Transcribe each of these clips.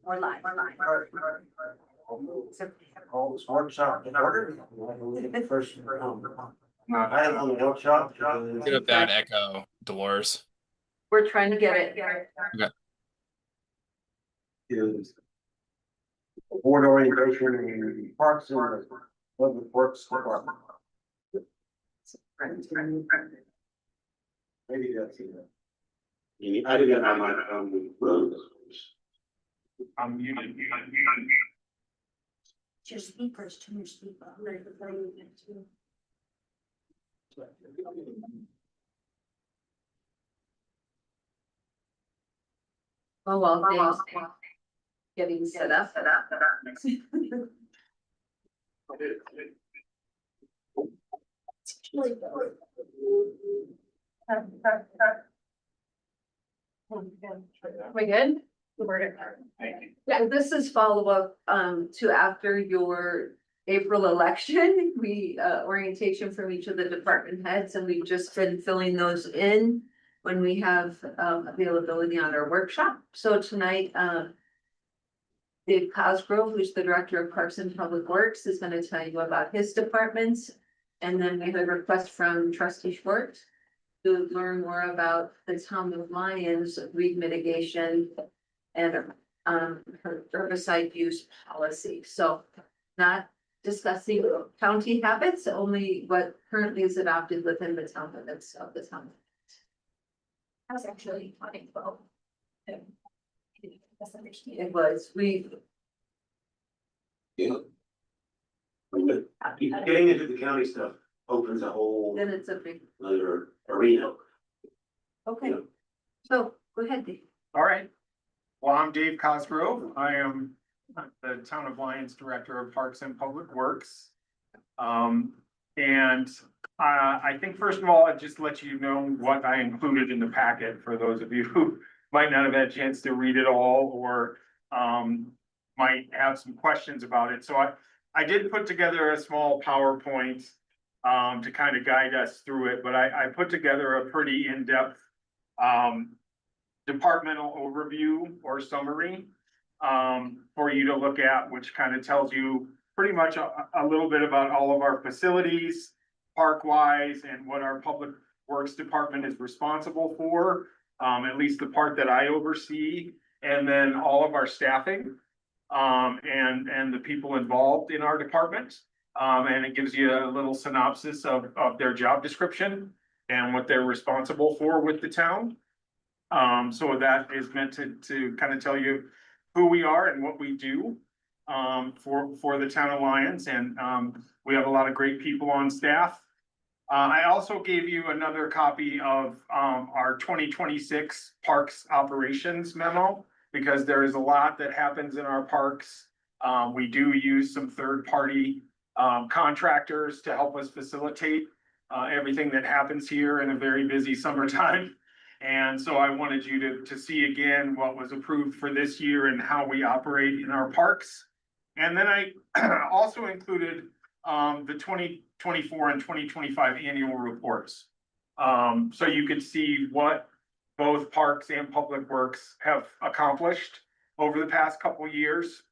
Or live. Oh, it's workshop in order. First, I have on the workshop. Get a bad echo, Dolores. We're trying to get it. Okay. Is board orientation and parks and public works department. Maybe that's it. I didn't have my I'm muted. Your speakers to your speaker. Oh, well, Dave's getting set up. We good? Yeah, this is follow-up to after your April election. We orientation from each of the department heads, and we've just been filling those in when we have availability on our workshop. So tonight, Dave Cosgrove, who's the Director of Parks and Public Works, is going to tell you about his departments. And then we have a request from Trustee Schwartz to learn more about the Town of Lyons weed mitigation and herbicide use policy. So not discussing county habits, only what currently is adopted within the town limits of the town. I was actually talking about. It was, Getting into the county stuff opens a whole then it's a big, other arena. okay, so go ahead, Dave. All right. Well, I'm Dave Cosgrove. I am the Town of Lyons Director of Parks and Public Works. And I think first of all, I'd just let you know what I included in the packet for those of you who might not have had a chance to read it all or might have some questions about it. So I did put together a small PowerPoint to kind of guide us through it, but I put together a pretty in-depth departmental overview or summary for you to look at, which kind of tells you pretty much a little bit about all of our facilities, park-wise, and what our public works department is responsible for, at least the part that I oversee, and then all of our staffing and the people involved in our department. And it gives you a little synopsis of their job description and what they're responsible for with the town. So that is meant to kind of tell you who we are and what we do for the town of Lyons. And we have a lot of great people on staff. I also gave you another copy of our 2026 Parks Operations memo, because there is a lot that happens in our parks. We do use some third-party contractors to help us facilitate everything that happens here in a very busy summertime. And so I wanted you to see again what was approved for this year and how we operate in our parks. And then I also included the 2024 and 2025 annual reports. So you could see what both parks and public works have accomplished over the past couple of years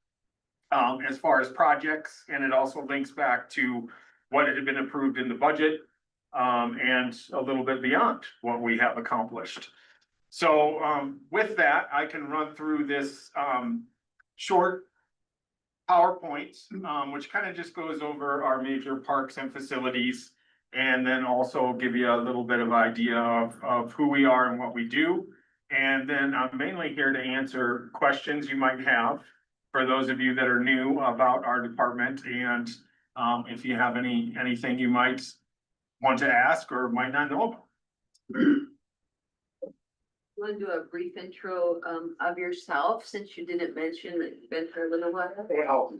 as far as projects. And it also links back to what had been approved in the budget and a little bit beyond what we have accomplished. So with that, I can run through this short PowerPoint, which kind of just goes over our major parks and facilities, and then also give you a little bit of idea of who we are and what we do. And then I'm mainly here to answer questions you might have for those of you that are new about our department. And if you have anything you might want to ask or might not know about. You want to do a brief intro of yourself, since you didn't mention that you've been for a little while? Well,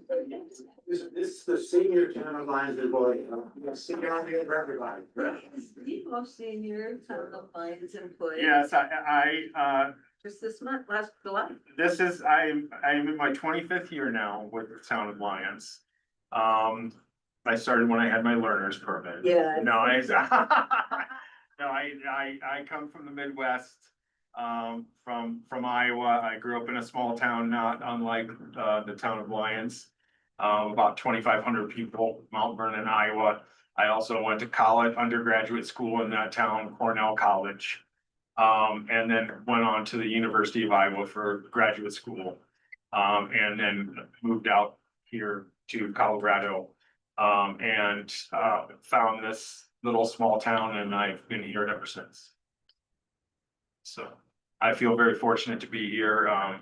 this is the senior Town of Lyons employee. Senior on the everybody. People senior Town of Lyons employee. Yes, I Just this month, last July. this is, I'm in my 25th year now with the Town of Lyons. I started when I had my learner's permit. Yeah. No, I come from the Midwest. from Iowa. I grew up in a small town, not unlike, the town of Lyons. About 2,500 people, Mount Vernon, Iowa. I also went to college, undergraduate school in that town, Cornell College. And then went on to the University of Iowa for graduate school. And then moved out here to Colorado. And found this little small town, and I've been here ever since. So I feel very fortunate to be here. A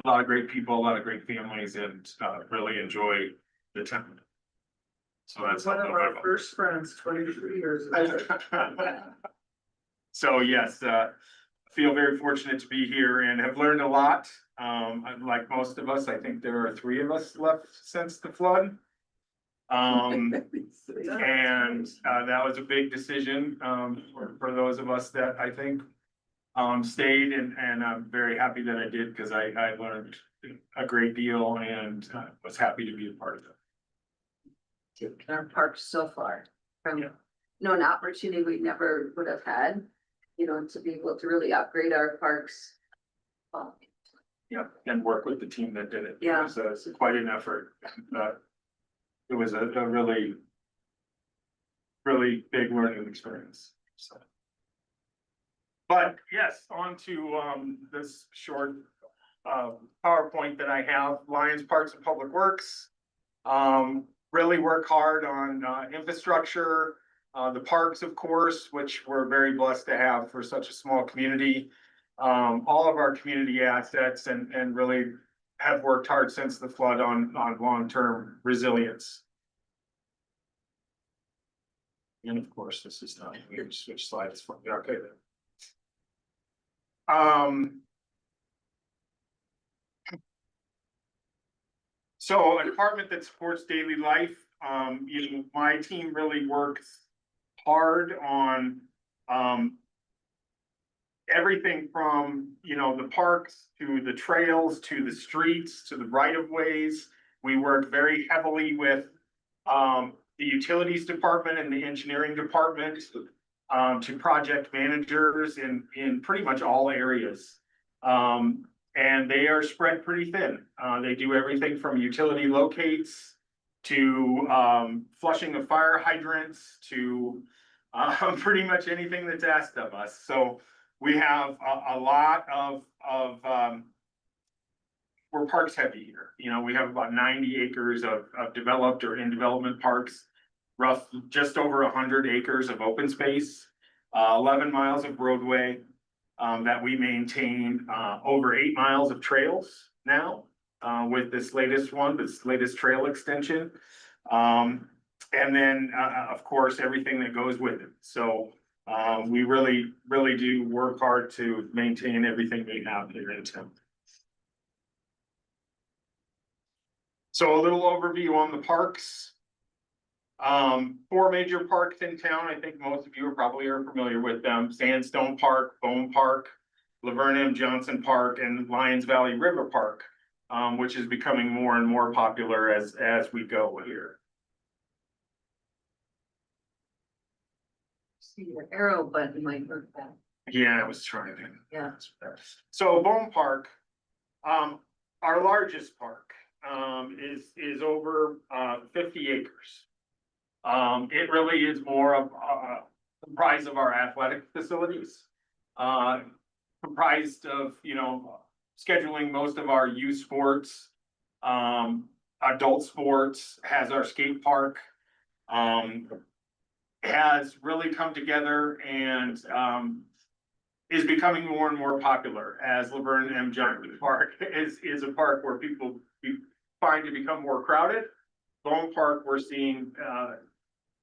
lot of great people, a lot of great families, and really enjoy the town. So that's One of our first friends, 23 years ago. So yes, feel very fortunate to be here and have learned a lot. Like most of us, I think there are 3 of us left since the flood. And that was a big decision for those of us that I think stayed, and I'm very happy that I did, because I learned a great deal and was happy to be a part of it. Our parks so far from, Yeah. an opportunity we never would have had, to be able to really upgrade our parks. Yeah, and work with the team that did it. Yeah. It was quite an effort. It was a really, really big learning experience, so. But yes, on to this short PowerPoint that I have. Lyons Parks and Public Works. Really work hard on infrastructure, the parks, of course, which we're very blessed to have for such a small community. All of our community assets, and really have worked hard since the flood on long-term resilience. And of course, this is not, we can switch slides for, okay then. So a department that supports daily life, my team really works hard on, everything from, the parks to the trails, to the streets, to the right of ways. We work very heavily with, the utilities department and the engineering department, to project managers in pretty much all areas. And they are spread pretty thin. They do everything from utility locates to flushing of fire hydrants to pretty much anything that's asked of us. So we have a lot of we're parks heavy here. We have about 90 acres of developed or in development parks, just over 100 acres of open space, 11 miles of roadway, that we maintain, over 8 miles of trails now, with this latest trail extension. And then, of course, everything that goes with it. So, we really, really do work hard to maintain everything we have here in town. So a little overview on the parks. 4 major parks in town. I think most of you are familiar with them: Sandstone Park, Bone Park, Laverne M. Johnson Park, and Lyons Valley River Park, which is becoming more and more popular as we go here. See your arrow button might work that. Yeah, I was trying to. Yeah. So Bone Park, our largest park, is over 50 acres. It really is more of comprised of our athletic facilities, comprised of, scheduling most of our youth sports, adult sports, has our skate park, has really come together and is becoming more and more popular as Laverne M. Johnson Park is a park where people find to become more crowded. Bone Park, we're seeing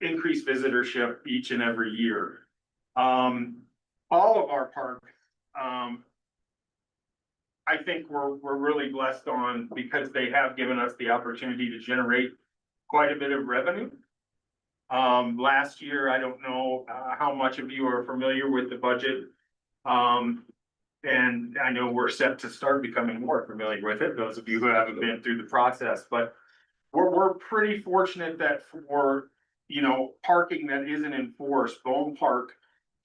increased visitorship each and every year. All of our parks, I think we're really blessed on, because they have given us the opportunity to generate quite a bit of revenue. Last year, I don't know how much of you are familiar with the budget. And I know we're set to start becoming more familiar with it, those of you who haven't been through the process, but we're pretty fortunate that for, parking that isn't enforced, Bone Park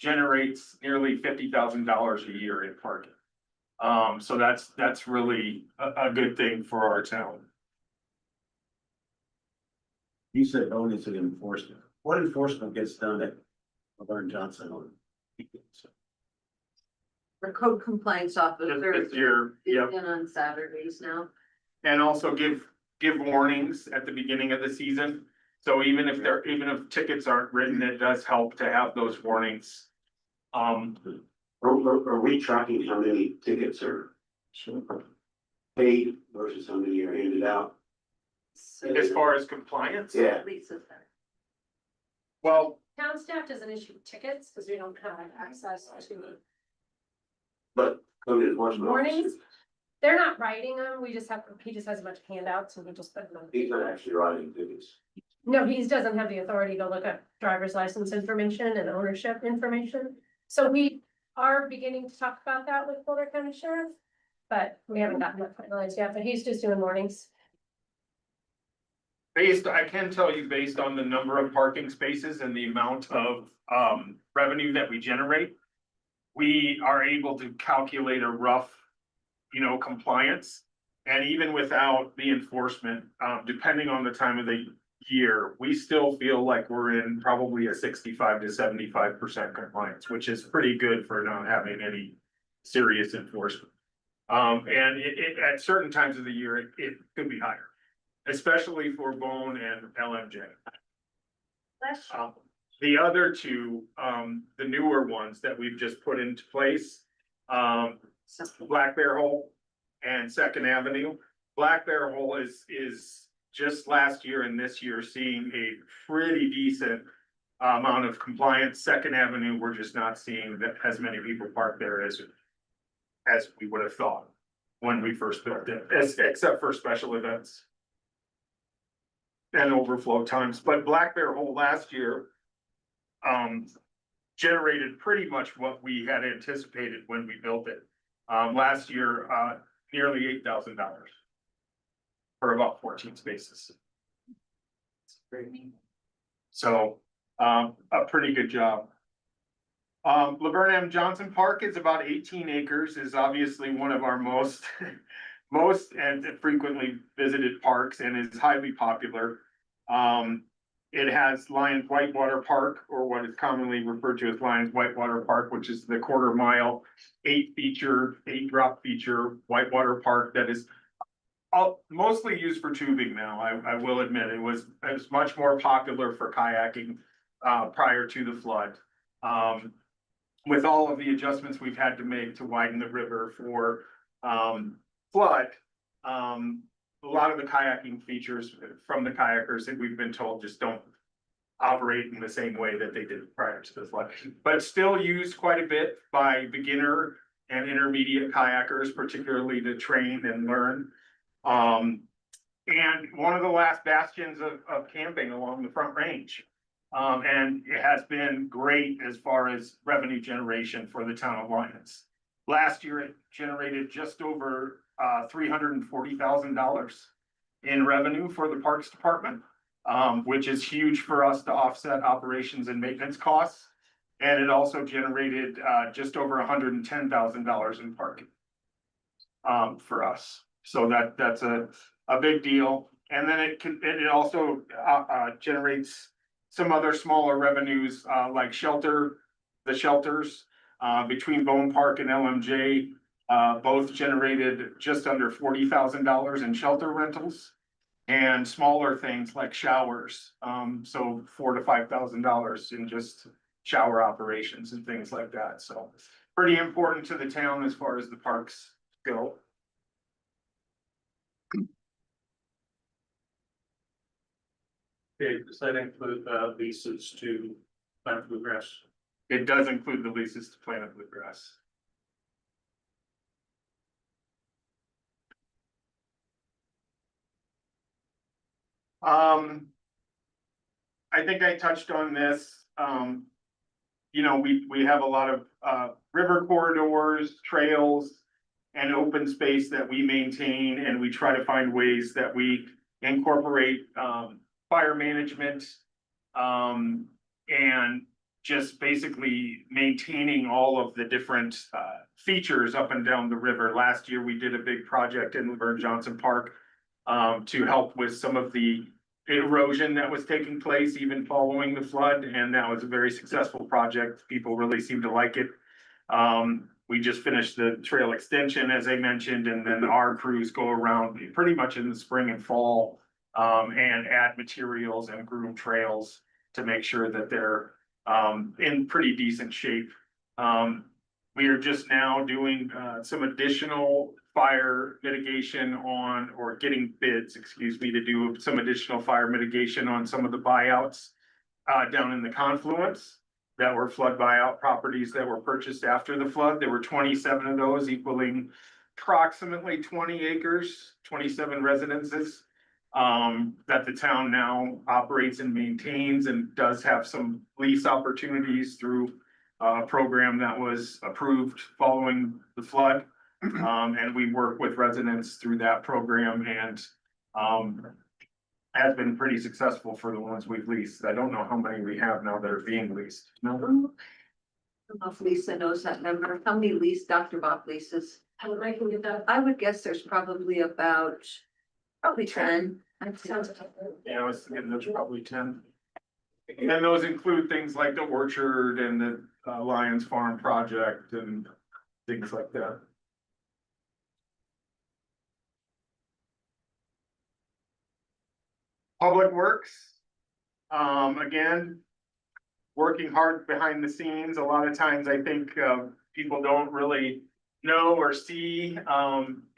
generates nearly $50,000 a year in parking. So that's really a good thing for our town. You said bonus and enforcement. What enforcement gets done at Laverne Johnson on? The code compliance Just officer this year, yep. is in on Saturdays now. And also give warnings at the beginning of the season. So even if tickets aren't written, it does help to have those warnings. Are we tracking how many tickets are paid versus how many are handed out? As far as compliance, Yeah. Lisa's there. well, Town staff doesn't issue tickets because we don't have access to But code enforcement warnings. officers, They're not writing them, he just has a bunch of handouts and we just put them on. he's not actually writing tickets. No, he doesn't have the authority to look at driver's license information and ownership information. So we are beginning to talk about that with Boulder County Sheriff. But we haven't gotten that finalized yet, but he's just doing mornings. I can tell you based on the number of parking spaces and the amount of revenue that we generate. We are able to calculate a rough, compliance. And even without the enforcement, depending on the time of the year, we still feel like we're in probably a 65 to 75% compliance, which is pretty good for not having any serious enforcement. And at certain times of the year, it could be higher, especially for Bone and LMJ. The other two, the newer ones that we've just put into place, Black Bear Hole and Second Avenue. Black Bear Hole is just last year and this year seeing a pretty decent amount of compliance. Second Avenue, we're just not seeing that as many people park there as we would have thought when we first built it, except for special events and overflow times. But Black Bear Hole last year generated pretty much what we had anticipated when we built it. Last year, nearly $8,000 for about 14 spaces. So, a pretty good job. Laverne M. Johnson Park is about 18 acres, is obviously one of our most and frequently visited parks and is highly popular. It has Lions Whitewater Park, or what is commonly referred to as Lions Whitewater Park, which is the 1/4 mile, 8 drop feature whitewater park that is mostly used for tubing now. I will admit it was much more popular for kayaking prior to the flood. With all of the adjustments we've had to make to widen the river for flood, a lot of the kayaking features from the kayakers that we've been told just don't operate in the same way that they did prior to the flood, but still used quite a bit by beginner and intermediate kayakers, particularly to train and learn. And one of the last bastions of camping along the Front Range. And it has been great as far as revenue generation for the town of Lyons. Last year, it generated just over $340,000 in revenue for the Parks Department, which is huge for us to offset operations and maintenance costs. And it also generated just over $110,000 in parking for us. So that's a big deal. And then it also generates some other smaller revenues like the shelters between Bone Park and LMJ. Both generated just under $40,000 in shelter rentals, and smaller things like showers. So $4,000 to $5,000 in just shower operations and things like that. So pretty important to the town as far as the parks go. Okay, does that include leases to Plant Bluegrass? It does include the leases to Planet Bluegrass. I think I touched on this. We have a lot of river corridors, trails, and open space that we maintain, and we try to find ways that we incorporate fire management and just basically maintaining all of the different features up and down the river. Last year, we did a big project in Laverne Johnson Park to help with some of the erosion that was taking place even following the flood, and that was a very successful project. People really seemed to like it. We just finished the trail extension, as I mentioned, and then our crews go around pretty much in the spring and fall and add materials and groom trails to make sure that they're in pretty decent shape. We are just now doing some additional fire mitigation on, or getting bids, excuse me, to do some additional fire mitigation on some of the buyouts down in the confluence that were flood buyout properties that were purchased after the flood. There were 27 of those, equaling approximately 20 acres, 27 residences that the town now operates and maintains, and does have some lease opportunities through a program that was approved following the flood. And we work with residents through that program, and has been pretty successful for the ones we've leased. I don't know how many we have now that are being leased. No, I don't know if Lisa knows that number. How many lease Dr. Bob leases? I can get that. I would guess there's probably 10. I'd say. yeah, I was thinking there's probably 10. And those include things like the orchard and the Lions Farm project and things like that. Public Works, again, working hard behind the scenes. A lot of times I think people don't really know or see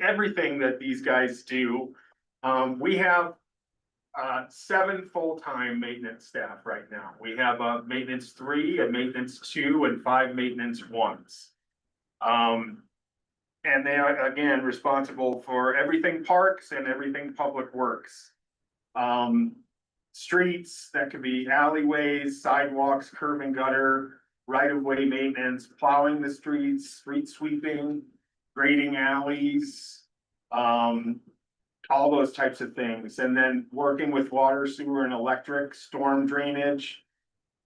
everything that these guys do. We have 7 full-time maintenance staff right now. We have a maintenance 3, a maintenance 2, and 5 maintenance 1s. And they are, again, responsible for everything parks and everything public works. Streets, that could be alleyways, sidewalks, curb and gutter, right-of-way maintenance, plowing the streets, street sweeping, grading alleys, all those types of things. And then working with water, sewer, and electric, storm drainage,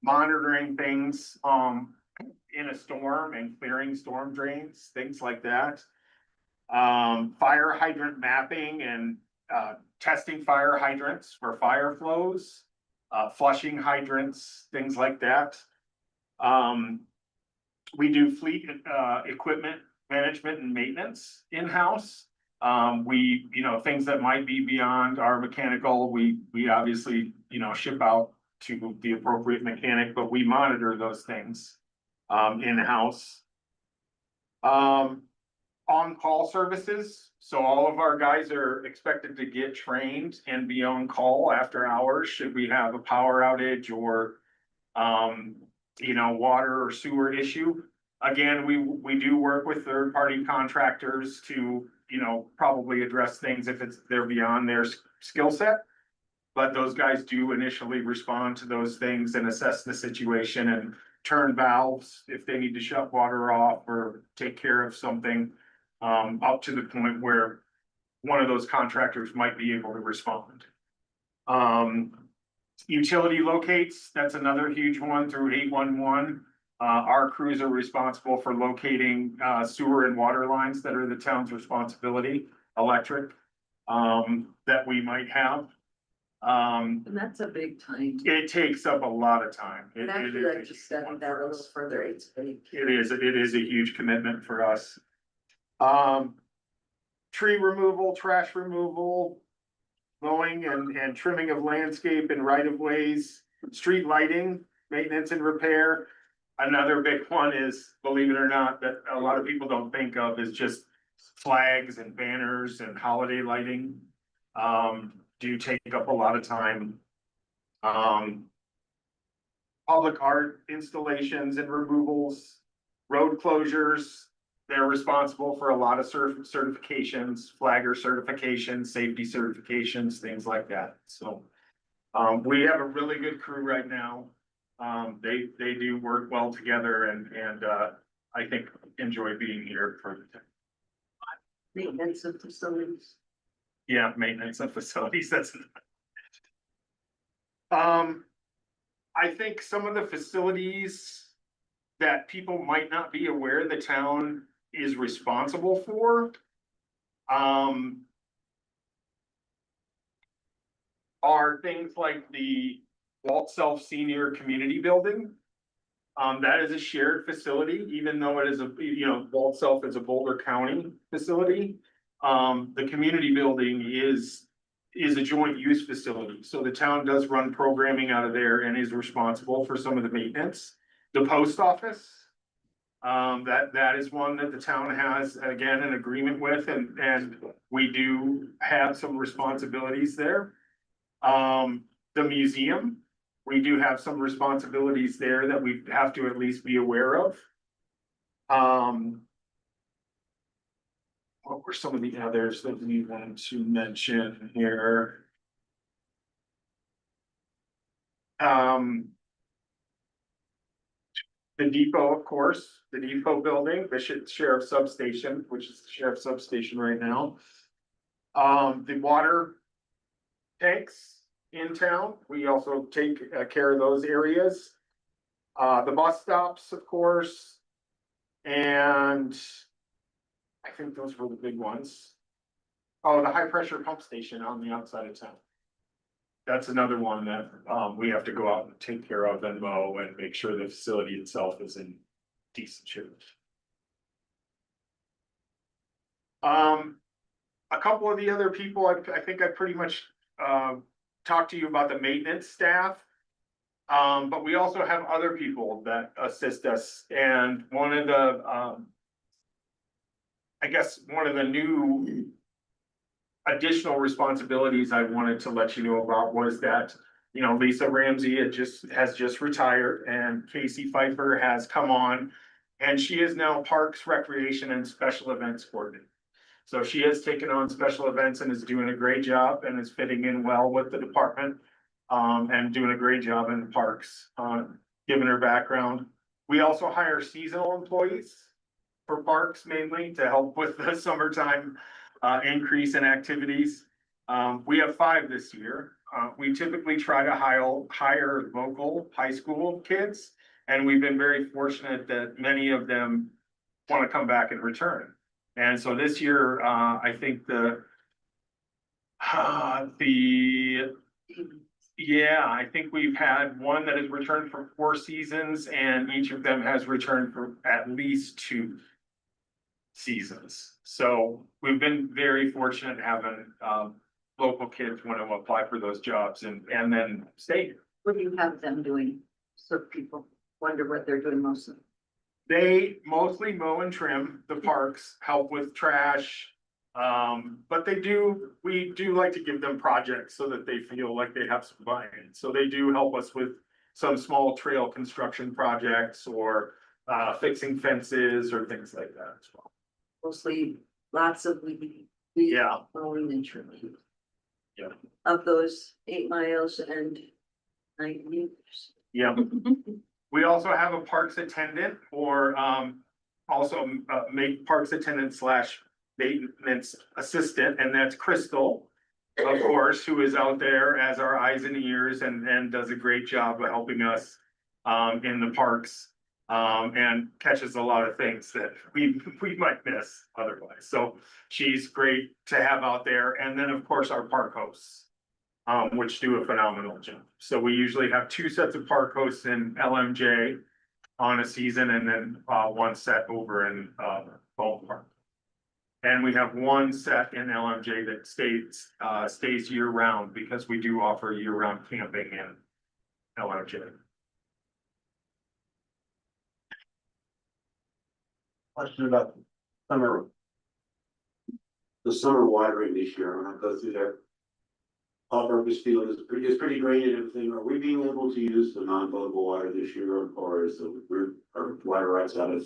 monitoring things, in a storm and clearing storm drains, things like that. Fire hydrant mapping and, testing fire hydrants for fire flows, flushing hydrants, things like that. We do fleet, equipment management and maintenance in-house. Things that might be beyond our mechanical, we obviously, ship out to the appropriate mechanic, but we monitor those things, in-house. On-call services, so all of our guys are expected to get trained and be on call after hours, should we have a power outage or, water or sewer issue. Again, we do work with third-party contractors to, probably address things if they're beyond their skill set. But those guys do initially respond to those things and assess the situation and turn valves if they need to shut water off or take care of something, up to the point where one of those contractors might be able to respond. Utility locates, that's another huge one through 811. Our crews are responsible for locating sewer and water lines that are the town's responsibility, electric, that we might have. And that's a big time. It takes up a lot of time. And actually, I just studied that a little further. It's big. It is a huge commitment for us. Tree removal, trash removal, mowing and trimming of landscape and right of ways, street lighting, maintenance and repair. Another big one is, believe it or not, that a lot of people don't think of, is just flags and banners and holiday lighting. Do take up a lot of time. Public art installations and removals, road closures. They're responsible for a lot of certifications, flagger certifications, safety certifications, things like that. So we have a really good crew right now. They do work well together, and I think enjoy being here for the time. Maintenance of facilities. Yeah, maintenance of facilities, that's. I think some of the facilities that people might not be aware the town is responsible for. Are things like the Walt Self Senior Community Building. That is a shared facility, even though it is Walt Self is a Boulder County facility. The community building is a joint use facility, so the town does run programming out of there and is responsible for some of the maintenance. The post office. That is one that the town has, again, an agreement with, and we do have some responsibilities there. The museum, we do have some responsibilities there that we have to at least be aware of. What were some of the others that we wanted to mention here? The depot, of course, the depot building, the sheriff substation, which is the sheriff substation right now. The water tanks in town, we also take care of those areas. The bus stops, of course. And I think those were the big ones. Oh, the high pressure pump station on the outside of town. That's another one that we have to go out and take care of and mow and make sure the facility itself is in decent shape. A couple of the other people, I think I pretty much talked to you about the maintenance staff. But we also have other people that assist us, and one of the I guess one of the new additional responsibilities I wanted to let you know about was that, Lisa Ramsey has just retired, and Casey Pfeiffer has come on, and she is now Parks, Recreation, and Special Events Coordinator. So she has taken on special events and is doing a great job and is fitting in well with the department, and doing a great job in the parks, given her background. We also hire seasonal employees for parks mainly to help with the summertime increase in activities. We have 5 this year. We typically try to hire local high school kids, and we've been very fortunate that many of them want to come back and return. And so this year, I think I think we've had one that has returned for 4 seasons, and each of them has returned for at least 2 seasons. So we've been very fortunate having local kids want to apply for those jobs and then stay. What do you have them doing? So people wonder what they're doing mostly. They mostly mow and trim the parks, help with trash. But we do like to give them projects so that they feel like they have some buy-in. So they do help us with some small trail construction projects or fixing fences or things like that as well. Mostly lots of weed. Yeah. Mowing and trimming. Yeah. Of those 8 miles and 9 meters. Yeah. We also have a parks attendant or also make parks attendant / maintenance assistant, and that's Crystal, of course, who is out there as our eyes and ears and does a great job of helping us in the parks and catches a lot of things that we might miss otherwise. So she's great to have out there. And then, of course, our park hosts, which do a phenomenal job. So we usually have 2 sets of park hosts in LMJ on a season, and then 1 set over in Bowling Park. And we have 1 set in LMJ that stays year round, because we do offer year round camping in LMJ. Question about the summer watering this year. I'm gonna go through there. All-purpose field is pretty great and everything. Are we being able to use the non-potable water this year, or is our water rights out of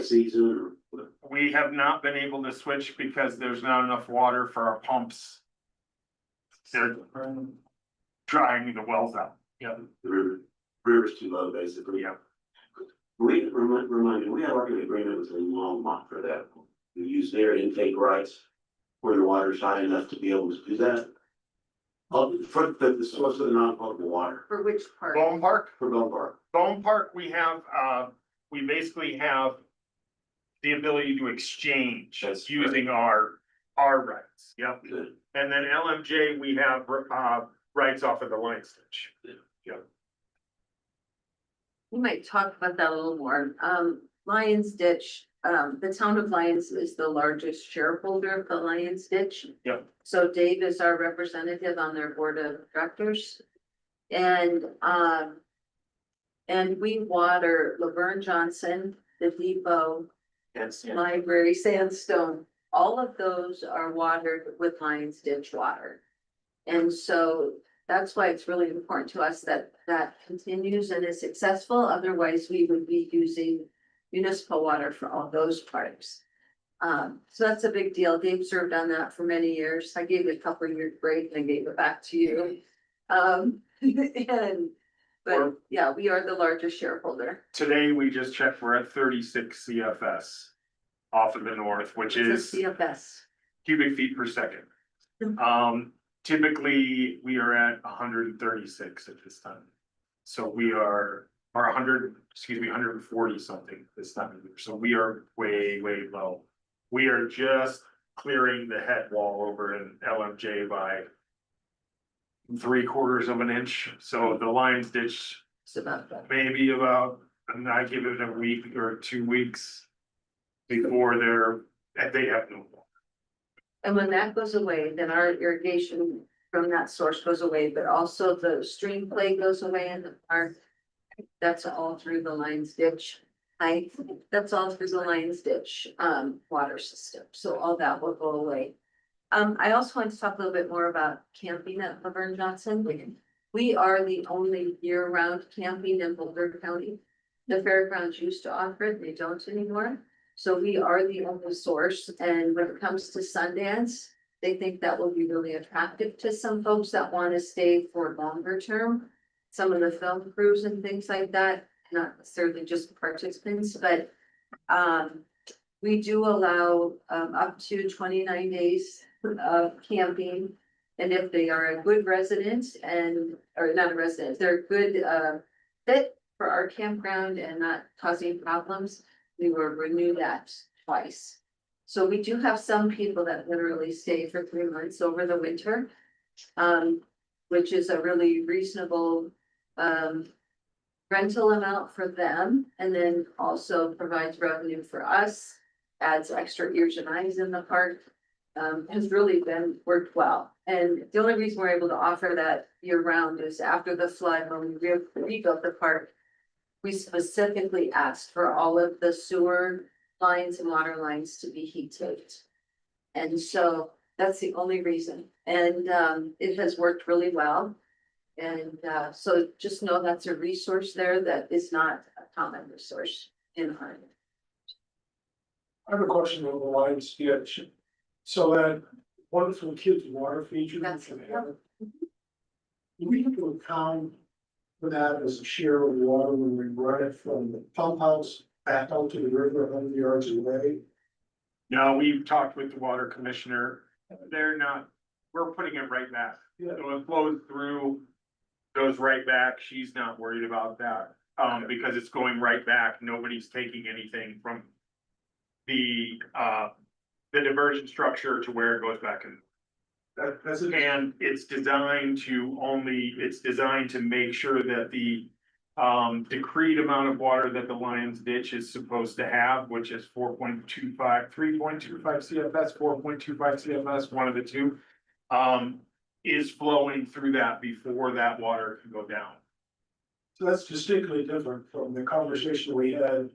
season? We have not been able to switch because there's not enough water for our pumps. They're drying the wells out. Yeah. The river's too low, basically. Yeah. Remind me, we have like an agreement with Longmont for that. We use their intake rights where the water's high enough to be able to do that. For the source of the non-potable water, For which part? Bone Park? for Bell Park. Bone Park, we have, we basically have the ability to exchange That's using our rights, yep. Good. And then LMJ, we have, rights off of the line stitch. Yep. We might talk about that a little more. Lions Ditch, the town of Lions is the largest shareholder of the Lions Ditch. Yep. So Dave is our representative on their board of directors. And we water Laverne Johnson, the depot, Yes. library, Sandstone. All of those are watered with Lions Ditch water. And so that's why it's really important to us that that continues and is successful. Otherwise, we would be using municipal water for all those parks. So that's a big deal. Dave served on that for many years. I gave it a couple of years break and I gave it back to you. But yeah, we are the largest shareholder. Today, we just checked, we're at 36 CFS off of the north, which It's is a CFS. cubic feet per second. Typically, we are at 136 at this time. So we are, or 140 something this time of year. So we are way, way low. We are just clearing the head wall over in LMJ by 3/4 of an inch. So the Lions Ditch, It's about that. maybe about, and I give it a week or 2 weeks before they have no water. And when that goes away, then our irrigation from that source goes away, but also the stream play goes away in the park. That's all through the Lions Ditch. That's all through the Lions Ditch, water system. So all that will go away. I also want to talk a little bit more about camping at Laverne Johnson. We are the only year-round camping in Boulder County. The fairgrounds used to offer it, they don't anymore. So we are the only source, and when it comes to Sundance, they think that will be really attractive to some folks that want to stay for longer term. Some of the film crews and things like that, not necessarily just participants, but we do allow up to 29 days of camping. And if they are a good resident or not a resident, they're a good fit for our campground and not causing problems, we will renew that twice. So we do have some people that literally stay for 3 months over the winter. Which is a really reasonable rental amount for them, and then also provides revenue for us. Adds extra ears and eyes in the park, has really been worked well. And the only reason we're able to offer that year round is after the flood, when we rebuilt the park. We specifically asked for all of the sewer lines and water lines to be heated. And so that's the only reason, and it has worked really well. And so just know that's a resource there that is not a common resource in Harvard. I have a question on the Lions Ditch. So that wonderful kids water feature. That's- that you have, do we have to account for that as a share of water when we run it from the pump house back out to the river 100 yards away? No, we've talked with the water commissioner. We're putting it right back. Yeah. So it flows through, goes right back. She's not worried about that. Because it's going right back. Nobody's taking anything from the diversion structure to where it goes back in. That's it. And it's designed to make sure that the decreed amount of water that the Lions Ditch is supposed to have, which is 4.25, 3.25 CFS, 4.25 CFS, one of the two. Is flowing through that before that water can go down. So that's distinctly different from the conversation we had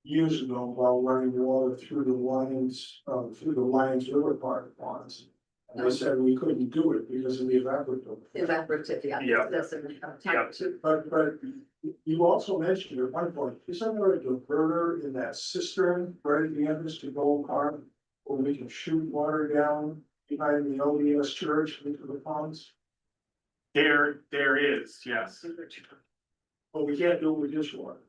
years ago while running water through the Lions River Park ponds. And they said we couldn't do it because of the evaporative. Evaporative, yeah. Yeah. Doesn't have time to. But you also mentioned at one point, isn't there a diverter in that cistern right at the entrance to Gold Park? Where we can shoot water down behind the LDS church into the ponds? There is, yes, But we can't do it with dishwater.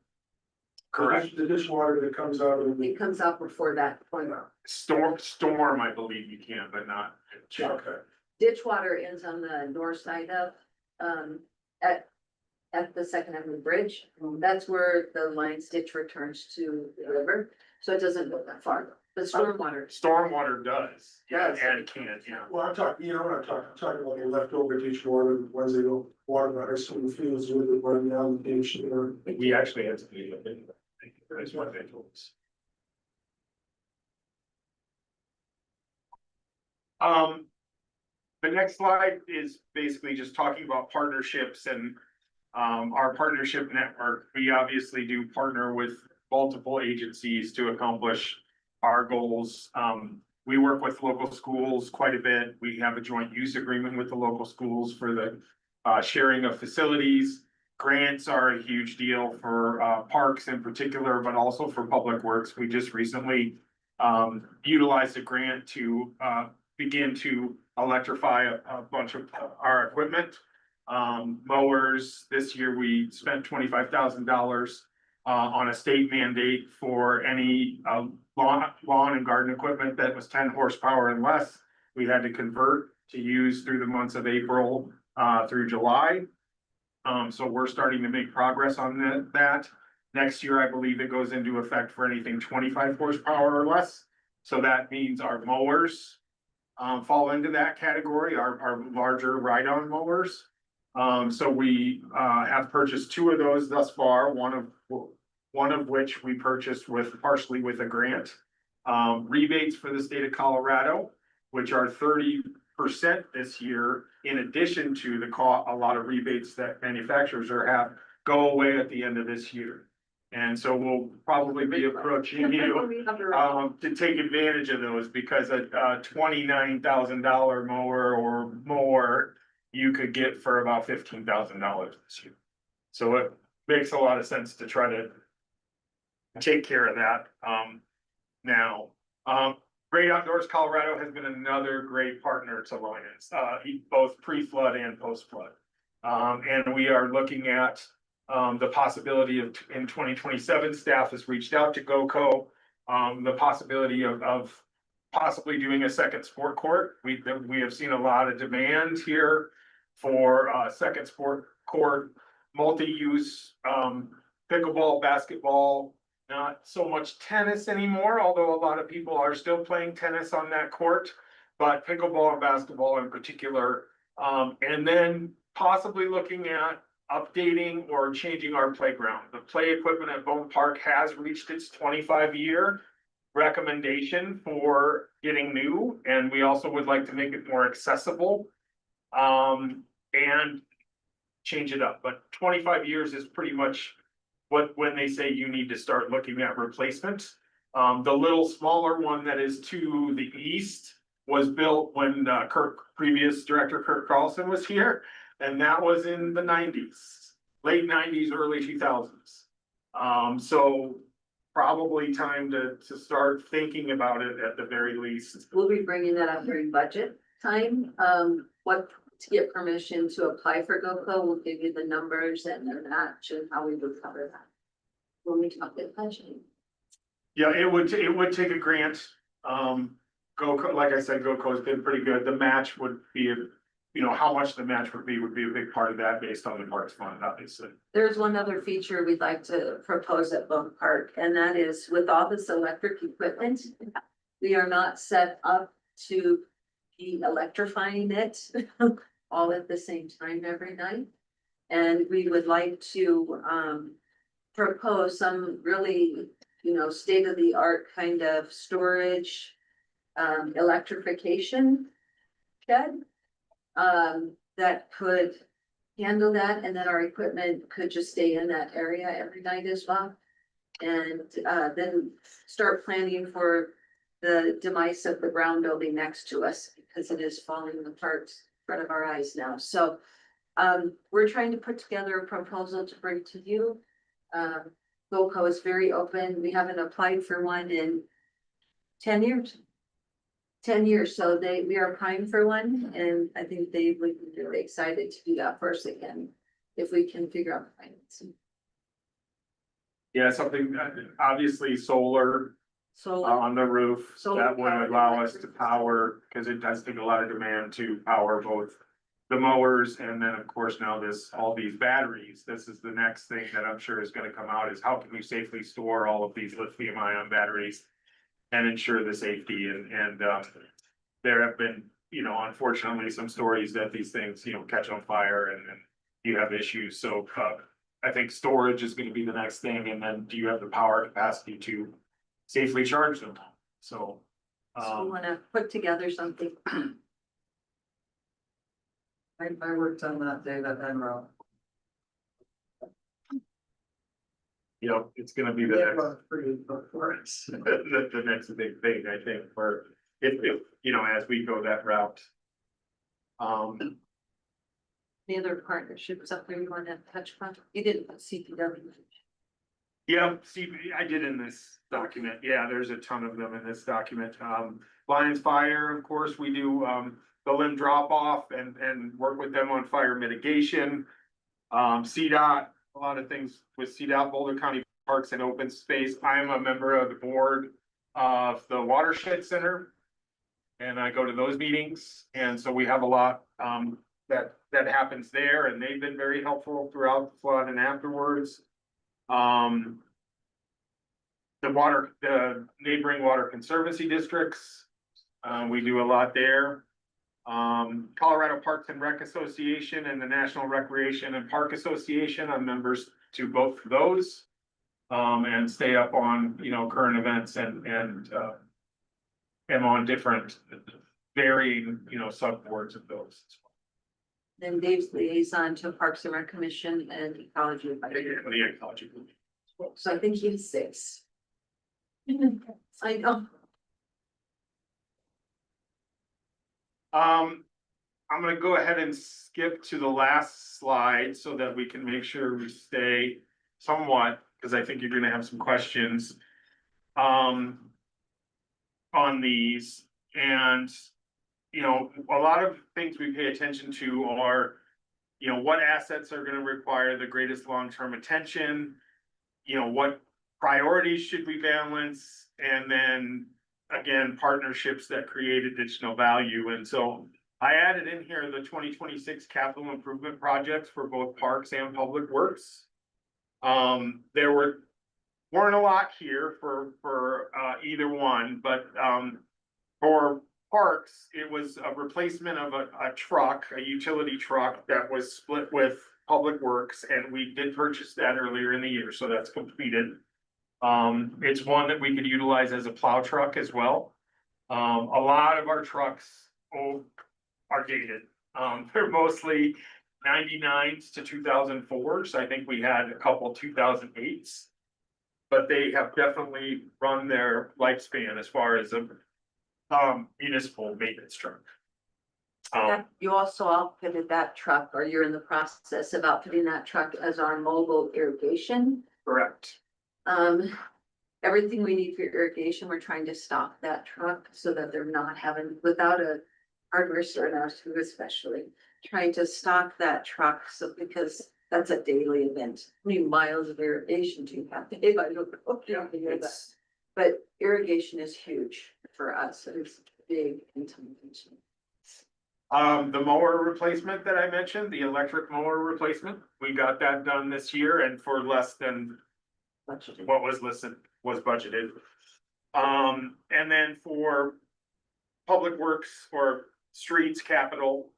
correct. The dishwater that comes out of the. It comes out before that point. Storm, I believe you can, but not. Okay. ditch water ends on the north side of, at the Second Avenue Bridge. That's where the Lions Ditch returns to the river, so it doesn't go that far. But Stormwater does, yeah, Does. and can, yeah. Well, I'm talking, you know what I'm talking about, the leftover ditch water, the ones they don't water that are still in the fields with it running down the ditch there. We actually had to do it. That's what they told us. The next slide is basically just talking about partnerships and our partnership network. We obviously do partner with multiple agencies to accomplish our goals. We work with local schools quite a bit. We have a joint use agreement with the local schools for the sharing of facilities. Grants are a huge deal for parks in particular, but also for public works. We just recently utilized a grant to begin to electrify a bunch of our equipment. Mowers, this year we spent $25,000 on a state mandate for any lawn and garden equipment that was 10 horsepower and less. We had to convert to use through the months of April through July. So we're starting to make progress on that. Next year, I believe it goes into effect for anything 25 horsepower or less. So that means our mowers fall into that category, our larger ride-on mowers. So we have purchased 2 of those thus far, one of which we purchased partially with a grant. Rebates for the state of Colorado, which are 30% this year, in addition to a lot of rebates that manufacturers have, go away at the end of this year. And so we'll probably be approaching you to take advantage of those, because a $29,000 mower or more you could get for about $15,000 this year. So it makes a lot of sense to try to take care of that now. Great Outdoors Colorado has been another great partner to Lions, both pre-flood and post-flood. And we are looking at the possibility of, in 2027, staff has reached out to GoCo, the possibility of possibly doing a second sport court. We have seen a lot of demand here for second sport court, multi-use, pickleball, basketball, not so much tennis anymore, although a lot of people are still playing tennis on that court, but pickleball and basketball in particular. And then possibly looking at updating or changing our playground. The play equipment at Bone Park has reached its 25-year recommendation for getting new, and we also would like to make it more accessible and change it up. But 25 years is pretty much when they say you need to start looking at replacement. The little smaller one that is to the east was built when previous director Kirk Carlson was here, and that was in the 90s, late 90s, early 2000s. So probably time to start thinking about it at the very least. We'll be bringing that up during budget time. To get permission to apply for GoCo, we'll give you the numbers and the match and how we would cover that when we talk about budgeting. Yeah, it would take a grant. GoCo, like I said, GoCo has been pretty good. The match would be, how much the match would be a big part of that based on the parks fund, obviously. There's one other feature we'd like to propose at Bone Park, and that is with all this electric equipment, we are not set up to be electrifying it all at the same time every night. And we would like to propose some really, state-of-the-art kind of storage electrification shed that could handle that, and then our equipment could just stay in that area every night as well. And then start planning for the demise of the brown building next to us, because it is falling apart in front of our eyes now. So we're trying to put together a proposal to bring to you. GoCo is very open. We haven't applied for one in 10 years. 10 years, so we are primed for one, and I think they would be really excited to do that for us again, if we can figure out financing. Yeah, something, obviously solar Solar, on the roof. Solar That would powered allow us to electric. power, because it does take a lot of demand to power both the mowers and then, of course, now all these batteries. This is the next thing that I'm sure is gonna come out, is how can we safely store all of these lithium ion batteries and ensure the safety and there have been, unfortunately, some stories that these things, catch on fire and then you have issues. So, I think storage is gonna be the next thing. And then do you have the power capacity to safely charge them? So, so we wanna put together something. I worked on that data and row. it's gonna be the It next, was pretty for us. the next big thing, I think, for if, as we go that route. The other partnerships up there you wanna touch on? You didn't put CPW. Yeah, see, I did in this document. Yeah, there's a ton of them in this document. Lions Fire, of course, we do, the limb drop off and work with them on fire mitigation. CDOT, a lot of things with CDOT, Boulder County Parks and Open Space. I'm a member of the board of the Watershed Center. And I go to those meetings, and so we have a lot, that happens there, and they've been very helpful throughout the flood and afterwards. The neighboring water conservancy districts, we do a lot there. Colorado Parks and Rec Association and the National Recreation and Park Association, I'm members to both of those. And stay up on, current events and am on different varying, subboards of those. Then Dave's liaison to Parks and Rec Commission and Ecology Advisory. The ecology. So I think he's 6. I know. I'm gonna go ahead and skip to the last slide so that we can make sure we stay somewhat, because I think you're gonna have some questions. On these, and a lot of things we pay attention to are, what assets are gonna require the greatest long-term attention. What priorities should we balance, and then again, partnerships that create additional value. And so I added in here the 2026 capital improvement projects for both parks and public works. There weren't a lot here for either one, but for parks, it was a replacement of a truck, a utility truck that was split with public works, and we did purchase that earlier in the year, so that's completed. It's one that we could utilize as a plow truck as well. A lot of our trucks are dated. They're mostly 99s to 2004s. I think we had a couple 2008s. But they have definitely run their lifespan as far as a municipal maintenance truck. You also outfitted that truck, or you're in the process of outfitting that truck as our mobile irrigation. Correct. Everything we need for irrigation, we're trying to stock that truck so that they're not having, without a hardware store now too, especially. Trying to stock that truck, so because that's a daily event. How many miles of irrigation do you have? Dave? I don't know. You don't know that. But irrigation is huge for us. It's big in time. The mower replacement that I mentioned, the electric mower replacement, we got that done this year and for less than what was budgeted. And then for public works or streets capital,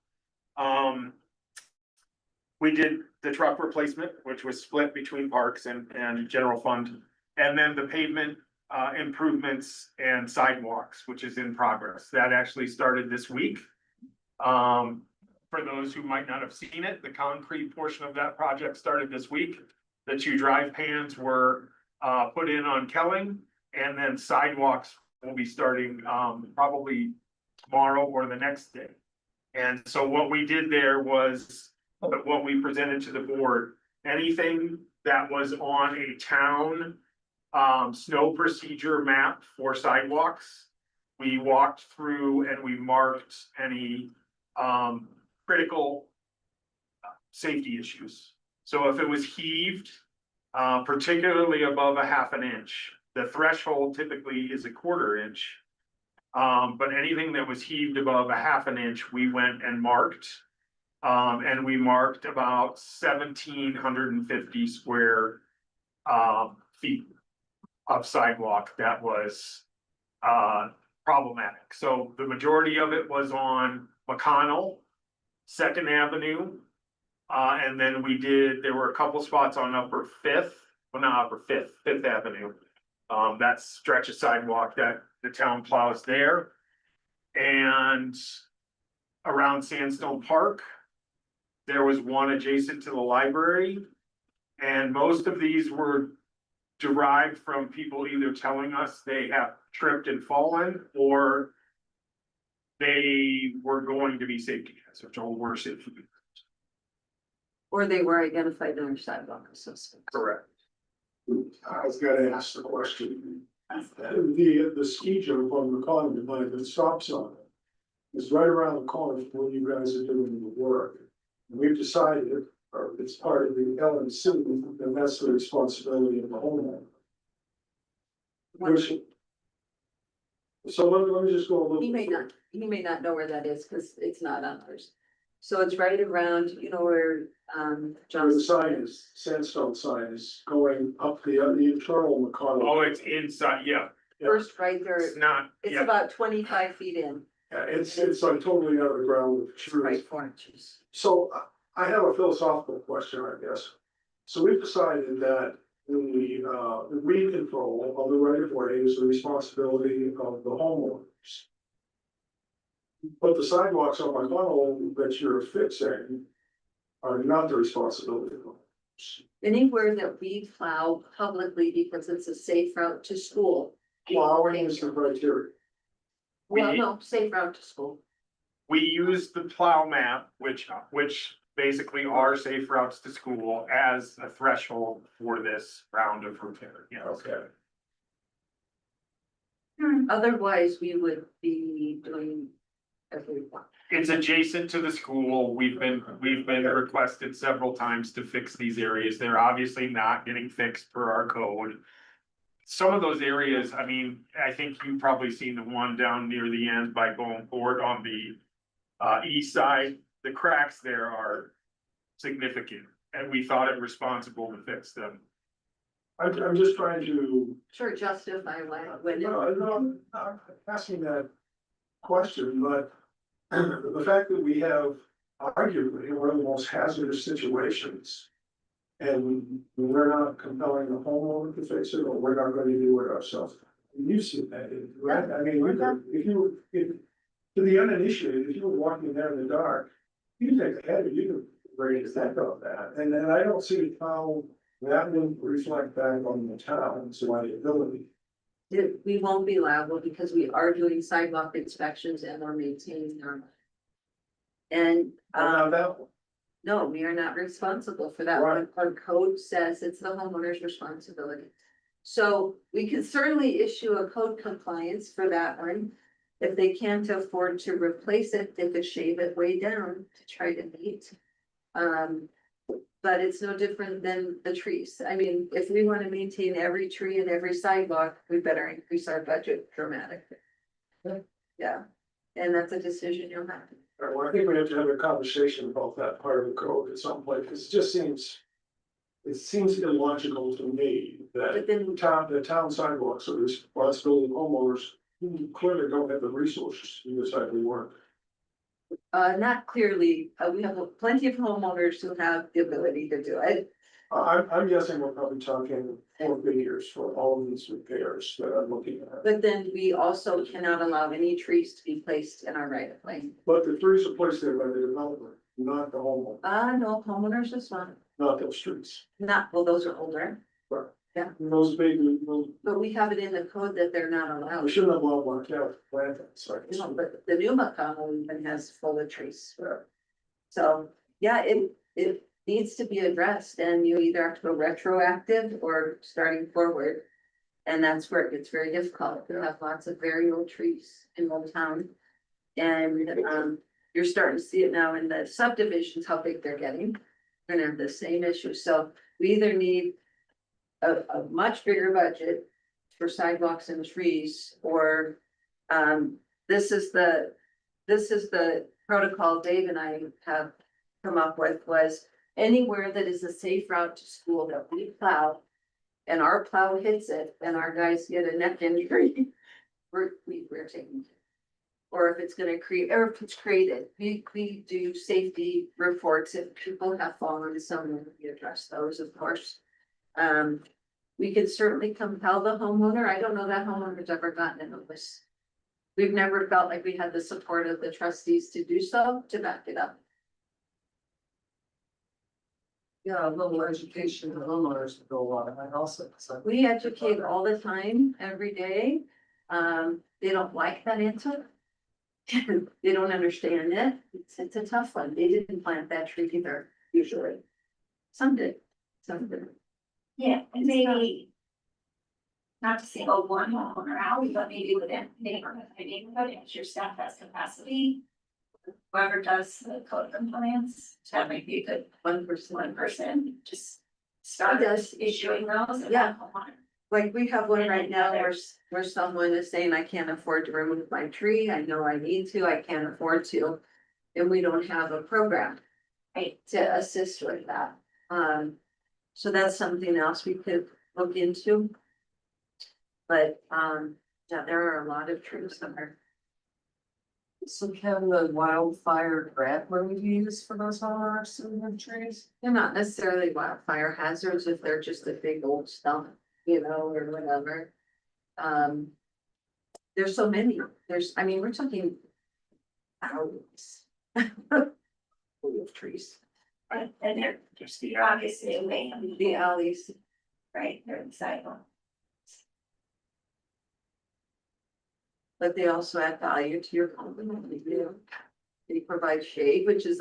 we did the truck replacement, which was split between parks and general fund. And then the pavement improvements and sidewalks, which is in progress. That actually started this week. For those who might not have seen it, the concrete portion of that project started this week. The 2 drive pans were put in on Kelling, and then sidewalks will be starting probably tomorrow or the next day. And so what we did there was what we presented to the board, anything that was on a town snow procedure map for sidewalks, we walked through and we marked any critical safety issues. So if it was heaved, particularly above a 1/2 inch, The threshold typically is a 1/4 inch. But anything that was heaved above a 1/2 inch, we went and marked. And we marked about 1,750 square feet of sidewalk that was problematic. So the majority of it was on McConnell, Second Avenue. And then there were a couple spots on Upper Fifth, well, not Upper Fifth, Fifth Avenue. That stretch of sidewalk that the town plows there. And around Sandstone Park, there was one adjacent to the library. And most of these were derived from people either telling us they have tripped and fallen, or they were going to be safety hazards or were safety hazards. Or they were identified on your sidewalk assessment. Correct. I was gonna ask the question. The ski jump on McConnell, behind the stop sign is right around the corner from where you guys are doing the work. And we've decided, or it's part of the LNC, and that's the responsibility of the homeowner. Which. So let me just go a little. He may not know where that is, because it's not on ours. So it's right around, you know, where, Where the John's. sign is, sandstone sign is going up the internal McConnell. Oh, it's inside, yeah. First right there, It's not, it's yeah. about 25 feet in, Yeah, it's like totally out of the ground with trees. right, 4 inches. So I have a philosophical question, I guess. So we've decided that the weed control of the right of way is the responsibility of the homeowners. But the sidewalks on McConnell that you're fixing are not the responsibility of the homeowners. Anywhere that we plow publicly because it's a safe route to school. Plowing is the criteria. Well, no, safe route to school. We use the plow map, which basically are safe routes to school, as a threshold for this round of repair, yes. Okay. Otherwise, we would be doing everyone. It's adjacent to the school. We've been requested several times to fix these areas. They're obviously not getting fixed per our code. Some of those areas, I mean, I think you've probably seen the one down near the end by going forward on the east side. The cracks there are significant, and we thought it responsible to fix them. I'm just trying to, Sure, justify why, when. I'm not asking that question, but the fact that we have arguably one of the most hazardous situations. And we're not compelling the homeowner to fix it, or we're not gonna do it ourselves. You see that, right? I mean, to the uninitiated, if you were walking there in the dark, you take a head, you could raise that on that, and then I don't see how that would reflect back on the town's liability. We won't be liable because we are doing sidewalk inspections and we're maintaining them. And, Now that one, no, we are not responsible for that one. Right. Our code says it's the homeowner's responsibility. So we can certainly issue a code compliance for that one. If they can't afford to replace it, they could shave it way down to try to meet. But it's no different than the trees. I mean, if we want to maintain every tree and every sidewalk, we better increase our budget dramatically. Yeah, and that's a decision you'll have to. well, I think we have to have a conversation about that part of the code at some point, because it just seems. It seems illogical to me But that then, the town sidewalks are the responsibility of homeowners who clearly don't have the resources to do this type of work. not clearly, we have plenty of homeowners who have the ability to do it. I'm guessing we're probably talking 4 figures for all of these repairs that I'm looking at. But then we also cannot allow any trees to be placed in our right of way. But the trees are placed there by the developer, not the homeowner, No, homeowners is one, not those streets. well, those are older, And those big, those, but we have it in the code that they're not we allowed. shouldn't have allowed one cow planting, sorry. No, but the new McConnell even has full of trees. Yeah. So, yeah, it needs to be addressed and you either have to go retroactive or starting forward. And that's where it gets very difficult. We have lots of very old trees in Old Town. And, you're starting to see it now in the subdivisions, how big they're getting. We're gonna have the same issue. So we either need a much bigger budget for sidewalks and trees, or, this is the protocol Dave and I have come up with, was anywhere that is a safe route to school that we plow, and our plow hits it, and our guys get a neck injury, we're taking. Or if it's gonna create, or if it's created, we do safety reports if people have fallen somewhere, we address those, of course. We can certainly compel the homeowner, I don't know that homeowner's ever gotten a notice. We've never felt like we had the support of the trustees to do so, to back it up. Yeah, a little education to homeowners would go a long way also, so. We educate all the time, every day. They don't like that answer. They don't understand it. It's a tough one. They didn't plant that tree either, usually. Some did, some didn't. Yeah, and maybe. Not to single one homeowner out, but maybe within neighborhood, if your staff has capacity. Whoever does the code compliance, that might be a good 1%, just start us issuing those. and Yeah. have homeowner. Like we have one right now where someone is saying, I can't afford to remove my tree. I know I need to, I can't afford to. And we don't have a program. Right. To assist with that. So that's something else we could look into. But, yeah, there are a lot of trees that are. So can the wildfire grant money be used for those homeowners to remove trees? They're not necessarily wildfire hazards if they're just a big old stump, you know, or whatever. There's so many, I mean, we're talking thousands of trees, Right, and they're Just the. obviously away from the alleys. right, they're the sidewalk. But they also add value to your company. They provide shade, which is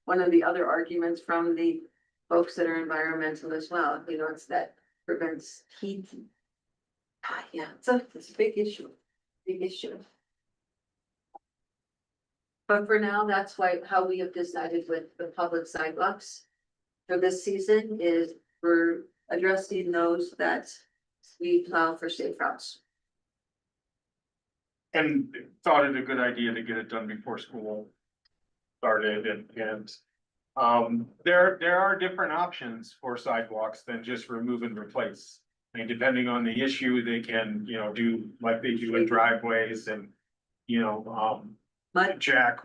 one of the other arguments from the folks that are environmental as well. You know, it's that prevents heat. Yeah, it's a big issue, big issue. But for now, that's how we have decided with the public sidewalks for this season is we're addressing those that we plow for safe routes. And thought it a good idea to get it done before school started and there are different options for sidewalks than just remove and replace. I mean, depending on the issue, they can, do like they do in driveways and, But jack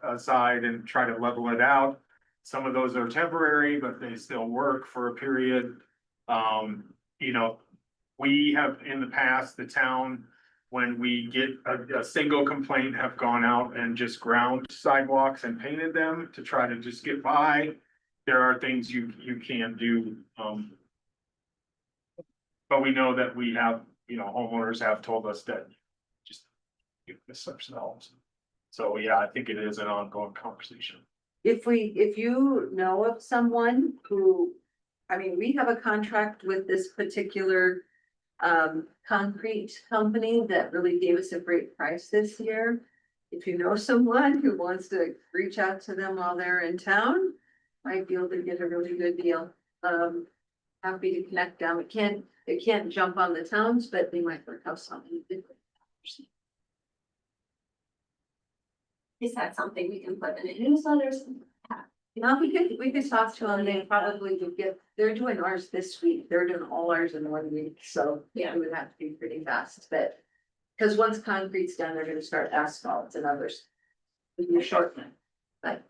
aside and try to level it out. Some of those are temporary, but they still work for a period. We have in the past, the town, when we get a single complaint, have gone out and just ground sidewalks and painted them to try to just get by. There are things you can do, but we know that we have, homeowners have told us that just do this themselves. So yeah, I think it is an ongoing conversation. if you know of someone who, I mean, we have a contract with this particular concrete company that really gave us a great price this year. If you know someone who wants to reach out to them while they're in town, might be able to get a really good deal. Happy to connect them. It can't jump on the towns, but they might work out something. Is that something we can put in a newsletter? No, we could talk to them. They probably would they're doing ours this week. They're doing all ours in 1 week, so Yeah. it would have to be pretty fast, but. Cause once concrete's done, they're gonna start asphalt and others. It'll be short, but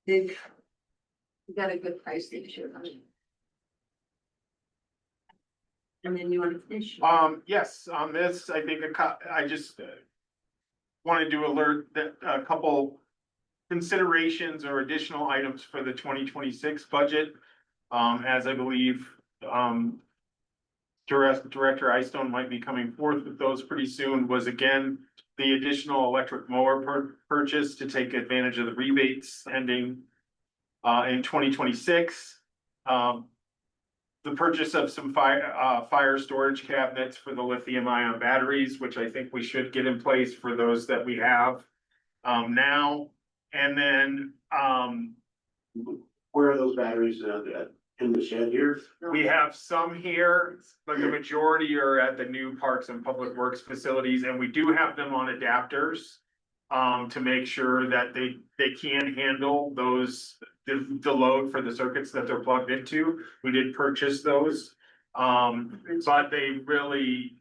they've. We got a good price this year. And then you want to finish? Yes, on this, I think I just wanted to alert that a couple considerations or additional items for the 2026 budget. As I believe, Director Eystone might be coming forth with those pretty soon, was again, the additional electric mower purchase to take advantage of the rebates ending in 2026. The purchase of some fire storage cabinets for the lithium ion batteries, which I think we should get in place for those that we have now. And then Where are those batteries at? in the shed here? We have some here, but the majority are at the new Parks and Public Works facilities, and we do have them on adapters. To make sure that they can handle those, the load for the circuits that they're plugged into. We did purchase those. But they really,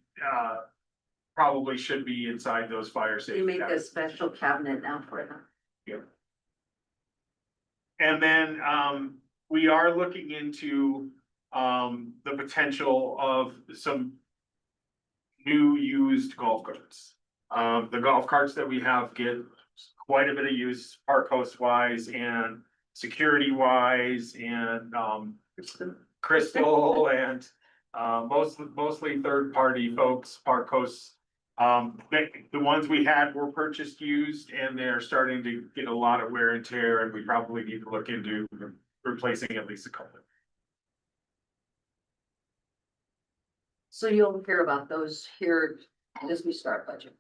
probably should be inside those fire You safety. make a cabinets. special cabinet now for them. And then, we are looking into, the potential of some new used golf carts. The golf carts that we have get quite a bit of use, park host wise and security wise and, Crystal and, mostly third party folks, park hosts. The ones we had were purchased used and they're starting to get a lot of wear and tear and we probably need to look into replacing at least a couple. So you'll hear about those here as we start budget.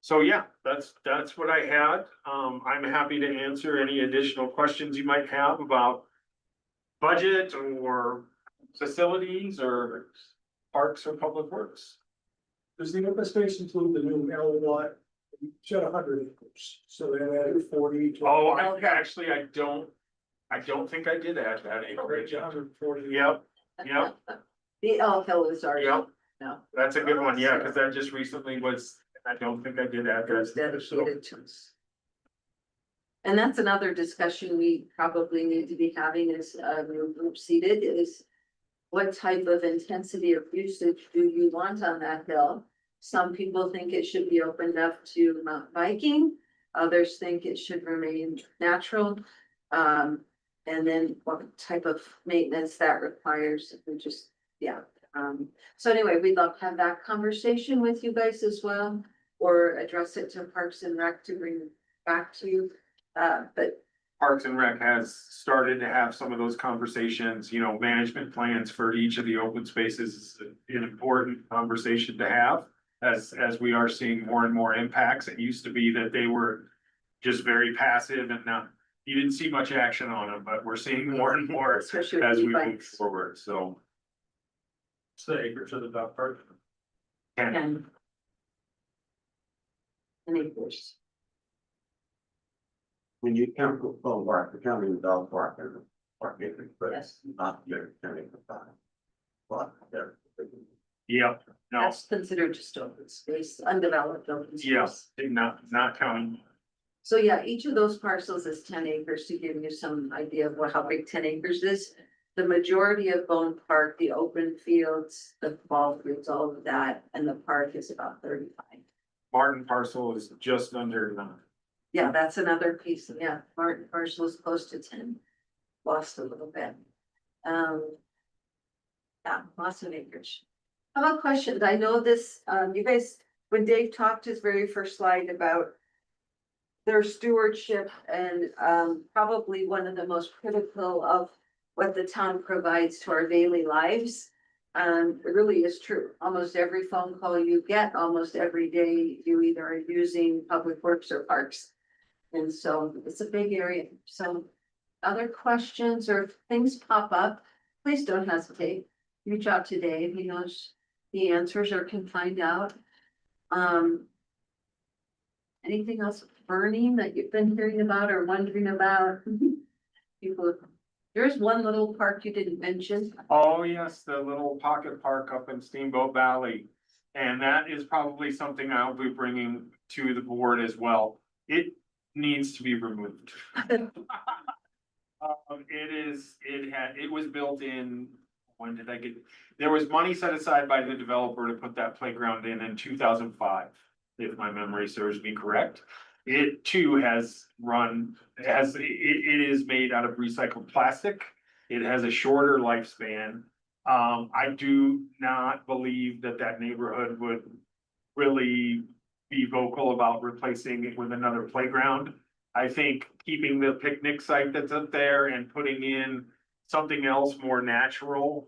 So yeah, that's what I had. I'm happy to answer any additional questions you might have about budget or facilities or parks or public works. Does the open space include the new L lot? You said 100 acres, so they added 40 to. Oh, Okay. actually, I don't think I did add that acreage. 140. Yep, yep, The Elk Hill is ours. yep. No, That's a good one, yeah, because that just recently was, I don't think I did add it's that. So, dedicated to us. And that's another discussion we probably need to be having is, new group seated is what type of intensity of usage do you want on that hill? Some people think it should be opened up to mountain biking. Others think it should remain natural. And then what type of maintenance that requires, we just, yeah. So anyway, we'd love to have that conversation with you guys as well, or address it to Parks and Rec to bring back to you. But Parks and Rec has started to have some of those conversations, you know, management plans for each of the open spaces is an important conversation to have. As we are seeing more and more impacts, it used to be that they were just very passive and not, you didn't see much action on them, but we're seeing more and more especially as with we move e-bikes forward, so. It's the acre to the dog park. and acres. When you count the phone park, the county the dog park and the park acres, but Yes, not the county the five. But there. Yep, no, that's considered just open space, undeveloped open space. yes, not counting. So yeah, each of those parcels is 10 acres to give you some idea of how big 10 acres is. The majority of Bone Park, the open fields, the ball fields, all of that, and the park is about 35. Martin parcel is just under 9. Yeah, that's another piece. Yeah, Martin parcel is close to 10. Lost a little bit. Yeah, lots of acres. How about questions? I know this, you guys, when Dave talked his very first slide about their stewardship and probably one of the most critical of what the town provides to our daily lives. It really is true. Almost every phone call you get, almost every day, you either are using public works or parks. And so it's a big area. So other questions or if things pop up, please don't hesitate. Reach out to Dave. He knows the answers or can find out. Anything else burning that you've been hearing about or wondering about? People, there's one little park you didn't mention. Oh, yes, the little pocket park up in Steamboat Valley. And that is probably something I'll be bringing to the board as well. It needs to be removed. It was built in, when did I get, there was money set aside by the developer to put that playground in 2005. If my memory serves me correct. It too has it is made out of recycled plastic. It has a shorter lifespan. I do not believe that neighborhood would really be vocal about replacing it with another playground. I think keeping the picnic site that's up there and putting in something else more natural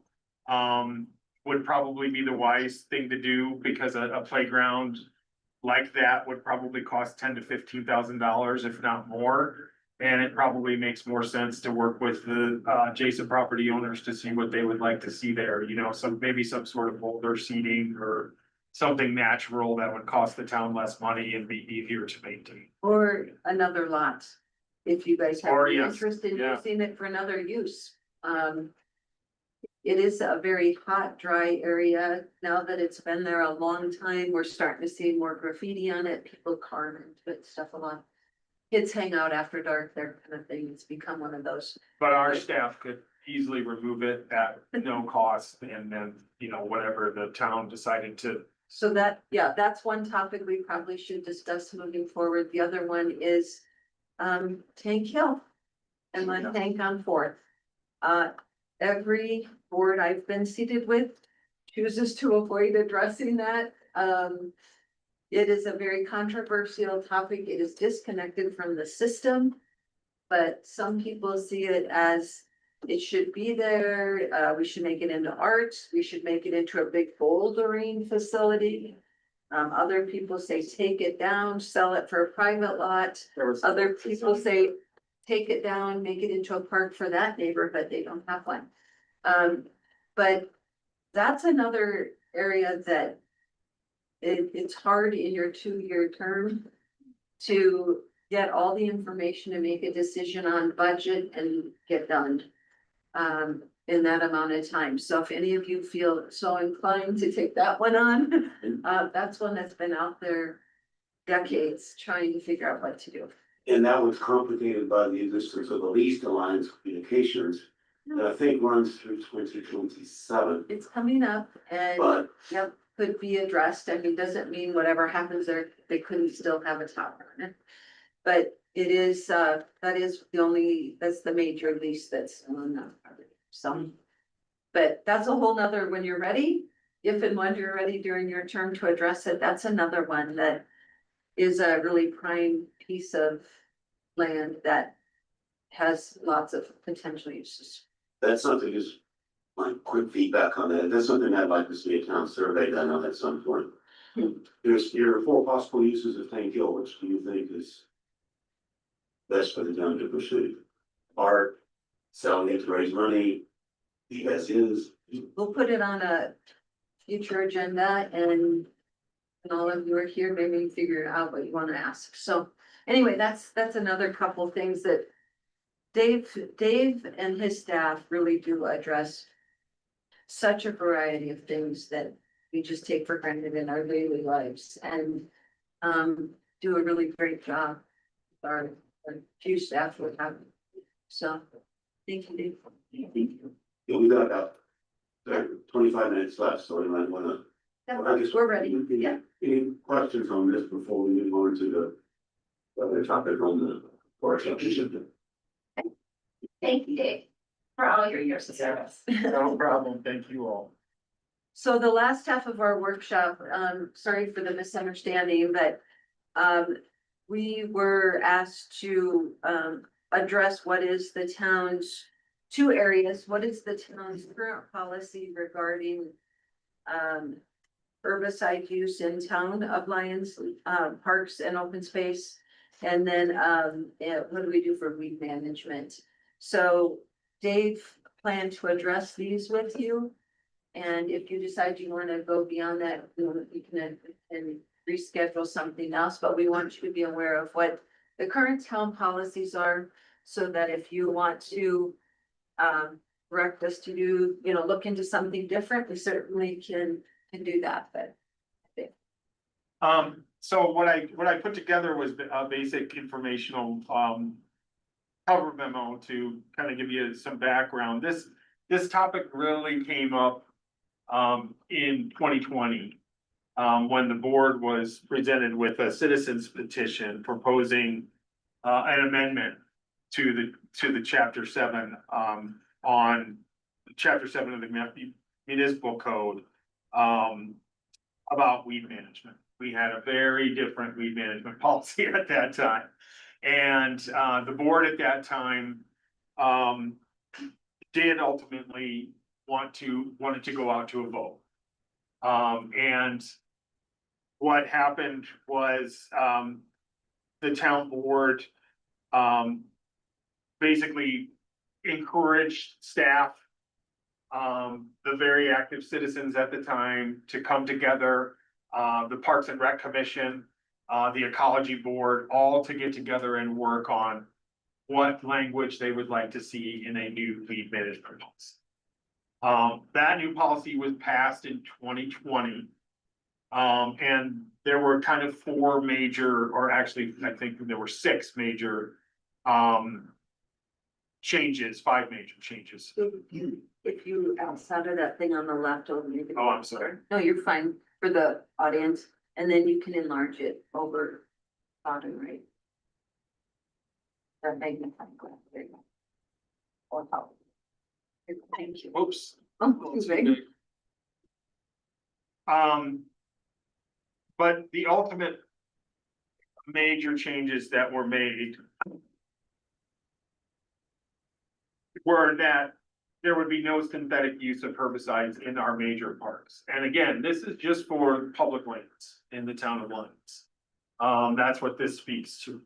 would probably be the wise thing to do because a playground like that would probably cost $10,000 to $15,000, if not more. And it probably makes more sense to work with the adjacent property owners to see what they would like to see there, you know, maybe some sort of boulder seating or. Something natural that would cost the town less money and be easier to maintain. Or another lot, if you guys have Or, any yes, interest in yeah. using it for another use. It is a very hot, dry area. Now that it's been there a long time, we're starting to see more graffiti on it, people carve into it, stuff a lot. Kids hang out after dark, that kind of thing. It's become one of those. But our staff could easily remove it at no cost and then, you know, whatever the town decided to. So that, yeah, that's one topic we probably should discuss moving forward. The other one is Tank Hill and my tank on Fourth. Every board I've been seated with chooses to avoid addressing that. It is a very controversial topic. It is disconnected from the system. But some people see it as it should be there, we should make it into art, we should make it into a big bouldering facility. Other people say take it down, sell it for a private lot. Other people say take it down, make it into a park for that neighborhood, they don't have one. But that's another area that it's hard in your 2-year term to get all the information to make a decision on budget and get done in that amount of time. So if any of you feel so inclined to take that one on, that's one that's been out there decades trying to figure out what to do. And that was complicated by the existence of the leased alliance communications that I think runs through 2027. It's coming up and, But yep, could be addressed. I mean, doesn't mean whatever happens there, they couldn't still have a tower on it. But it is, that is the only, that's the major lease that's on that property, so. But that's a whole nother, when you're ready, if and when you're ready during your term to address it, that's another one that is a really prime piece of land that has lots of potential uses. that's something is my quick feedback on that. That's something I'd like to see a town survey done on at some point. There's your 4 possible uses of Tank Hill. Which do you think is best for the town to pursue? Art, selling it to raise money, the as is. We'll put it on a future agenda and all of you are here, maybe figure out what you want to ask. So anyway, that's another couple things that Dave and his staff really do address such a variety of things that we just take for granted in our daily lives and do a really great job. Our few staff would have. So thank you, Dave. Thank you. Yeah, we got about 25 minutes left, so we might wanna. We're ready. Yeah. Any questions on this before we move on to the other topic on the workshop? Thank you, Dave, for all your years of service. No problem, thank you all. So the last half of our workshop, sorry for the misunderstanding, but we were asked to address what is the town's 2 areas. What is the town's current policy regarding herbicide use in town of Lions, parks and open space? And then what do we do for weed management? So Dave planned to address these with you. And if you decide you want to go beyond that, you can and reschedule something else, but we want you to be aware of what the current town policies are. So that if you want to direct us to do, look into something different, we certainly can do that, but. So what I put together was a basic informational, cover memo to kind of give you some background. This topic really came up, in 2020. When the board was presented with a citizens petition proposing, an amendment to the chapter 7, on chapter 7 of the municipal code, about weed management. We had a very different weed management policy at that time. And the board at that time did ultimately wanted to go out to a vote. And what happened was the town board basically encouraged staff, the very active citizens at the time to come together, the Parks and Rec Commission, the Ecology Board, all to get together and work on what language they would like to see in a new weed management policy. That new policy was passed in 2020. And there were kind of four major, or actually, I think there were six major, changes, five major changes. If you outside of that thing on the left over. Oh, I'm sorry. No, you're fine for the audience, and then you can enlarge it over bottom right. That magnifying glass, there you go. Or top. Thank you. Oops. Oh, it's big. But the ultimate major changes that were made were that there would be no synthetic use of herbicides in our major parks. And again, this is just for public lands in the town of Lyons. That's what this speaks to.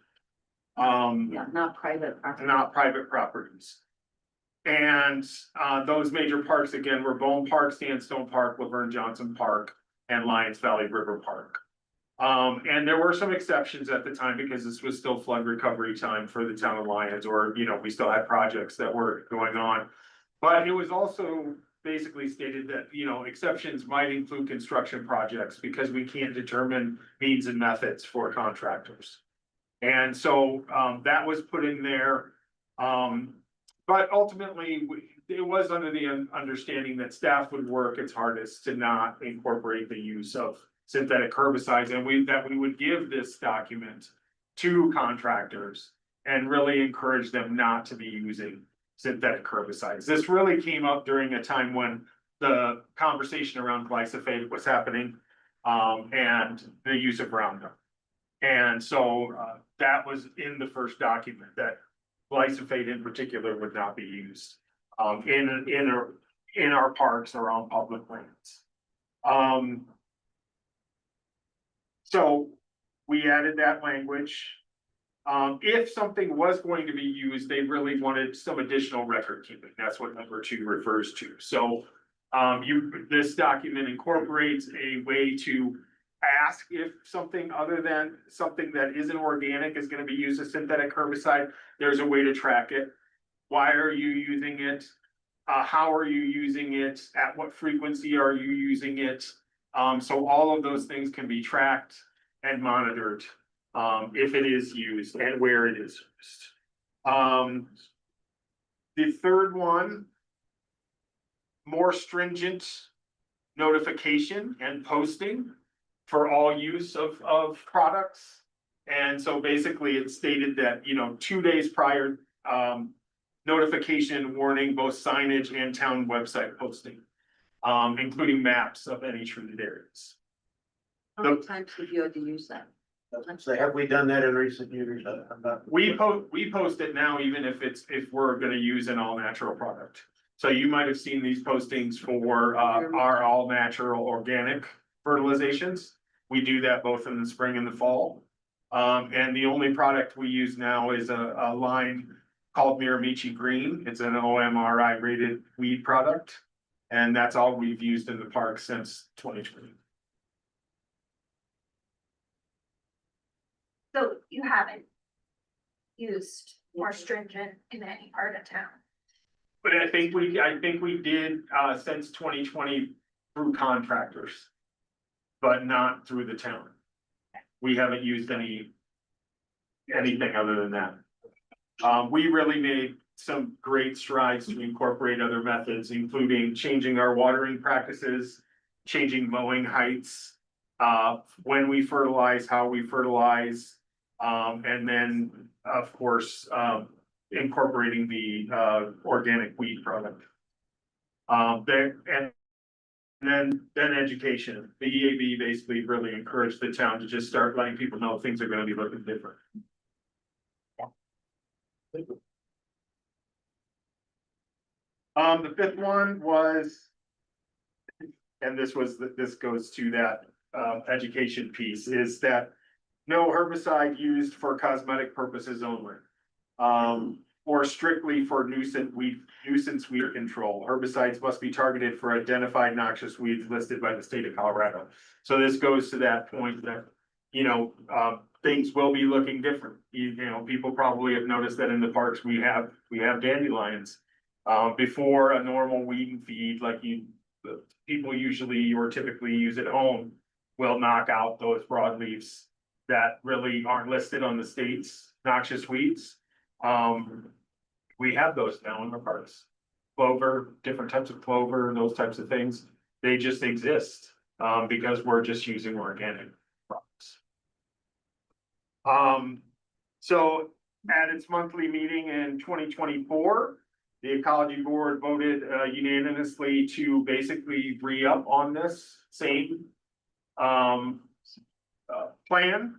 Yeah, not private property. Not private properties. And those major parks again were Bone Park, Sandstone Park, Laverne Johnson Park, and Lyons Valley River Park. And there were some exceptions at the time because this was still flood recovery time for the town of Lyons, or, you know, we still had projects that were going on. But it was also basically stated that, you know, exceptions might include construction projects because we can't determine means and methods for contractors. And so, that was put in there. But ultimately, it was under the understanding that staff would work its hardest to not incorporate the use of synthetic herbicides, and we would give this document to contractors and really encourage them not to be using synthetic herbicides. This really came up during a time when the conversation around glyphosate was happening, and the use of Roundup. And so, that was in the first document that glyphosate in particular would not be used in our parks or on public lands. So we added that language. If something was going to be used, they really wanted some additional record keeping. That's what number 2 refers to. So this document incorporates a way to ask if something other than something that isn't organic is going to be used as synthetic herbicide. There's a way to track it. Why are you using it? How are you using it? At what frequency are you using it? So all of those things can be tracked and monitored, if it is used and where it is used. The third one, more stringent notification and posting for all use of products. And so basically it stated that, you know, 2 days prior, notification, warning, both signage and town website posting, including maps of any treated areas. How many times have you had to use that? So have we done that in recent years? We post it now, even if we're gonna use an all natural product. So you might have seen these postings for our all natural organic fertilizations. We do that both in the spring and the fall. And the only product we use now is a line called Miramichi Green. It's an OMRI rated weed product. And that's all we've used in the park since 2020. So you haven't used more stringent in any part of town? But I think we did, since 2020 through contractors, but not through the town. We haven't used anything other than that. We really made some great strides to incorporate other methods, including changing our watering practices, changing mowing heights, when we fertilize, how we fertilize, and then, of course, incorporating the organic weed product. Then education. The EAB basically really encouraged the town to just start letting people know things are gonna be looking different. The fifth one was, and this goes to that education piece, is that no herbicide used for cosmetic purposes only. or strictly for nuisance weed control. Herbicides must be targeted for identified noxious weeds listed by the state of Colorado. So this goes to that point that, you know, things will be looking different. You know, people probably have noticed that in the parks, we have dandelions. Before a normal weed and feed, like people usually or typically use at home, will knock out those broadleaves that really aren't listed on the state's noxious weeds. We have those now in the parks. Clover, different types of clover, those types of things, they just exist, because we're just using organic products. So at its monthly meeting in 2024, the Ecology Board voted unanimously to basically re-up on this same plan.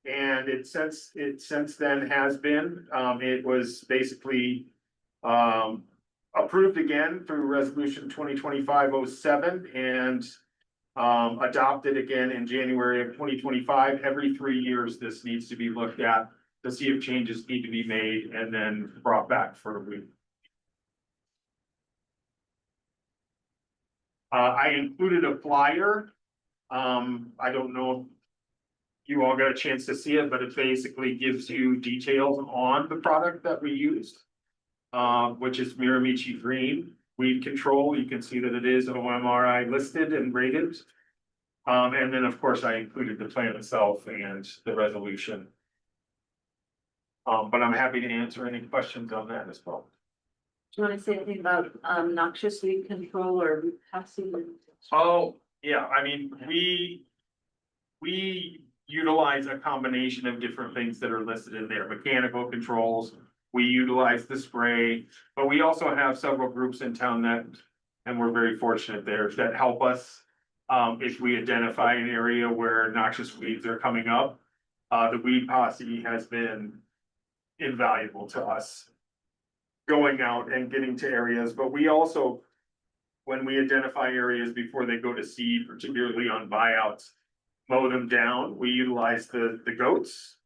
And it since then has been, it was basically approved again through resolution 2025-07 and adopted again in January of 2025. Every 3 years, this needs to be looked at to see if changes need to be made and then brought back for a review. I included a flyer. I don't know if you all got a chance to see it, but it basically gives you details on the product that we used, which is Miramichi Green Weed Control. You can see that it is OMRI listed and rated. And then, of course, I included the plan itself and the resolution. But I'm happy to answer any questions on that as well. Do you want to say anything about noxious weed control or passing? Oh, yeah, I mean, we utilize a combination of different things that are listed in there, mechanical controls. We utilize the spray, but we also have several groups in town that, and we're very fortunate there, that help us. If we identify an area where noxious weeds are coming up, the weed posse has been invaluable to us. Going out and getting to areas, but we also, when we identify areas before they go to seed, particularly on buyouts, mow them down. We utilize the goats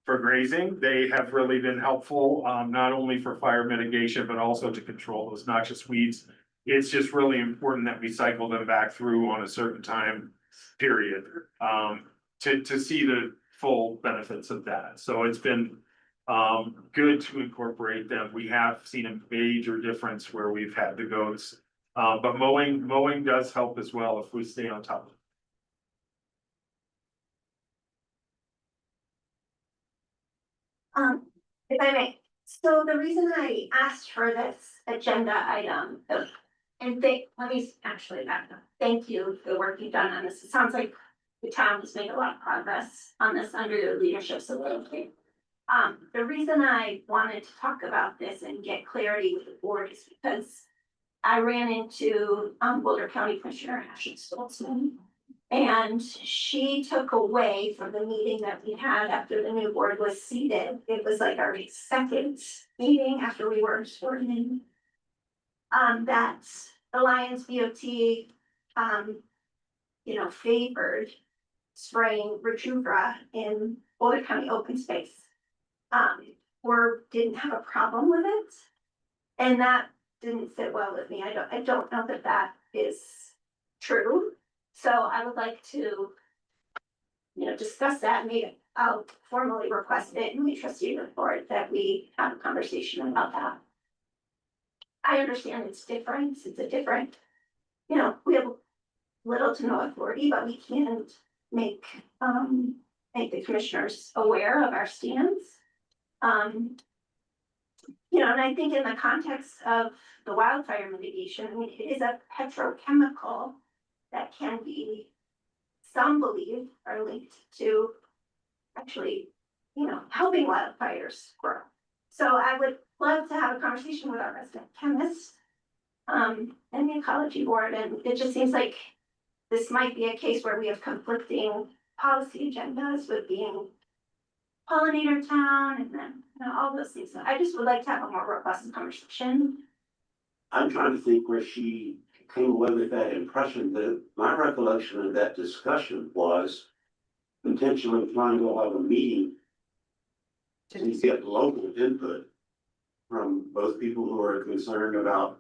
for grazing. They have really been helpful, not only for fire mitigation, but also to control those noxious weeds. It's just really important that we cycle them back through on a certain time period, to see the full benefits of that. So it's been good to incorporate them. We have seen a major difference where we've had the goats. But mowing does help as well if we stay on top of it. If I may, so the reason I asked for this agenda item, and let me actually back up. Thank you for the work you've done on this. It sounds like the town has made a lot of progress on this under your leadership, so thank you. The reason I wanted to talk about this and get clarity with the board is because I ran into Boulder County Commissioner Ashley Stoltzman, and she took away from the meeting that we had after the new board was seated. It was like our second meeting after we were sworn in. That Alliance BOT, favored spraying Retruvra in Boulder County open space. Or didn't have a problem with it, and that didn't sit well with me. I don't know that that is true. So I would like to, discuss that. Maybe I'll formally request it in the trustee report that we have a conversation about that. I understand it's different. It's a different, we have little to no authority, but we can't make the commissioners aware of our stance. And I think in the context of the wildfire mitigation, it is a petrochemical that can be, some believe, are linked to actually, helping wildfires grow. So I would love to have a conversation with our resident chemist and the ecology board, and it just seems like this might be a case where we have conflicting policy agendas with being pollinator town and then all those things. So I just would like to have a more robust conversation. I'm trying to think where she came away with that impression. That my recollection of that discussion was potentially trying to have a meeting to get local input from both people who are concerned about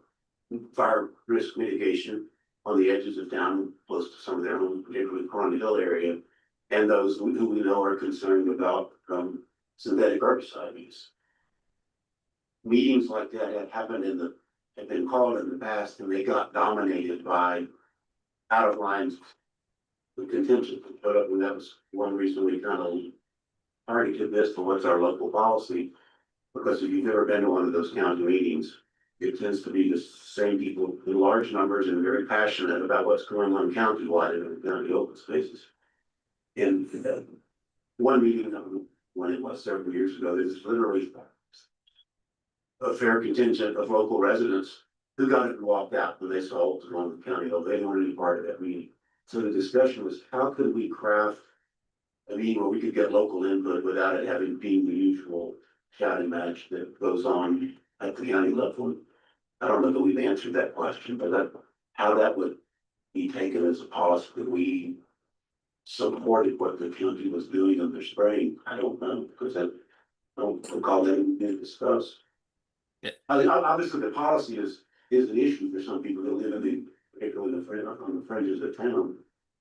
fire risk mitigation on the edges of town, close to some of their homes, particularly Corona Hill area, and those who we know are concerned about synthetic herbicide use. Meetings like that have been called in the past, and they got dominated by out of line contention. But that was one reason we kind of targeted this to what's our local policy. Because if you've ever been to one of those county meetings, it tends to be the same people in large numbers and very passionate about what's going on countywide in the open spaces. And one meeting, when it was several years ago, there's literally a fair contingent of local residents who got it and walked out when they saw what was going on in the county. They didn't want any part of that meeting. So the discussion was, how could we craft a meeting where we could get local input without it having been the usual shouting match that goes on at the county level? I don't know that we've answered that question, but how that would be taken as a policy that we supported what the county was doing on their spraying, I don't know, because I don't recall that being discussed. Yeah. I mean, obviously the policy is an issue for some people that live in the, particularly on the fringes of town.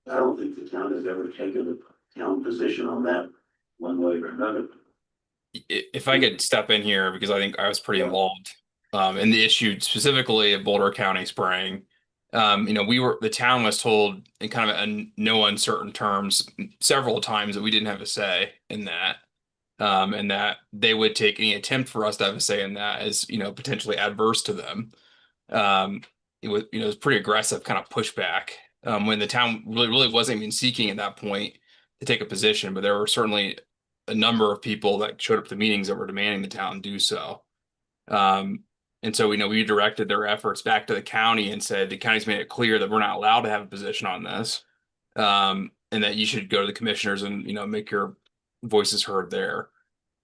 I don't think the town has ever taken a town position on that one way or another. If I could step in here, because I think I was pretty involved in the issue specifically of Boulder County spraying. The town was told in kind of no uncertain terms several times that we didn't have a say in that. And that they would take any attempt for us to have a say in that as, potentially adverse to them. It was pretty aggressive kind of pushback when the town really wasn't even seeking at that point to take a position, but there were certainly a number of people that showed up to meetings that were demanding the town do so. And so we directed their efforts back to the county and said the county's made it clear that we're not allowed to have a position on this, and that you should go to the commissioners and make your voices heard there.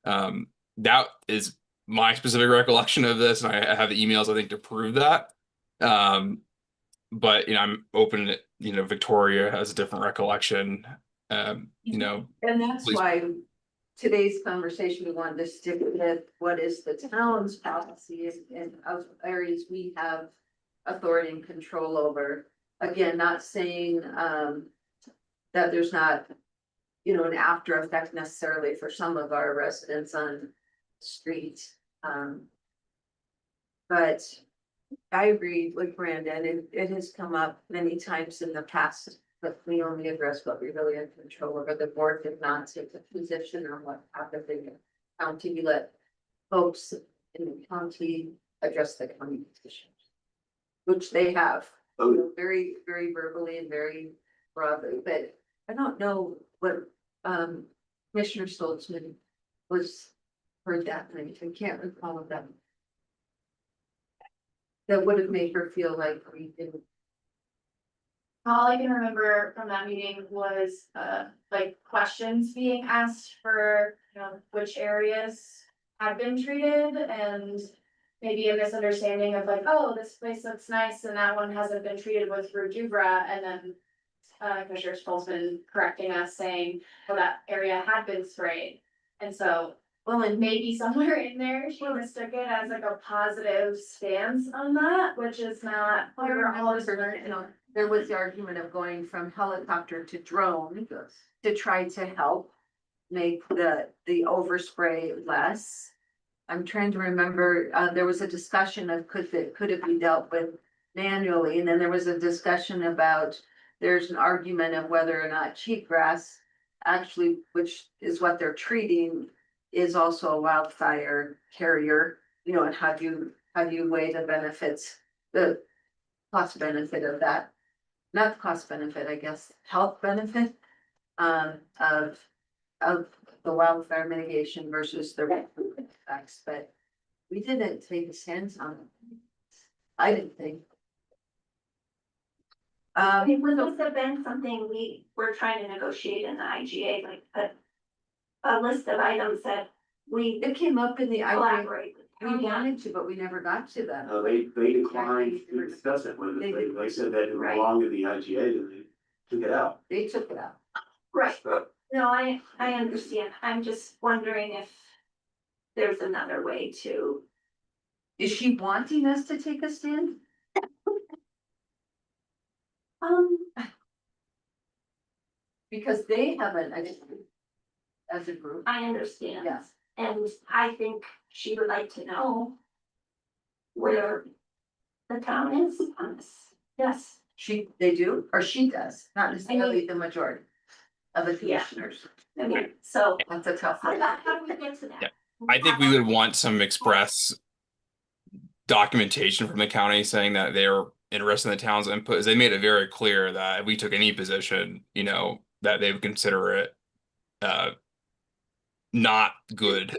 That is my specific recollection of this, and I have the emails I think to prove that. But I'm open to Victoria has a different recollection. And that's Please. why today's conversation, we wanted to stick with what is the town's policy and of areas we have authority and control over. Again, not saying that there's not, an after effect necessarily for some of our residents on the street. But I agree with Brandon. It has come up many times in the past, but we only address what we really have control over. The board did not take a position on what happened in the county. We let folks in the county address the county positions, which they have, very, very verbally and very broadly. But I don't know what Commissioner Stoltzman was heard that night. I can't recall of that. That would have made her feel like we didn't. All I can remember from that meeting was, like questions being asked for, which areas had been treated and maybe a misunderstanding of like, oh, this place looks nice and that one hasn't been treated with Rudubra, and then Commissioner Stoltzman correcting us saying, well, that area had been sprayed. And so, and maybe somewhere in there, she mistook it as like a positive stance on that, which is not. There was the argument of going from helicopter to drone to try to help make the overspray less. I'm trying to remember, there was a discussion of could it be dealt with manually, and then there was a discussion about there's an argument of whether or not cheatgrass actually, which is what they're treating, is also a wildfire carrier, and how do you weigh the benefits, the cost benefit of that? Not the cost benefit, I guess, health benefit of the wildfire mitigation versus the effects, but we didn't take a stance on it. I didn't think. Would this have been something we were trying to negotiate in the IGA, like a list of items that It came up in the IGA. collaborate with We county on? wanted to, but we never got to them. They declined to discuss it with us. They said that it Right. belonged in the IGA, and they took it out. They took it out. Right, no, I understand, I'm just wondering if there's another way to Is she wanting us to take a stand? Because they haven't, as a group, I understand. yes. And I think she would like to know where the town is on this. Yes, They do, or she does, not necessarily the majority of the Yeah. commissioners. I mean, so That's a tough one. how do we get to Yeah. that? I think we would want some express documentation from the county saying that they're interested in the town's input. As they made it very clear that if we took any position, that they would consider it not good,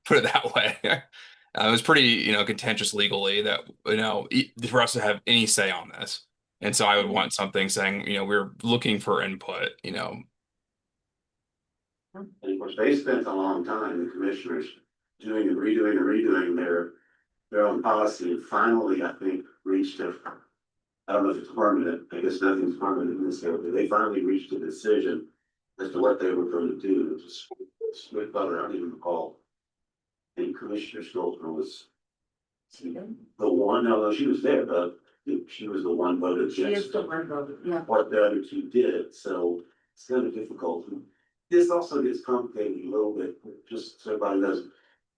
put it that way. It was pretty, contentious legally that, for us to have any say on this. And so I would want something saying, we're looking for input. And of course, they spent a long time, the commissioners, doing and redoing their own policy, and finally, I think, reached a, I don't know if it's permanent, I guess nothing's permanent in this area, but they finally reached a decision as to what they were going to do. It was Smith Butler, I don't even recall. And Commissioner Stolper was the one, although she was there, but she was the one voted She against is the one voted, yeah. what the other two did, so it's kind of difficult. This also gets complicated a little bit, just so everybody knows.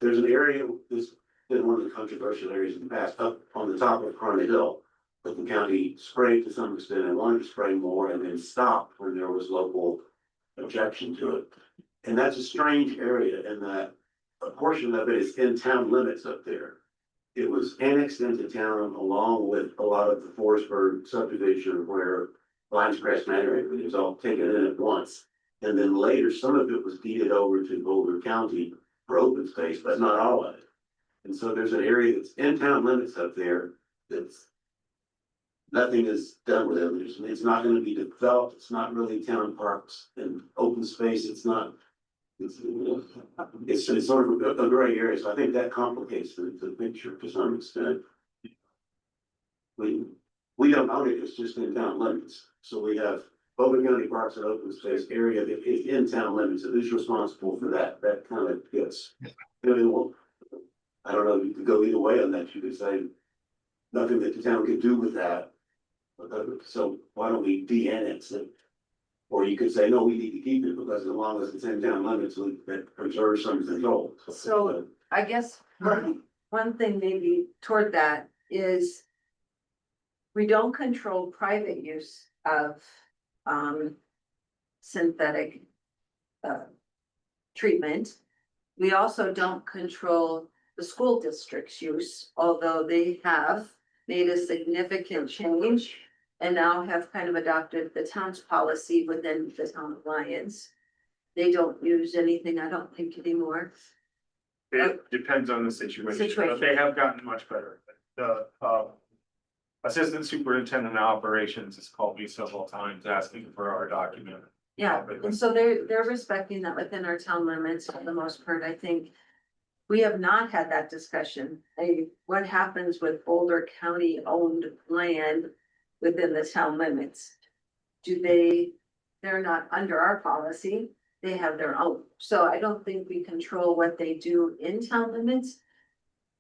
There's an area, this has been one of the controversial areas in the past, up on the top of Corona Hill. But the county sprayed to some extent and wanted to spray more and then stopped when there was local objection to it. And that's a strange area in that a portion of it is in town limits up there. It was annexed into town along with a lot of the Forestburg subdivision where Lions Crest Manor, it was all taken in at once. And then later, some of it was deeded over to Boulder County for open space, but not all of it. And so there's an area that's in town limits up there that's nothing is done with it. It's not going to be developed. It's not really town parks and open space. It's not. It's sort of a gray area. So I think that complicates the picture to some extent. We don't own it. It's just in town limits. So we have Boulder County Parks and Open Space area that is in town limits. It is responsible for that. That kind of gets. I don't know. You could go either way on that. You could say nothing that the town could do with that. So why don't we de-annex it? Or you could say, no, we need to keep it because as long as it's in town limits, that preserves some control. So I guess one thing maybe toward that is we don't control private use of synthetic treatment. We also don't control the school district's use, although they have made a significant change and now have kind of adopted the town's policy within the town of Lyons. They don't use anything, I don't think, anymore. It depends on the situation, but they have gotten much better. The assistant superintendent of operations has called me several times asking for our document. Yeah, and so they're respecting that within our town limits for the most part, I think. We have not had that discussion. What happens with Boulder County owned land within the town limits? They're not under our policy, they have their own. So I don't think we control what they do in town limits.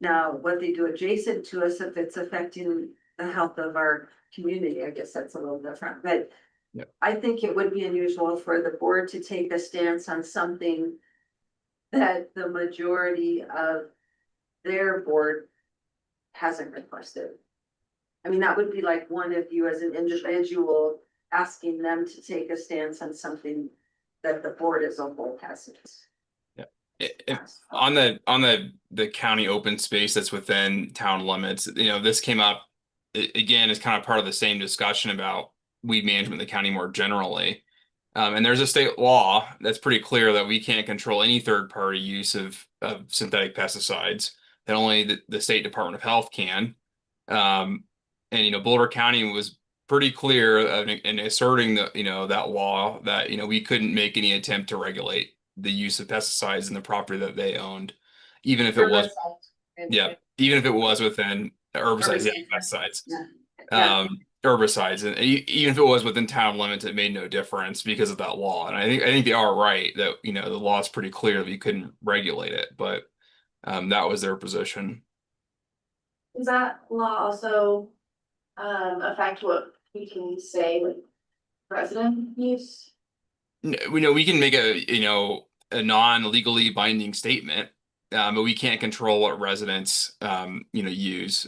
Now, what they do adjacent to us, if it's affecting the health of our community, I guess that's a little different, but yeah. I think it would be unusual for the board to take a stance on something that the majority of their board hasn't requested. I mean, that would be like one of you as an individual asking them to take a stance on something that the board as a whole hasn't. On the county open space that's within town limits, this came up again as kind of part of the same discussion about weed management in the county more generally. And there's a state law that's pretty clear that we can't control any third-party use of synthetic pesticides, that only the state Department of Health can. And Boulder County was pretty clear in asserting that law that we couldn't make any attempt to regulate the use of pesticides in the property that they owned, even if it was within herbicides, pesticides. Yeah. Herbicides, and even if it was within town limits, it made no difference because of that law. And I think they are right that the law is pretty clear that you couldn't regulate it, but that was their position. Does that law also affect what we can say with resident use? We know we can make a non-legally binding statement, but we can't control what residents use.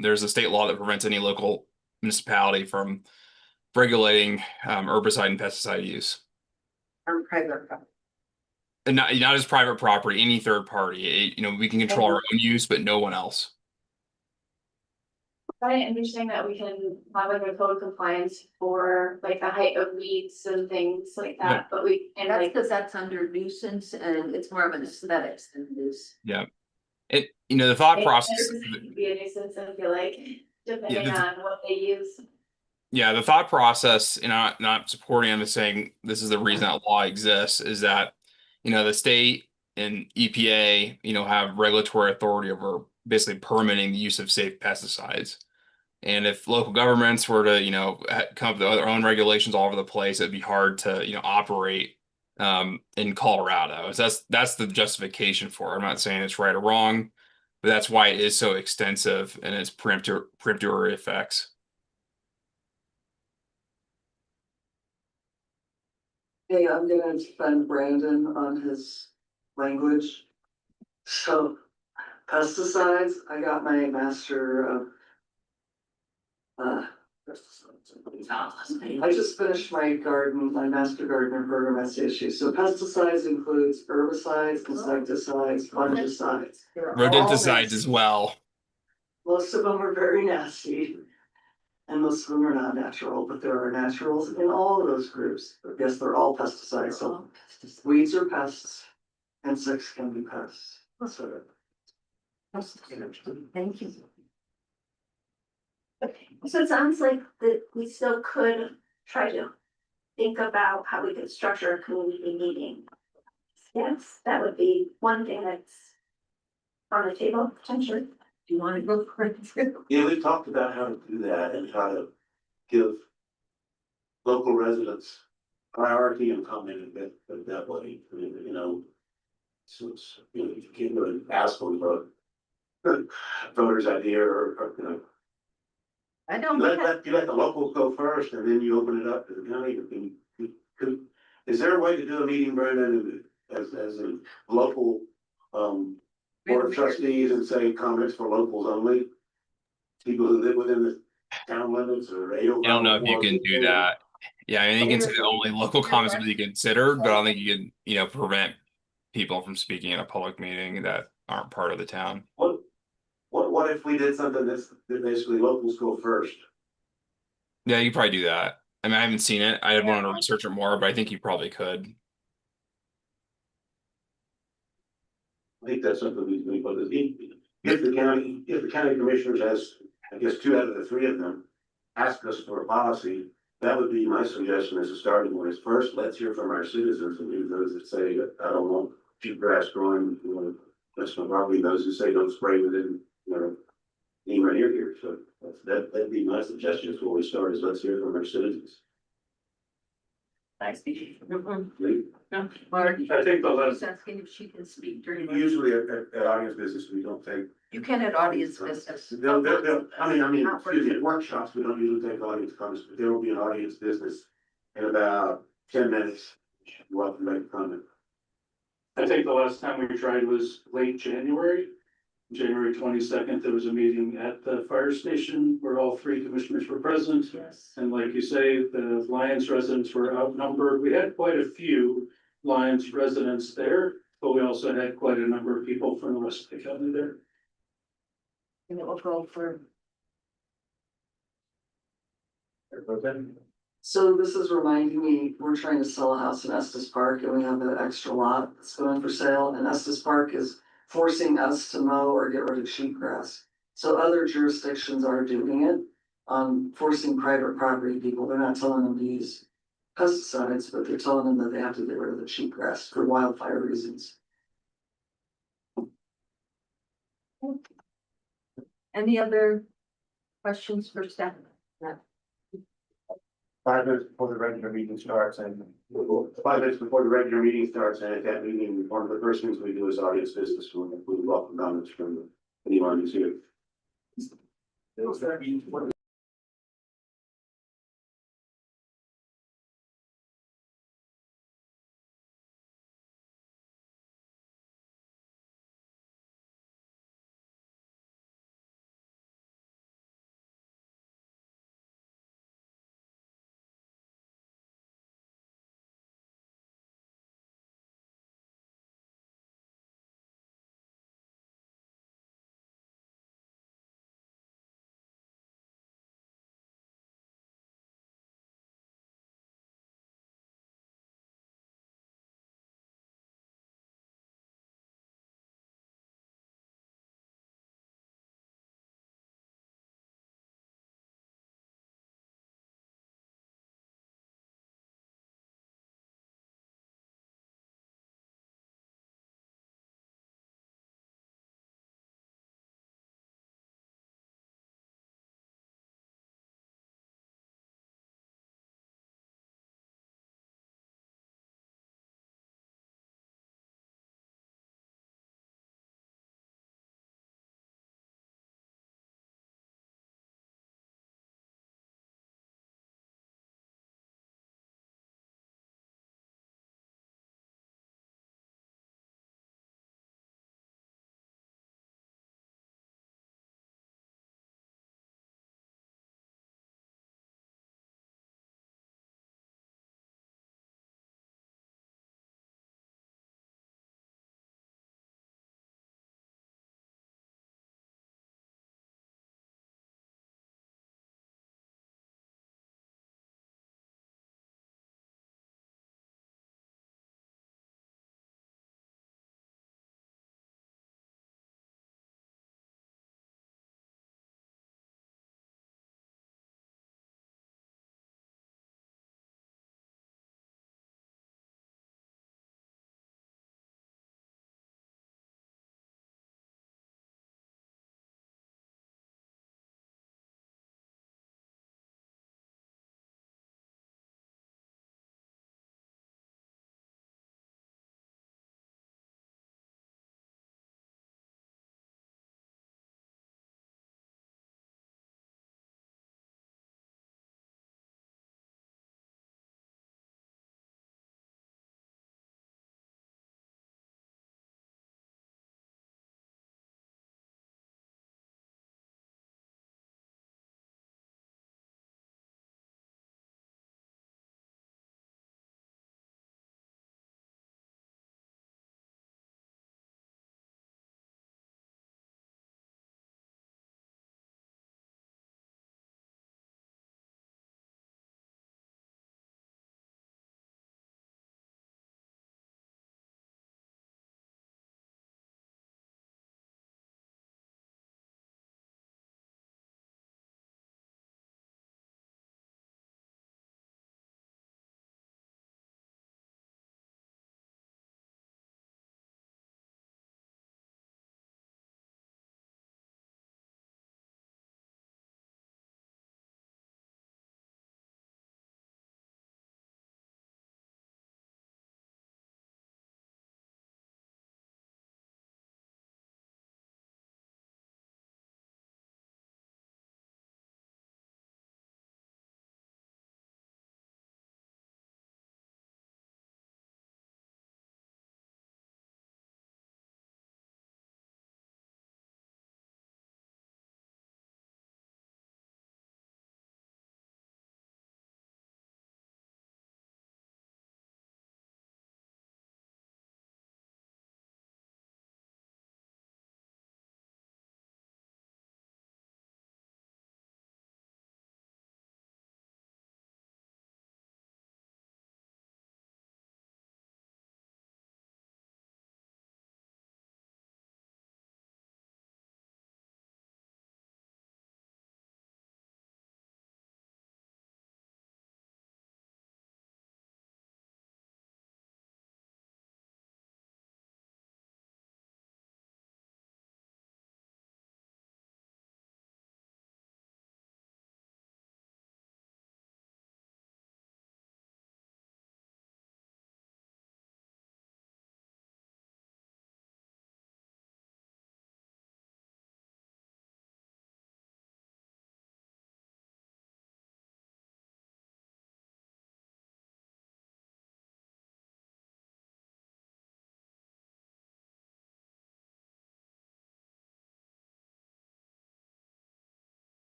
There's a state law that prevents any local municipality from regulating herbicide and pesticide use. Or private property. And not as private property, any third party. We can control our own use, but no one else. I understand that we can have like a code of compliance for like the height of weeds and things like Yeah. that, but and That's like. because that's under nuisance and it's more of an aesthetics than it is. Yeah. The thought process. Be a nuisance, I feel like, depending on what they use. Yeah, the thought process, not supporting, I'm just saying this is the reason that law exists, is that, the state and EPA, have regulatory authority over basically permitting the use of safe pesticides. And if local governments were to, come up with their own regulations all over the place, it'd be hard to, operate in Colorado. So that's the justification for it. I'm not saying it's right or wrong, but that's why it is so extensive and its preemptory effects. Hey, I'm gonna defend Brandon on his language. So pesticides, I got my master of I just finished my master gardener program at CSU. So pesticides includes herbicides, insecticides, fungicides. They're all Rodenticides nasty. as well. Most of them are very nasty. And most of them are not natural, but there are naturals in all of those groups. I guess they're all pesticides, so weeds are pests, insects can be pests. That's what Thank you. Okay, so it sounds like that we still could try to think about how we could structure a community meeting. Yes, that would be one thing that's on the table potentially. Do you want to go for it? Yeah, we've talked about how to do that and how to give local residents priority and comment that way, so it's, you can't really ask them for voters idea or I don't. you let the locals go first and then you open it up to the county. Is there a way to do a meeting, Brandon, as a local, board of trustees and say comments for locals only? People who live within the town limits or. I don't know if you can do that. Yeah, I think you can say only local comments will be considered, but I don't think you can, prevent people from speaking in a public meeting that aren't part of the town. What if we did something that basically locals go first? Yeah, you probably do that. I mean, I haven't seen it. I want to research it more, but I think you probably could. I think that's something we can, but if the county commissioners has, I guess, 2 out of the 3 of them ask us for a policy, that would be my suggestion as a starting point. Is first, let's hear from our citizens and do those that say, I don't want cheap grass growing, that's my property. Those who say don't spray within, being right here. So that'd be my suggestion before we start, is let's hear from our citizens. Nice speaking. I think the last, She's asking if she can speak during. Usually at audience business, we don't take. You can at audience business. Excuse me, at workshops, we don't usually take audience comments, but there will be an audience business in about 10 minutes. You're welcome to make a comment. I think the last time we tried was late January. January 22nd, there was a meeting at the fire station where all 3 commissioners were present. Yes. And like you say, the Lyons residents were outnumbered. We had quite a few Lyons residents there, but we also had quite a number of people from the rest of the county there. And it will go for. So this is reminding me, we're trying to sell a house in Estes Park and we have an extra lot that's going for sale, and Estes Park is forcing us to mow or get rid of cheatgrass. So other jurisdictions are doing it, forcing private property people. They're not telling them to use pesticides, but they're telling them that they have to get rid of the cheatgrass for wildfire reasons. Any other questions for staff? 5 minutes before the regular meeting starts and. 5 minutes before the regular meeting starts, and at that meeting, one of the first things we do is audience business. We welcome comments from anyone who's here.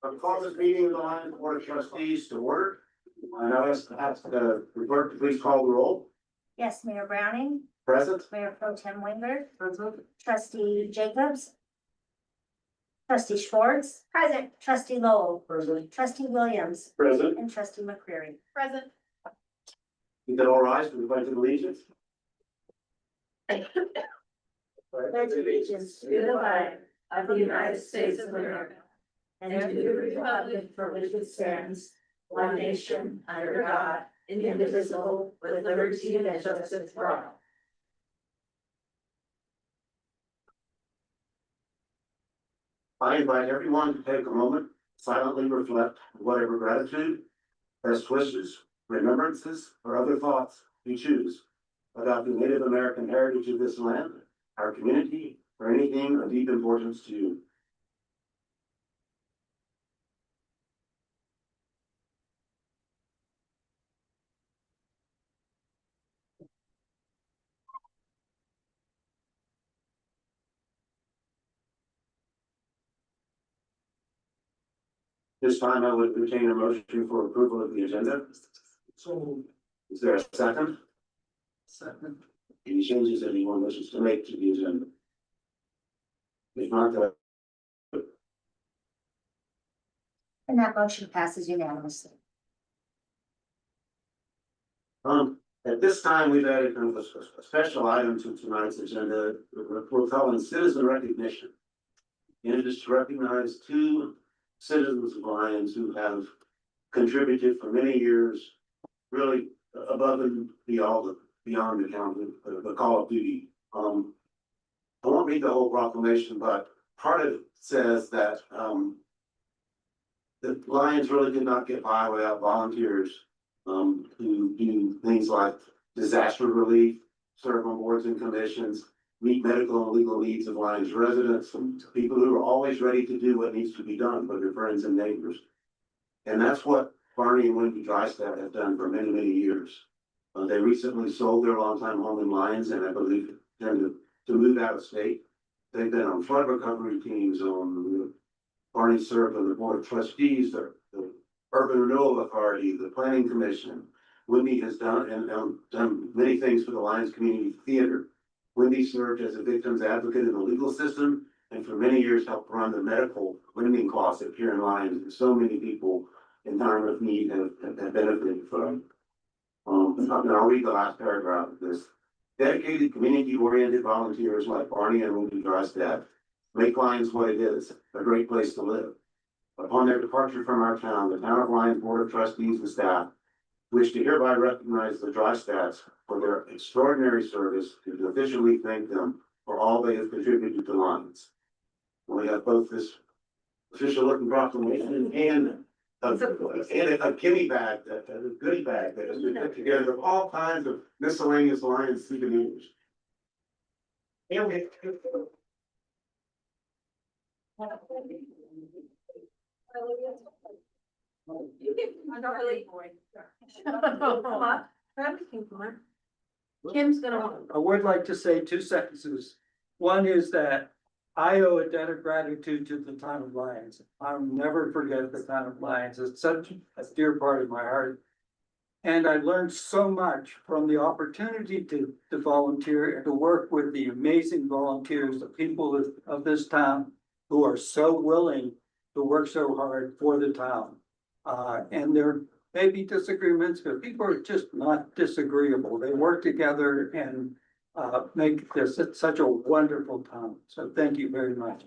I'll call this meeting of the Lions Board of Trustees to order. I now ask the clerk to please call the roll. Yes, Mayor Browning, Present. Mayor Pro Tem Winger, Trustee Jacobs. Trustee Schwartz. Present. Trustee Lowell. President. Trustee Williams Present. and Trustee McCreary. Present. You can all rise for the pledge of allegiance. Pledge allegiance to the flag of the United States of America and to the republic for which it stands, one nation, under God, indivisible, with liberty and justice for all. I invite everyone to take a moment, silently reflect on whatever gratitude, best wishes, remembrances, or other thoughts you choose about the Native American heritage of this land, our community, or anything of deep importance to you. This time I would entertain a motion for approval of the agenda. So. Is there a second? Second. Any changes anyone wishes to make to the agenda? If not, And that motion passes unanimously. At this time, we've added kind of a special item to tonight's agenda. We're calling citizen recognition. And it is to recognize two citizens of Lyons who have contributed for many years, really above and beyond the count of the call of duty. I won't read the whole proclamation, but part of it says that the Lions really did not get by without volunteers who do things like disaster relief, serve on boards and commissions, meet medical and legal needs of Lions residents, and people who are always ready to do what needs to be done for their friends and neighbors. And that's what Barney and Wendy Drystad have done for many, many years. They recently sold their longtime home in Lyons, and I believe intend to move out of state. They've been on flood recovery teams, Barney served on the Board of Trustees, the Urban Renewal Authority, the Planning Commission. Wendy has done done many things for the Lyons Community Theater. Wendy served as a victim's advocate in the legal system, and for many years helped run the medical lending closet here in Lyons. And so many people in time of need have benefited from. And I'll read the last paragraph of this. Dedicated, community-oriented volunteers like Barney and Wendy Drystad make Lyons what it is, a great place to live. Upon their departure from our town, the Town of Lyons Board of Trustees and staff wish to hereby recognize the Drystads for their extraordinary service and to officially thank them for all they have contributed to Lyons. We have both this official looking proclamation and a gimme bag, a goodie bag that has been put together of all kinds of miscellaneous Lyons souvenirs. And we Kim's gonna. I would like to say two sentences. One is that I owe a debt of gratitude to the town of Lyons. I'll never forget the town of Lyons. It's such a dear part of my heart. And I learned so much from the opportunity to volunteer and to work with the amazing volunteers, the people of this town who are so willing to work so hard for the town. And there may be disagreements, but people are just not disagreeable. They work together and make this such a wonderful town. So thank you very much.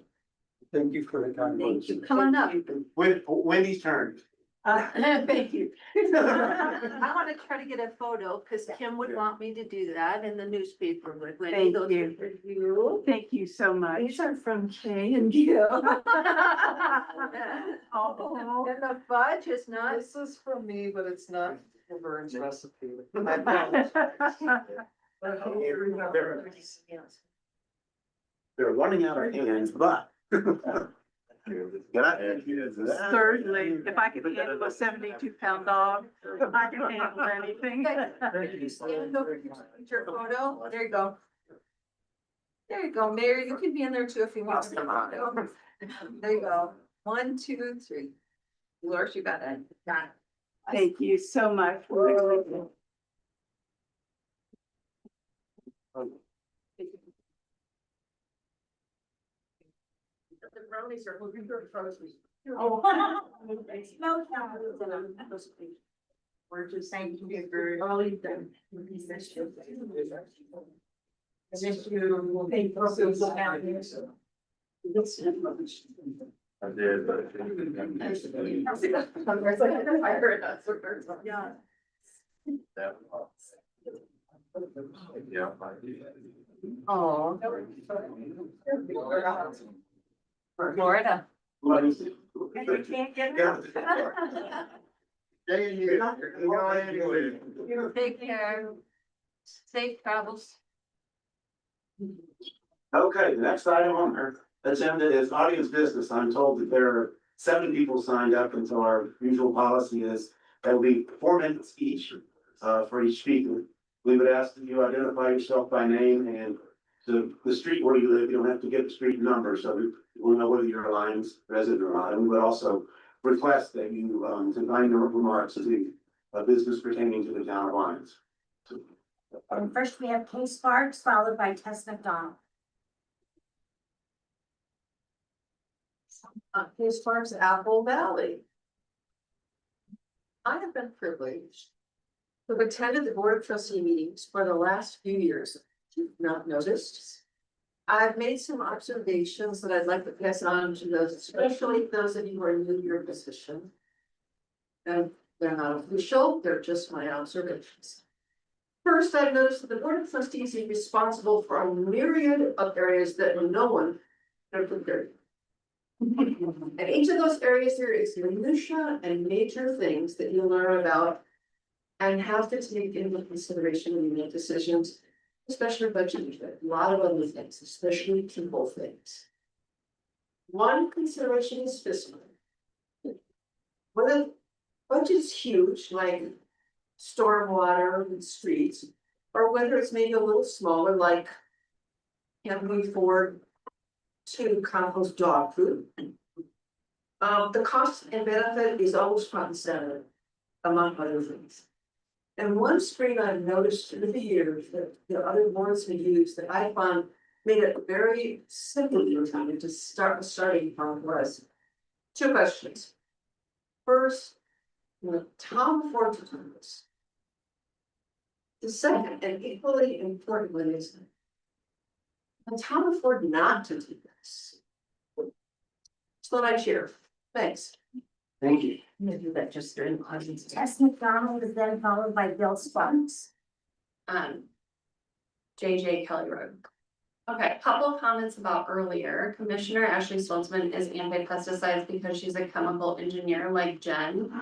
Thank you for the kind words. Come on up. Wendy's turn. Thank you. I want to try to get a photo because Kim would want me to do that and the newspaper would. Thank you. Thank you so much. These are from Kay and Gil. Oh. And the fudge is not. This is from me, but it's not Vern's recipe. They're running out of hands, but. Certainly, if I could handle a 72-pound dog, I can handle anything. Stand over your photo. There you go. There you go, Mayor, you can be in there too if you want to come on. There you go. 1, 2, 3. Dolores, you got it? Got it. Thank you so much. The brownies are looking good frozen. No, We're just saying to be very early then. This you will think process out here, so. I did, but. I heard that. Yeah. Yeah. Oh. Florida. you can't get it. Take care. Safe travels. Okay, the next item on our agenda is audience business. I'm told that there are 7 people signed up, and so our usual policy is that will be 4 minutes each, for each speaker. We would ask that you identify yourself by name and the street where you live. You don't have to get the street number, so we'll know whether you're a Lyons resident or not. And we would also request that you, confine your remarks to a business pertaining to the town of Lyons. First, we have Kay Sparks, followed by Tess McDonald. His farm's Apple Valley. I have been privileged to have attended the Board of Trustee meetings for the last few years. If you've not noticed, I've made some observations that I'd like to pass on to those, especially those of you who are new to your position. And they're not official, they're just my observations. First, I've noticed that the Board of Trustees is responsible for a myriad of areas that no one can prepare. And each of those areas there is minutia and major things that you learn about and have to take into consideration when you make decisions, especially budget, a lot of other things, especially people things. One consideration is fiscal. When a budget is huge, like stormwater and streets, or whether it's maybe a little smaller, like can we afford to compost dog food? The cost and benefit is always front and center, among other things. And one screen I've noticed through the years that the other boards have used that I found made it very simple for me to start the starting point was 2 questions. First, will Tom afford to do this? The second, and equally important one, is can Tom afford not to do this? So I cheer. Thanks. Thank you. I'm gonna do that just during the audience. Tess McDonald is then followed by Bill Sparks. JJ Kelly Road. Okay, a couple of comments about earlier. Commissioner Ashley Stoltzman is anti-pesticides because she's a chemical engineer like Jen.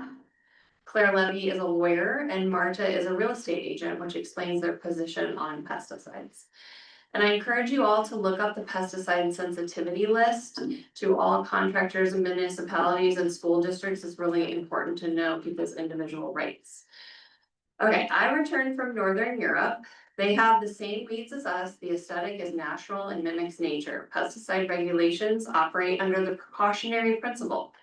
Claire Levy is a lawyer and Marta is a real estate agent, which explains their position on pesticides. And I encourage you all to look up the pesticide sensitivity list to all contractors and municipalities and school districts. Is really important to know people's individual rights. Okay, I returned from Northern Europe. They have the same weeds as us. The aesthetic is natural and mimics nature. Pesticide regulations operate under the precautionary principle,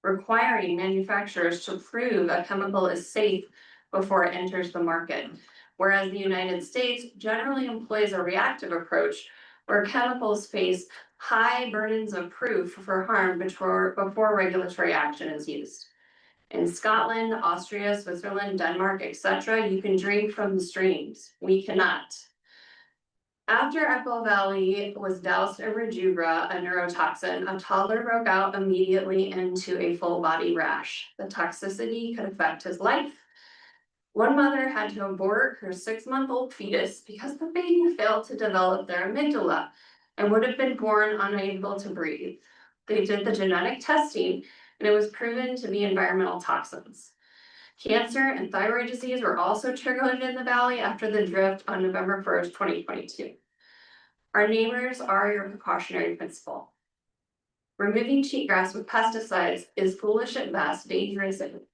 requiring manufacturers to prove a chemical is safe before it enters the market. Whereas the United States generally employs a reactive approach where chemicals face high burdens of proof for harm before regulatory action is used. In Scotland, Austria, Switzerland, Denmark, etc., you can drink from the streams. We cannot. After Apple Valley was doused in Rejuva, a neurotoxin, a toddler broke out immediately into a full body rash. The toxicity could affect his life. One mother had to abort her 6-month-old fetus because the baby failed to develop their amygdala and would have been born unable to breathe. They did the genetic testing and it was proven to be environmental toxins. Cancer and thyroid disease were also triggered in the valley after the drift on November 1st, 2022. Our neighbors are your precautionary principle. Removing cheatgrass with pesticides is foolish at best, dangerous at worst.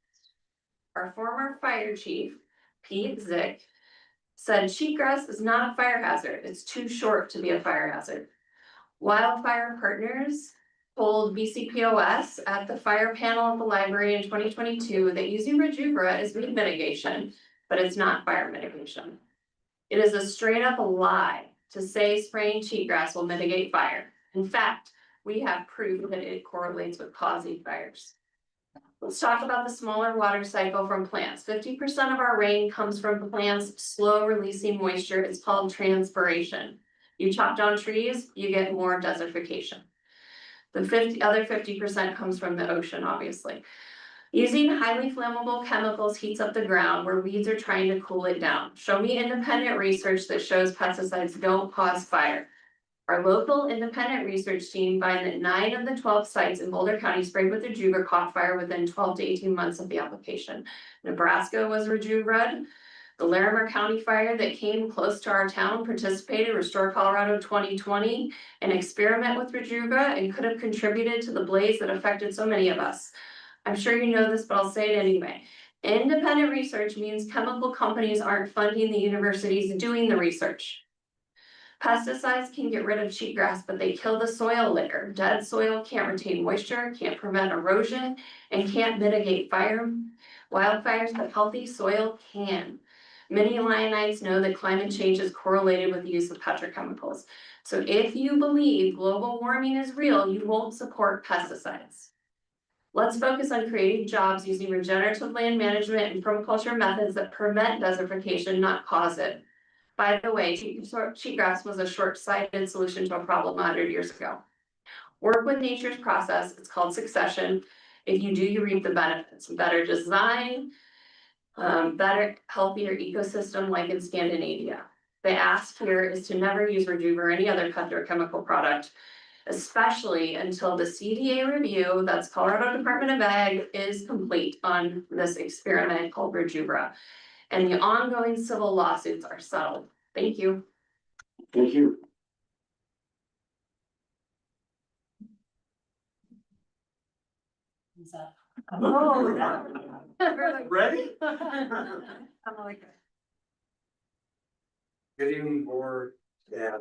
Our former fire chief, Pete Zick, said cheatgrass is not a fire hazard. It's too short to be a fire hazard. Wildfire Partners told BCPOS at the fire panel of the library in 2022 that using Rejuva is weed mitigation, but it's not fire mitigation. It is a straight up lie to say spraying cheatgrass will mitigate fire. In fact, we have proof that it correlates with causing fires. Let's talk about the smaller water cycle from plants. 50% of our rain comes from plants slow releasing moisture. It's called transpiration. You chop down trees, you get more desertification. The other 50% comes from the ocean, obviously. Using highly flammable chemicals heats up the ground where weeds are trying to cool it down. Show me independent research that shows pesticides don't cause fire. Our local independent research team find that 9 of the 12 sites in Boulder County sprayed with Rejuva caught fire within 12 to 18 months of the application. Nebraska was Rejuva. The Larimer County fire that came close to our town participated Restore Colorado 2020, an experiment with Rejuva, and could have contributed to the blaze that affected so many of us. I'm sure you know this, but I'll say it anyway. Independent research means chemical companies aren't funding the universities doing the research. Pesticides can get rid of cheatgrass, but they kill the soil litter. Dead soil can't retain moisture, can't prevent erosion, and can't mitigate fire. Wildfires, but healthy soil can. Many Lionites know that climate change is correlated with the use of petrochemicals. So if you believe global warming is real, you won't support pesticides. Let's focus on creating jobs using regenerative land management and permaculture methods that prevent desertification, not cause it. By the way, cheatgrass was a short-sighted solution to a problem 100 years ago. Work with nature's process, it's called succession. If you do, you reap the benefits. Better design, better, healthier ecosystem like in Scandinavia. The ask here is to never use Rejuva or any other petrochemical product, especially until the CDA review, that's Colorado Department of Ag, is complete on this experiment called Rejuva. And the ongoing civil lawsuits are settled. Thank you. Thank you. Oh. Ready? I'm like. Good evening, board. Yeah.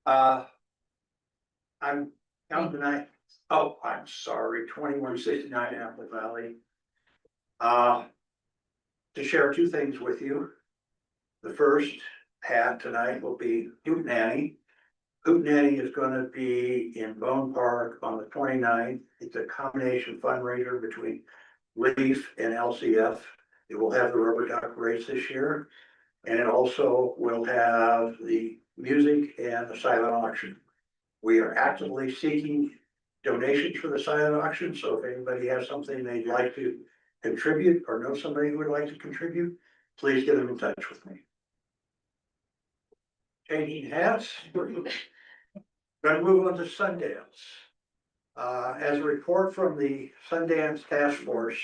I'm down tonight. Oh, I'm sorry, 2169 Apple Valley. To share two things with you. The first hat tonight will be Hoot Nanny. Hoot Nanny is gonna be in Bone Park on the 29th. It's a combination fundraiser between Leaf and LCF. It will have the rubber duck race this year. And it also will have the music and the silent auction. We are actively seeking donations for the silent auction, so if anybody has something they'd like to contribute or know somebody who would like to contribute, please get them in touch with me. Changing hats. Gonna move on to Sundance. As a report from the Sundance Task Force,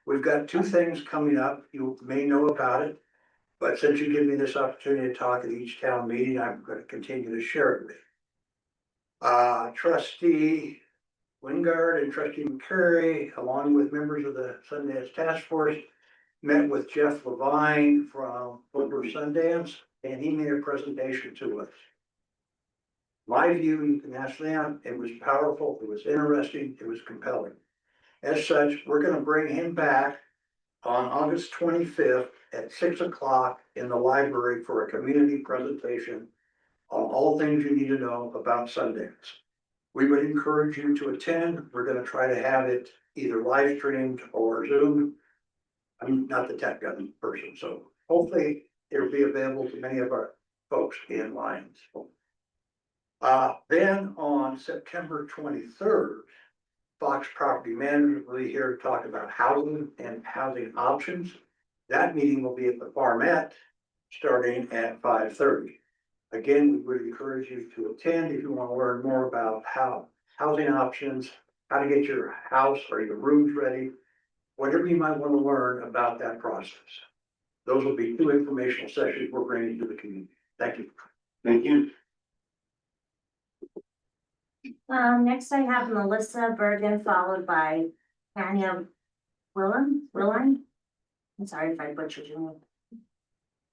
we've got two things coming up. You may know about it, but since you give me this opportunity to talk at each town meeting, I'm gonna continue to share it with you. Trustee Wingard and Trustee McCary, along with members of the Sundance Task Force, met with Jeff Levine from Boulder Sundance, and he made a presentation to us. My view, you can ask them, it was powerful, it was interesting, it was compelling. As such, we're gonna bring him back on August 25th at 6 o'clock in the library for a community presentation on all things you need to know about Sundance. We would encourage you to attend. We're gonna try to have it either live streamed or Zoom. I'm not the tech person, so hopefully it'll be available to many of our folks in Lions. Then on September 23rd, Fox Property Management will be here to talk about housing and housing options. That meeting will be at the Farmette starting at 5:30. Again, we would encourage you to attend if you want to learn more about how housing options, how to get your house or your rooms ready, whatever you might want to learn about that process. Those will be two informational sessions we're bringing to the community. Thank you. Thank you. Next I have Melissa Bergen, followed by Tanya Willen. I'm sorry if I butchered your name.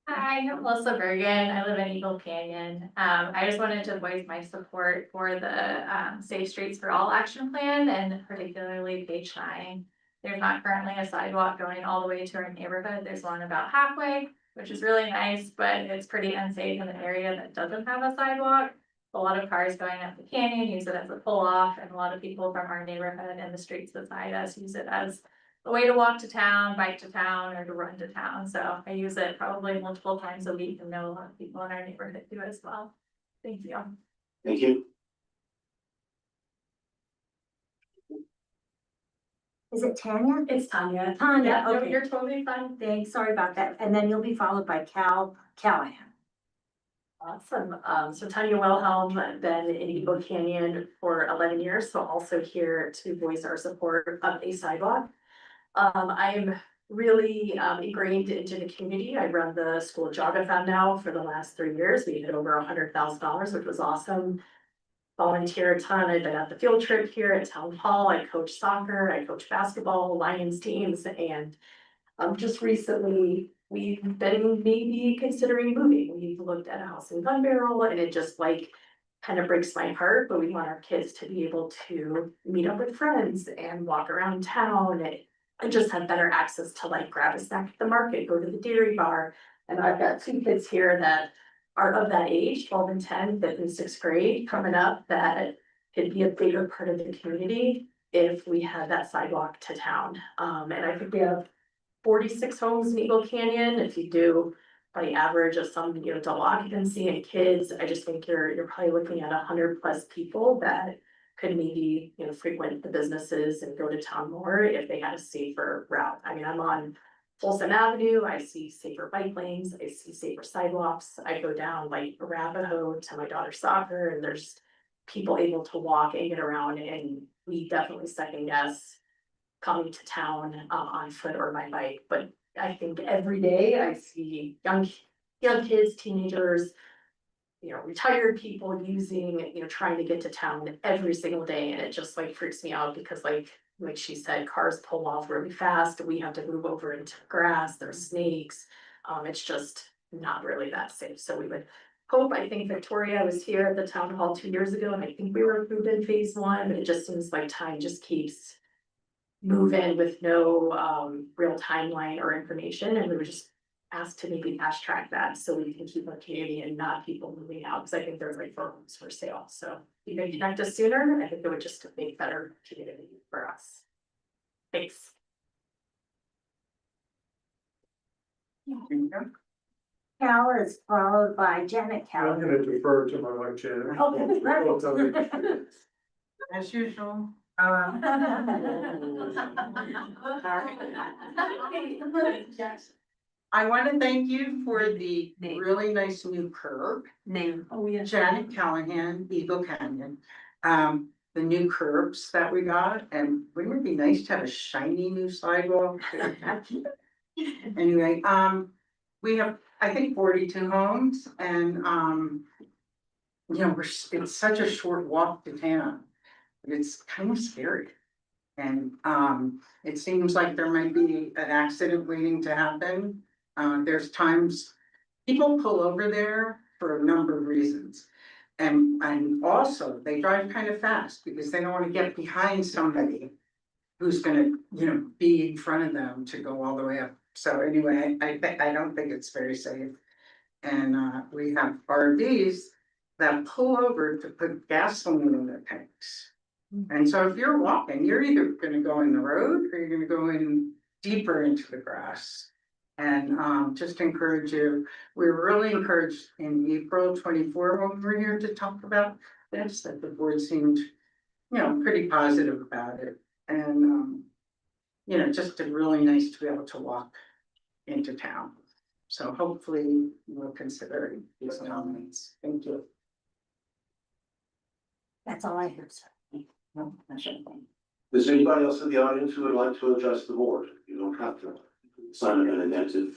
Hi, I'm Melissa Bergen. I live in Eagle Canyon. I just wanted to voice my support for the Safe Streets for All action plan and particularly page 9. There's not currently a sidewalk going all the way to our neighborhood. There's one about halfway, which is really nice, but it's pretty unsafe in an area that doesn't have a sidewalk. A lot of cars going up the canyon use it as a pull off, and a lot of people from our neighborhood and the streets beside us use it as a way to walk to town, bike to town, or to run to town. So I use it probably multiple times a week and know a lot of people in our neighborhood do as well. Thank you. Thank you. Is it Tanya? It's Tanya. Tanya, Yeah, no, okay. you're totally fine. Thanks, sorry about that. And then you'll be followed by Callahan. Awesome. So Tanya Wilhelm, been in Eagle Canyon for 11 years, so also here to voice our support of a sidewalk. I'm really ingrained into the community. I run the school jogathon now for the last 3 years. We hit over $100,000, which was awesome. Volunteer a ton. I've been at the field trip here at Town Hall. I coach soccer, I coach basketball, Lions teams, and just recently, we've been maybe considering moving. We've looked at a house in Gun Barrel and it just like kind of breaks my heart, but we want our kids to be able to meet up with friends and walk around town and just have better access to like grab a snack at the market, go to the dairy bar. And I've got 2 kids here that are of that age, 12 and 10, 5th and 6th grade coming up, that could be a bigger part of the community if we had that sidewalk to town. And I think we have 46 homes in Eagle Canyon. If you do by average of some, double occupancy and kids, I just think you're probably looking at 100+ people that could maybe, frequent the businesses and go to town more if they had a safer route. I mean, I'm on Folsom Avenue, I see safer bike lanes, I see safer sidewalks. I go down like Arapahoe to my daughter's soccer and there's people able to walk and get around, and we definitely second guess coming to town on foot or my bike, but I think every day I see young kids, teenagers, retired people using, trying to get to town every single day, and it just like freaks me out because like she said, cars pull off really fast, we have to move over into grass, there's snakes, it's just not really that safe. So we would hope, I think Victoria was here at the town hall 2 years ago, and I think we were approved in phase 1, but it just seems like time just keeps move in with no real timeline or information, and we were just asked to maybe fast track that so we can keep our community and not people moving out, because I think there's like homes for sale. So if you can connect us sooner, I think it would just make better community for us. Thanks. Cal is followed by Janet Cal. I'm gonna defer to my wife, Janet. Okay, right. As usual. I want to thank you for the really nice new curb. Name. Oh, yeah. Janet Callahan, Eagle Canyon. The new curbs that we got, and wouldn't it be nice to have a shiny new sidewalk? Anyway, we have, I think, 42 homes, and it's such a short walk to town. It's kind of scary. And it seems like there might be an accident waiting to happen. There's times people pull over there for a number of reasons. And also they drive kind of fast because they don't want to get behind somebody who's gonna, be in front of them to go all the way up. So anyway, I don't think it's very safe. And we have RVs that pull over to put gasoline in their tanks. And so if you're walking, you're either gonna go in the road or you're gonna go in deeper into the grass. And just encourage you, we were really encouraged in April 24 when we were here to talk about this, that the board seemed, pretty positive about it. And just really nice to be able to walk into town. So hopefully we'll consider these comments. Thank you. That's all I have, sir. No, that's it. Is there anybody else in the audience who would like to address the board? You don't have to sign an indented.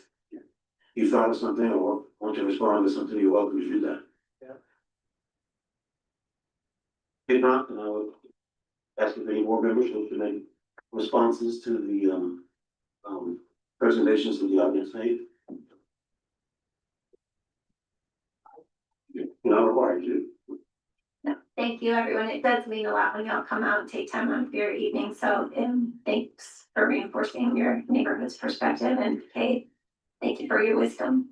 You thought of something or want to respond to something, you're welcome to do that. Yeah. If not, then I would ask if any more members wish to make responses to the presentations that the audience made. You're not required to. No, thank you, everyone. It does mean a lot when y'all come out and take time out for your evening. So, thanks for reinforcing your neighborhood's perspective, and Kate, thank you for your wisdom.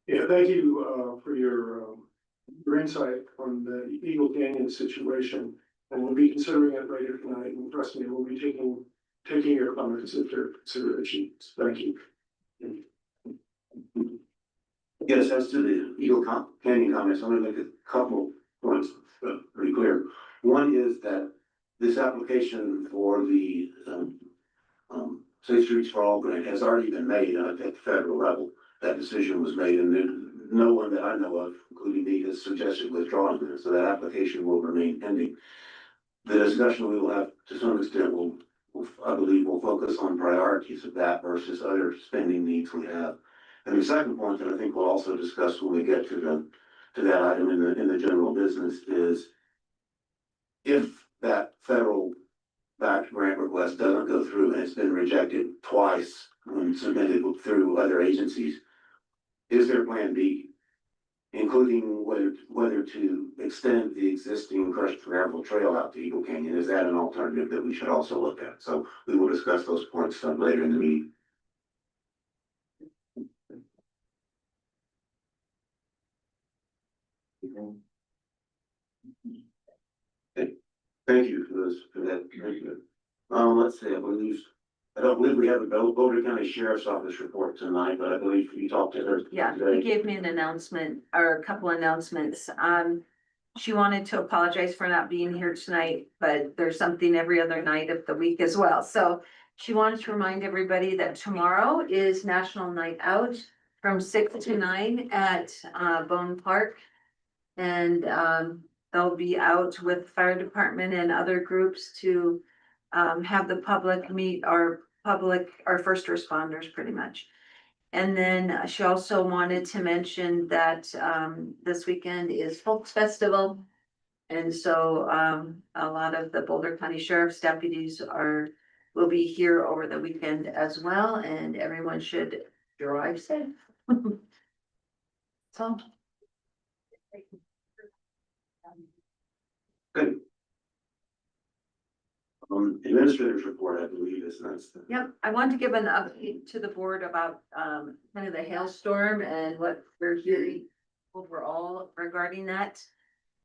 Yeah, thank you, for your insight on the Eagle Canyon situation. And we'll be considering it later tonight, and trust me, we'll be taking your comments into consideration. Thank you. Yes, as to the Canyon comments, I'm gonna make a couple points pretty clear. One is that this application for the Safe Streets for All grant has already been made at the federal level. That decision was made, and no one that I know of, including me, has suggested withdrawing it, so that application will remain pending. The discussion we will have to some extent I believe will focus on priorities of that versus other spending needs we have. And the second point that I think we'll also discuss when we get to that item in the general business is if that federal backed grant request doesn't go through and it's been rejected twice when submitted through other agencies, is there plan B? Including whether to extend the existing crushed gravel trail out to Eagle Canyon. Is that an alternative that we should also look at? So we will discuss those points later in the meeting. Thank you for that. Thank you. Let's see, I don't believe we have a Boulder County Sheriff's Office report tonight, but I believe you talked to her. Yeah, today. he gave me an announcement or a couple announcements. She wanted to apologize for not being here tonight, but there's something every other night of the week as well. So she wanted to remind everybody that tomorrow is National Night Out from 6 to 9 at Bone Park. And they'll be out with the fire department and other groups to have the public meet our first responders pretty much. And then she also wanted to mention that this weekend is Folks Festival. And so a lot of the Boulder County Sheriff's deputies will be here over the weekend as well, and everyone should drive safe. So. Good. Administrator's report, I believe, is next. Yep, I want to give an update to the board about kind of the hailstorm and what we're hearing overall regarding that.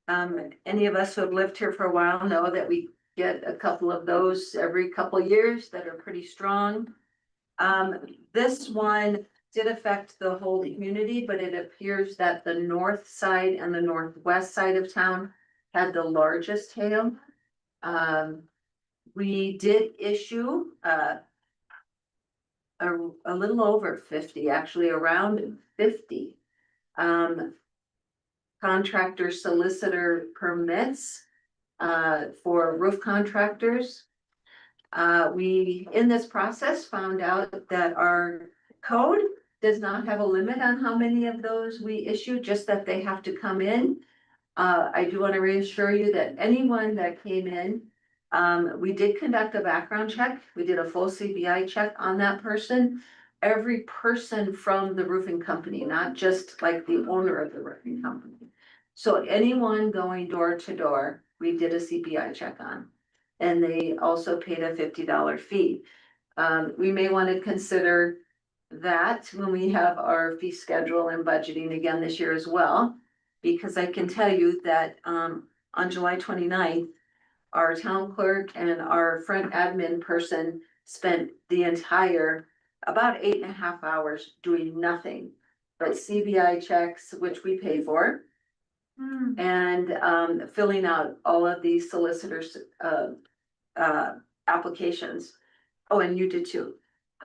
Any of us who have lived here for a while know that we get a couple of those every couple of years that are pretty strong. This one did affect the whole community, but it appears that the north side and the northwest side of town had the largest hail. We did issue a little over 50, actually around 50 contractor solicitor permits for roof contractors. We, in this process, found out that our code does not have a limit on how many of those we issue, just that they have to come in. I do want to reassure you that anyone that came in, we did conduct a background check. We did a full CBI check on that person. Every person from the roofing company, not just like the owner of the roofing company. So anyone going door to door, we did a CBI check on. And they also paid a $50 fee. We may want to consider that when we have our fee schedule and budgeting again this year as well. Because I can tell you that on July 29th, our town clerk and our front admin person spent the entire about 8.5 hours doing nothing but CBI checks, which we pay for. And filling out all of these solicitors applications. Oh, and you did too.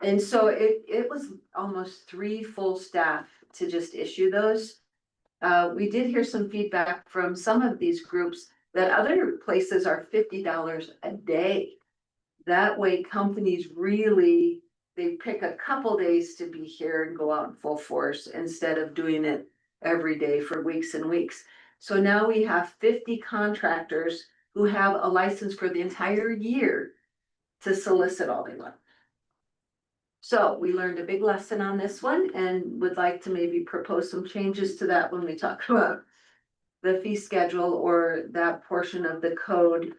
And so it was almost 3 full staff to just issue those. We did hear some feedback from some of these groups that other places are $50 a day. That way companies really, they pick a couple days to be here and go out in full force instead of doing it every day for weeks and weeks. So now we have 50 contractors who have a license for the entire year to solicit all they want. So we learned a big lesson on this one and would like to maybe propose some changes to that when we talk about the fee schedule or that portion of the code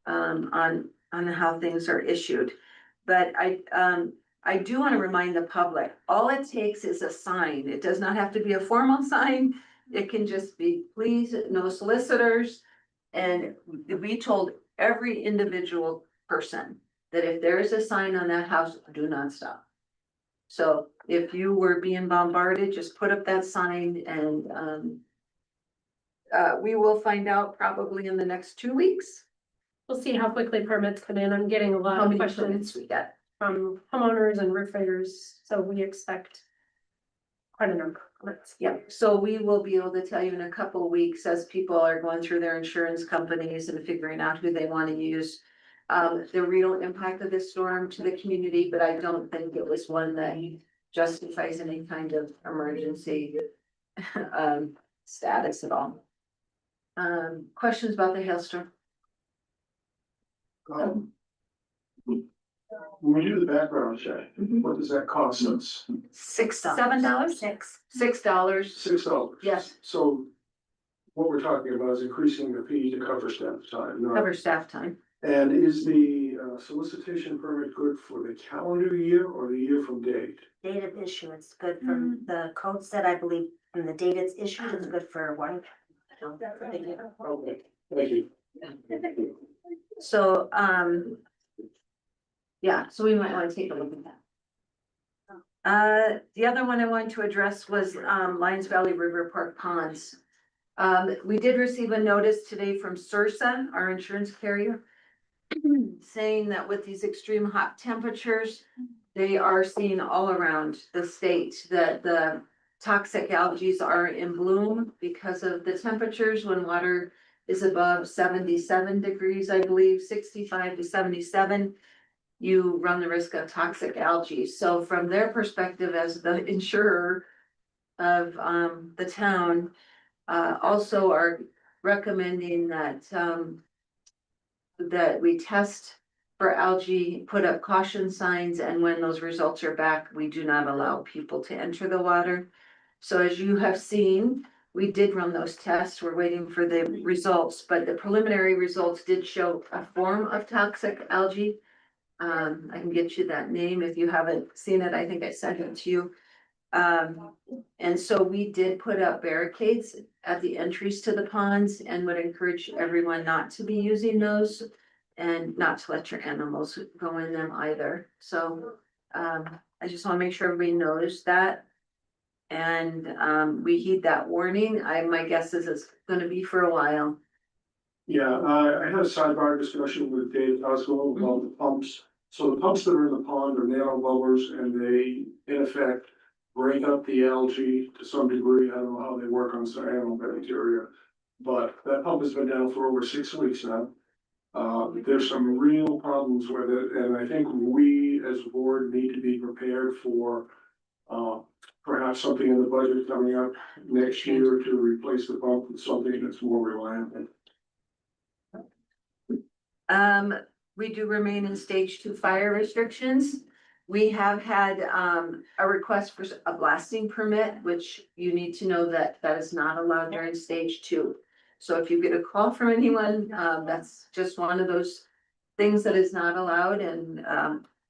on how things are issued. But I do want to remind the public, all it takes is a sign. It does not have to be a formal sign. It can just be, please, no solicitors. And we told every individual person that if there is a sign on that house, do not stop. So if you were being bombarded, just put up that sign and we will find out probably in the next 2 weeks We'll see how quickly permits come in. I'm getting a lot how of many questions permits we get. from homeowners and roofers, so we expect quite a number of permits. Yeah, so we will be able to tell you in a couple of weeks as people are going through their insurance companies and figuring out who they want to use. The real impact of this storm to the community, but I don't think it was one that justifies any kind of emergency status at all. Questions about the hailstorm? When we do the background check, what does that cost us? $7? $6. $6. Yes. So what we're talking about is increasing the fee to cover staff time. not- Cover staff time. And is the solicitation permit good for the calendar year or the year from date? Date of issuance, good for the code set, I believe, and the date it's issued is good for one. Thank you. So, yeah, so we might want to take a look at that. The other one I wanted to address was, Lions Valley River Park Ponds. We did receive a notice today from Sursa, our insurance carrier, saying that with these extreme hot temperatures, they are seeing all around the state that the toxic algae are in bloom because of the temperatures when water is above 77 degrees, I believe, 65 to 77. You run the risk of toxic algae. So from their perspective as the insurer of the town, also are recommending that that we test for algae, put up caution signs, and when those results are back, we do not allow people to enter the water. So as you have seen, we did run those tests. We're waiting for the results, but the preliminary results did show a form of toxic algae. I can get you that name if you haven't seen it. I think I sent it to you. And so we did put up barricades at the entries to the ponds and would encourage everyone not to be using those and not to let your animals go in them either. So, I just want to make sure everybody knows that. And, we heed that warning. My guess is it's gonna be for a while. Yeah, I had a sidebar discussion with Dave Oswald about the pumps. So the pumps that are in the pond are nano bubblers and they, in effect, break up the algae to some degree. I don't know how they work on cyanobacteria. But that pump has been down for over 6 weeks now. There's some real problems with it, and I think we as a board need to be prepared for perhaps something in the budget coming up next year to replace the pump with something that's more reliable. We do remain in stage 2 fire restrictions. We have had a request for a blasting permit, which you need to know that that is not allowed during stage 2. So if you get a call from anyone, that's just one of those things that is not allowed, and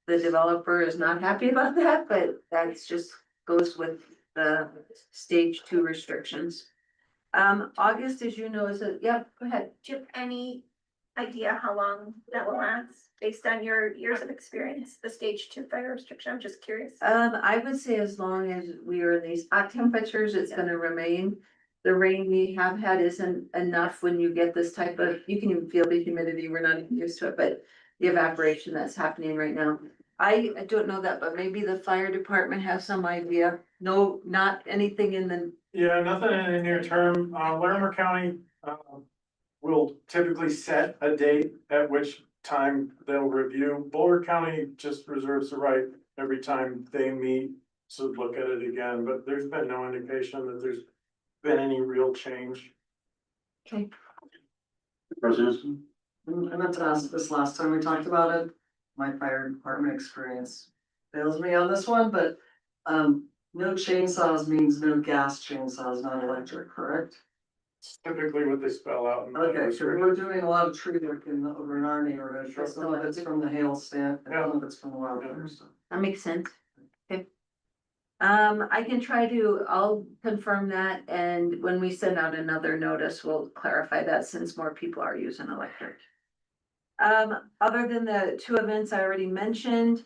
the developer is not happy about that, but that's just goes with the stage 2 restrictions. August, as you know, is yep, go ahead. Do you have any idea how long that will last based on your years of experience, the stage 2 fire restriction? I'm just curious. I would say as long as we are in these hot temperatures, it's gonna remain. The rain we have had isn't enough when you get this type of, you can even feel the humidity, we're not even used to it, but the evaporation that's happening right now. I don't know that, but maybe the fire department has some idea. No, not anything in the, Yeah, nothing in the near term. Larimer County, will typically set a date at which time they'll review. Boulder County just reserves the right every time they meet to look at it again, but there's been no indication that there's been any real change. okay, President? I meant to ask this last time we talked about it, my fire department experience fails me on this one, but, no chainsaws means no gas chainsaws, not electric, correct? Typically what they spell out. Okay, so we're doing a lot of tree work over in our neighborhood, so some of it's from the hail stand, and some of it's from the wildfire stuff. That makes sense. Okay. I can try to, I'll confirm that, and when we send out another notice, we'll clarify that since more people are using electric. Other than the two events I already mentioned,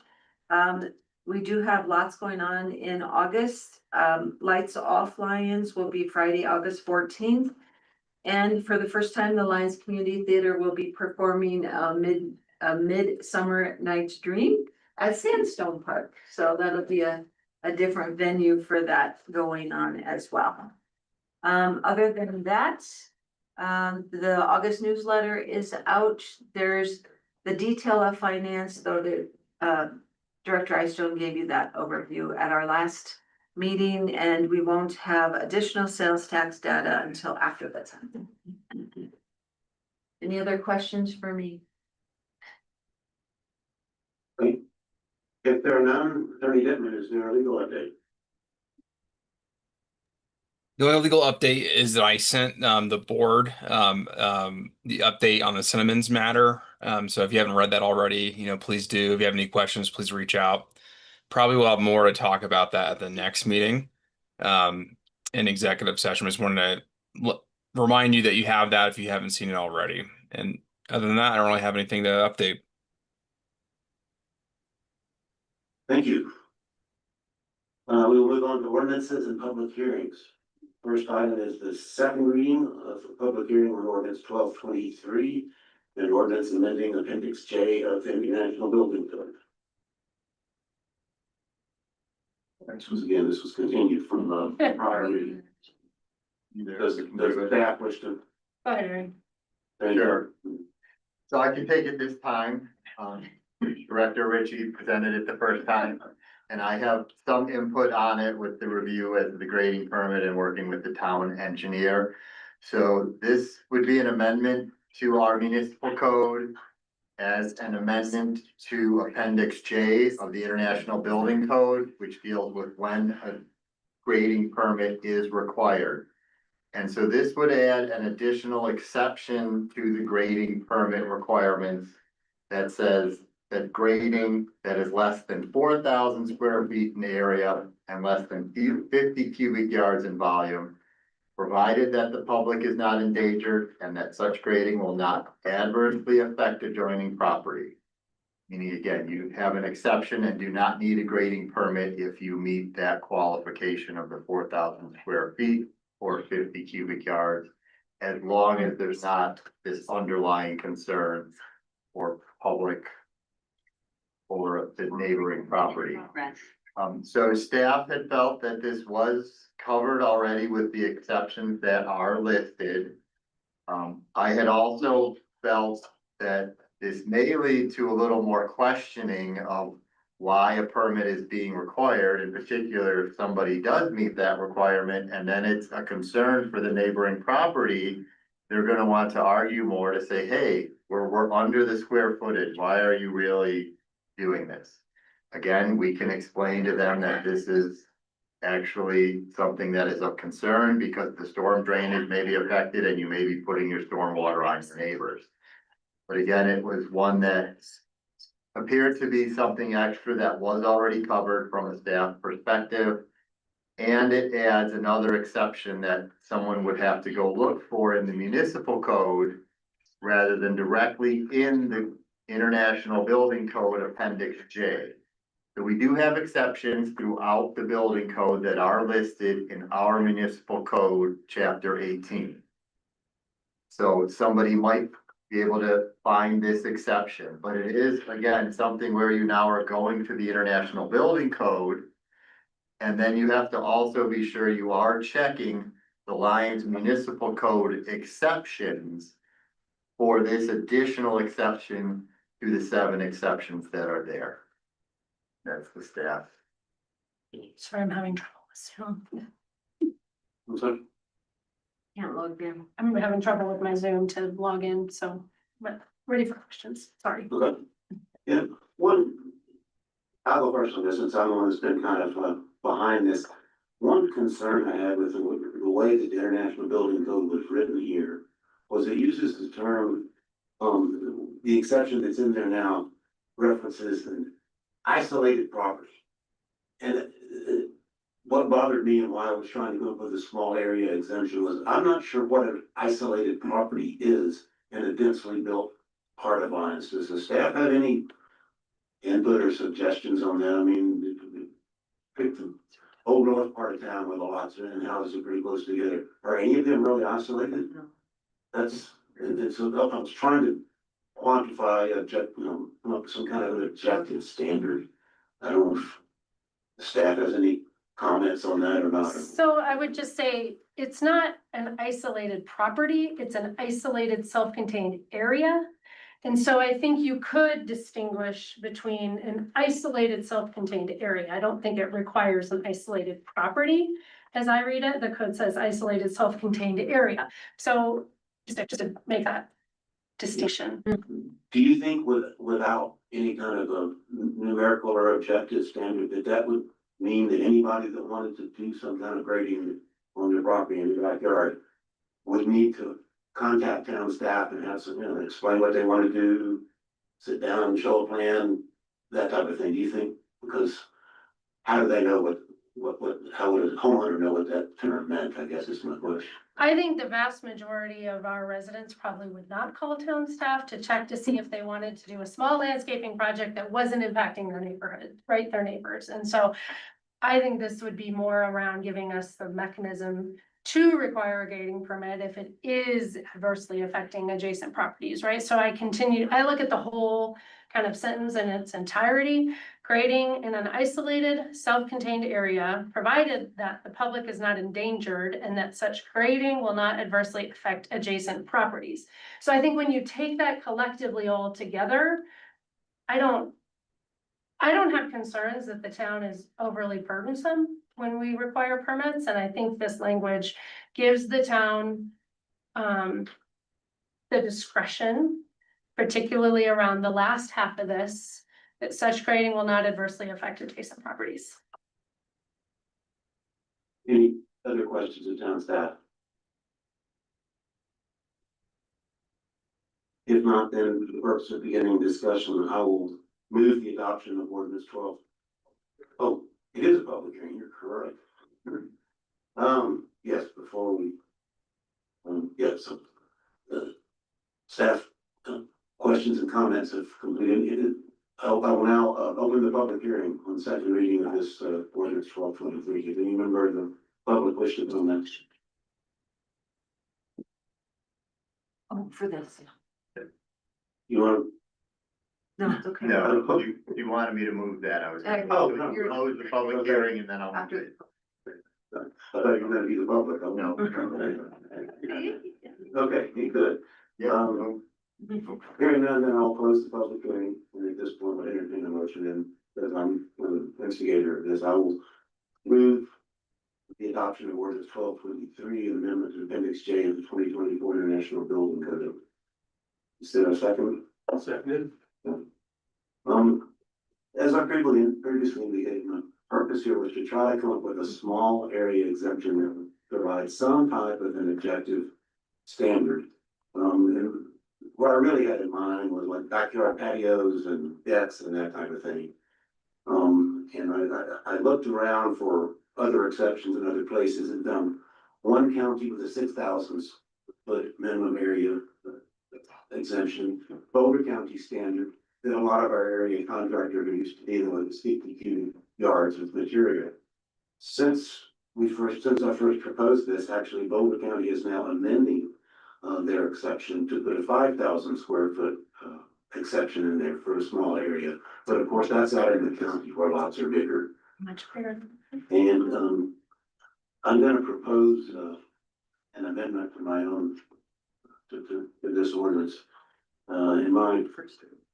we do have lots going on in August. Lights Off Lions will be Friday, August 14th. And for the first time, the Lions Community Theater will be performing a Midsummer Night's Dream at Sandstone Park. So that'll be a different venue for that going on as well. Other than that, the August newsletter is out. There's the detail of finance, though the Director Eystone gave you that overview at our last meeting, and we won't have additional sales tax data until after that time. Any other questions for me? If there are none, Attorney Dittman, is there a legal update? The only legal update is that I sent the board the update on the Cinnamons matter. So if you haven't read that already, please do. If you have any questions, please reach out. Probably we'll have more to talk about that at the next meeting in executive session. I just wanted to remind you that you have that if you haven't seen it already. And other than that, I don't really have anything to update. Thank you. We will move on to ordinances and public hearings. First item is the second reading of the public hearing on ordinance 1223 and ordinance amending appendix J of the International Building Code. This was continued from the prior reading. Does the staff wish to? Go ahead, Aaron. Sure. So I can take it this time. Director Ritchie presented it the first time. And I have some input on it with the review as the grading permit and working with the town engineer. So this would be an amendment to our municipal code as an amendment to appendix J of the International Building Code, which deals with when a grading permit is required. And so this would add an additional exception to the grading permit requirements that says that grading that is less than 4,000 square feet in area and less than 50 cubic yards in volume, provided that the public is not endangered and that such grading will not adversely affect adjoining property. Meaning again, you have an exception and do not need a grading permit if you meet that qualification of the 4,000 square feet or 50 cubic yards, as long as there's not this underlying concern for public or the neighboring property. So staff had felt that this was covered already with the exceptions that are listed. I had also felt that this may lead to a little more questioning of why a permit is being required. In particular, if somebody does meet that requirement and then it's a concern for the neighboring property, they're gonna want to argue more to say, hey, we're under the square footage. Why are you really doing this? Again, we can explain to them that this is actually something that is of concern because the storm drainage may be affected and you may be putting your stormwater on your neighbors. But again, it was one that appeared to be something extra that was already covered from a staff perspective. And it adds another exception that someone would have to go look for in the municipal code rather than directly in the International Building Code Appendix J. So we do have exceptions throughout the building code that are listed in our municipal code, chapter 18. So somebody might be able to find this exception, but it is, again, something where you now are going to the International Building Code. And then you have to also be sure you are checking the Lions Municipal Code exceptions for this additional exception to the 7 exceptions that are there. That's the staff. Sorry, I'm having trouble with Zoom. I'm sorry. Can't log in. I'm having trouble with my Zoom to log in, so, but ready for questions, sorry. Okay. Yeah, one I'll go first on this, since I'm the one that's been kind of behind this. One concern I had with the way that the International Building Code was written here was it uses the term, the exception that's in there now references an isolated property. And what bothered me and why I was trying to go up with a small area exemption was, I'm not sure what an isolated property is in a densely built part of Lyons. Does the staff have any input or suggestions on that? I mean, pick the whole north part of town where the lots are and houses are pretty close together. Are any of them really isolated? That's, and so I was trying to quantify, come up with some kind of an objective standard. I don't know if the staff has any comments on that or not. So I would just say, it's not an isolated property, it's an isolated self-contained area. And so I think you could distinguish between an isolated self-contained area. I don't think it requires an isolated property. As I read it, the code says isolated self-contained area. So just to make that distinction. Do you think without any kind of a numerical or objective standard, that would mean that anybody that wanted to do some kind of grading on their property in their backyard would need to contact town staff and have some, explain what they want to do, sit down and show a plan, that type of thing? Do you think? Because how do they know how would a homeowner know what that term meant, I guess is my question. I think the vast majority of our residents probably would not call town staff to check to see if they wanted to do a small landscaping project that wasn't impacting their neighborhood, right, their neighbors. And so I think this would be more around giving us the mechanism to require a grading permit if it is adversely affecting adjacent properties, right? So I look at the whole kind of sentence in its entirety. Grading in an isolated, self-contained area, provided that the public is not endangered and that such grading will not adversely affect adjacent properties. So I think when you take that collectively all together, I don't have concerns that the town is overly burdensome when we require permits, and I think this language gives the town the discretion, particularly around the last half of this, that such grading will not adversely affect adjacent properties. Any other questions of town staff? If not, then for the purpose of beginning discussion, I will move the adoption of ordinance 12. Oh, it is a public hearing, you're correct. Yes, before we, staff questions and comments have completed. I will now open the public hearing on the second reading of this ordinance 1223. If any member of the public wishes on that. Oh, for this. You want No, it's okay. No, you wanted me to move that, I was gonna Oh, close the public hearing and then I'll move it. I thought you were gonna be the public. Oh, no. Okay, you good. Hearing none, then I'll close the public hearing, and at this point, I'll entertain a motion, and as I'm the instigator of this, I will move the adoption of ordinance 1223, amendment to appendix J of the 2024 International Building Code. Is there a second? Seconded. As I previously indicated, my purpose here was to try to come up with a small area exemption that would provide some type of an objective standard. And what I really had in mind was like backyard patios and decks and that type of thing. And I looked around for other exceptions in other places and found one county with a 6,000 foot minimum area exemption, Boulder County standard, that a lot of our area contractors are used to dealing with is 50 cubic yards of material. Since I first proposed this, actually Boulder County is now amending their exception to put a 5,000 square foot exception in there for a small area. But of course, that's out in the county where lots are bigger. Much clearer. And I'm gonna propose an amendment to my own to this ordinance. In my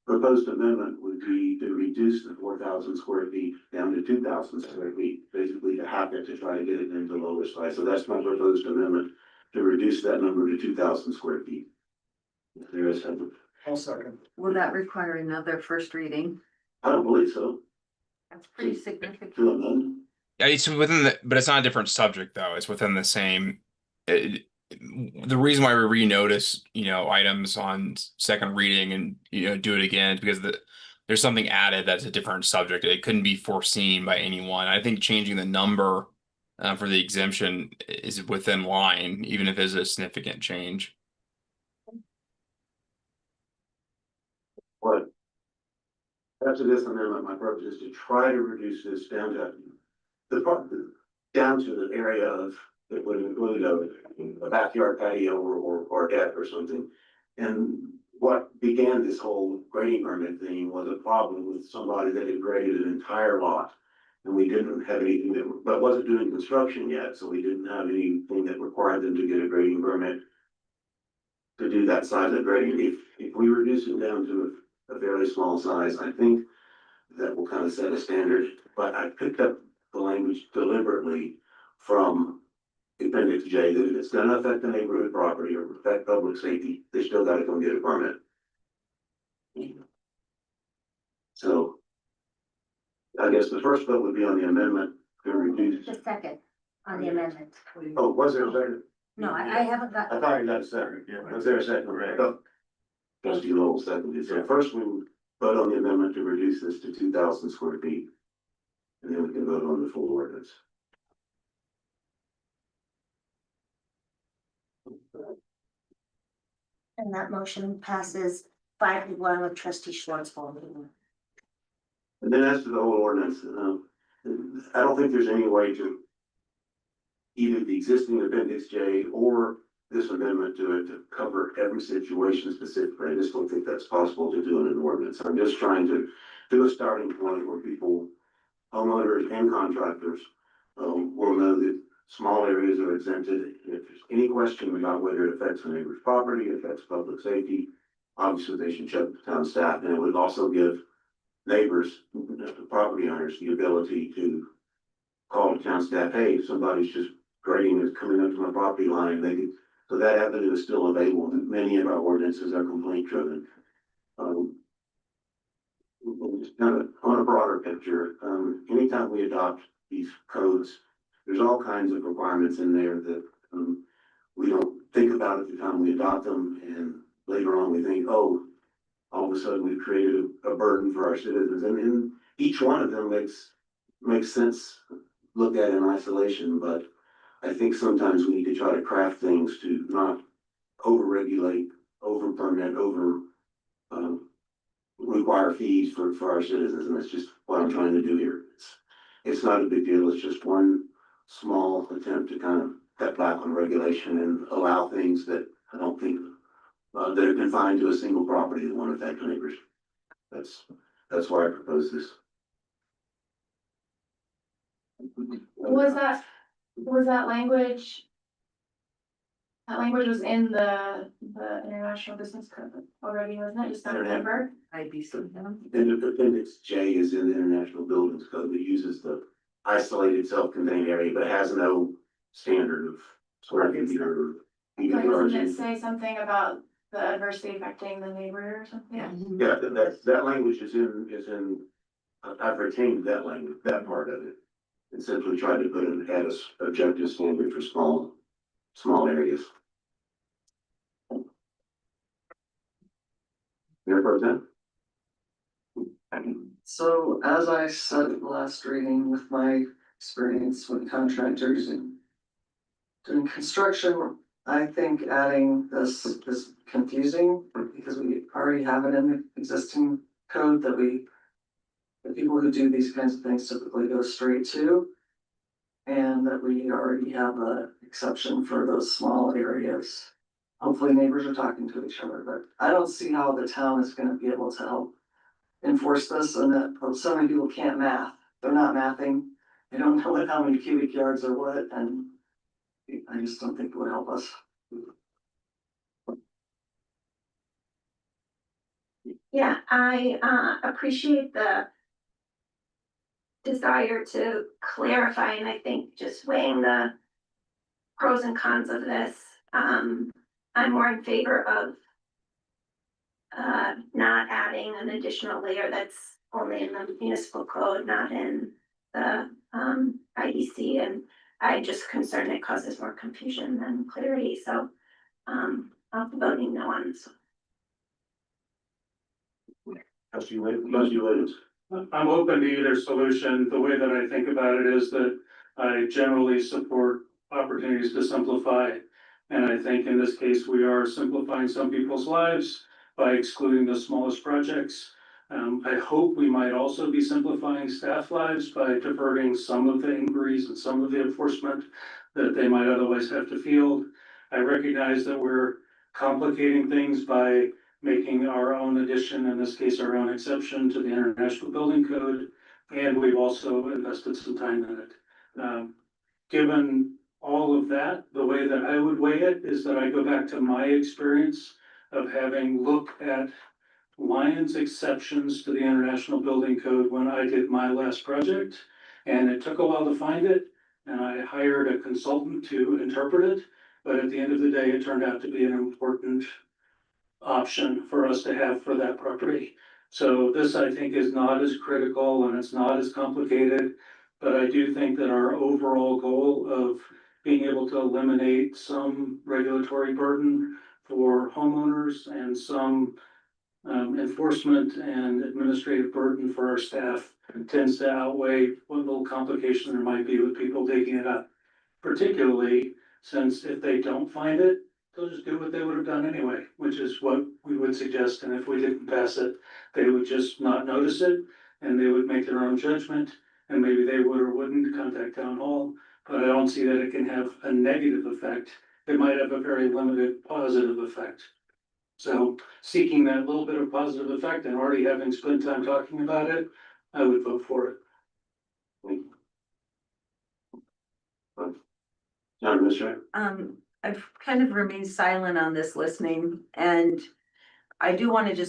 proposed amendment would be to reduce the 4,000 square feet down to 2,000 square feet, basically to half it to try to get it into lower size. So that's my proposed amendment, to reduce that number to 2,000 square feet. If there is a, I'll second. Will that require another first reading? I don't believe so. That's pretty significant. To amend. It's within the, but it's not a different subject though. It's within the same. The reason why we renotice, items on second reading and do it again is because there's something added that's a different subject. It couldn't be foreseen by anyone. I think changing the number for the exemption is within line, even if it's a significant change. What? After this amendment, my purpose is to try to reduce this down to down to the area of, it would include a backyard patio or deck or something. And what began this whole grading permit thing was a problem with somebody that had graded an entire lot. And we didn't have anything that, but wasn't doing construction yet, so we didn't have anything that required them to get a grading permit to do that size of grading. If we reduce it down to a very small size, I think that will kind of set a standard. But I picked up the language deliberately from Appendix J, that if it's gonna affect the neighborhood property or affect public safety, they still gotta come get a permit. So I guess the first vote would be on the amendment to reduce. The second on the amendment. Oh, was there a second? No, I haven't got. I thought you got a second. Yeah. Was there a second? Right. Oh. Trustee Lowell seconded. So first we vote on the amendment to reduce this to 2,000 square feet. And then we can vote on the full ordinance. And that motion passes 5-1 with trustee Schwartz voting. And then as to the whole ordinance, I don't think there's any way to either the existing Appendix J or this amendment to it to cover every situation specifically. I just don't think that's possible to do in an ordinance. I'm just trying to do a starting point where people, homeowners and contractors, will know that small areas are exempted. If there's any question about whether it affects a neighbor's property, affects public safety, obviously they should check with town staff, and it would also give neighbors, property owners, the ability to call the town staff, hey, if somebody's just grading is coming up to my property line, they could, so that avenue is still available. Many of our ordinances are complaint driven. Just kind of on a broader picture, anytime we adopt these codes, there's all kinds of requirements in there that we don't think about at the time we adopt them, and later on we think, oh, all of a sudden we've created a burden for our citizens, and each one of them makes sense looked at in isolation, but I think sometimes we need to try to craft things to not over-regulate, over-permit, require fees for our citizens, and that's just what I'm trying to do here. It's not a big deal, it's just one small attempt to kind of cut back on regulation and allow things that I don't think that are confined to a single property that won't affect neighbors. That's why I propose this. Was that language? That language was in the International Business Code already, wasn't it? Just not remember. IBC. And Appendix J is in the International Buildings Code that uses the isolated self-contained area, but has no standard of square feet or. Like, doesn't it say something about the adversely affecting the neighbor or something? Yeah, that language is in, I've retained that language, that part of it. And simply tried to put an objective standard for small areas. Mayor Pro Tem? So as I said at the last reading, with my experience with contractors and doing construction, I think adding this is confusing because we already have it in the existing code that the people who do these kinds of things typically go straight to. And that we already have an exception for those small areas. Hopefully neighbors are talking to each other, but I don't see how the town is gonna be able to help enforce this, and that so many people can't math. They're not mathing. They don't know how many cubic yards are what, and I just don't think it would help us. Yeah, I appreciate the desire to clarify, and I think just weighing the pros and cons of this, I'm more in favor of not adding an additional layer that's only in the municipal code, not in the IEC, and I just concerned it causes more confusion than clarity, so I'll be voting no on this. Trustee Williams. I'm open to either solution. The way that I think about it is that I generally support opportunities to simplify. And I think in this case, we are simplifying some people's lives by excluding the smallest projects. I hope we might also be simplifying staff lives by diverting some of the inquiries and some of the enforcement that they might otherwise have to field. I recognize that we're complicating things by making our own addition, in this case, our own exception to the International Building Code, and we've also invested some time in it. Given all of that, the way that I would weigh it is that I go back to my experience of having looked at Lyons exceptions to the International Building Code when I did my last project, and it took a while to find it, and I hired a consultant to interpret it, but at the end of the day, it turned out to be an important option for us to have for that property. So this, I think, is not as critical and it's not as complicated, but I do think that our overall goal of being able to eliminate some regulatory burden for homeowners and some enforcement and administrative burden for our staff tends to outweigh what little complication there might be with people digging it up. Particularly since if they don't find it, they'll just do what they would have done anyway, which is what we would suggest. And if we didn't pass it, they would just not notice it and they would make their own judgment. And maybe they would or wouldn't contact town hall, but I don't see that it can have a negative effect. It might have a very limited positive effect. So seeking that little bit of positive effect and already having spent time talking about it, I would vote for it. John, Mr. I've kind of remained silent on this listening, and I do want to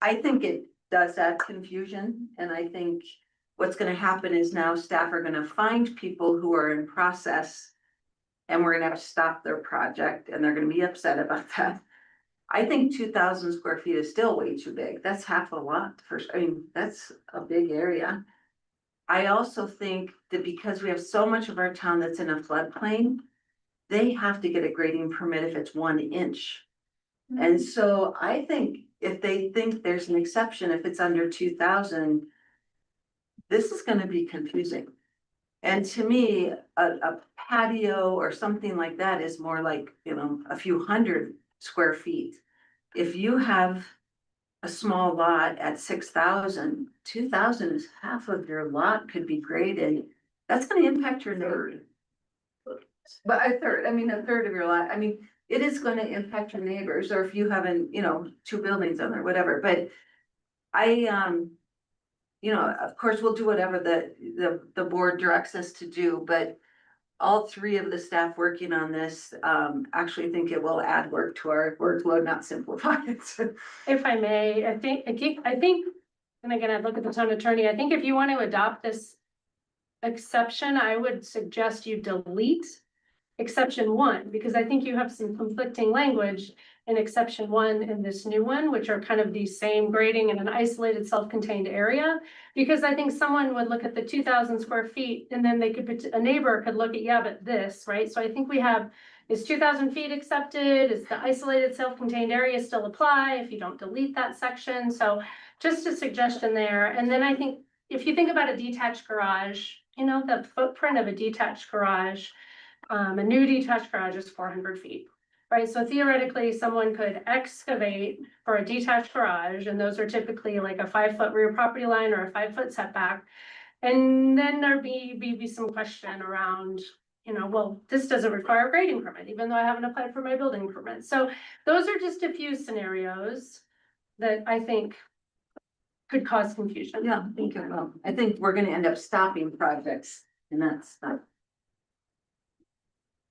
I think it does add confusion, and I think what's gonna happen is now staff are gonna find people who are in process, and we're gonna have to stop their project, and they're gonna be upset about that. I think 2,000 square feet is still way too big. That's half a lot that's a big area. I also think that because we have so much of our town that's in a floodplain, they have to get a grading permit if it's 1 inch. And so I think if they think there's an exception, if it's under 2,000, this is gonna be confusing. And to me, a patio or something like that is more like, a few hundred square feet. If you have a small lot at 6,000, 2,000 is half of your lot could be graded. That's gonna impact your neighborhood. But a third of your lot, it is gonna impact your neighbors, or if you haven't, 2 buildings on there, whatever, but of course, we'll do whatever the board directs us to do, but all 3 of the staff working on this, actually think it will add work to our workload, not simplify it. If I may, I think, and again, I look at the town attorney, I think if you want to adopt this exception, I would suggest you delete exception 1, because I think you have some conflicting language in exception 1 and this new one, which are kind of the same grading in an isolated self-contained area. Because I think someone would look at the 2,000 square feet and then a neighbor could look at, yeah, but this, right? So I think we have, is 2,000 feet accepted? Is the isolated self-contained area still apply if you don't delete that section? So just a suggestion there. And then I think if you think about a detached garage, the footprint of a detached garage, a new detached garage is 400 feet, right? So theoretically, someone could excavate for a detached garage, and those are typically like a 5-foot rear property line or a 5-foot setback. And then there'd be some question around, well, this doesn't require a grading permit, even though I haven't applied for my building permit. So those are just a few scenarios that I think could cause confusion. Yeah, I think we're gonna end up stopping projects, and that's not.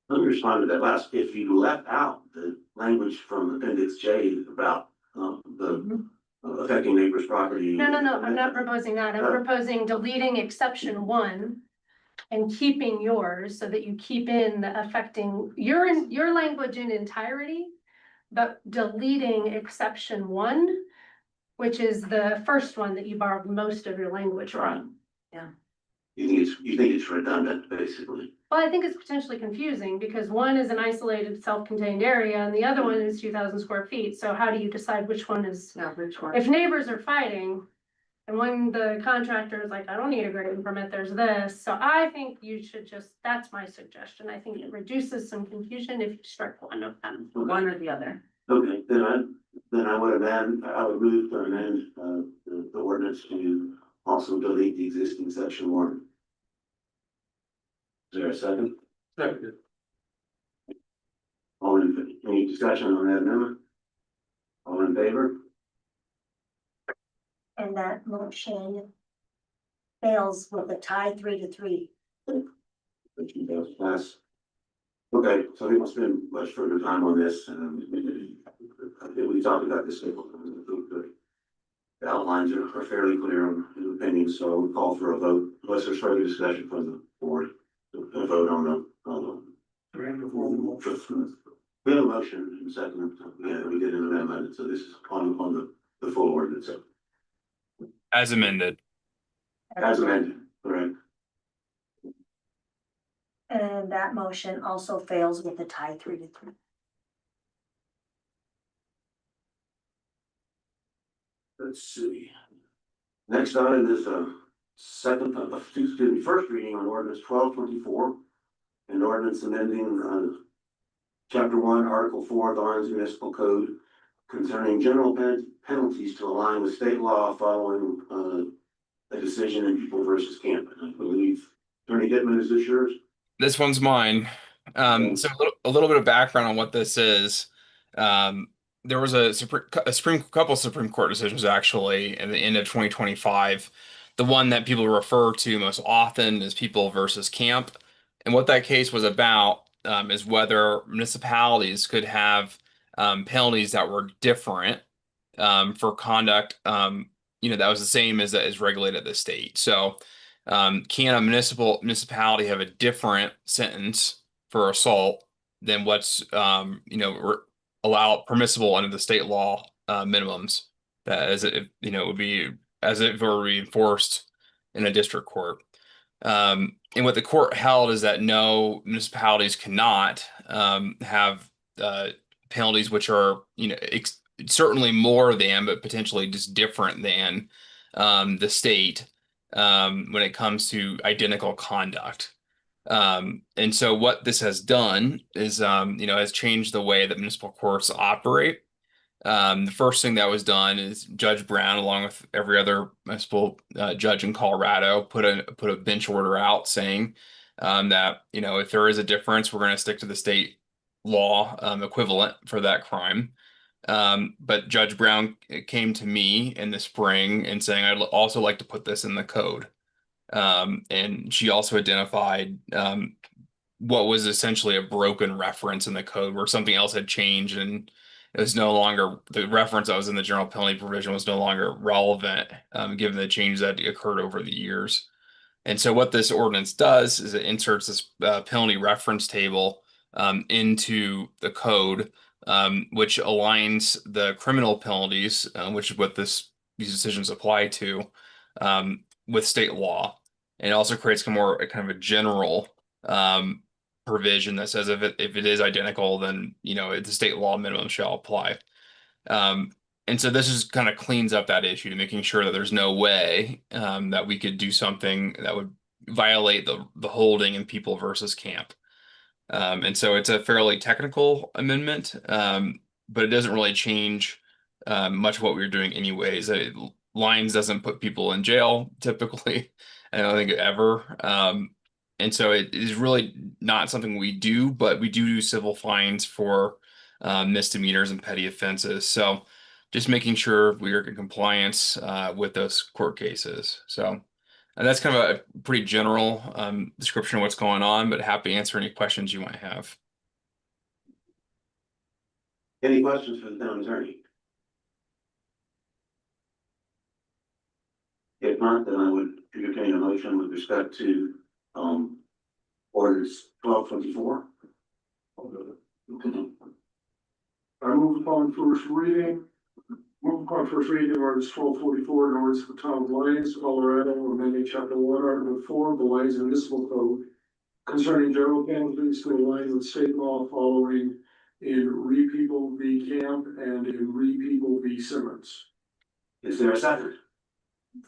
Let me respond to that last, if you left out the language from appendix J about the affecting neighbor's property. No, I'm not proposing that. I'm proposing deleting exception 1 and keeping yours so that you keep in the affecting your language in entirety, but deleting exception 1 which is the first one that you borrowed most of your language from. You think it's redundant, basically? Well, I think it's potentially confusing because one is an isolated, self-contained area and the other one is 2,000 square feet. So how do you decide which one is? No, which one? If neighbors are fighting, and when the contractor is like, I don't need a grading permit, there's this. So I think you should just, that's my suggestion. I think it reduces some confusion if you strike one of them. One or the other. Okay, then I would I would move to amend, the ordinance to also delete the existing section one. Is there a second? Second. Any discussion on that amendment? All in favor? And that motion fails with a tie 3-3. Motion does pass. Okay, so we won't spend much further time on this, I think we talked about this. I think the outlines are fairly clear on the opinion, so I would call for a vote, unless there's further discussion from the board. A vote on the. We have a motion in second, yeah, we did an amendment, so this is on the full ordinance. As amended. As amended, correct. And that motion also fails with a tie 3-3. Let's see. Next item is first reading on ordinance 1224. An ordinance amending chapter 1, article 4 of the Orange Municipal Code concerning general penalties to align with state law following a decision in People versus Camp. I believe Attorney Gittman, is this yours? This one's mine. So a little bit of background on what this is. There was a couple Supreme Court decisions actually at the end of 2025. The one that people refer to most often is People versus Camp. And what that case was about is whether municipalities could have penalties that were different for conduct, that was the same as regulated at the state. So can a municipality have a different sentence for assault than what's permissible under the state law minimums, that as it would be as if it were reinforced in a district court. And what the court held is that no, municipalities cannot have penalties which are certainly more than, but potentially just different than the state when it comes to identical conduct. And so what this has done is, has changed the way that municipal courts operate. The first thing that was done is Judge Brown, along with every other municipal judge in Colorado, put a bench order out saying that if there is a difference, we're going to stick to the state law equivalent for that crime. But Judge Brown came to me in the spring and saying, I'd also like to put this in the code. And she also identified what was essentially a broken reference in the code where something else had changed and it was no longer, the reference that was in the general penalty provision was no longer relevant, given the changes that occurred over the years. And so what this ordinance does is it inserts this penalty reference table into the code, which aligns the criminal penalties, which is what these decisions apply to, with state law. And it also creates kind of a general provision that says if it is identical, then the state law minimum shall apply. And so this just kind of cleans up that issue, making sure that there's no way that we could do something that would violate the holding in People versus Camp. And so it's a fairly technical amendment, but it doesn't really change much of what we were doing anyways. Lines doesn't put people in jail typically. I don't think ever. And so it is really not something we do, but we do civil fines for misdemeanors and petty offenses. So just making sure we are in compliance with those court cases. So and that's kind of a pretty general description of what's going on, but happy to answer any questions you might have. Any questions for the town attorney? If not, then I would entertain a motion with respect to orders 1224. I move upon first reading, Move on first reading of ordinance 1244, an ordinance of the town of Lyons, Colorado, amending chapter 1, article 4 of the Lyons Municipal Code concerning general penalties to align with state law following in Re People v. Camp and in Re People v. Simmons. Is there a second?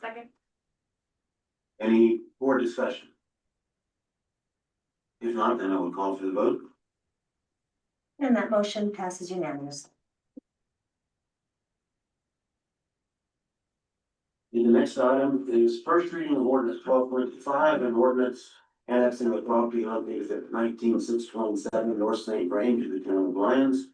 Second. Any board discussion? If not, then I will call for the vote. And that motion passes unanimously. The next item is first reading of ordinance 1225, an ordinance annexing the property located at 19627 North St. Range to the town of Lyons.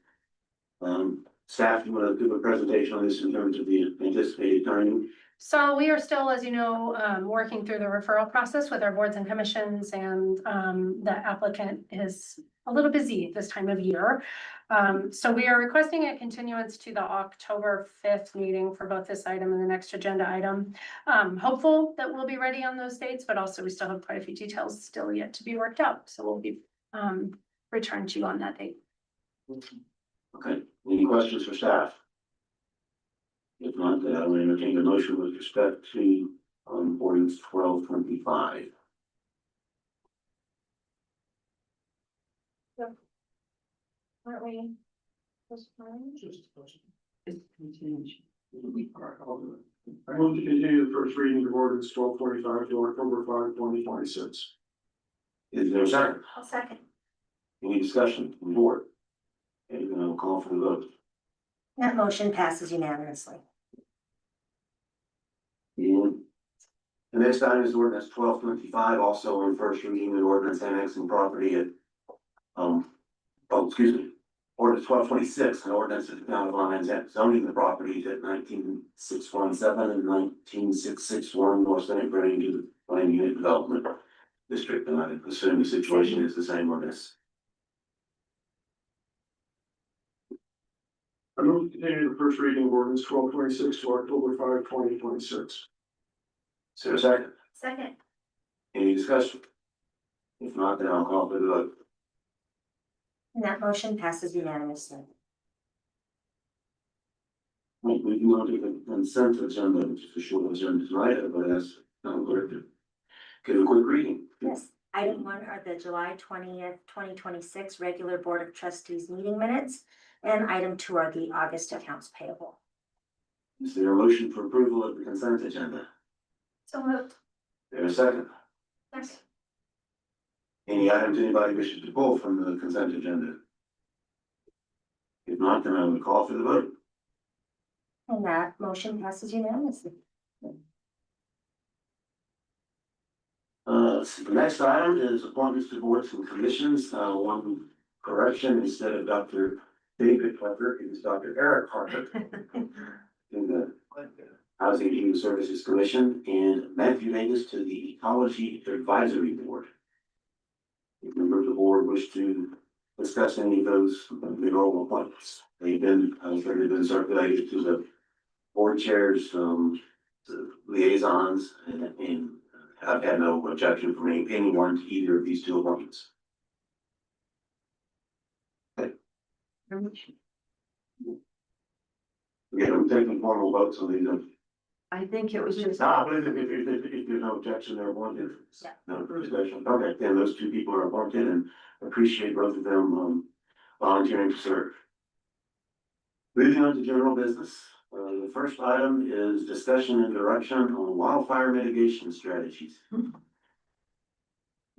Staff, you want to give a presentation on this in terms of the anticipated timing? So we are still, as you know, working through the referral process with our boards and commissions, and the applicant is a little busy this time of year. So we are requesting a continuance to the October 5th meeting for both this item and the next agenda item. Hopeful that we'll be ready on those dates, but also we still have quite a few details still yet to be worked out. So we'll be returned to you on that date. Okay, any questions for staff? If not, then I will entertain a motion with respect to ordinance 1225. Aren't we? I move to continue the first reading of ordinance 1245 to October 5, 2026. Is there a second? I'll second. Any discussion from the board? Okay, then I will call for the vote. That motion passes unanimously. And the next item is ordinance 1225, also on first reading an ordinance annexing property at, ordinance 1226, an ordinance of the town of Lyons zoning the properties at 19617 and 19661 North St. Range to the Plan Unit Development District, and I assume the situation is the same ordinance. I move to continue the first reading of ordinance 1226 to October 5, 2026. Is there a second? Second. Any discussion? If not, then I'll call for the vote. And that motion passes unanimously. We can go to the consent agenda, which is a short agenda tonight, but as I'm going to give a quick reading. Yes. Item 1 are the July 20th, 2026 regular Board of Trustees meeting minutes. And item 2 are the August accounts payable. Is there a motion for approval of the consent agenda? So moved. There a second? Yes. Any items anybody wishes to pull from the consent agenda? If not, then I would call for the vote. And that motion passes unanimously. So the next item is appointments to boards and commissions. One correction, instead of Dr. David Parker, it is Dr. Eric Parker in the Housing and Human Services Commission, and Matthew Davis to the Ecology Advisory Board. If members of the board wish to discuss any of those enrollment appointments, they've been circulated to the board chairs, the liaisons, and I've had no objection from anyone to either of these two appointments. Again, I'm taking formal votes on these. I think it was just. But if there's no objection, they're appointed. Yeah. No discussion. Okay, then those two people are appointed and appreciate both of them volunteering to serve. Moving on to general business. The first item is discussion and direction on wildfire mitigation strategies. And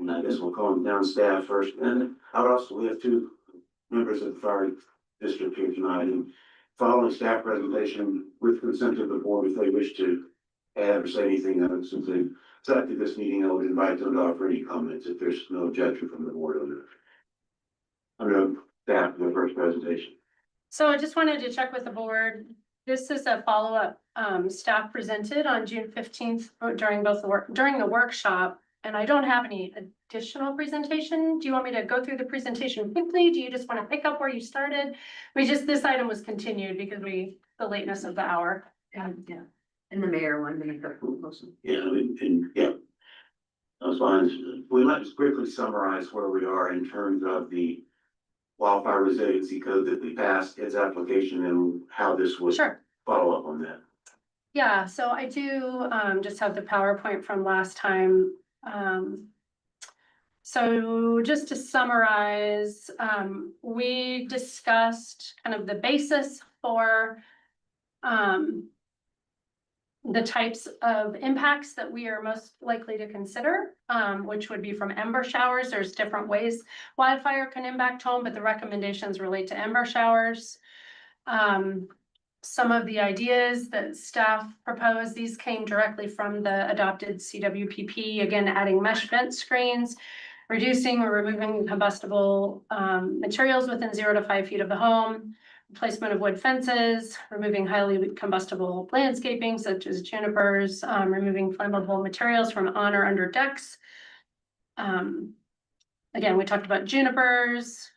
I guess we'll call them down staff first, and out also we have two members of the fire district here tonight. And following staff presentation with consent of the board, if they wish to add or say anything, since they selected this meeting, I would invite them to offer any comments if there's no objection from the board on it. Under staff, the first presentation. So I just wanted to check with the board. This is a follow-up, staff presented on June 15th during the workshop. And I don't have any additional presentation. Do you want me to go through the presentation quickly? Do you just want to pick up where you started? This item was continued because the lateness of the hour. And the mayor wanted to make that motion. Yeah, that's fine. We might just quickly summarize where we are in terms of the wildfire resiliency code that we passed, its application, and how this would Sure. follow up on that. Yeah, so I do just have the PowerPoint from last time. So just to summarize, we discussed kind of the basis for the types of impacts that we are most likely to consider, which would be from ember showers. There's different ways wildfire can impact home, but the recommendations relate to ember showers. Some of the ideas that staff proposed, these came directly from the adopted CWPP, again, adding mesh vent screens, reducing or removing combustible materials within 0 to 5 feet of the home, replacement of wood fences, removing highly combustible landscaping such as junipers, removing flammable materials from on or under decks. Again, we talked about junipers.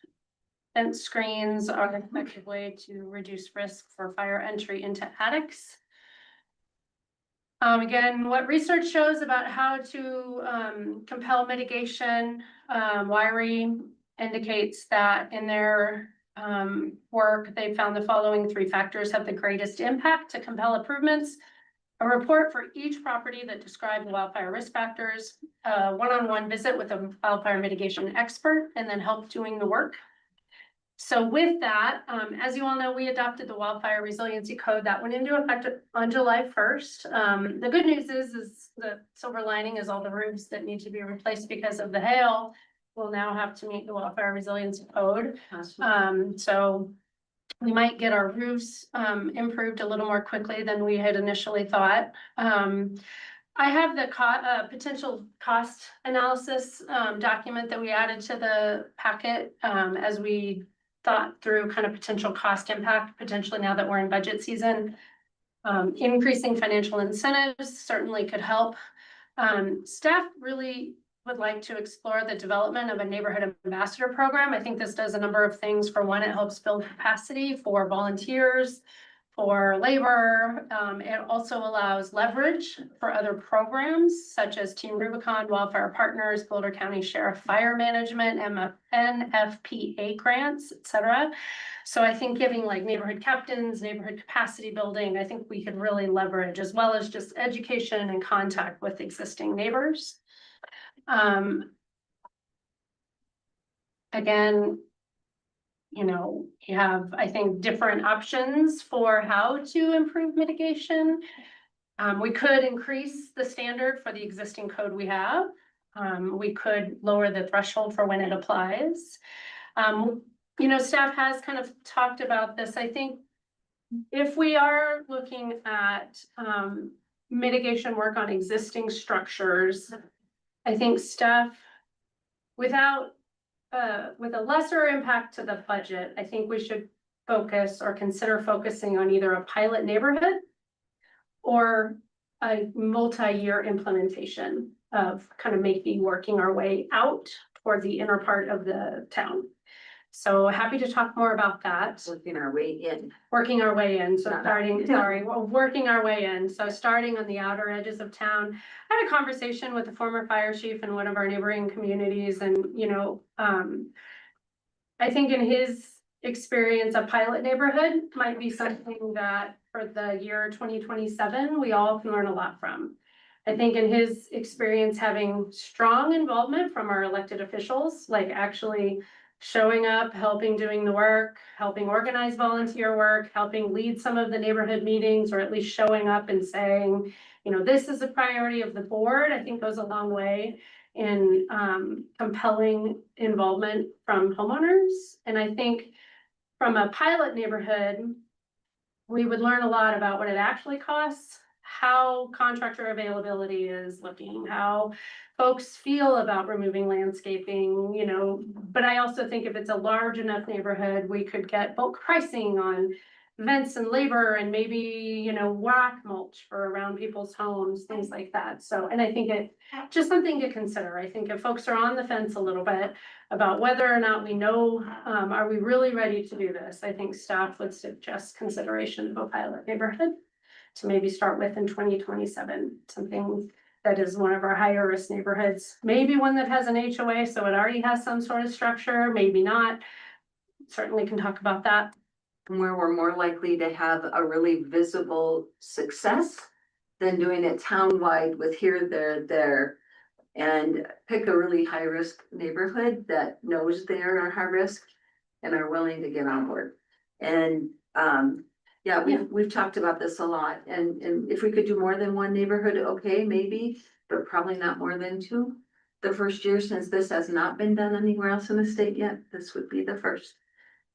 Fence screens are an effective way to reduce risk for fire entry into attics. Again, what research shows about how to compel mitigation, Wiry indicates that in their work, they found the following 3 factors have the greatest impact to compel improvements. A report for each property that describes wildfire risk factors, a one-on-one visit with a wildfire mitigation expert, and then help doing the work. So with that, as you all know, we adopted the Wildfire Resiliency Code that went into effect on July 1st. The good news is the silver lining is all the roofs that need to be replaced because of the hail will now have to meet the Wildfire Resiliency Code. So we might get our roofs improved a little more quickly than we had initially thought. I have the potential cost analysis document that we added to the packet as we thought through kind of potential cost impact, potentially now that we're in budget season. Increasing financial incentives certainly could help. Staff really would like to explore the development of a neighborhood ambassador program. I think this does a number of things. For one, it helps build capacity for volunteers, for labor. It also allows leverage for other programs such as Team Rubicon, Wildfire Partners, Boulder County Sheriff Fire Management, NFPA grants, etc. So I think giving like neighborhood captains, neighborhood capacity building, I think we could really leverage, as well as just education and contact with existing neighbors. Again, you know, you have, I think, different options for how to improve mitigation. We could increase the standard for the existing code we have. We could lower the threshold for when it applies. You know, staff has kind of talked about this. I think if we are looking at mitigation work on existing structures, I think staff, with a lesser impact to the budget, I think we should focus or consider focusing on either a pilot neighborhood or a multi-year implementation of kind of maybe working our way out toward the inner part of the town. So happy to talk more about that. Working our way in. Working our way in, so working our way in. So starting on the outer edges of town. I had a conversation with the former fire chief in one of our neighboring communities, and you know, I think in his experience, a pilot neighborhood might be something that for the year 2027, we all can learn a lot from. I think in his experience, having strong involvement from our elected officials, like actually showing up, helping doing the work, helping organize volunteer work, helping lead some of the neighborhood meetings, or at least showing up and saying, you know, this is a priority of the board, I think goes a long way in compelling involvement from homeowners. And I think from a pilot neighborhood, we would learn a lot about what it actually costs, how contractor availability is looking, how folks feel about removing landscaping, you know. But I also think if it's a large enough neighborhood, we could get bulk pricing on vents and labor and maybe, you know, rock mulch for around people's homes, things like that. So, and I think it just something to consider. I think if folks are on the fence a little bit about whether or not we know, are we really ready to do this? I think staff would suggest consideration of a pilot neighborhood to maybe start with in 2027, something that is one of our higher risk neighborhoods, maybe one that has an HOA, so it already has some sort of structure, maybe not. Certainly can talk about that. where we're more likely to have a really visible success than doing it townwide with here, there. And pick a really high risk neighborhood that knows they're a high risk and are willing to get on board. And yeah, we've talked about this a lot, and if we could do more than one neighborhood, okay, maybe, but probably not more than two. The first year, since this has not been done anywhere else in the state yet, this would be the first.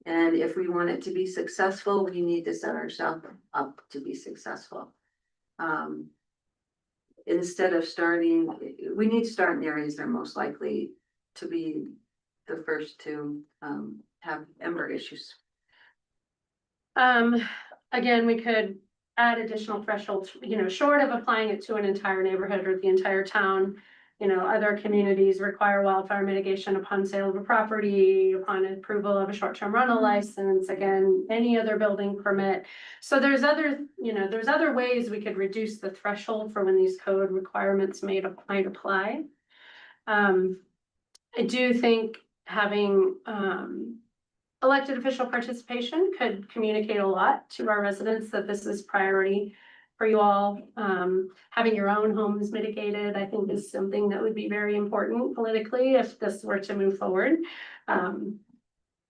And if we want it to be successful, we need to set ourselves up to be successful. Instead of starting, we need to start in areas that are most likely to be the first to have ember issues. Again, we could add additional thresholds, short of applying it to an entire neighborhood or the entire town. Other communities require wildfire mitigation upon sale of a property, upon approval of a short-term rental license, again, any other building permit. So there's other ways we could reduce the threshold for when these code requirements might apply. I do think having elected official participation could communicate a lot to our residents that this is priority for you all. Having your own homes mitigated, I think, is something that would be very important politically if this were to move forward.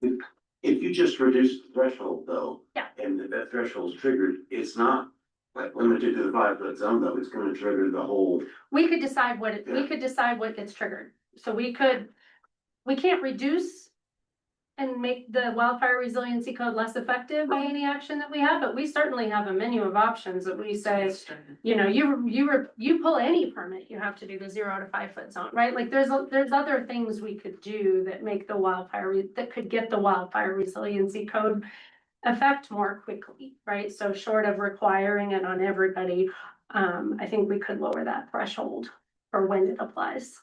If you just reduce the threshold though. Yeah. And that threshold's triggered, it's not like limited to the 5-foot zone though, it's gonna trigger the whole. We could decide what gets triggered. So we can't reduce and make the wildfire resiliency code less effective by any action that we have, but we certainly have a menu of options that we say, you pull any permit, you have to do the 0 to 5 foot zone, right? Like there's other things we could do that make that could get the wildfire resiliency code effect more quickly, right? So short of requiring it on everybody, I think we could lower that threshold for when it applies.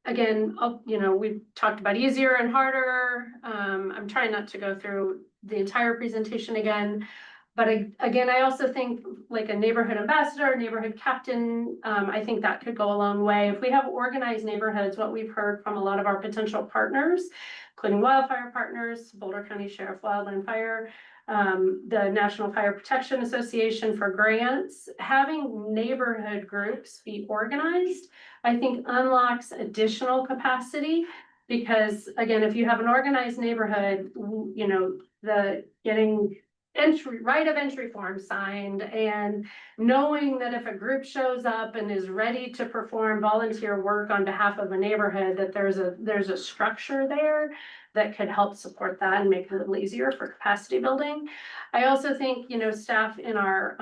Again, we've talked about easier and harder. I'm trying not to go through the entire presentation again. But again, I also think like a neighborhood ambassador, neighborhood captain, I think that could go a long way. If we have organized neighborhoods, what we've heard from a lot of our potential partners, including wildfire partners, Boulder County Sheriff Wildland Fire, the National Fire Protection Association for grants, having neighborhood groups be organized, I think unlocks additional capacity. Because again, if you have an organized neighborhood, the getting right of entry form signed and knowing that if a group shows up and is ready to perform volunteer work on behalf of a neighborhood, that there's a structure there that could help support that and make it a little easier for capacity building. I also think, staff in our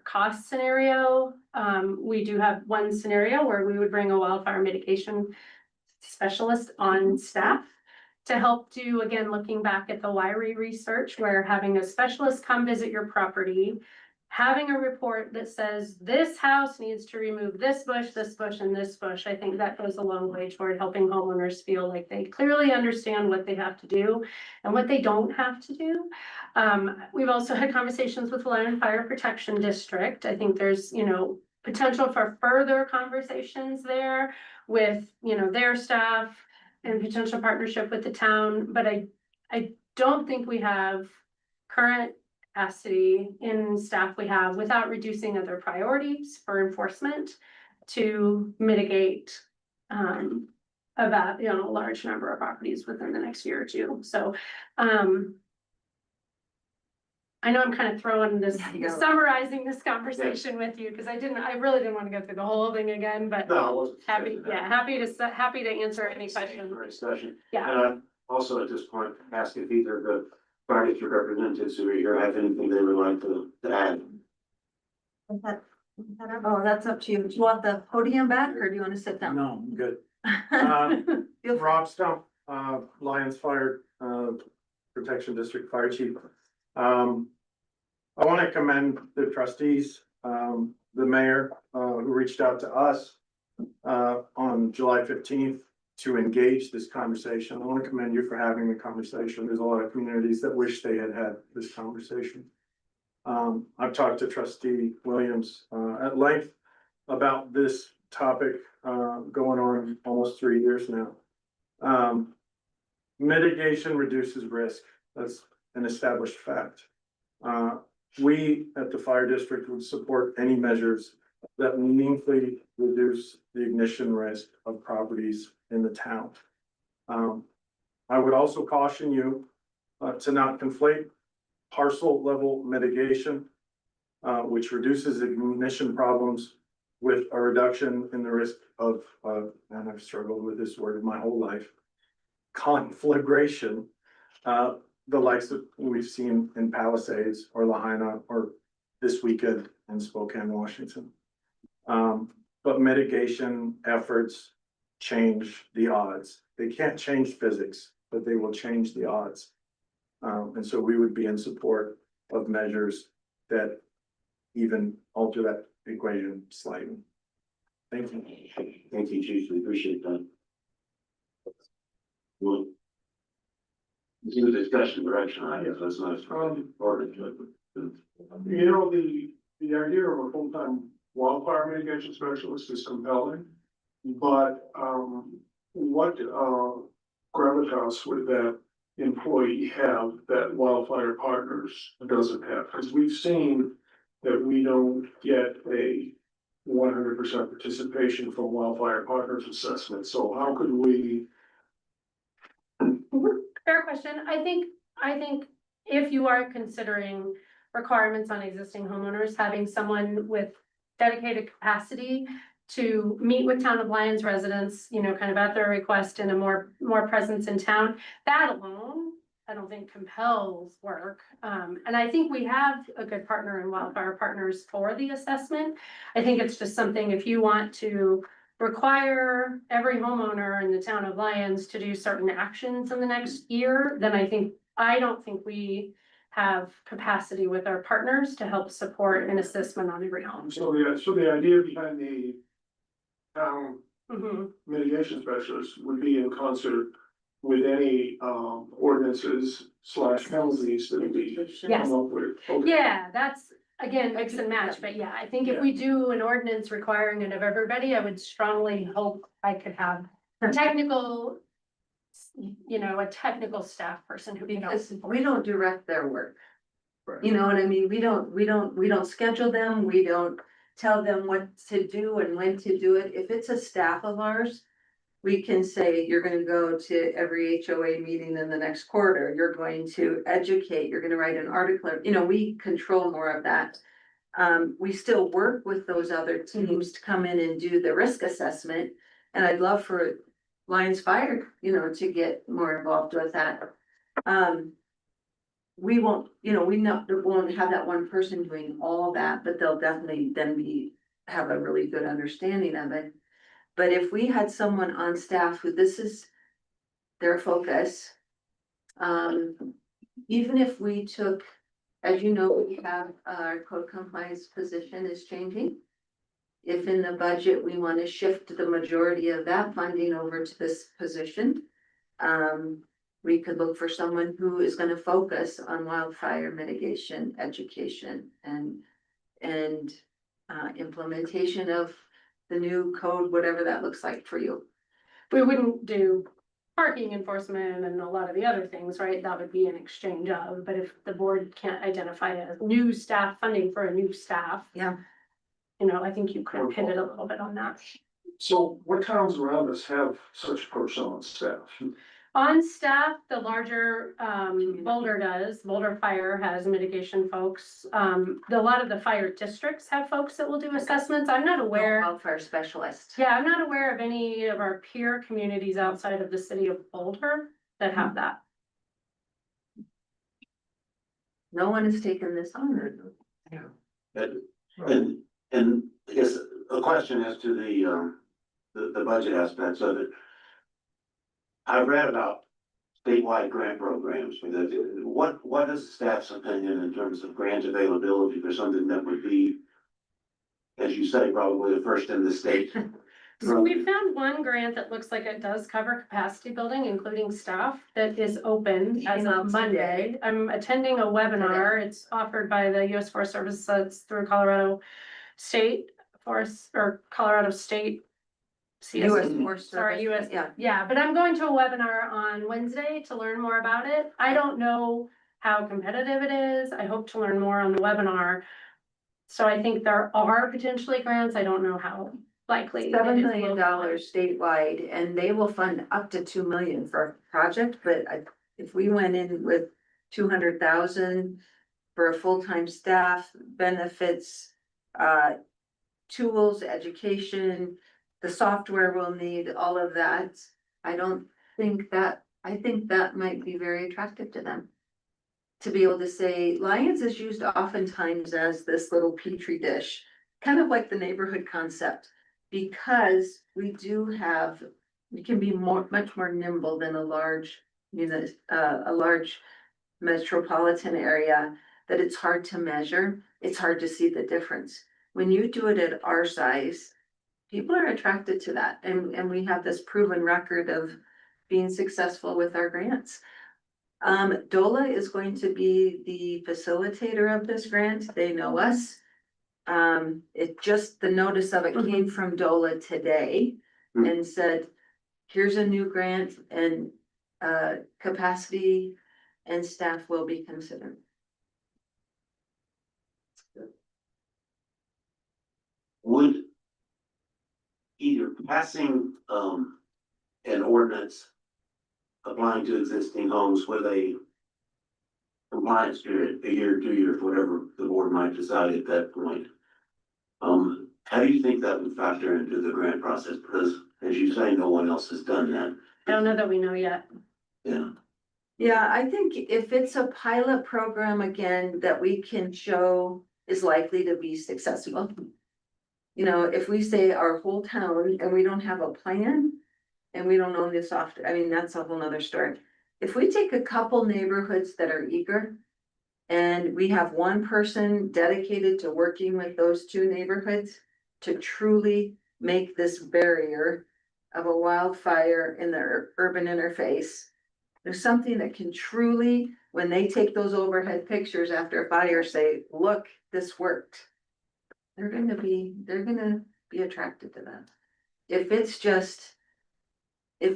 cost scenario, we do have one scenario where we would bring a wildfire mitigation specialist on staff to help do, again, looking back at the WIRI research, where having a specialist come visit your property, having a report that says this house needs to remove this bush, and this bush, I think that goes a long way toward helping homeowners feel like they clearly understand what they have to do and what they don't have to do. We've also had conversations with the Land Fire Protection District. I think there's, potential for further conversations there with, their staff and potential partnership with the town, but I don't think we have current capacity in staff we have without reducing other priorities for enforcement to mitigate about, a large number of properties within the next year or two. So I know I'm kind of throwing this, summarizing this conversation with you, because I really didn't want to go through the whole thing again, but happy to answer any questions. Yeah. And I'm also at this point ask if either the fire district representatives who are here have anything they would like to add. Oh, that's up to you. Do you want the podium back or do you want to sit down? No, I'm good. Feel free. Rob Stump, Lions Fire Protection District Fire Chief. I want to commend the trustees, the mayor, who reached out to us on July 15th to engage this conversation. I want to commend you for having the conversation. There's a lot of communities that wish they had had this conversation. I've talked to Trustee Williams at length about this topic going on almost 3 years now. Mitigation reduces risk. That's an established fact. We at the fire district would support any measures that meaningfully reduce the ignition risk of properties in the town. I would also caution you to not conflate parcel level mitigation, which reduces ignition problems, with a reduction in the risk of, and I've struggled with this word my whole life, conflagration, the likes that we've seen in Palisades or Lahaina or this weekend in Spokane, Washington. But mitigation efforts change the odds. They can't change physics, but they will change the odds. And so we would be in support of measures that even alter that equation slightly. Thank you. Thank you, Chief, we appreciate that. Well, this is a discussion direction, I guess, that's not important. You know, the idea of a full-time wildfire mitigation specialist is compelling, but, what, gravitas would that employee have that Wildfire Partners doesn't have? Because we've seen that we don't get a 100% participation from Wildfire Partners assessment, so how could we? Fair question. I think if you are considering requirements on existing homeowners, having someone with dedicated capacity to meet with Town of Lyons residents, you know, kind of at their request and a more presence in town, that alone, I don't think compels work. And I think we have a good partner in Wildfire Partners for the assessment. I think it's just something, if you want to require every homeowner in the Town of Lyons to do certain actions in the next year, then I don't think we have capacity with our partners to help support an assessment on every home. So the idea behind the town Mhm. mitigation specialist would be in concert with any ordinances / penalties that we Yes. come up with. Okay. Yeah, that's, again, mix and match, but yeah, I think if we do an ordinance requiring it of everybody, I would strongly hope I could have a technical, you know, a technical staff person who can help. Because we don't direct their work. You know what I mean? We don't schedule them, we don't tell them what to do and when to do it. If it's a staff of ours, we can say, you're gonna go to every HOA meeting in the next quarter, you're going to educate, you're gonna write an article, you know, we control more of that. We still work with those other teams to come in and do the risk assessment, and I'd love for Lions Fire, you know, to get more involved with that. We won't, you know, we won't have that one person doing all that, but they'll definitely then have a really good understanding of it. But if we had someone on staff who this is their focus, even if we took, as you know, we have our code compliance position is changing. If in the budget, we want to shift the majority of that funding over to this position, we could look for someone who is going to focus on wildfire mitigation, education, and implementation of the new code, whatever that looks like for you. We wouldn't do parking enforcement and a lot of the other things, right? That would be an exchange of, but if the board can't identify a new staff funding for a new staff. Yeah. You know, I think you could pivot a little bit on that. So what towns around us have such person on staff? On staff, the larger, Boulder does, Boulder Fire has mitigation folks. A lot of the fire districts have folks that will do assessments. I'm not aware. Wildfire specialist. Yeah, I'm not aware of any of our peer communities outside of the city of Boulder that have that. No one has taken this on. And I guess a question as to the budget aspects of it. I've read about statewide grant programs for this. What is the staff's opinion in terms of grant availability for something that would be, as you say, probably the first in the state? So we found one grant that looks like it does cover capacity building, including staff, that is open as of Monday. I'm attending a webinar. It's offered by the U.S. Forest Service. It's through Colorado State Forest or Colorado State US Forest Sorry, Service, US, yeah. yeah, but I'm going to a webinar on Wednesday to learn more about it. I don't know how competitive it is. I hope to learn more on the webinar. So I think there are potentially grants. I don't know how likely. $7 million statewide, and they will fund up to 2 million for a project, but if we went in with 200,000 for a full-time staff, benefits, tools, education, the software we'll need, all of that, I think that might be very attractive to them. To be able to say, Lions is used oftentimes as this little petri dish, kind of like the neighborhood concept. Because we can be much more nimble than a large metropolitan area, that it's hard to measure, it's hard to see the difference. When you do it at our size, people are attracted to that, and we have this proven record of being successful with our grants. DOLA is going to be the facilitator of this grant. They know us. The notice of it came from DOLA today and said, here's a new grant, and capacity and staff will be considered. Would either passing, an ordinance applying to existing homes with a compliance period, a year, 2 years, whatever the board might decide at that point. How do you think that would factor into the grant process? Because as you say, no one else has done that. I don't know that we know yet. Yeah. Yeah, I think if it's a pilot program, again, that we can show is likely to be successful. You know, if we say our whole town and we don't have a plan and we don't own the software, I mean, that's a whole nother story. If we take a couple neighborhoods that are eager and we have one person dedicated to working with those two neighborhoods to truly make this barrier of a wildfire in their urban interface, there's something that can truly, when they take those overhead pictures after a fire, say, look, this worked. They're gonna be attracted to that. If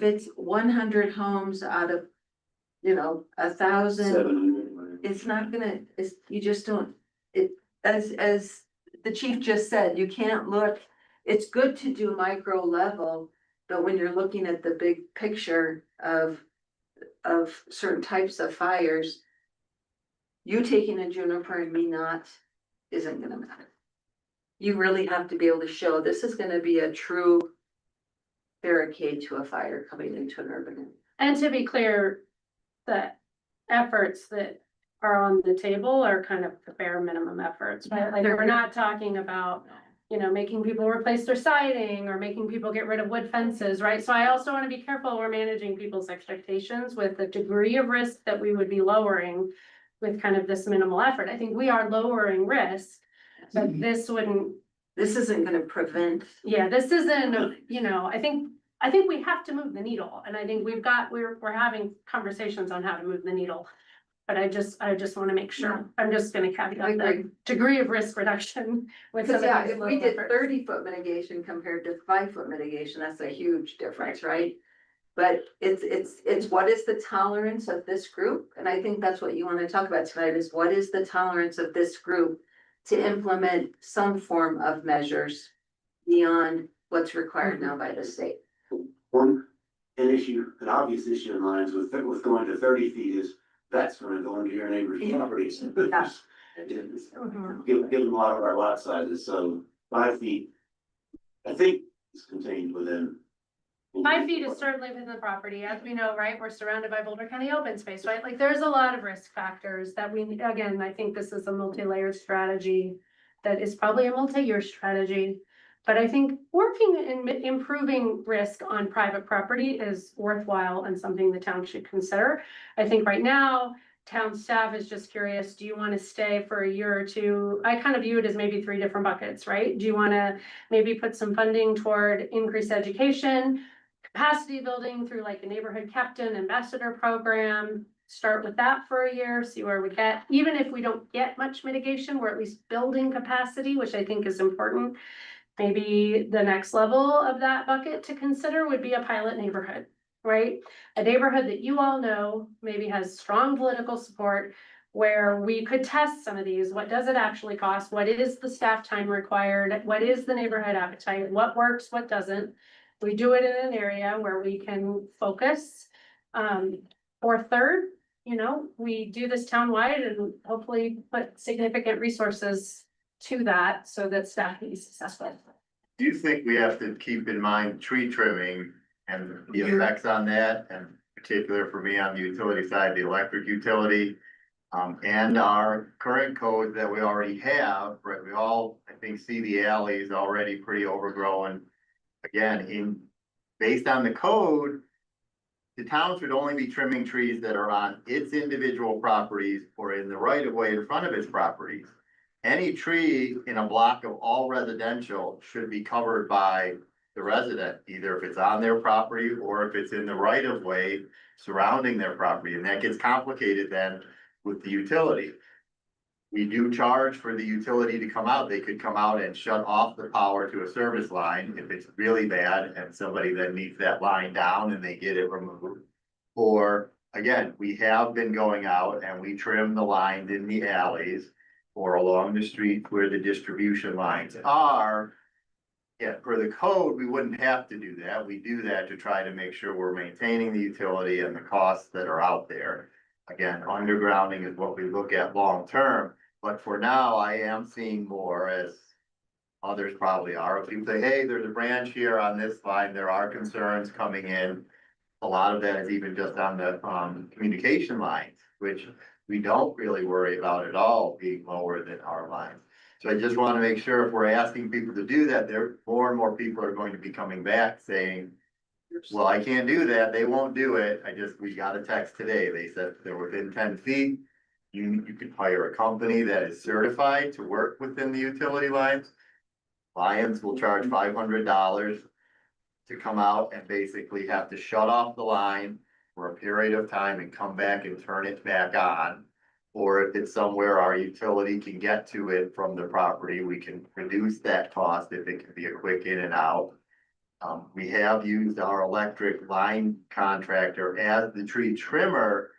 it's 100 homes out of, 1,000, 700. it's not gonna, you just don't, as the chief just said, you can't look, it's good to do micro level, but when you're looking at the big picture of certain types of fires, you taking a juniper and me not isn't gonna matter. You really have to be able to show this is gonna be a true barricade to a fire coming into an urban area. And to be clear, the efforts that are on the table are kind of the bare minimum efforts, right? Like, we're not talking about, making people replace their siding or making people get rid of wood fences, right? So I also want to be careful we're managing people's expectations with the degree of risk that we would be lowering with kind of this minimal effort. I think we are lowering risk, but this isn't gonna prevent. Yeah, this isn't, I think we have to move the needle, and I think we're having conversations on how to move the needle. But I just wanna make sure, I'm just gonna caveat the degree of risk reduction with some of Because these if little we did efforts. 30-foot mitigation compared to 5-foot mitigation, that's a huge difference, right? But it's what is the tolerance of this group? And I think that's what you wanna talk about tonight, is what is the tolerance of this group to implement some form of measures beyond what's required now by the state. An obvious issue in lines with going to 30 feet is that's gonna go into your neighbor's properties. Given a lot of our lot sizes, so 5 feet, I think is contained within. 5 feet is certainly within the property, as we know, right? We're surrounded by Boulder County open space, right? Like, there's a lot of risk factors that again, I think this is a multi-layered strategy that is probably a multi-year strategy. But I think working and improving risk on private property is worthwhile and something the town should consider. I think right now, town staff is just curious, do you want to stay for a year or two? I kind of view it as maybe 3 different buckets, right? Do you want to maybe put some funding toward increased education, capacity building through like a neighborhood captain ambassador program? Start with that for a year, see where we get. Even if we don't get much mitigation, we're at least building capacity, which I think is important. Maybe the next level of that bucket to consider would be a pilot neighborhood, right? A neighborhood that you all know maybe has strong political support, where we could test some of these. What does it actually cost? What is the staff time required? What is the neighborhood appetite? What works, what doesn't? We do it in an area where we can focus. Or third, you know, we do this townwide and hopefully put significant resources to that so that staff can be successful. Do you think we have to keep in mind tree trimming and the effects on that, and particular for me on the utility side, the electric utility? And our current code that we already have, right, we all, I think, see the alleys already pretty overgrown. Again, based on the code, the town should only be trimming trees that are on its individual properties or in the right of way in front of its properties. Any tree in a block of all residential should be covered by the resident, either if it's on their property or if it's in the right of way surrounding their property, and that gets complicated then with the utility. We do charge for the utility to come out. They could come out and shut off the power to a service line if it's really bad and somebody then needs that line down and they get it removed. Or again, we have been going out and we trim the lines in the alleys or along the street where the distribution lines are. Yeah, for the code, we wouldn't have to do that. We do that to try to make sure we're maintaining the utility and the costs that are out there. Again, undergrounding is what we look at long term, but for now, I am seeing more, as others probably are. If you say, hey, there's a branch here on this line, there are concerns coming in. A lot of that is even just on the communication lines, which we don't really worry about at all being lower than our lines. So I just want to make sure if we're asking people to do that, there more and more people are going to be coming back saying, well, I can't do that. They won't do it. We got a text today. They said they're within 10 feet. You can hire a company that is certified to work within the utility lines. Clients will charge $500 to come out and basically have to shut off the line for a period of time and come back and turn it back on. Or if it's somewhere our utility can get to it from the property, we can reduce that cost if it can be a quick in and out. We have used our electric line contractor as the tree trimmer,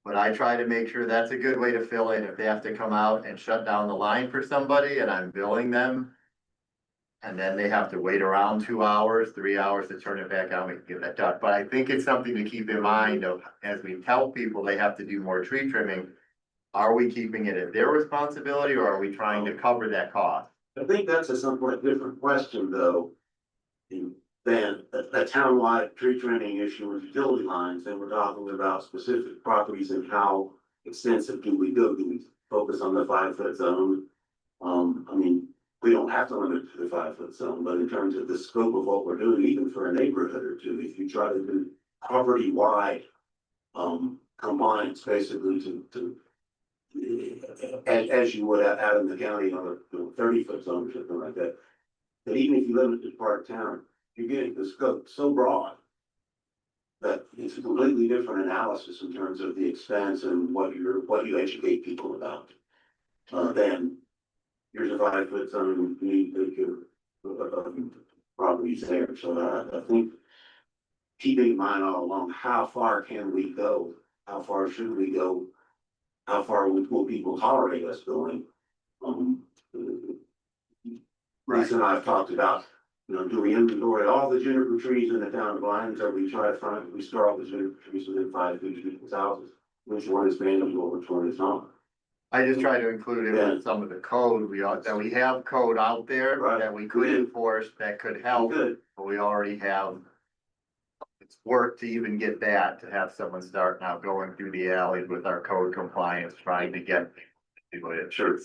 but I try to make sure that's a good way to fill in if they have to come out and shut down the line for somebody and I'm billing them. And then they have to wait around 2 hours, 3 hours to turn it back on, we can get that done. But I think it's something to keep in mind of, as we tell people they have to do more tree trimming, are we keeping it at their responsibility or are we trying to cover that cost? I think that's a somewhat different question, though, than a townwide tree trimming issue with utility lines, and we're talking about specific properties and how extensive do we go? Do we focus on the 5-foot zone? I mean, we don't have to limit it to the 5-foot zone, but in terms of the scope of what we're doing, even for a neighborhood or two, if you try to do property-wide compliance, basically to as you would out in the county on a 30-foot zone or something like that. But even if you limit it to part of town, you're getting the scope so broad that it's a completely different analysis in terms of the expense and what you educate people about. Than here's a 5-foot zone, you need to properties there. So I think keeping in mind all along, how far can we go? How far should we go? How far will people tolerate us going? Lisa and I have talked about, do we inventory all the juniper trees in the town of Lyons, or we try to find, we store all the juniper trees within 5 feet of people's houses? Which one is manageable, which one is not? I just try to include it in some of the code that we have code out there that we could enforce, that could help, but we already have. It's work to even get that, to have someone start now going through the alleys with our code compliance, trying to get people to do it. Sure,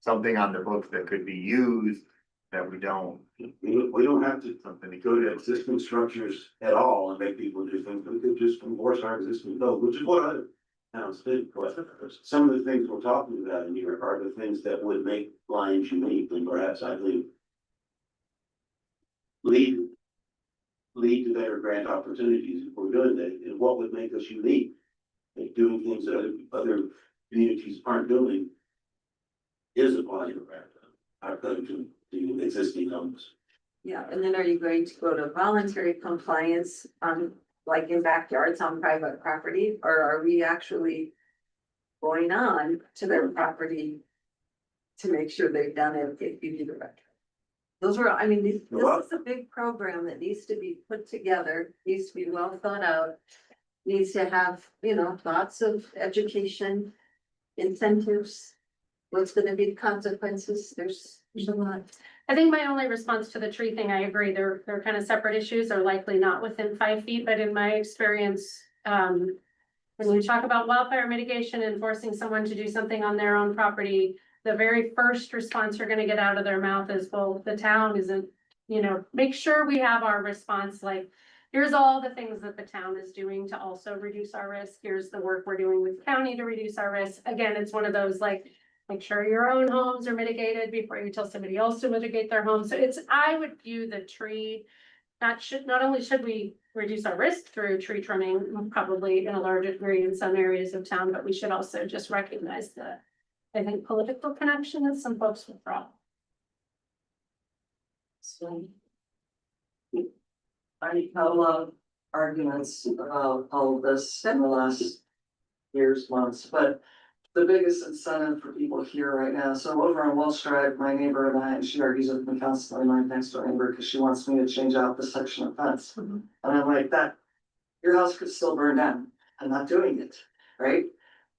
something on the books that could be used that we don't. We don't have to go to existing structures at all and make people do things. We could just enforce our existing code, which is what other towns did. Some of the things we're talking about in here are the things that would make Lyons unique, and perhaps I think lead to better grant opportunities if we're doing that. And what would make us unique, like doing things that other communities aren't doing, is applying our code to the existing homes. Yeah, and then are you going to go to voluntary compliance on, like in backyards on private property, or are we actually going on to their property to make sure they've done it if you do the right? Those are, I mean, this is a big program that needs to be put together, needs to be well thought out. Needs to have, you know, lots of education, incentives. What's gonna be the consequences? There's a lot. I think my only response to the tree thing, I agree, they're kind of separate issues, are likely not within 5 feet, but in my experience, when we talk about wildfire mitigation and forcing someone to do something on their own property, the very first response you're gonna get out of their mouth is, well, the town isn't, you know, make sure we have our response, like, here's all the things that the town is doing to also reduce our risk. Here's the work we're doing with the county to reduce our risk. Again, it's one of those like, make sure your own homes are mitigated before you tell somebody else to mitigate their homes. So it's, I would view the tree, not only should we reduce our risk through tree trimming, probably in a larger degree in some areas of town, but we should also just recognize the, I think, political connection that some folks will draw. So. I had a lot of arguments about all of this in the last years, months, but the biggest incentive for people here right now, so over on Welsh Drive, my neighbor and I, and she argues with me constantly, my next door neighbor, because she wants me to change out the section of fence. And I'm like, that, your house could still burn down. I'm not doing it, right?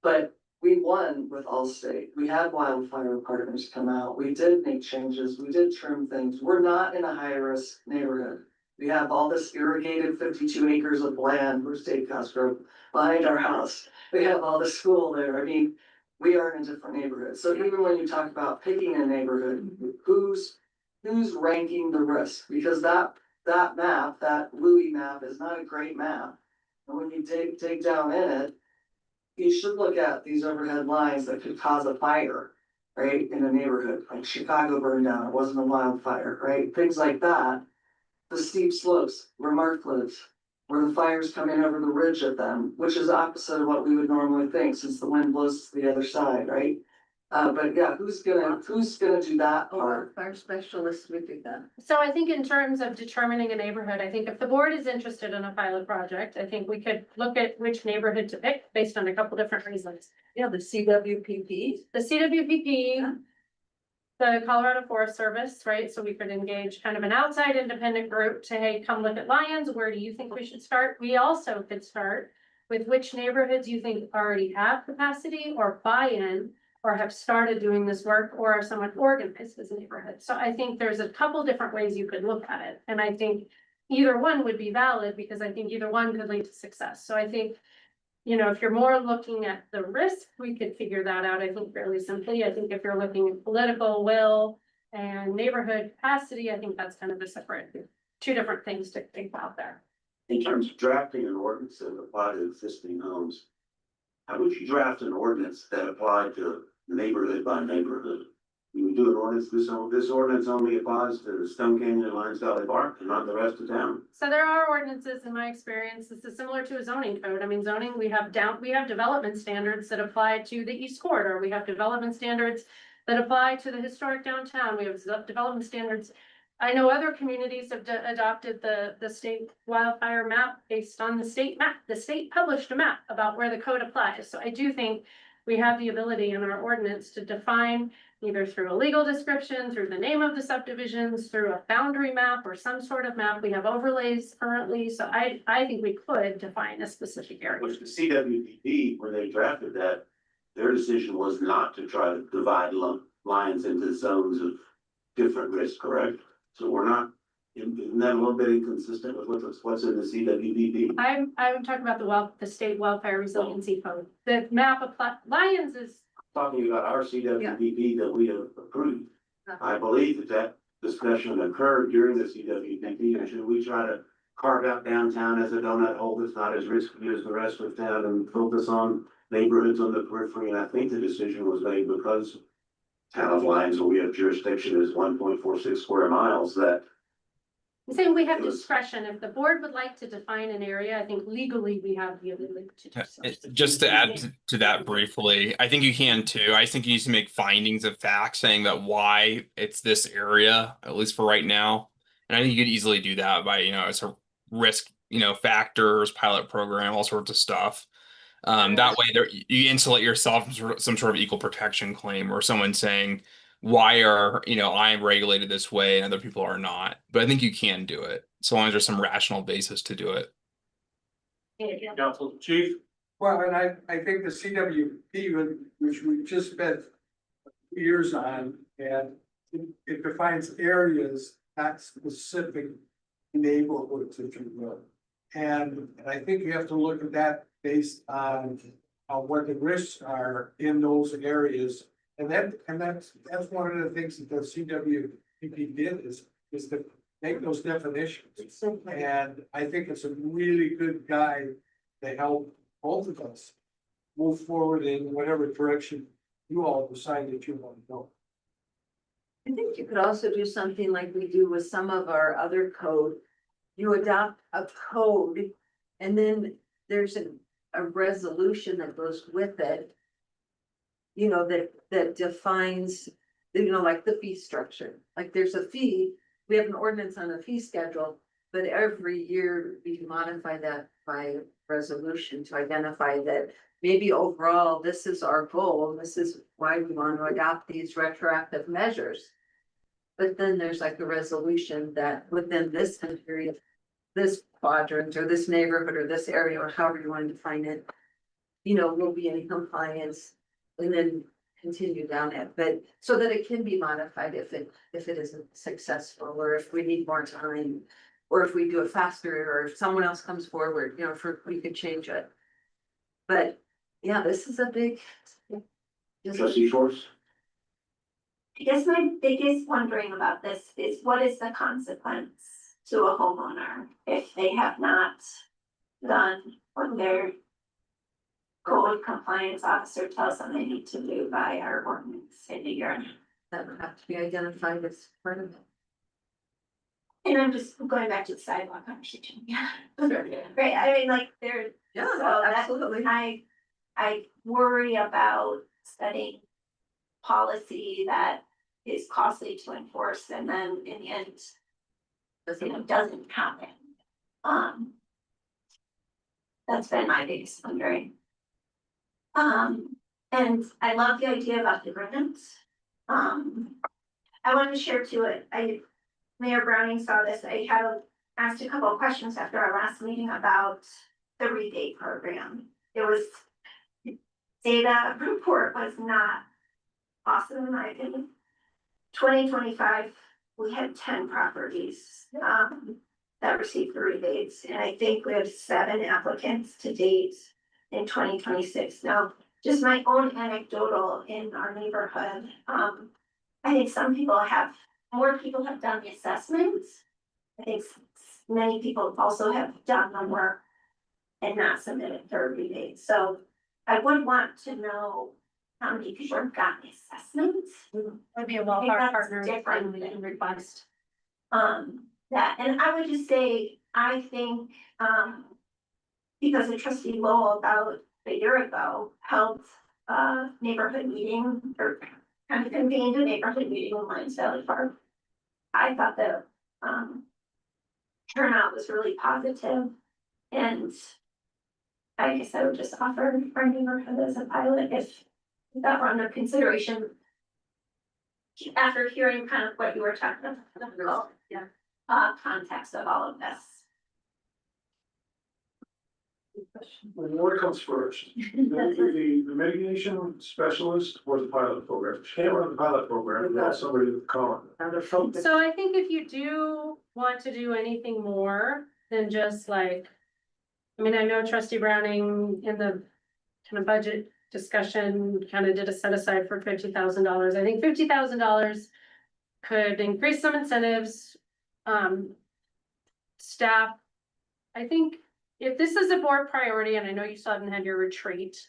But we won with Allstate. We had wildfire partners come out. We did make changes. We did trim things. We're not in a high risk neighborhood. We have all this irrigated 52 acres of land for State Costco behind our house. We have all the school there. I mean, we are in a different neighborhood. So even when you talk about picking a neighborhood, who's ranking the risk? Because that map, that Louis map is not a great map. And when you dig down in it, you should look at these overhead lines that could cause a fire, right? In a neighborhood, like Chicago burned down, it wasn't a wildfire, right? Things like that. The steep slopes where Mark lives, where the fires come in over the ridge of them, which is opposite of what we would normally think since the wind blows to the other side, right? But yeah, who's gonna do that part? Fire specialists would do that. So I think in terms of determining a neighborhood, I think if the board is interested in a pilot project, I think we could look at which neighborhood to pick based on a couple different reasons. Yeah, the CWPP. The CWPP, the Colorado Forest Service, right? So we could engage kind of an outside independent group to, hey, come look at lions. Where do you think we should start? We also could start with which neighborhoods you think already have capacity or buy-in or have started doing this work or are somewhat organized as a neighborhood. So I think there's a couple different ways you could look at it. And I think either one would be valid because I think either one could lead to success. So I think, you know, if you're more looking at the risk, we could figure that out, I think, fairly simply. I think if you're looking at political will and neighborhood capacity, I think that's kind of a separate, two different things to think about there. In terms of drafting an ordinance that apply to existing homes, how would you draft an ordinance that applied to neighborhood by neighborhood? You would do an ordinance, this ordinance only applies to the Stone Canyon and Lions Valley Park and not the rest of town. So there are ordinances in my experience. This is similar to a zoning code. I mean, zoning, we have development standards that apply to the East Corridor. We have development standards that apply to the historic downtown. We have development standards. I know other communities have adopted the state wildfire map based on the state map. The state published a map about where the code applies. So I do think we have the ability in our ordinance to define either through a legal description, through the name of the subdivisions, through a boundary map or some sort of map. We have overlays currently. So I think we could define a specific area. Which the CWPP, when they drafted that, their decision was not to try to divide lines into zones of different risk, correct? So we're not, isn't that a little bit inconsistent with what's in the CWPP? I'm talking about the state wildfire resiliency code. The map of Lions is. Talking about our CWPP that we have approved. I believe that discussion occurred during the CWPP, and should we try to carve out downtown as a donut hole that's not as risky as the rest of town and focus on neighborhoods on the periphery? And I think the decision was made because town of Lions, where we have jurisdiction, is 1.46 square miles, that I'm saying we have discretion. If the board would like to define an area, I think legally we have the ability to do so. Just to add to that briefly, I think you can too. I think you need to make findings of fact saying that why it's this area, at least for right now. And I think you could easily do that by, as a risk, factors, pilot program, all sorts of stuff. That way there you insulate yourself from some sort of equal protection claim or someone saying, why are, I am regulated this way and other people are not. But I think you can do it so long as there's some rational basis to do it. Council Chief? Well, and I think the CWP, which we just spent years on, and it defines areas, not specific neighborhoods, if you will. And I think you have to look at that based on what the risks are in those areas. And that's one of the things that the CWP did is to make those definitions. And I think it's a really good guide to help both of us move forward in whatever direction you all decide that you want to go. I think you could also do something like we do with some of our other code. You adopt a code and then there's a resolution that goes with it. That defines, like the fee structure, like there's a fee, we have an ordinance on a fee schedule. But every year we modify that by resolution to identify that maybe overall, this is our goal, and this is why we want to adopt these retroactive measures. But then there's like a resolution that within this period, this quadrant or this neighborhood or this area, or however you want to define it, will be in compliance and then continue down it, but so that it can be modified if it isn't successful, or if we need more time, or if we do it faster, or if someone else comes forward, we could change it. But yeah, this is a big. Trustee Schwartz? I guess my biggest wondering about this is what is the consequence to a homeowner if they have not done what their code compliance officer tells them they need to do by our ordinance in a year? That would have to be identified as part of it. And I'm just going back to the sidewalk conversation. Yeah. Right, I mean, like, there. Yeah, So absolutely. I worry about setting policy that is costly to enforce and then in the end, doesn't happen. That's been my biggest wondering. And I love the idea about the grants. I wanted to share too, Mayor Browning saw this, I asked a couple of questions after our last meeting about the rebate program. Data report was not awesome in my opinion. 2025, we had 10 properties, that received the rebates, and I think we have 7 applicants to date in 2026. Now, just my own anecdotal in our neighborhood, I think more people have done the assessments. I think many people also have done the work and not submitted their rebates. So I would want to know how many people have gotten the assessments. Would be a well-hard partner. Different than request. That, and I would just say, I think, because the trustee Lowell about a year ago held a neighborhood meeting or kind of convened a neighborhood meeting in Lions Valley Park. I thought the turnout was really positive, and I guess I would just offer our neighborhood as a pilot if that were under consideration. After hearing kind of what you were talking about, context of all of this. What comes first? The mitigation specialist or the pilot program? Can't run the pilot program, you have somebody to call it. So I think if you do want to do anything more than just like, I know Trustee Browning in the kind of budget discussion kind of did a set aside for $50,000. I think $50,000 could increase some incentives. Staff, I think if this is a board priority, and I know you still haven't had your retreat,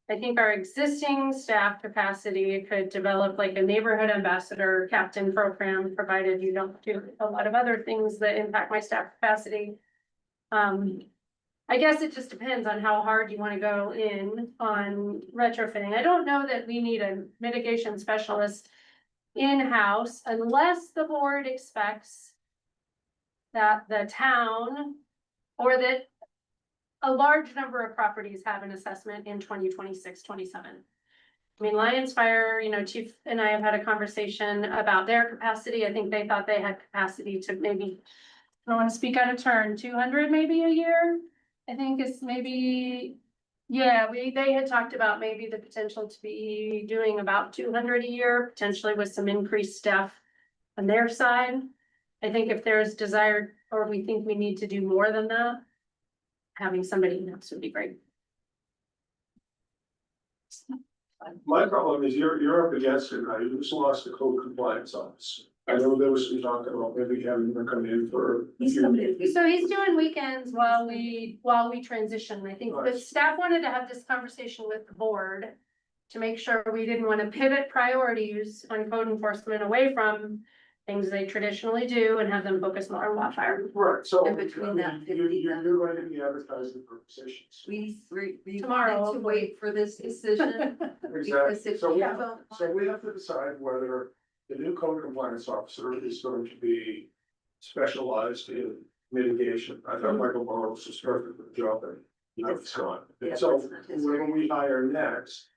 I think our existing staff capacity could develop like a neighborhood ambassador captain program, provided you don't do a lot of other things that impact my staff capacity. I guess it just depends on how hard you wanna go in on retrofitting. I don't know that we need a mitigation specialist in-house unless the board expects that the town or that a large number of properties have an assessment in 2026, 27. I mean, Lions Fire, you know, Chief and I have had a conversation about their capacity. I think they thought they had capacity to maybe, I don't want to speak out of turn, 200 maybe a year. I think it's maybe, yeah, they had talked about maybe the potential to be doing about 200 a year, potentially with some increased staff on their side. I think if there's desired, or we think we need to do more than that, having somebody in-house would be great. My problem is you're up against it, right? You just lost the code compliance office. I know there was some talk about maybe having them come in for. So he's doing weekends while we transition. I think the Right. staff wanted to have this conversation with the board to make sure we didn't want to pivot priorities on code enforcement away from things they traditionally do and have them focus more on wildfire. Right, so. In between that 50 You're going to be advertising for positions. We Tomorrow, wanted to wait for this decision. Because Exactly, if so you we don't. so we have to decide whether the new code compliance officer is going to be specialized in mitigation. I thought Michael Morris was perfect for the job that he's gone. Yeah, So that's not his when we hire next,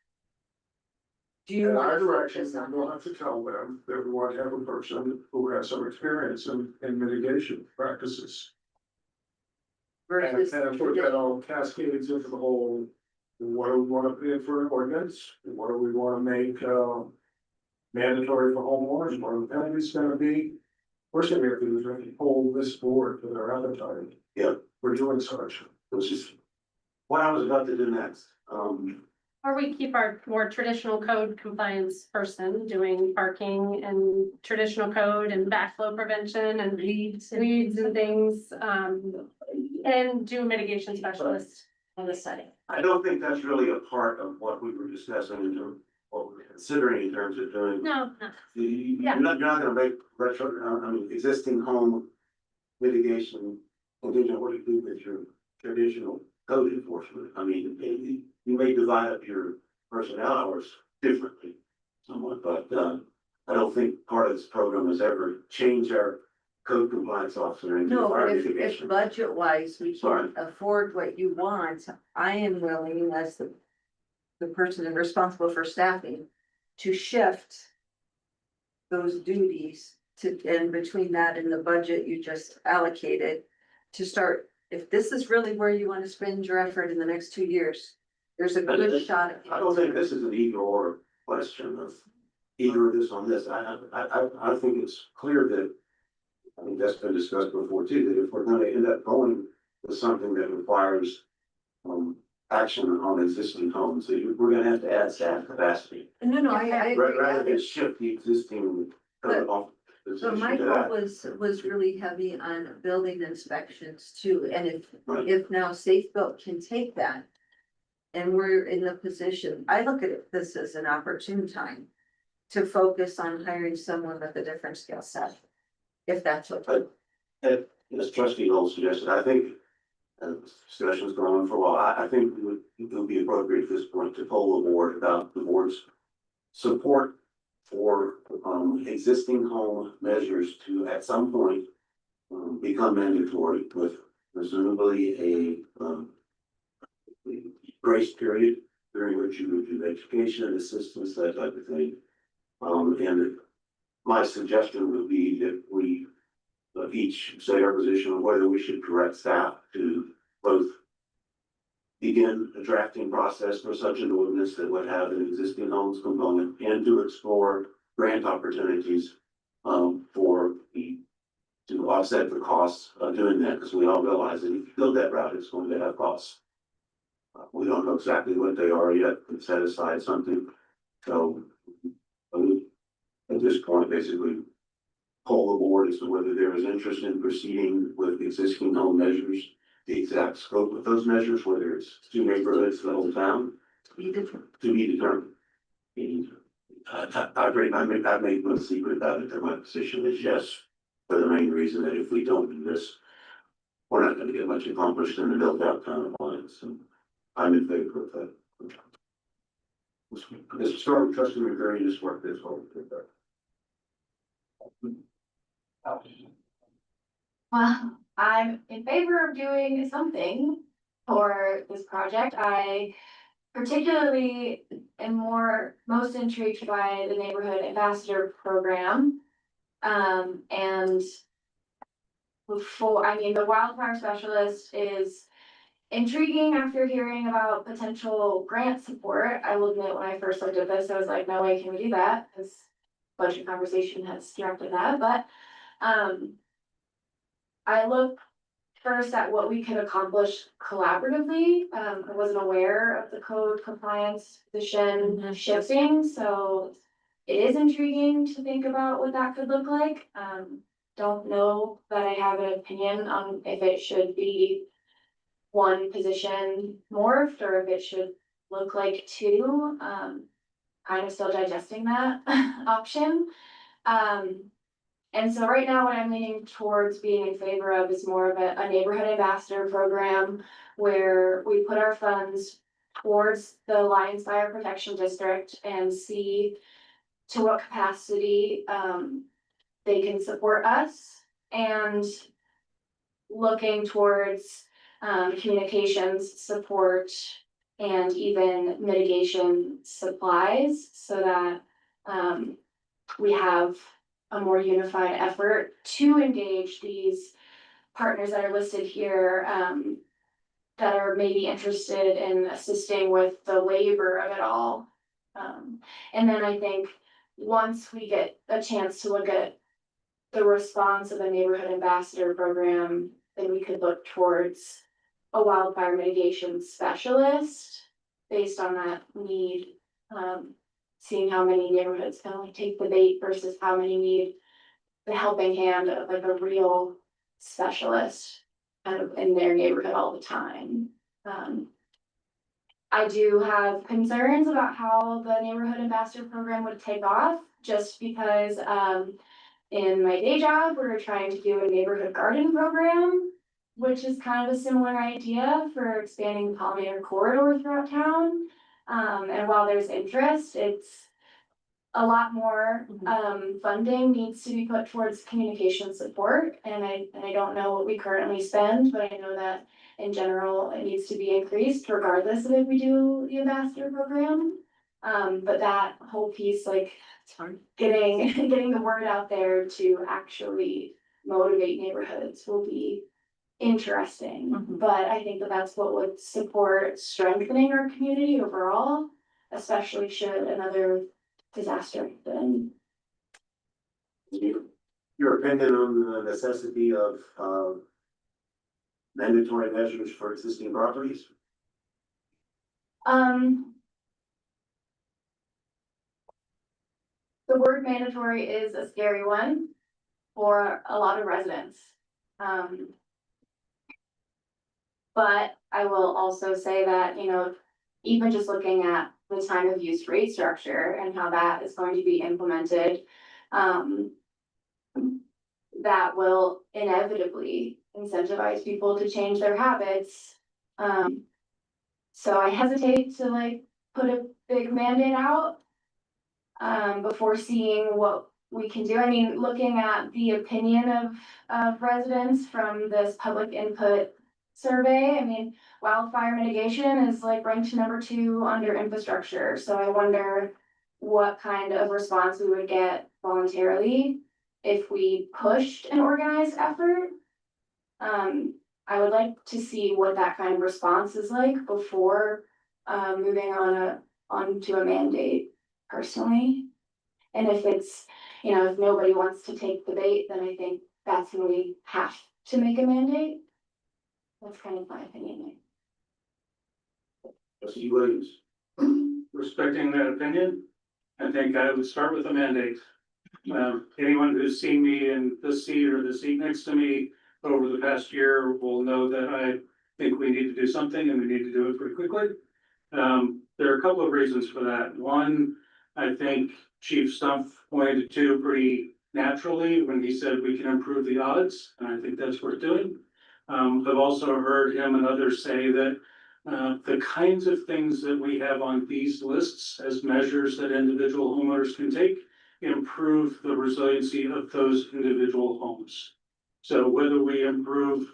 Do you in want our to direction, focus on? we'll have to tell them that we want to have a person who has some experience in mitigation practices. And Versus. of course, that all cascades into the whole, what do we wanna put in for an ordinance? What do we wanna make, mandatory for homeowners? What are the penalties gonna be? First thing we have to do is really hold this board to their appetite. Yeah. We're doing such. Which is what I was about to do next. Or we keep our more traditional code compliance person doing parking and traditional code and backflow prevention and weeds and things, and do mitigation specialist on the study. I don't think that's really a part of what we were discussing in terms, what we're considering in terms of doing. No, You're not gonna make existing home mitigation contingent, what do you do with your traditional code enforcement? I mean, you may divide up your personnel hours differently somewhat, but, I don't think part of this program has ever changed our code compliance officer into No, fire but if mitigation. budget wise, we Sorry. can't afford what you want, I am willing as the person responsible for staffing to shift those duties to, and between that and the budget you just allocated to start, if this is really where you want to spend your effort in the next 2 years, there's a good shot at it. I don't think this is an either or question of either of this on this. I think it's clear that, I think that's been discussed before too, that if we're gonna end up going with something that requires action on existing homes, that we're gonna have to add staff capacity. No, I agree. Rather than shift the existing code off. So my goal was really heavy on building inspections too, and Right. if now Safe Built can take that. And we're in the position, I look at this as an opportune time to focus on hiring someone with a different skill set. If that's what. As trustee Knowles suggested, I think, discussion's going on for a while, I think it would be appropriate at this point to poll the board about the board's support for, existing home measures to, at some point, become mandatory with presumably a grace period during which you would do education and assistance, that type of thing. And my suggestion would be that we each say our position on whether we should direct staff to both begin a drafting process for such an ordinance that would have an existing homes component and to explore grant opportunities to offset the costs of doing that, because we all realize that if you go that route, it's going to have costs. We don't know exactly what they are yet, but set aside something. So at this point, basically poll the board as to whether there is interest in proceeding with existing home measures the exact scope of those measures, whether it's two neighborhoods, the whole town, to be determined. I've made no secret about it, that my position is yes, for the main reason that if we don't do this, we're not gonna get much accomplished in the built out town of Lyons, and I'm in favor of that. This historic trustee and various work this whole. Well, I'm in favor of doing something for this project. I particularly am most intrigued by the neighborhood ambassador program. And the wildfire specialist is intriguing after hearing about potential grant support. I will admit, when I first looked at this, I was like, no way can we do that, because budget conversation has directed that, but I look first at what we can accomplish collaboratively. I wasn't aware of the code compliance position shifting, so it is intriguing to think about what that could look like. Don't know that I have an opinion on if it should be one position morphed or if it should look like two. Kind of still digesting that option. And so right now what I'm leaning towards being in favor of is more of a neighborhood ambassador program where we put our funds towards the Lions Fire Protection District and see to what capacity they can support us, and looking towards communications support and even mitigation supplies so that we have a more unified effort to engage these partners that are listed here that are maybe interested in assisting with the labor of it all. And then I think once we get a chance to look at the response of the neighborhood ambassador program, then we could look towards a wildfire mitigation specialist based on that need. Seeing how many neighborhoods kind of like take the bait versus how many need the helping hand of like a real specialist kind of in their neighborhood all the time. I do have concerns about how the neighborhood ambassador program would take off, just because in my day job, we're trying to do a neighborhood garden program, which is kind of a similar idea for expanding the pollinator corridor throughout town. And while there's interest, it's a lot more funding needs to be put towards communication support. And I don't know what we currently spend, but I know that in general, it needs to be increased regardless of if we do the ambassador program. But that whole piece, like getting the word out there to actually motivate neighborhoods will be interesting. But I think that that's what would support strengthening our community overall, especially should another disaster happen. Your opinion on the necessity of mandatory measures for existing properties? The word mandatory is a scary one for a lot of residents. But I will also say that, even just looking at the time of use rate structure and how that is going to be implemented, that will inevitably incentivize people to change their habits. So I hesitate to put a big mandate out before seeing what we can do. I mean, looking at the opinion of residents from this public input survey, I mean, wildfire mitigation is ranked number 2 under infrastructure. So I wonder what kind of response we would get voluntarily if we pushed an organized effort. I would like to see what that kind of response is like before moving on to a mandate personally. And if it's, if nobody wants to take the bait, then I think that's when we have to make a mandate. That's kind of my opinion. Trustee Williams. Respecting that opinion, I think I would start with a mandate. Anyone who's seen me in this seat or the seat next to me over the past year will know that I think we need to do something and we need to do it pretty quickly. There are a couple of reasons for that. One, I think Chief Stumpf pointed to pretty naturally when he said we can improve the odds, and I think that's worth doing. I've also heard him and others say that the kinds of things that we have on these lists as measures that individual homeowners can take improve the resiliency of those individual homes. So whether we improve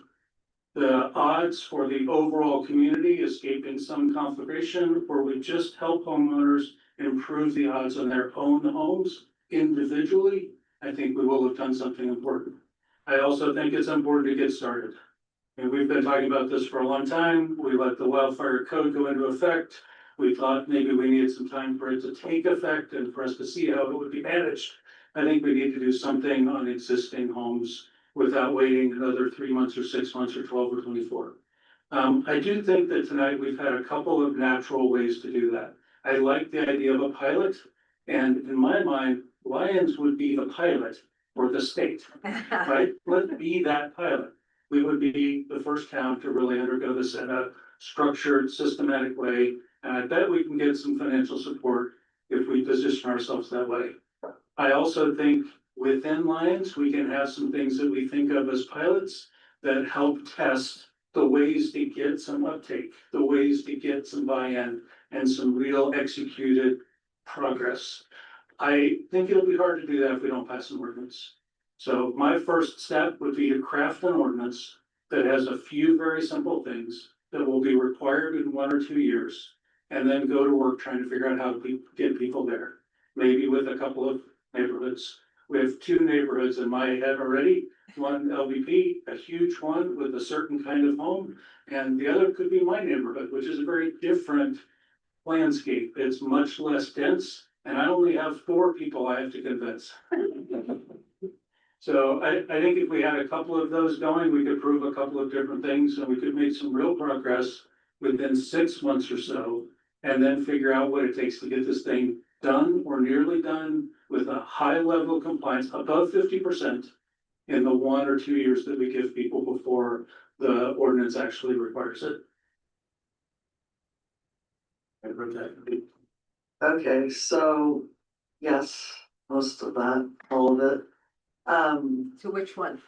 the odds for the overall community escaping some conflagration, or we just help homeowners improve the odds on their own homes individually, I think we will have done something important. I also think it's important to get started. And we've been talking about this for a long time. We let the wildfire code go into effect. We thought maybe we needed some time for it to take effect and for us to see how it would be managed. I think we need to do something on existing homes without waiting another 3 months or 6 months or 12 or 24. I do think that tonight we've had a couple of natural ways to do that. I like the idea of a pilot, and in my mind, Lyons would be the pilot for the state, right? Let's be that pilot. We would be the first town to really undergo this in a structured, systematic way, and I bet we can get some financial support if we position ourselves that way. I also think within Lyons, we can have some things that we think of as pilots that help test the ways to get some uptake, the ways to get some buy-in and some real executed progress. I think it'll be hard to do that if we don't pass an ordinance. So my first step would be to craft an ordinance that has a few very simple things that will be required in 1 or 2 years, and then go to work trying to figure out how to get people there. Maybe with a couple of neighborhoods. We have 2 neighborhoods in my head already. One LVP, a huge one with a certain kind of home, and the other could be my neighborhood, which is a very different landscape. It's much less dense, and I only have 4 people I have to convince. So I think if we had a couple of those going, we could prove a couple of different things, and we could make some real progress within 6 months or so, and then figure out what it takes to get this thing done or nearly done with a high level of compliance above 50% in the 1 or 2 years that we give people before the ordinance actually requires it. Okay, so, yes, most of that, all of it. To which one?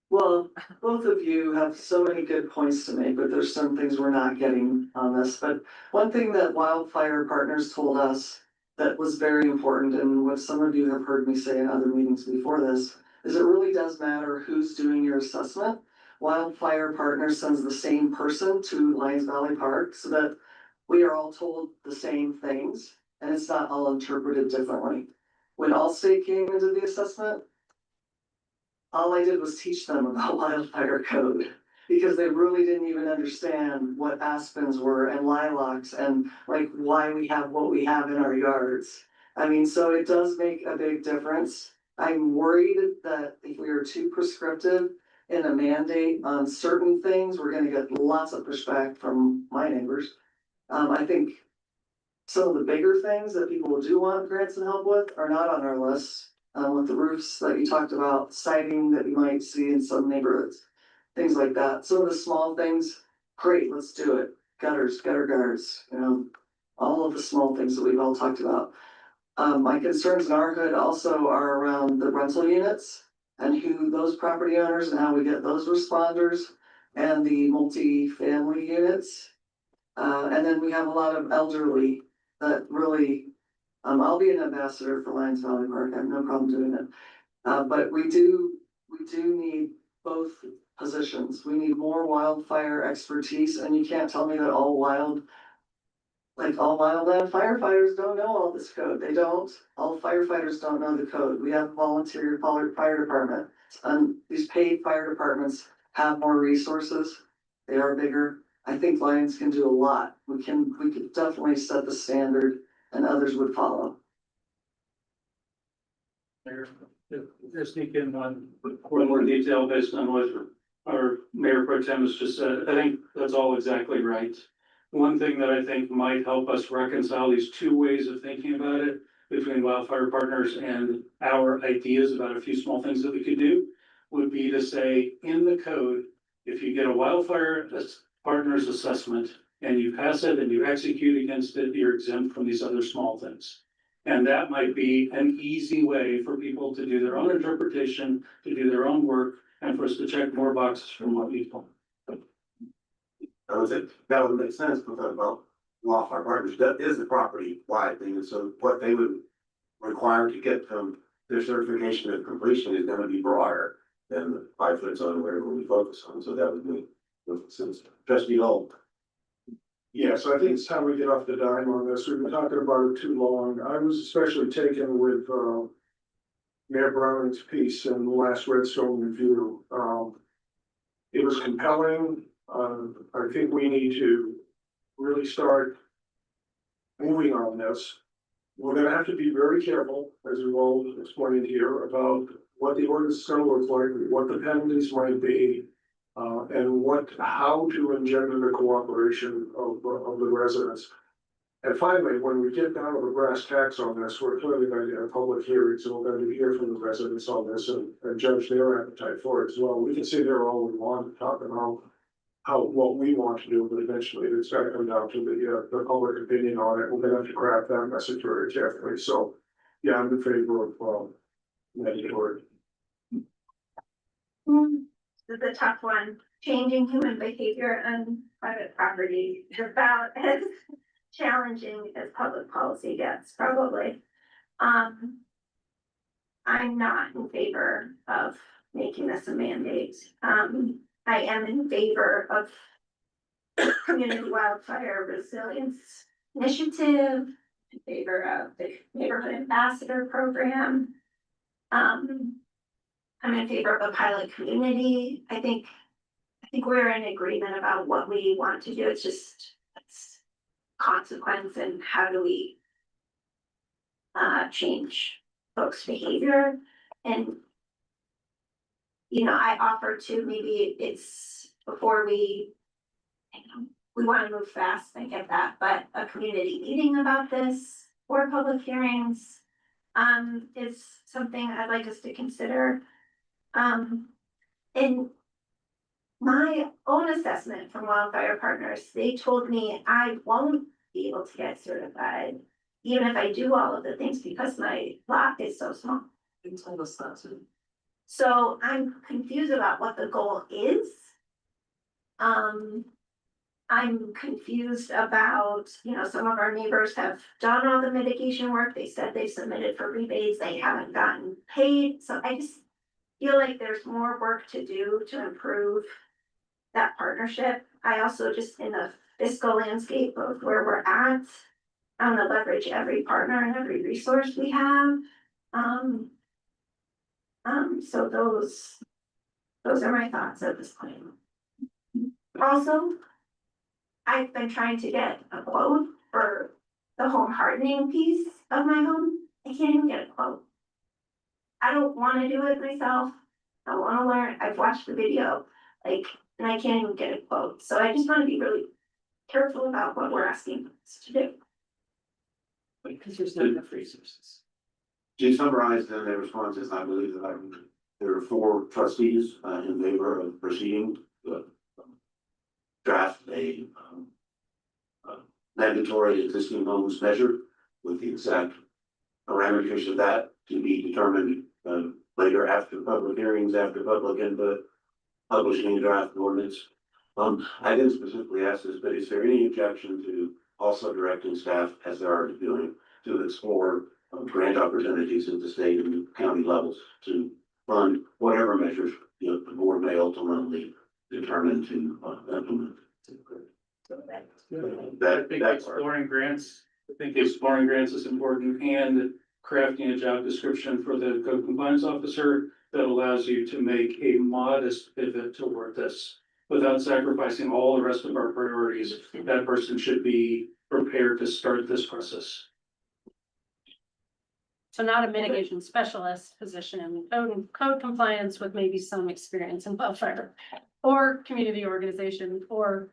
Well, both of you have so many good points to make, but there's some things we're not getting on this. But one thing that Wildfire Partners told us that was very important, and what some of you have heard me say in other meetings before this, is it really does matter who's doing your assessment. Wildfire Partners sends the same person to Lyons Valley Park so that we are all told the same things, and it's not all interpreted differently. When Allstate came into the assessment, all I did was teach them about wildfire code, because they really didn't even understand what aspens were and lilacs and like why we have what we have in our yards. I mean, so it does make a big difference. I'm worried that if we are too prescriptive in a mandate on certain things, we're gonna get lots of pushback from my neighbors. I think some of the bigger things that people do want grants and help with are not on our list. With the roofs that you talked about, siding that you might see in some neighborhoods, things like that. Some of the small things, great, let's do it. Gutters, gutter guards, all of the small things that we've all talked about. My concerns in our hood also are around the rental units and who those property owners and how we get those responders and the multi-family units. And then we have a lot of elderly that really, I'll be an ambassador for Lyons Valley Park. I have no problem doing it. But we do need both positions. We need more wildfire expertise, and you can't tell me that all wildland firefighters don't know all this code. They don't. All firefighters don't know the code. We have volunteer fire department, and these paid fire departments have more resources. They are bigger. I think Lyons can do a lot. We could definitely set the standard, and others would follow. Just sneak in one more detail based on what our Mayor Pro Tem has just said. I think that's all exactly right. One thing that I think might help us reconcile these 2 ways of thinking about it between Wildfire Partners and our ideas about a few small things that we could do would be to say in the code, if you get a wildfire partner's assessment and you pass it and you execute against it, you're exempt from these other small things. And that might be an easy way for people to do their own interpretation, to do their own work, and for us to check more boxes from what we've done. That was it. That would make sense because about wildfire partners, that is the property wide thing. And so what they would require to get from their certification of completion is gonna be broader than the 5 foot zone where we focus on. So that would make sense. Trustee Hull. Yeah, so I think it's time we get off the dime on this. We've been talking about it too long. I was especially taken with, Mayor Browning's piece in the last Redstone review. It was compelling. I think we need to really start moving on this. We're gonna have to be very careful, as we've all explained here, about what the ordinance is gonna look like, what the penalties might be, and how to engender the cooperation of the residents. And finally, when we get down to the brass tacks on this, we're clearly going to have public hearings, and we're going to hear from the residents on this and judge their appetite for it as well. We can sit here all we want to talk about what we want to do, but eventually it's got to come down to the public opinion on it. We're gonna have to craft that message very carefully. So, yeah, I'm in favor of mandatory. This is a tough one. Changing human behavior on private property is about as challenging as public policy gets, probably. I'm not in favor of making this a mandate. I am in favor of community wildfire resilience initiative, in favor of the neighborhood ambassador program. I'm in favor of a pilot community. I think we're in agreement about what we want to do. It's just consequence and how do we change folks' behavior. And I offer to maybe it's before we want to move fast, I get that, but a community meeting about this or public hearings is something I'd like us to consider. In my own assessment from Wildfire Partners, they told me I won't be able to get certified, even if I do all of the things because my lot is so small. You can tell us that too. So I'm confused about what the goal is. I'm confused about, some of our neighbors have done all the mitigation work. They said they submitted for rebates. They haven't gotten paid. So I just feel like there's more work to do to improve that partnership. I also just in the fiscal landscape of where we're at, I want to leverage every partner and every resource we have. So those are my thoughts at this point. Also, I've been trying to get a quote for the home hardening piece of my home. I can't even get a quote. I don't want to do it myself. I want to learn. I've watched the video, and I can't even get a quote. So I just want to be really careful about what we're asking us to do. Because there's not enough resources. To summarize then their responses, I believe that there are 4 trustees in favor of proceeding to draft a mandatory existing homes measure with the exact parameters of that to be determined later after public hearings, after public input, publishing a draft ordinance. I didn't specifically ask this, but is there any objection to also directing staff, as they're already doing, to explore grant opportunities at the state and county levels to fund whatever measures the board may ultimately determine to implement? I think exploring grants, is important, and crafting a job description for the code compliance officer that allows you to make a modest pivot toward this without sacrificing all the rest of our priorities. That person should be prepared to start this process. So not a mitigation specialist position in code compliance with maybe some experience in wildfire or community organization or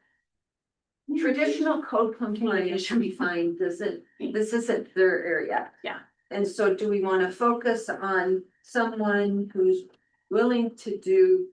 traditional code compliance should be fine. This isn't their area. Yeah. And so do we want to focus on someone who's willing to do,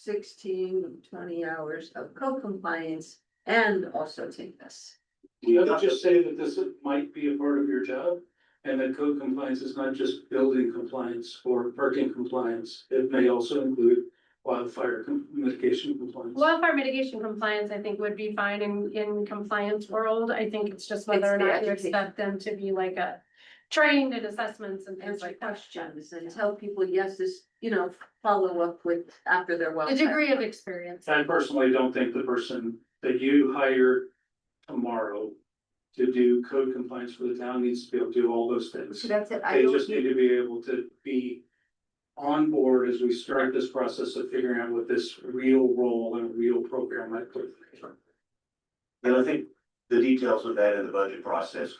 16 to 20 hours of code compliance and also take this. You have to just say that this might be a part of your job, and that code compliance is not just building compliance or parking compliance. It may also include wildfire mitigation compliance. Wildfire mitigation compliance, I think, would be fine in compliance world. I think it's just whether or It's the not you education. expect them to be like a trained in assessments and things Answer like that. questions and tell people, yes, this, follow up with after their well. The degree of experience. I personally don't think the person that you hire tomorrow to do code compliance for the town needs to be able to do all those things. That's it. They just need to be able to be on board as we start this process of figuring out what this real role and real program might look like. And I think the details of that in the budget process.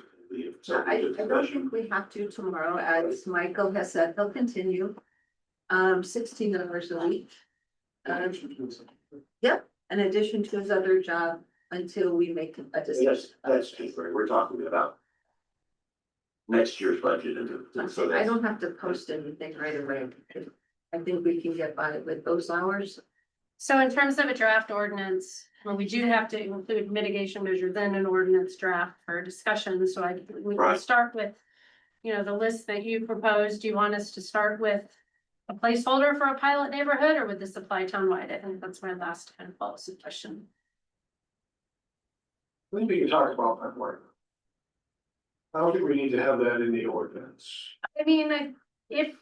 I don't think we have to tomorrow, as Michael has said, he'll continue. 16 hours a week. Yep, in addition to his other job until we make a decision. That's temporary. We're talking about next year's budget and so I that's. don't have to post anything right away. I think we can get by with those hours. So in terms of a draft ordinance, well, we do have to include mitigation measures in an ordinance draft for discussion, so we can Right. start with. The list that you proposed. Do you want us to start with a placeholder for a pilot neighborhood, or would this apply townwide? I think that's my last kind of policy question. I think we can talk about that more. I don't think we need to have that in the ordinance. I mean, if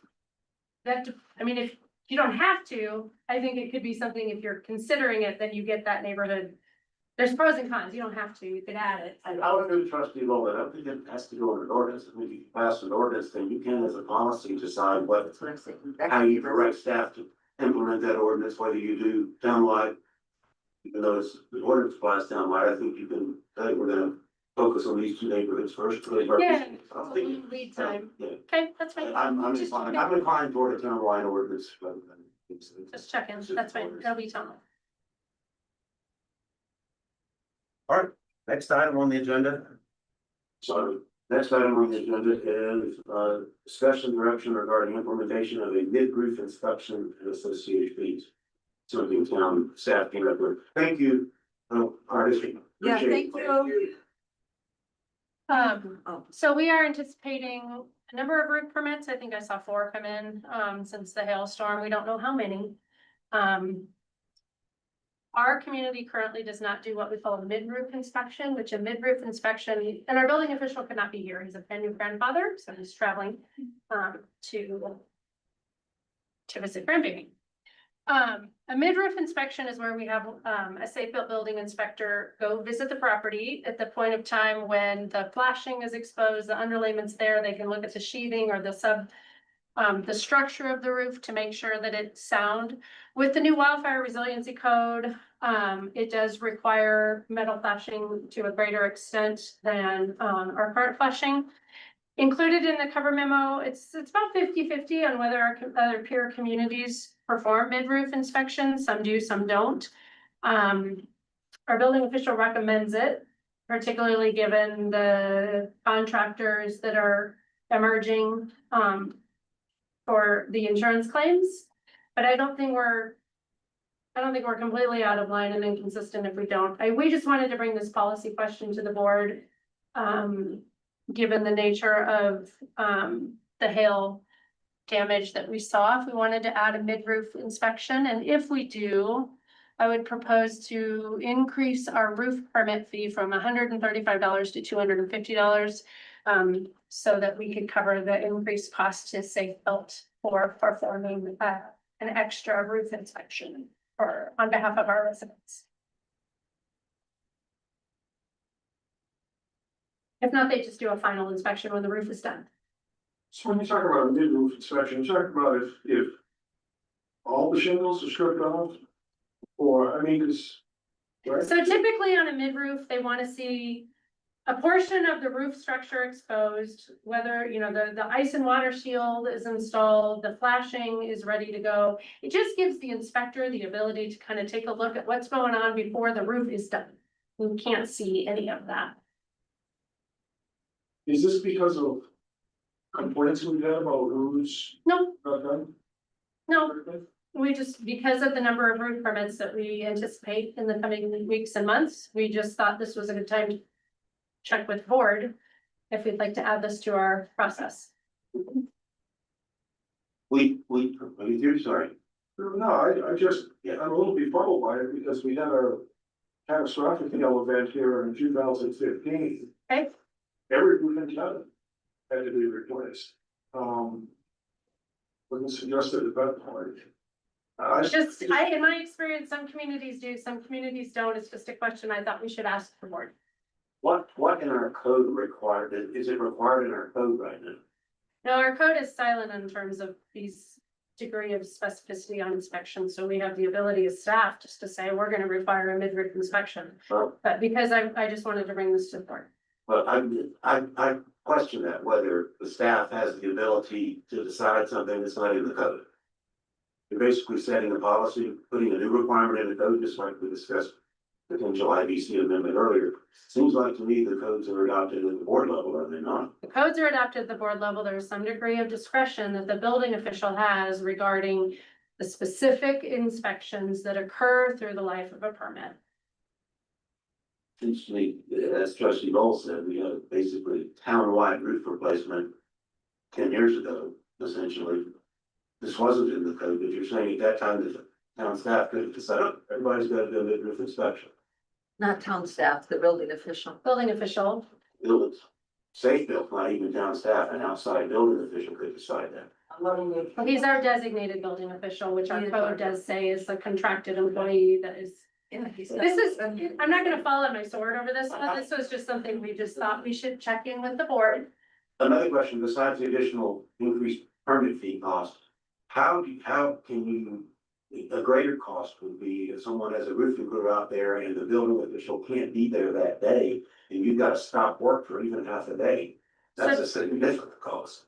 you don't have to, I think it could be something, if you're considering it, then you get that neighborhood. There's pros and cons, you don't have to, you could add it. I would do the trustee role, but I don't think it has to go in an ordinance. If you pass an ordinance, then you can, as a policy, decide That's what I'm saying. how you direct staff to implement that ordinance, whether you do townwide. Even though the ordinance applies townwide, I think you can, I think we're gonna focus on these two neighborhoods first. Yeah, I think- lead time. Yeah, Okay, that's fine. I'm Just inclined, checking. I'm inclined toward a townwide ordinance rather than. Just checking, that's fine, that'll be town. All right, next item on the agenda. So, next item on the agenda is, discussion direction regarding implementation of a mid-roof inspection and associated fees. Something town staff came up with. Thank you, artist. Yeah, thank you. So we are anticipating a number of roof permits. I think I saw 4 come in, since the hailstorm. We don't know how many. Our community currently does not do what we call a mid-roof inspection, which a mid-roof inspection, and our building official could not be here. He's a brand new grandfather, so he's traveling, to visit grandbaby. A mid-roof inspection is where we have, a safe built building inspector go visit the property at the point of time when the flashing is exposed, the underlayment's there, they can look at the sheathing or the structure of the roof to make sure that it's sound. With the new wildfire resiliency code, it does require metal flashing to a greater extent than, our current flashing. Included in the cover memo, it's about 50-50 on whether our other peer communities perform mid-roof inspections. Some do, some don't. Our building official recommends it, particularly given the contractors that are emerging, for the insurance claims. But I don't think we're completely out of line and inconsistent if we don't. We just wanted to bring this policy question to the board. Given the nature of the hail damage that we saw, if we wanted to add a mid-roof inspection, and if we do, I would propose to increase our roof permit fee from $135 to $250. So that we could cover the increased cost to Safe Built for performing an extra roof inspection on behalf of our residents. If not, they just do a final inspection when the roof is done. So when you talk about a mid-roof inspection, you're talking about if all the shingles are stripped off? Or, I mean, right? So typically on a mid-roof, they want to see a portion of the roof structure exposed, whether, the ice and water shield is installed, the flashing is ready to go. It just gives the inspector the ability to kind of take a look at what's going on before the roof is done. We can't see any of that. Is this because of complaints we've had about who's No, not done? no, We just, because of the number of roof permits that we anticipate in the coming weeks and months, we just thought this was a good time to check with the board if we'd like to add this to our process. I'm sorry. No, I just, yeah, I'm a little befuddled by it because we had a catastrophic event here in 2015. Okay. Every roof in town had to be replaced. Wasn't suggested at that point. It's just, in my experience, some communities do, some communities don't. It's just a question I thought we should ask the board. What in our code required, is it required in our code right now? No, our code is silent in terms of these degree of specificity on inspection, so we have the ability as staff just to say, we're gonna require a mid-roof inspection. Well, But because I just wanted to bring this to the board. but I question that, whether the staff has the ability to decide something that's not in the code. You're basically setting a policy, putting a new requirement in the code, just like we discussed potential IBC amendment earlier. Seems like to me the codes are adopted at the board level, are they not? The codes are adopted at the board level. There's some degree of discretion that the building official has regarding the specific inspections that occur through the life of a permit. Essentially, as trustee Bowles said, we had basically town-wide roof replacement 10 years ago, essentially. This wasn't in the code, but you're saying at that time the town staff could have decided, everybody's got to do a mid-roof inspection. Not town staff, the building official. Building official, Buildings, safe built, not even town staff, an outside building official could decide that. he's our designated building official, which our code does say is a contracted employee that is. This is, I'm not gonna fall on my sword over this, but this was just something we just thought we should check in with the board. Another question, besides the additional increased permit fee cost, how can you, a greater cost would be if someone has a roofing crew out there and the building official can't be there that day, and you've got to stop work for even half a day. That's a significant cost.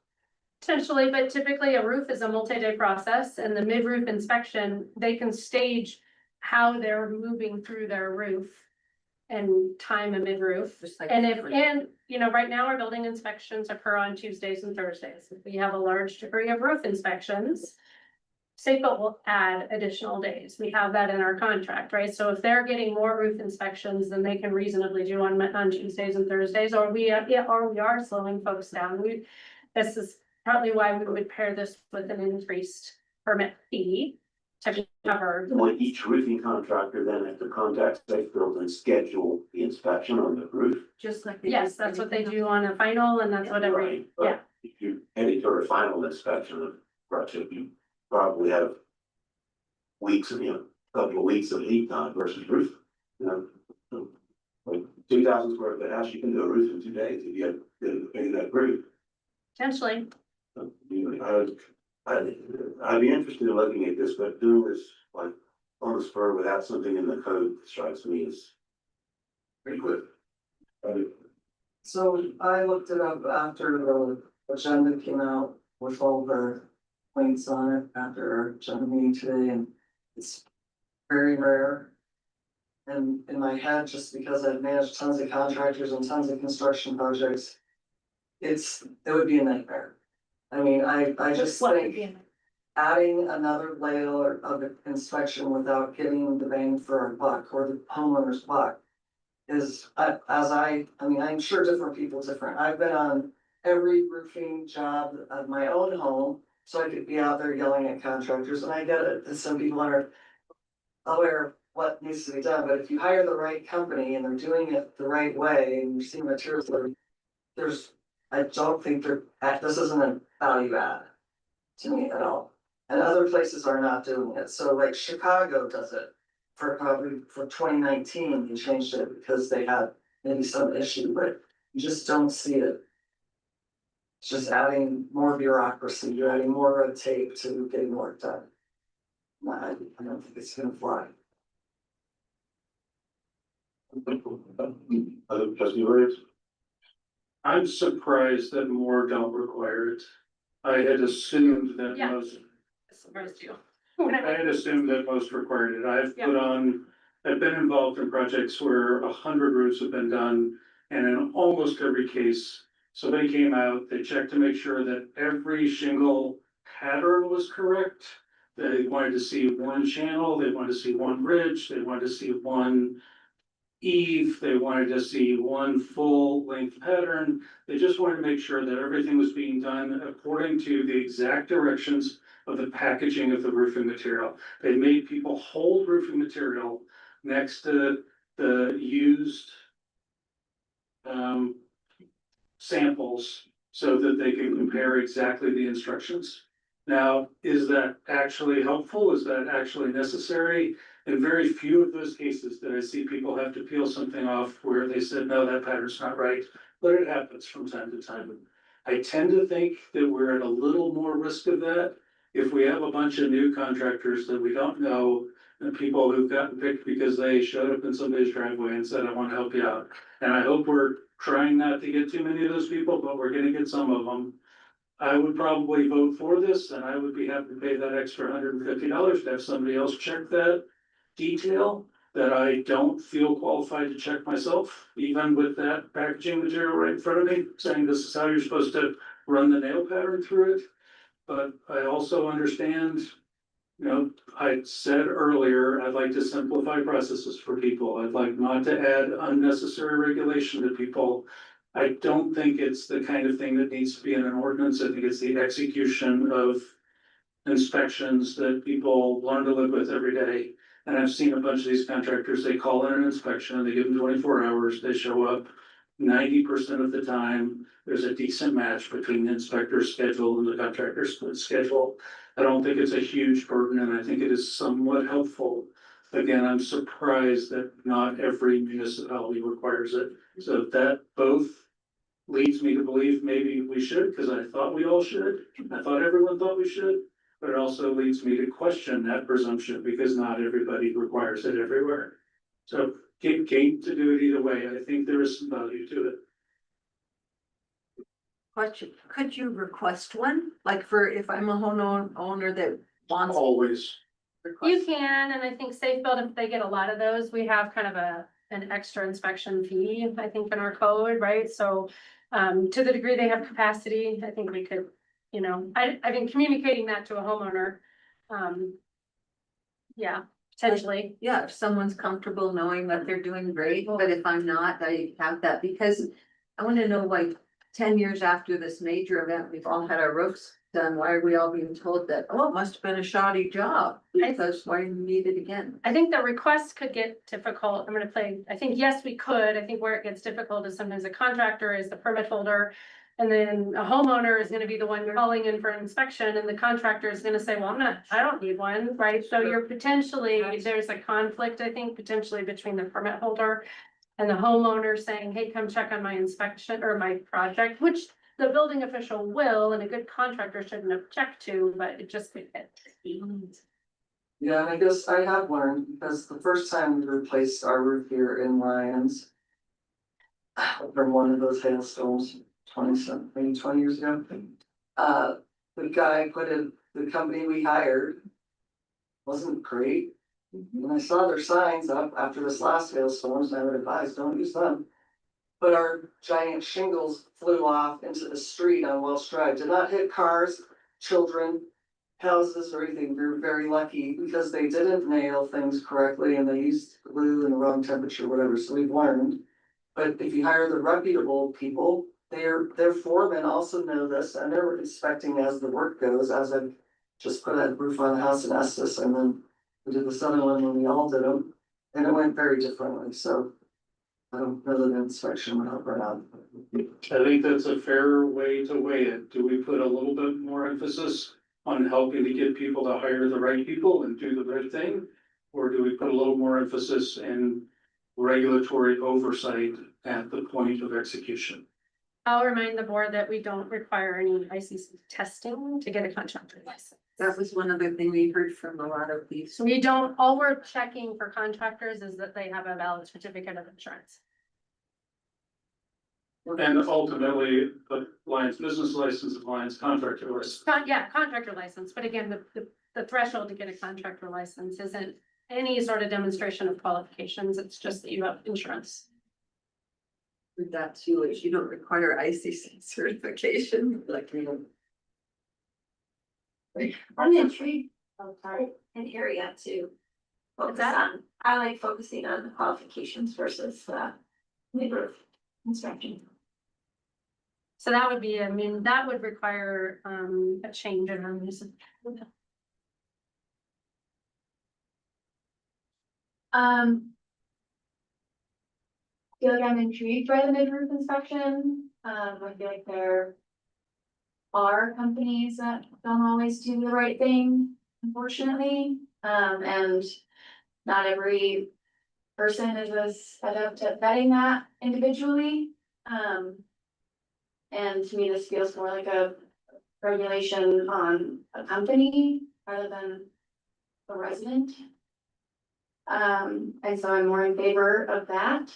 Potentially, but typically a roof is a multi-day process, and the mid-roof inspection, they can stage how they're moving through their roof and time a mid-roof. And you know, right now our building inspections occur on Tuesdays and Thursdays. If we have a large degree of roof inspections, Safebuilt will add additional days. We have that in our contract, right? So if they're getting more roof inspections than they can reasonably do on Tuesdays and Thursdays, or we are slowing folks down. This is partly why we would pair this with an increased permit fee to cover. Would each roofing contractor then have to contact Safebuilt and schedule the inspection on the roof? Just like. Yes, that's what they do on a final, and that's what Right, but yeah. if you're heading toward a final inspection of project, you probably have weeks of, couple of weeks of lead time versus roof. Like 2,000 square foot house, you can do a roof in 2 days if you have pay that roof. Potentially. I'd be interested in looking at this, but doing this like on the spur without something in the code strikes me as pretty quick. So I looked it up after the agenda came out with all the points on it after our agenda meeting today, and it's very rare. And in my head, just because I've managed tons of contractors and tons of construction projects, it would be a nightmare. I mean, I just think adding another layer of inspection without getting the bang for our buck or the homeowner's buck is, I'm sure different people different. I've been on every roofing job of my own home, so I could be out there yelling at contractors, and I get it, that some people are aware of what needs to be done, but if you hire the right company and they're doing it the right way and you're seeing materials that I don't think this isn't a value add to me at all. And other places are not doing it. So like Chicago does it for 2019, they changed it because they had maybe some issue, but you just don't see it. It's just adding more bureaucracy, you're adding more red tape to getting work done. I don't think it's gonna fly. Other trustee words? I'm surprised that more don't require it. I had assumed that Yeah. most, Surprised you. I had assumed that most required it. I've been involved in projects where 100 roofs have been done. And in almost every case, somebody came out, they checked to make sure that every shingle pattern was correct. They wanted to see one channel, they wanted to see one bridge, they wanted to see one eave, they wanted to see one full length pattern. They just wanted to make sure that everything was being done according to the exact directions of the packaging of the roofing material. They made people hold roofing material next to the used samples so that they can compare exactly the instructions. Now, is that actually helpful? Is that actually necessary? In very few of those cases did I see people have to peel something off where they said, no, that pattern's not right, but it happens from time to time. I tend to think that we're at a little more risk of that if we have a bunch of new contractors that we don't know and people who've gotten picked because they showed up in somebody's driveway and said, I want to help you out. And I hope we're trying not to get too many of those people, but we're gonna get some of them. I would probably vote for this, and I would be happy to pay that extra $150 to have somebody else check that detail that I don't feel qualified to check myself, even with that packaging material right in front of me, saying this is how you're supposed to run the nail pattern through it. But I also understand, you know, I said earlier, I'd like to simplify processes for people. I'd like not to add unnecessary regulation to people. I don't think it's the kind of thing that needs to be in an ordinance. I think it's the execution of inspections that people learn to live with every day. And I've seen a bunch of these contractors, they call in an inspection, they give them 24 hours, they show up 90% of the time. There's a decent match between the inspector's schedule and the contractor's schedule. I don't think it's a huge burden, and I think it is somewhat helpful. Again, I'm surprised that not every municipality requires it. So that both leads me to believe maybe we should, because I thought we all should. I thought everyone thought we should. But it also leads me to question that presumption, because not everybody requires it everywhere. So game to do it either way. I think there is some value to it. Question, could you request one? Like for, if I'm a owner that wants. Always. You can, and I think Safe Build, if they get a lot of those, we have kind of an extra inspection fee, I think, in our code, right? So to the degree they have capacity, I think we could, you know, I've been communicating that to a homeowner. Yeah, potentially. Yeah, if someone's comfortable knowing that they're doing great, but if I'm not, I have that, because I wanna know, like, 10 years after this major event, we've all had our roofs done, why are we all being told that, oh, it must have been a shoddy job? Because why do you need it again? I think the request could get difficult. I think, yes, we could. I think where it gets difficult is sometimes a contractor is the permit holder. And then a homeowner is gonna be the one calling in for an inspection, and the contractor is gonna say, well, I don't need one, right? So you're potentially, there's a conflict, I think, potentially between the permit holder and the homeowner saying, hey, come check on my inspection or my project, which the building official will, and a good contractor shouldn't object to, but it just could get tricky. Yeah, and I guess I have learned, because the first time we replaced our roof here in Lyons from one of those hailstorms, 20 years ago. The guy the company we hired wasn't great. And I saw their signs up after this last hailstorm, so I would advise, don't use them. But our giant shingles flew off into the street on Welsh Drive, did not hit cars, children, houses or anything. We were very lucky because they didn't nail things correctly and they used glue in the wrong temperature, whatever, so we've learned. But if you hire the reputable people, their foremen also know this, and they're inspecting as the work goes, as I just put a roof on a house in Estes, and then we did this other one when we all did them, and it went very differently, so I don't know that the inspection would help right now. I think that's a fair way to weigh it. Do we put a little bit more emphasis on helping to get people to hire the right people and do the right thing? Or do we put a little more emphasis in regulatory oversight at the point of execution? I'll remind the board that we don't require any ICC testing to get a contractor license. That was one other thing we heard from a lot of these. All we're checking for contractors is that they have a valid certificate of insurance. And ultimately, the Lions business license, the Lions contractor license. Contractor license, but again, the threshold to get a contractor license isn't any sort of demonstration of qualifications, it's just that you have insurance. With that too, is you don't require ICC certification, like, you know. I'm intrigued an area to focus that? on. I like focusing on the qualifications versus mid-roof inspection. So that would be, I mean, that would require a change in our municipal. Feel like I'm intrigued by the mid-roof inspection. I feel like there are companies that don't always do the right thing, unfortunately. And not every person is as adept at vetting that individually. And to me, this feels more like a regulation on a company rather than a resident. And so I'm more in favor of that.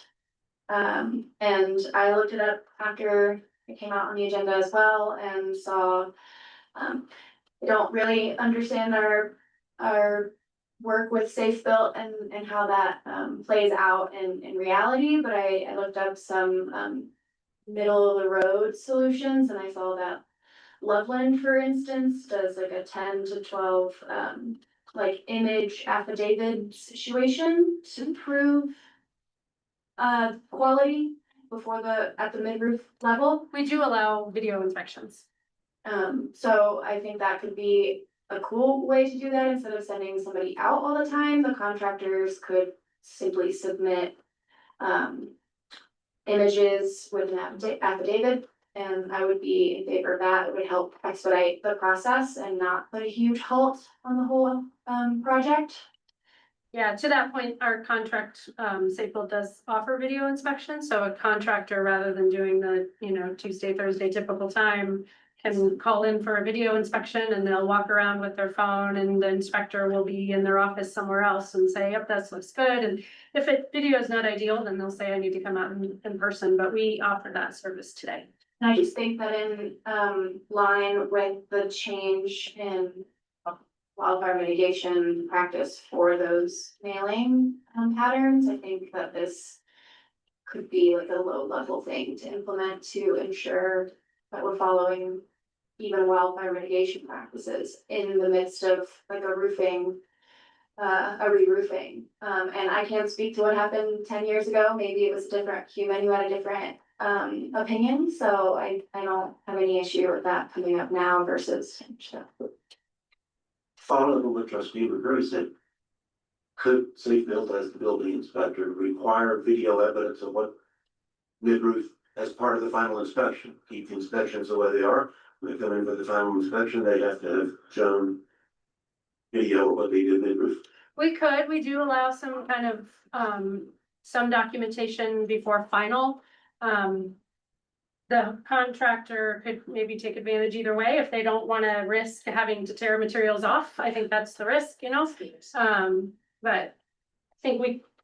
And I looked it up after it came out on the agenda as well and saw, I don't really understand our work with Safe Built and how that, plays out in reality, but I looked up some, middle of the road solutions and I saw that Loveland, for instance, does like a 10 to 12, like image affidavit situation to prove quality before at the mid-roof level. We do allow video inspections. So I think that could be a cool way to do that. Instead of sending somebody out all the time, the contractors could simply submit images with an affidavit. And I would be in favor of that. It would help expedite the process and not put a huge halt on the whole project. Yeah, to that point, our contract, Safebuilt does offer video inspection, so a contractor, rather than doing the, Tuesday, Thursday typical time, can call in for a video inspection and they'll walk around with their phone and the inspector will be in their office somewhere else and say, yep, this looks good. And if video is not ideal, then they'll say, I need to come out in person, but we offer that service today. And I just think that in line with the change in wildfire mitigation practice for those mailing patterns, I think that this could be like a low level thing to implement to ensure that we're following even wildfire mitigation practices in the midst of like a re-roofing. And I can't speak to what happened 10 years ago. Maybe it was a different human who had a different opinion. So I don't have any issue with that coming up now versus. Following what trustee McCurry said, could Safe Built as the building inspector require video evidence of what mid-roof as part of the final inspection? Keep the inspections the way they are. When they come in for the final inspection, they have to have shown video of what they did mid-roof. We do allow some kind of, some documentation before final. The contractor could maybe take advantage either way if they don't want to risk having to tear materials off. I think that's the risk, but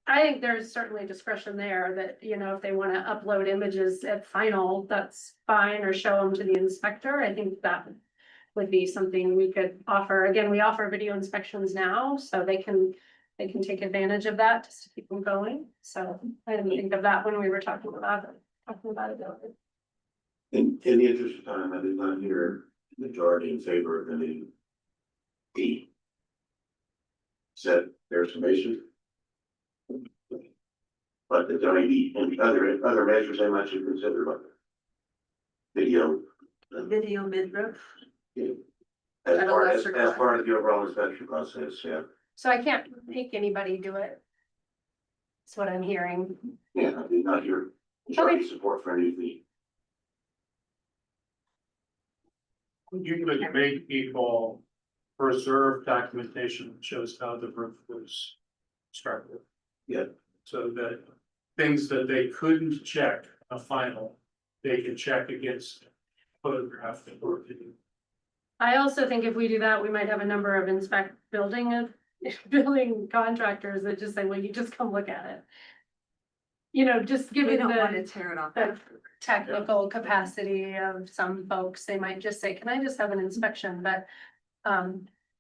I think there's certainly discretion there that, if they want to upload images at final, that's fine, or show them to the inspector. I think that would be something we could offer. Again, we offer video inspections now, so they can take advantage of that just to keep them going. So I didn't think of that when we were talking about it. In the interest of time, I did not hear the majority in favor of any E. Said there's some issues. But there may be any other measures they might should consider, like video. Video mid-roof. Yeah. At a lesser As cost. part of the overall inspection process, yeah. So I can't make anybody do it. That's what I'm hearing. Yeah, I did not hear majority support for any of the. You could make people preserve documentation that shows how the roof was started. Yeah. So that things that they couldn't check a final, they can check against photograph or video. I also think if we do that, we might have a number of building contractors that just say, well, you just come look at it. Just We given don't want to the tear it off. technical capacity of some folks, they might just say, can I just have an inspection? But I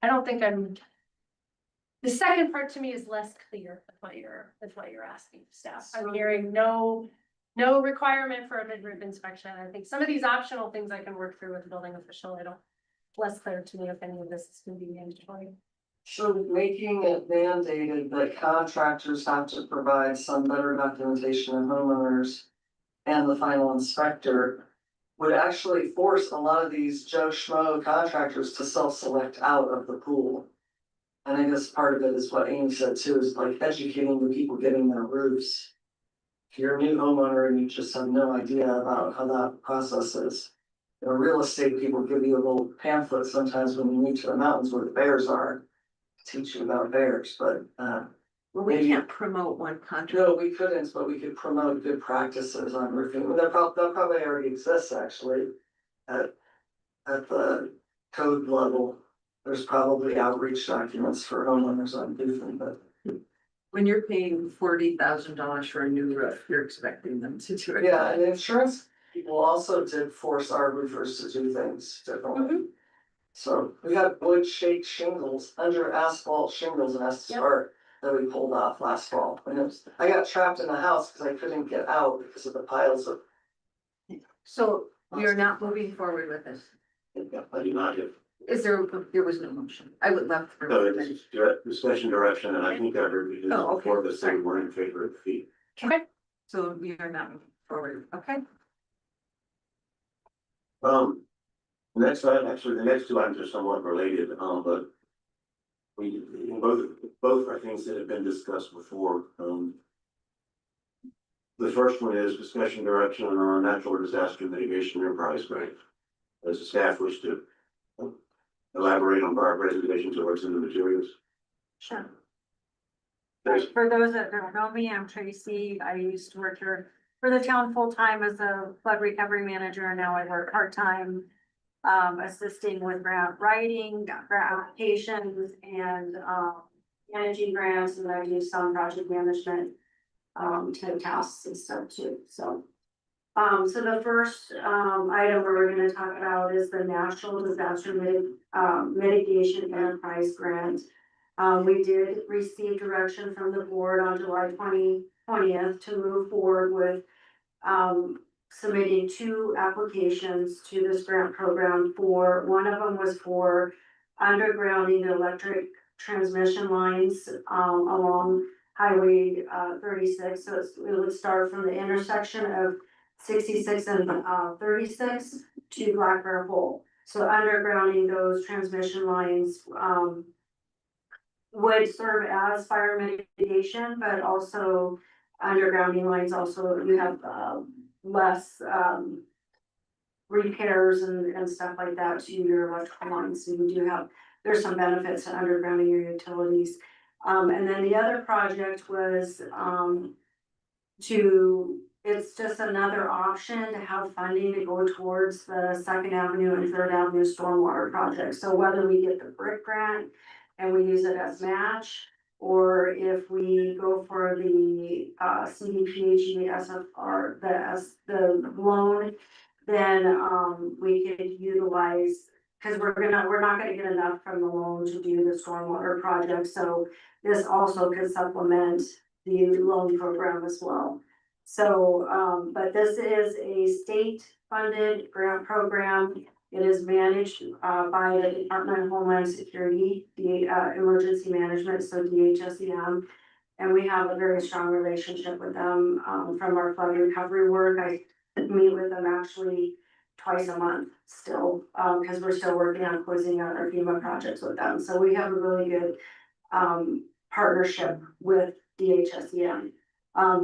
don't think the second part to me is less clear with what you're asking staff. I'm hearing no requirement for a mid-roof inspection. I think some of these optional things I can work through with the building official. Less clear to me if any of this is going to be mandatory. So making it mandated that contractors have to provide some better documentation of homeowners and the final inspector would actually force a lot of these Joe Schmo contractors to self-select out of the pool. And I guess part of it is what Amy said too, is like educating the people getting their roofs. If you're a new homeowner and you just have no idea about how that process is. You know, real estate people give you a little pamphlet sometimes when you move to the mountains where the bears are. Teach you about bears, but Well, we maybe- can't promote one contract. no, we couldn't, but we could promote good practices on roofing. Well, that probably already exists actually. At the code level, there's probably outreach documents for homeowners on roofing, but. When you're paying $40,000 for a new roof, you're expecting them to do it. Yeah, and insurance people also did force our roofers to do things differently. So we had wood shake shingles, under asphalt shingles in Estes Park that we pulled off last fall. And I got trapped in the house because I couldn't get out because of the piles of. So we are not moving forward with this. I do not have, Is there was no motion. I would love to. no, it's direct discussion direction, and I think I heard because Oh, okay. before the same were in favor of the fee. Okay. So we are not moving forward. Okay. The next item, actually, the next two items are somewhat related, but we, both are things that have been discussed before. The first one is discussion direction on our natural disaster mitigation enterprise grant. Does the staff wish to elaborate on our recommendations or what's in the materials? Sure. For those that don't know me, I'm Tracy. I used to work here for the town full-time as a flood recovery manager. Now I work part-time, assisting with grant writing, grant applications, and, managing grants, and I do some project management, type tasks and stuff too, so. So the first, item we're gonna talk about is the National Disaster Mitigation Enterprise Grant. We did receive direction from the board on July 20th to move forward with, submitting 2 applications to this grant program one of them was for undergrounding the electric transmission lines, along Highway 36. So it would start from the intersection of 66 and 36 to Black Bear Hole. So undergrounding those transmission lines, would serve as fire mitigation, but also undergrounding lines also, you have, less, repairs and stuff like that to your electrical lines, so you do have, there's some benefits to undergrounding your utilities. And then the other project was, it's just another option to have funding to go towards the Second Avenue and Third Avenue stormwater project. So whether we get the BRIC grant and we use it as match, or if we go for the CDPHE SFR, the loan, then we could utilize, because we're not gonna get enough from the loan to do the stormwater project, so this also could supplement the loan program as well. So, but this is a state-funded grant program. It is managed by the Department of Homeland Security, the Emergency Management, so DHSEM. And we have a very strong relationship with them from our flood recovery work. I meet with them actually twice a month still, because we're still working on closing out our FEMA projects with them. So we have a really good partnership with DHSEM.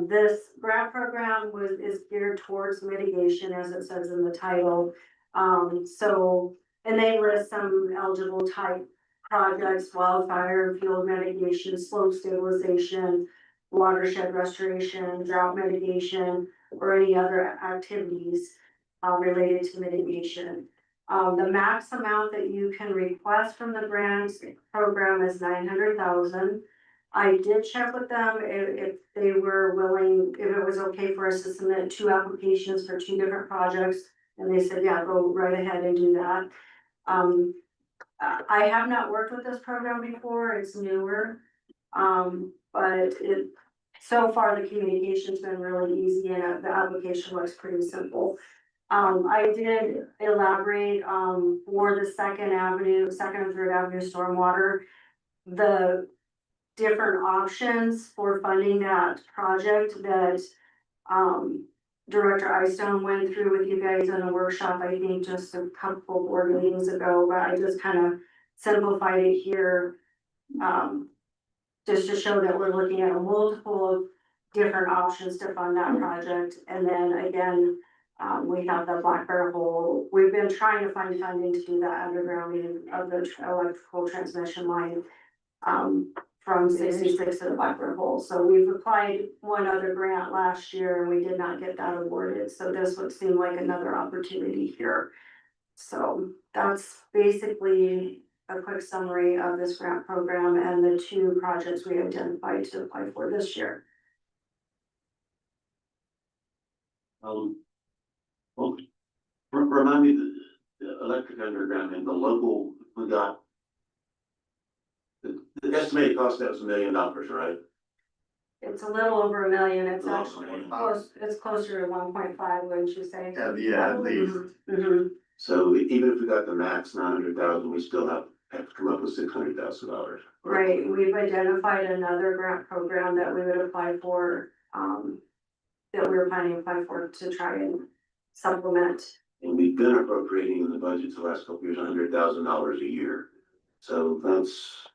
This grant program is geared towards mitigation, as it says in the title. And they list some eligible type projects: wildfire, field mitigation, slope stabilization, watershed restoration, drought mitigation, or any other activities related to mitigation. The max amount that you can request from the grant program is $900,000. I did check with them if they were willing, if it was okay for us to submit 2 applications for 2 different projects. And they said, yeah, go right ahead and do that. I have not worked with this program before, it's newer. But so far the communication's been really easy and the application looks pretty simple. I did elaborate, for the Second and Third Avenue stormwater. the different options for funding that project that, Director Eystone went through with you guys in a workshop, I think just a couple board meetings ago, but I just kind of simplified it here. Just to show that we're looking at a multiple of different options to fund that project. And then again, we have the Black Bear Hole. We've been trying to find funding to do that undergrounding of the electrical transmission line from 66 to the Black Bear Hole. So we've applied one other grant last year and we did not get that awarded. So this would seem like another opportunity here. So that's basically a quick summary of this grant program and the two projects we identified to apply for this year. Well, remind me the electric underground and the local, we got. The estimated cost that was $1 million, right? It's a little over $1 million. It's Oh, actually 1.5. close, it's closer to 1.5, wouldn't you say? Yeah, at least. Mhm. So even if we got the max 900,000, we still have to come up with $600,000. Right, we've identified another grant program that we would apply for, that we were planning to apply for to try and supplement. And we've been appropriating in the budget the last couple of years, $100,000 a year. So that's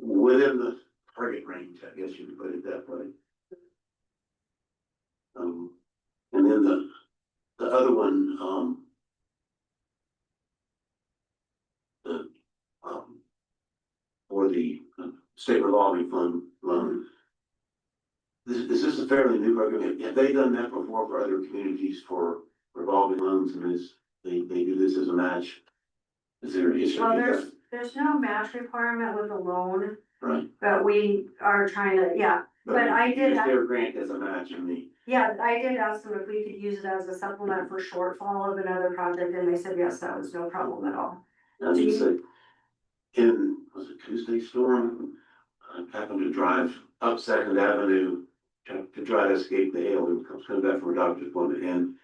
within the target range, I guess you could put it that way. And then the other one, for the state revolving fund loan. This is a fairly new program. Have they done that before for other communities for revolving loans, and they do this as a match? Is there a history Well, of that? there's no match requirement with the loan, Right. but we are trying to, yeah. But I did, Use their grant as a match in the. yeah, I did ask them if we could use it as a supplement for shortfall of another project, and they said, yes, that was no problem at all. I mean, so was it Tuesday storm? I happened to drive up Second Avenue to try to escape the hail and come back from a doctor's appointment, and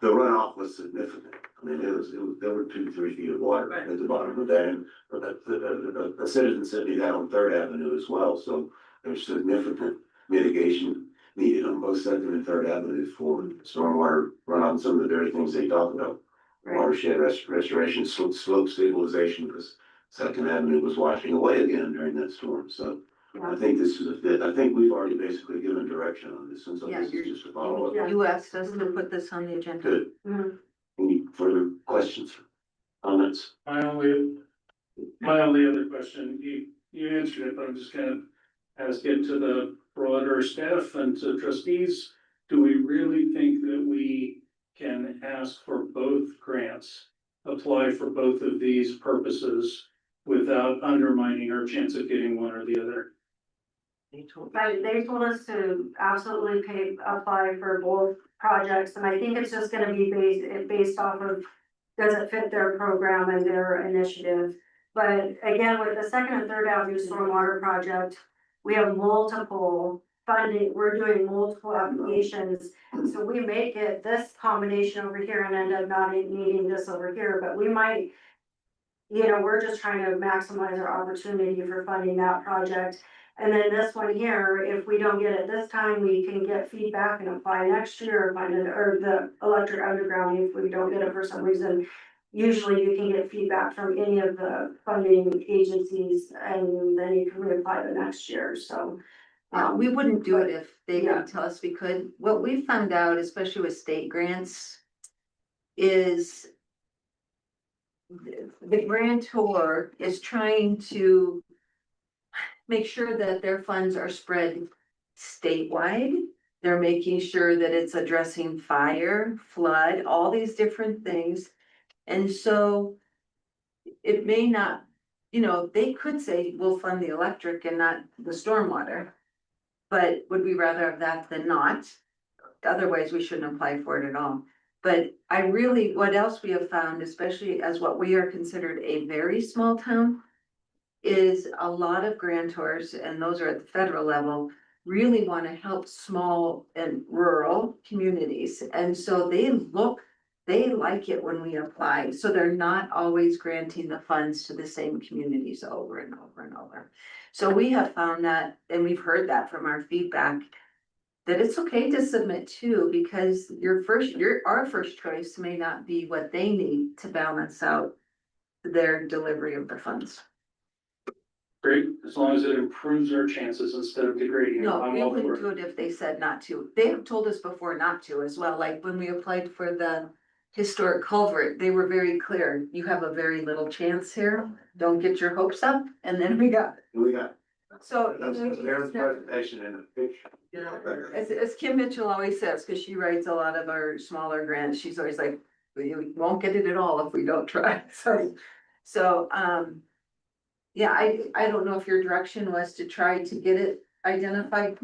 the runoff was significant. I mean, there were 2 to 3 feet of water at the bottom of the dam. But the citizen said that on Third Avenue as well, so there's significant mitigation needed on both Second and Third Avenue for stormwater runoff and some of the very things they talk about. Watershed restoration, slope stabilization, because Second Avenue was washing away again during that storm, so. I think this is a fit. I think we've already basically given direction on this, and so this is just a follow-up. You asked us to put this on the agenda. Good. Mhm. Any further questions, comments? My only other question, you answered it, but I'm just gonna ask it to the broader staff and to trustees. Do we really think that we can ask for both grants, apply for both of these purposes without undermining our chance of getting one or the other? But they told us to absolutely apply for both projects, and I think it's just gonna be based off of, does it fit their program and their initiative? But again, with the Second and Third Avenue Stormwater Project, we have multiple funding, we're doing multiple applications. So we may get this combination over here and end up not needing this over here, but we might, we're just trying to maximize our opportunity for funding that project. And then this one here, if we don't get it this time, we can get feedback and apply next year, or the electric underground, if we don't get it for some reason. Usually you can get feedback from any of the funding agencies and then you can reapply the next year, so. We wouldn't do it if they didn't tell us we could. What we found out, especially with state grants, is the grantor is trying to make sure that their funds are spread statewide. They're making sure that it's addressing fire, flood, all these different things. And so it may not, they could say, we'll fund the electric and not the stormwater. But would we rather have that than not? Otherwise, we shouldn't apply for it at all. But what else we have found, especially as what we are considered a very small town, is a lot of grantors, and those are at the federal level, really want to help small and rural communities. And so they look they like it when we apply, so they're not always granting the funds to the same communities over and over and over. So we have found that, and we've heard that from our feedback, that it's okay to submit too, because our first choice may not be what they need to balance out their delivery of the funds. Great, as long as it improves our chances instead of degrading. No, I'm they all for wouldn't it. do it if they said not to. They have told us before not to as well, like when we applied for the historic culvert, they were very clear, you have a very little chance here, don't get your hopes up, and then we got. We got, So. that's their presentation in the picture. As Kim Mitchell always says, cause she writes a lot of our smaller grants, she's always like, we won't get it at all if we don't try, so, yeah, I don't know if your direction was to try to get it identified,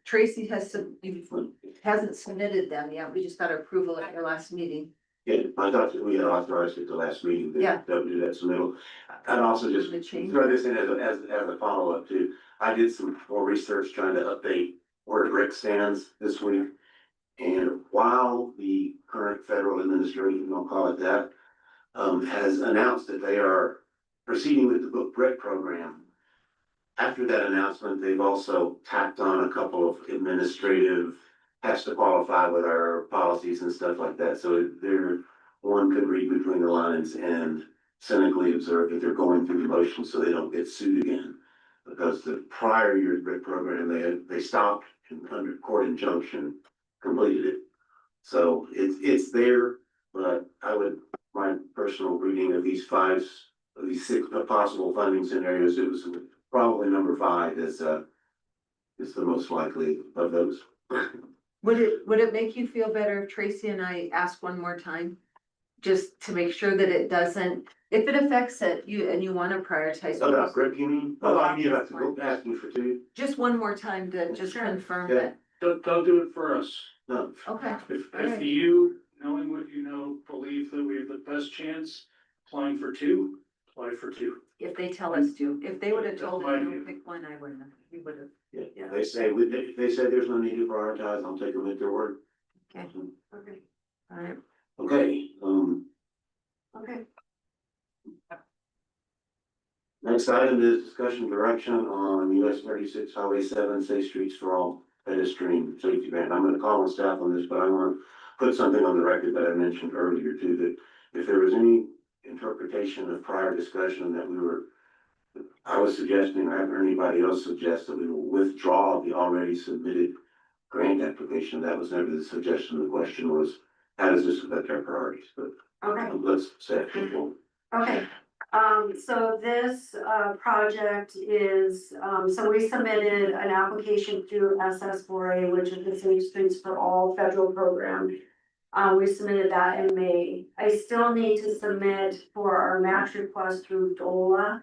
Tracy hasn't submitted them yet, we just got approval at your last meeting. Yeah, I thought that we had authorized at the last meeting Yeah. that do that submittal. I'd also just The change. throw this in as a follow-up too. I did some more research trying to update where Rick stands this week. And while the current federal administration, I'll call it that, has announced that they are proceeding with the Book Brick program. After that announcement, they've also tacked on a couple of administrative, has to qualify with our policies and stuff like that. So one could read between the lines and cynically observe that they're going through the motions so they don't get sued again. Because the prior year's BRIC program, they stopped and under court injunction completed it. So it's there, but my personal reading of these six possible funding scenarios, it was probably number 5 is the most likely of those. Would it make you feel better if Tracy and I ask one more time? Just to make sure that it doesn't, if it affects it, you wanna prioritize. About Greg, you mean? Oh, I need to go asking for 2. Just one more time to just confirm Yeah. that, Don't do it for us. No, okay, If Alright. you, knowing what you know, believe that we have the best chance applying for 2, apply for 2. if they tell us to, if they would have That's told us my to view. pick one, I wouldn't have, we would have. yeah, Yeah. they say, if they say there's no need to prioritize, I'll take them at their word. Okay, okay, alright, Okay, okay. next item is discussion direction on US 36 Highway 7 Safe Streets for All pedestrian safety grant. I'm gonna call on staff on this, but I want to put something on the record that I mentioned earlier too, that if there was any interpretation of prior discussion that I was suggesting, I haven't heard anybody else suggest that we will withdraw the already submitted grant application. That was never the suggestion. The question was, how does this affect our priorities? But Okay. let's say it. Okay, so this, project is, so we submitted an application through SS4A, which is the Safe Streets for All federal program. We submitted that in May. I still need to submit for our match request through DOLA.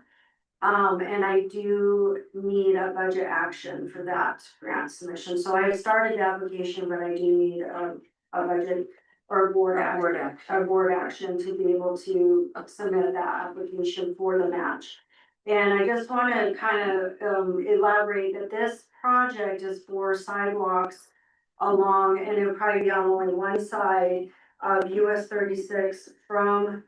And I do need a budget action for that grant submission. So I started the application, but I do need a budget or board action to be able to submit that application for the match. And I just wanna kind of elaborate that this project is for sidewalks along, and it'll probably be on only one side of US 36 from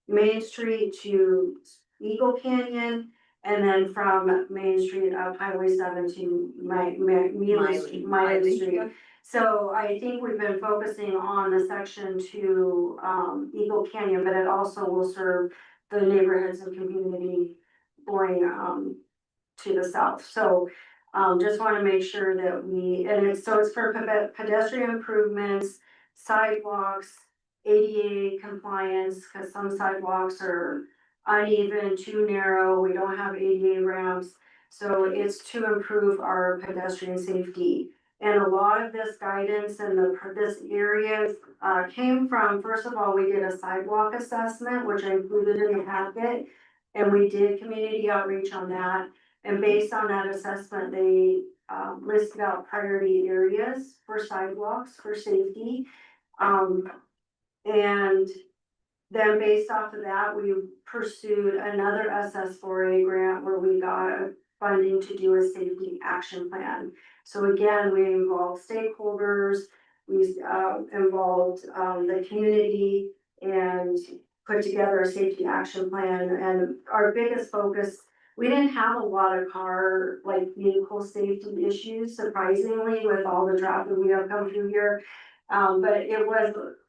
Main Street to Eagle Canyon, and then from Main Street up Highway 7 to Miley Street. So I think we've been focusing on the section to Eagle Canyon, but it also will serve the neighborhoods and community going to the south. So just want to make sure that it's for pedestrian improvements, sidewalks, ADA compliance, because some sidewalks are uneven, too narrow, we don't have ADA ramps. So it's to improve our pedestrian safety. And a lot of this guidance in this area came from, first of all, we did a sidewalk assessment, which I included in the packet. And we did community outreach on that. And based on that assessment, they listed out priority areas for sidewalks for safety. And then based off of that, we pursued another SS4A grant where we got funding to do a safety action plan. So again, we involved stakeholders, We involved the community and put together a safety action plan. And our biggest focus, we didn't have a lot of vehicle safety issues, surprisingly, with all the traffic we have come through here. But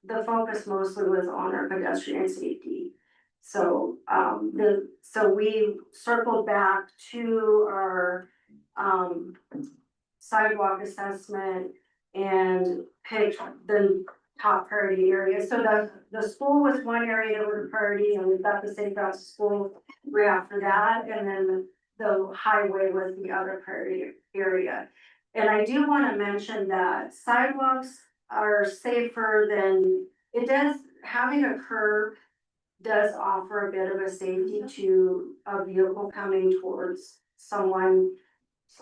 the focus mostly was on our pedestrian safety. So, so we circled back to our, sidewalk assessment and picked the top priority areas. So the school was one area that was a priority, and we've got the safe routes to school right after that, and then the highway was the other priority area. And I do want to mention that sidewalks are safer than, having a curb does offer a bit of a safety to a vehicle coming towards someone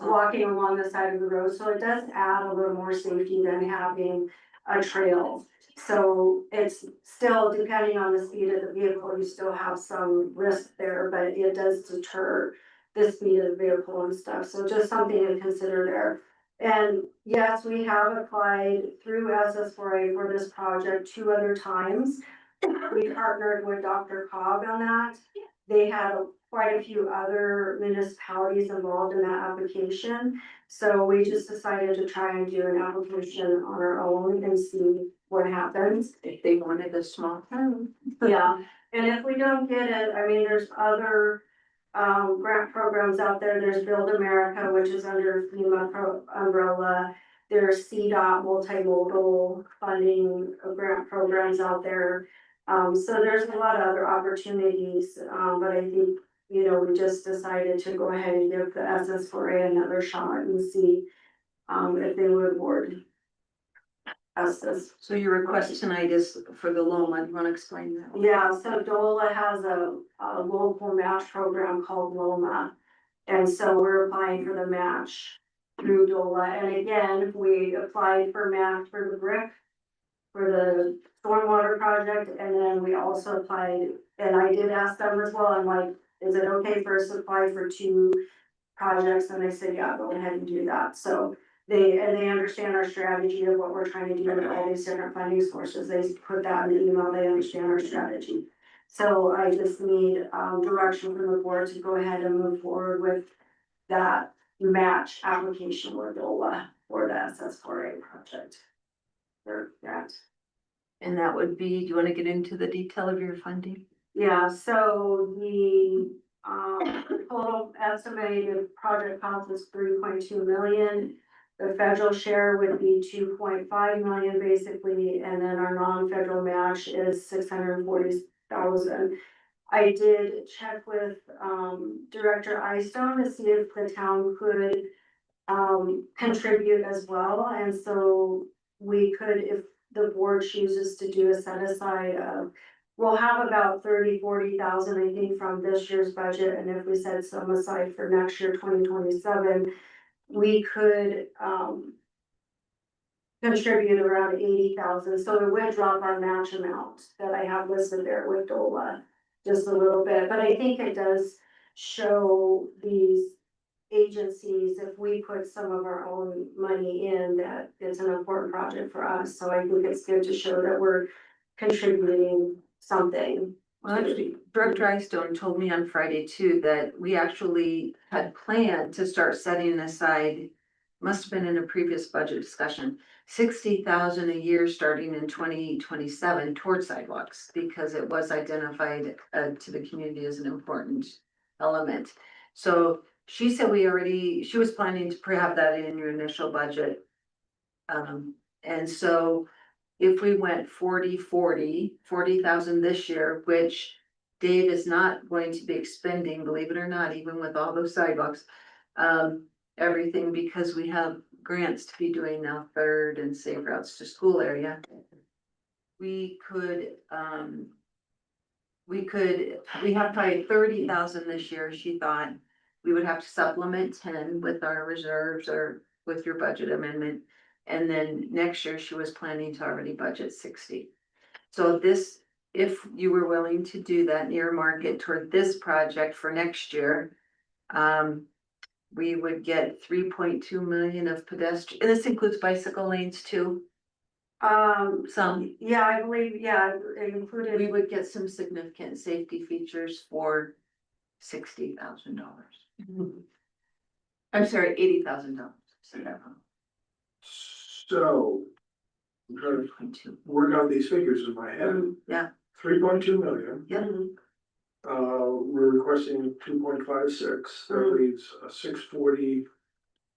walking along the side of the road, so it does add a little more safety than having a trail. So it's still, depending on the speed of the vehicle, you still have some risk there, but it does deter the speed of the vehicle and stuff, so just something to consider there. And yes, we have applied through SS4A for this project 2 other times. We partnered with Dr. Cog on that. They had quite a few other municipalities involved in that application. So we just decided to try and do an application on our own and see what happens. If they wanted a small town. Yeah, and if we don't get it, I mean, there's other grant programs out there. There's Build America, which is under FEMA umbrella. There's CDOT multimodal funding grant programs out there. So there's a lot of other opportunities, but I think, we just decided to go ahead and give the SS4A another shot and see if they would award us this. So your request tonight is for the Loma, you wanna explain that? Yeah, so DOLA has a local match program called Loma. And so we're applying for the match through DOLA. And again, we applied for match for the brick, for the stormwater project, and then we also applied, and I did ask them as well, I'm like, is it okay for us to apply for 2 projects? And they said, yeah, go ahead and do that. So they understand our strategy of what we're trying to do with all these different funding sources. They put that in the email, they understand our strategy. So I just need direction from the board to go ahead and move forward with that match application with DOLA for the SS4A project. Or grant. And that would be, do you wanna get into the detail of your funding? Yeah, so the total estimated project cost is 3.2 million. The federal share would be 2.5 million basically, and then our non-federal match is 640,000. I did check with Director Eystone to see if the town could contribute as well, and so we could, if the board chooses to do a set aside of, we'll have about 40,000, I think, from this year's budget, and if we set some aside for next year, 2027, we could contribute around 80,000, so it would drop our match amount that I have listed there with DOLA just a little bit, but I think it does show these agencies, if we put some of our own money in, that it's an important project for us, so I think it's good to show that we're contributing something. Well, actually, Director Eystone told me on Friday too, that we actually had planned to start setting aside, must have been in a previous budget discussion, 60,000 a year starting in 2027 towards sidewalks, because it was identified to the community as an important element. So she said she was planning to have that in your initial budget. And so if we went 40,000 this year, which Dave is not going to be expending, believe it or not, even with all those sidewalks, everything, because we have grants to be doing now, third and safe routes to school area. We have probably 30,000 this year, she thought. We would have to supplement 10 with our reserves or with your budget amendment. And then next year she was planning to already budget 60. So this, if you were willing to do that near market toward this project for next year, we would get 3.2 million of pedestrian, and this includes bicycle lanes too. Some, Yeah, I believe, yeah, it we included, would get some significant safety features for $60,000. I'm sorry, $80,000. So that So. I'm trying to work out these figures in my head. Yeah. 3.2 million, Yep. we're requesting 2.56, that leaves a 640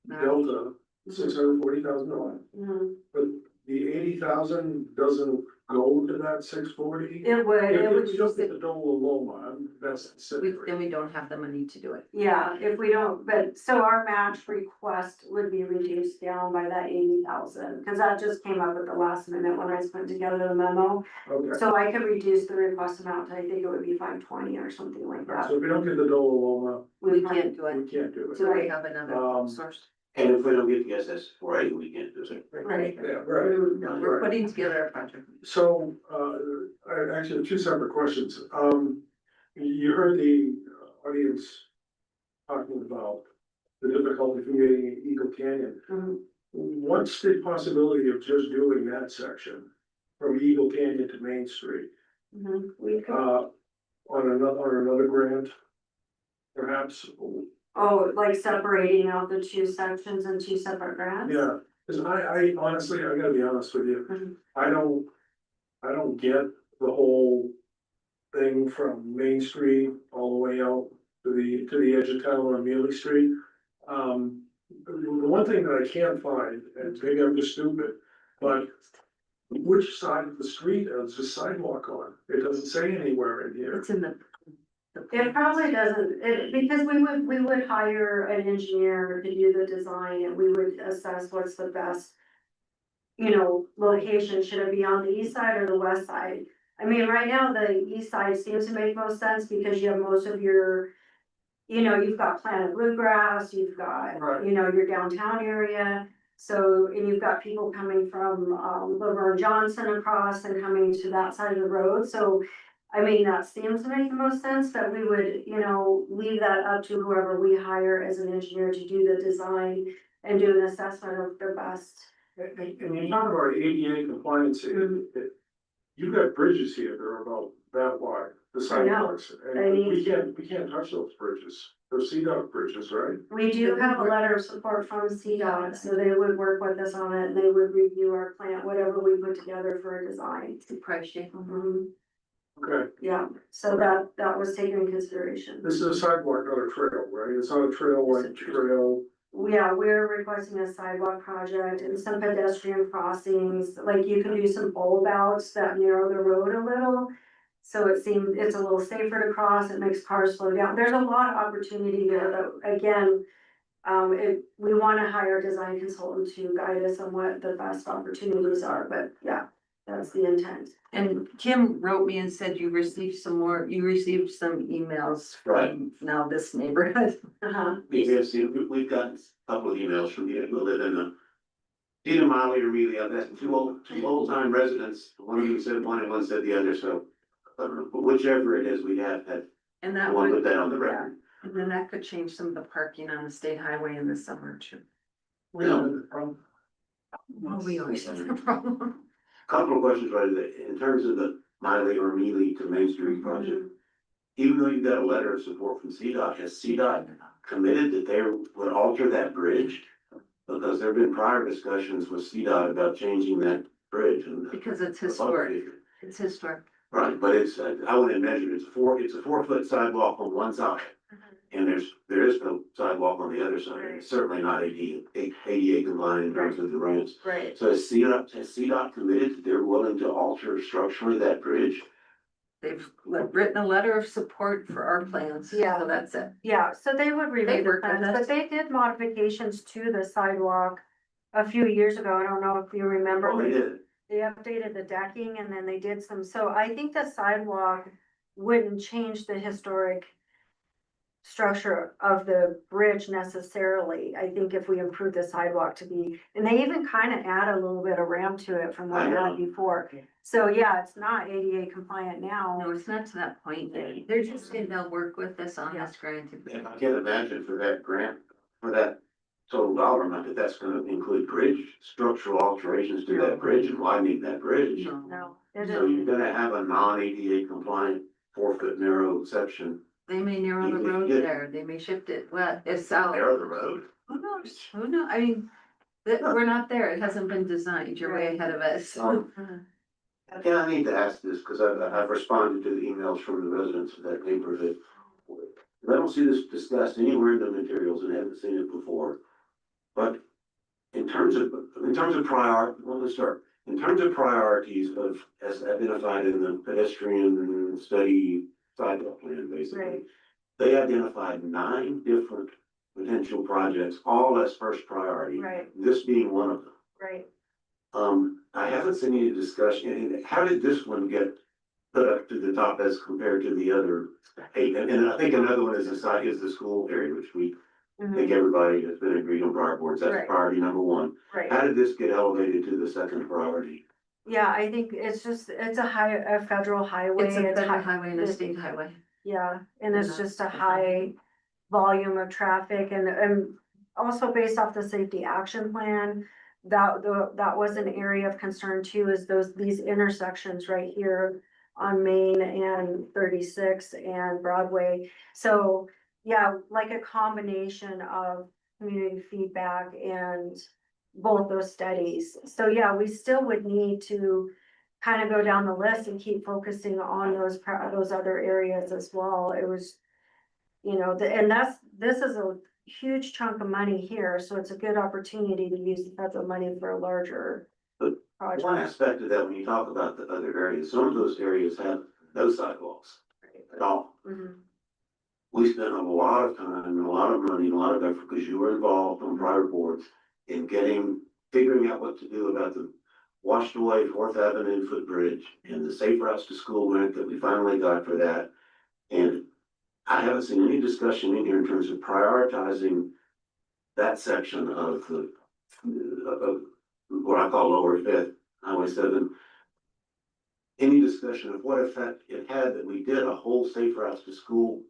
delta, $640,000. Mhm. But the 80,000 doesn't go to that 640? It would, it If would we don't just, get the Dole Loma, that's we, separate. then we don't have the money to do it. yeah, if we don't, but so our match request would be reduced down by that 80,000. Cause that just came up at the last minute when I was putting together the memo. Okay, So I could reduce the request amount to, I think it would be 520 or something like that. so if we don't get the Dole Loma, We can't do we it. can't do it. So we have another source. And if we don't get the SS 4A, we can't do it. Right. Yeah, right. No, we're putting together a project. So, I actually have two separate questions. You heard the audience talking about the difficulty from getting Eagle Canyon. Mhm. What's the possibility of just doing that section from Eagle Canyon to Main Street, We could, on another grant? Perhaps, oh, like separating out the two sections in two separate grants? yeah, cause I honestly, I gotta be honest with you, Mhm. I don't get the whole thing from Main Street all the way out to the edge of town on Mealy Street. The one thing that I can't find, and maybe I'm just stupid, but which side of the street is the sidewalk on? It doesn't say anywhere in here. It's in the. It probably doesn't, because we would hire an engineer to do the design and we would assess what's the best. Location, should it be on the east side or the west side? I mean, right now, the east side seems to make most sense because you have most of your. You've got planted bluegrass, you've got, Right. Your downtown area. So, and you've got people coming from, Laverne Johnson across and coming to that side of the road, so. I mean, that seems to make the most sense, that we would, leave that up to whoever we hire as an engineer to do the design and do an assessment of the best. And you talk about ADA compliance, you've got bridges here that are about that wide, the sidewalks, and we can't touch those bridges. They're CDOT bridges, right? We do have a letter of support from CDOT, so they would work with us on it, and they would review our plan, whatever we put together for a design. The price shape. Okay, Yeah, so that was taken into consideration. this is a sidewalk, not a trail, right? It's not a trail like trail. Yeah, we're requesting a sidewalk project and some pedestrian crossings, like you can do some bulb outs that narrow the road a little. So it seems it's a little safer to cross, it makes cars slow down, there's a lot of opportunity there, but again. We wanna hire a design consultant to guide us on what the best opportunities are, but yeah, that's the intent. And Kim wrote me and said you received some emails from now this neighborhood. We have seen, we've gotten a couple of emails from people who live in the. Either Molly or really, that's two old time residents, one of them said one and one said the other, so. Whichever it is, we have had, And I that want to would, put that on the record. and then that could change some of the parking on the state highway in the summer too. No. Well, we always have a problem. Couple of questions, right, in terms of the Miley or Mealy to Main Street project. Even though you've got a letter of support from CDOT, has CDOT committed that they would alter that bridge? Because there have been prior discussions with CDOT about changing that bridge and. Because it's historic. It's historic. Right, but it's, I went and measured, it's a 4-foot sidewalk on one side. And there is no sidewalk on the other side, and it's certainly not ADA compliant in terms of the ramps. Right. So has CDOT committed that they're willing to alter structurally that bridge? They've written a letter of support for our plans. Yeah. So that's it. Yeah, so they would They review the work with plans, us. but they did modifications to the sidewalk a few years ago, I don't know if you remember. Oh, they did. They updated the decking and then they did some, so I think the sidewalk wouldn't change the historic structure of the bridge necessarily. I think if we improve the sidewalk to be, and they even kind of add a little bit of ramp to it from what they had before. So yeah, it's not ADA compliant now. No, it's not to that point. They're just saying they'll work with us on this grant. And I can't imagine for that grant, for that total dollar amount, but that's gonna include bridge, structural alterations to that bridge and widening that bridge. No, it So is, you're gonna have a non-ADA compliant 4-foot narrow section. They may narrow the road there, they may shift it, well, it's out. Narrow the road. Who knows? Who knows? I mean, we're not there. It hasn't been designed. You're way ahead of us. Yeah, I need to ask this, because I've responded to the emails from the residents of that neighborhood. I don't see this discussed anywhere in the materials and haven't seen it before. But in terms of let's start. In terms of priorities as identified in the pedestrian study sidewalk plan, basically. Right. They identified 9 different potential projects, all as first priority. Right. This being one of them. right. I haven't seen any discussion, and how did this one get put up to the top as compared to the other 8? And I think another one is the school area, which we think everybody has been agreed on prior boards, that's Right. priority number 1. Right. How did this get elevated to the second priority? Yeah, I think it's a federal highway. It's a federal high- highway and a state highway. Yeah, and it's Yeah. just a high volume of traffic and also based off the safety action plan. That was an area of concern too, is these intersections right here on Main and 36 and Broadway. So, yeah, like a combination of community feedback and both those studies. So, yeah, we still would need to kind of go down the list and keep focusing on those other areas as well. It was, this is a huge chunk of money here, so it's a good opportunity to use the federal money for a larger But project. one aspect of that, when you talk about the other areas, some of those areas have no sidewalks at all. Mhm. We spent a lot of time and a lot of money and a lot of effort, because you were involved on prior boards in figuring out what to do about the washed away 4th Avenue footbridge and the safe routes to school grant that we finally got for that. And I haven't seen any discussion in here in terms of prioritizing that section of of what I call lower 5th, Highway 7. Any discussion of what effect it had that we did a whole safe routes to school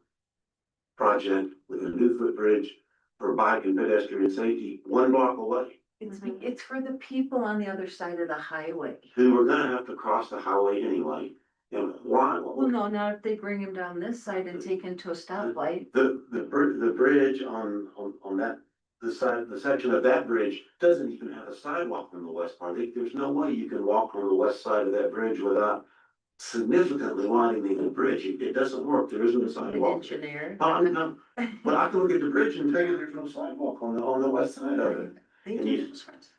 project with a new footbridge for bike and pedestrian safety 1 block away, It's for the people on the other side of the highway. who were gonna have to cross the highway anyway. And why? Well, no, not if they bring him down this side and take him to a stoplight. The bridge on that, the section of that bridge doesn't even have a sidewalk on the west part. There's no way you can walk on the west side of that bridge without significantly widening the bridge. It doesn't work. There isn't a An sidewalk. engineer. But I can look at the bridge and tell you there's no sidewalk on the west side of it. They And do you,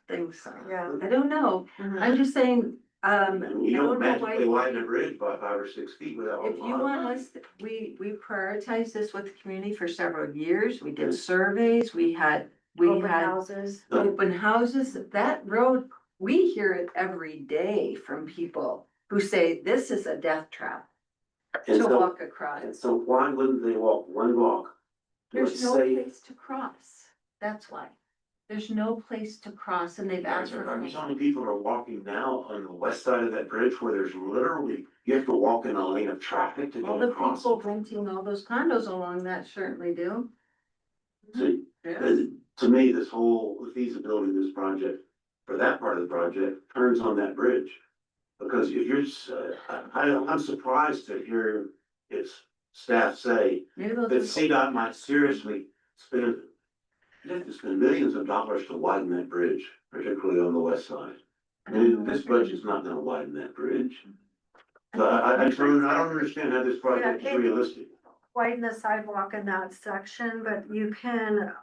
things. Yeah. I don't know. Mhm. I'm just saying, and you I don't don't know magically why. widen a bridge by 5 or 6 feet without. a If you lot of want money. us, we prioritized this with the community for several years. We did surveys, we had Open houses. open houses. That road, we hear it every day from people who say this is a death trap And to so- walk across. And so why wouldn't they walk 1 block? to a There's no safe- place to cross. That's why. There's no place to cross and they've asked for. How many people are walking now on the west side of that bridge where there's literally, you have to walk in a lane of traffic to All get the across? people renting all those condos along that certainly do. See, to me, this whole feasibility of this project, for that part of the project, turns on that bridge. Because if I'm surprised to hear its staff say Maybe they'll that just. CDOT might seriously spend, they have to spend millions of dollars to widen that bridge, particularly on the west side. I mean, this budget's not gonna widen that bridge. So I don't understand how this project is realistic. Widen the sidewalk in that section, but you can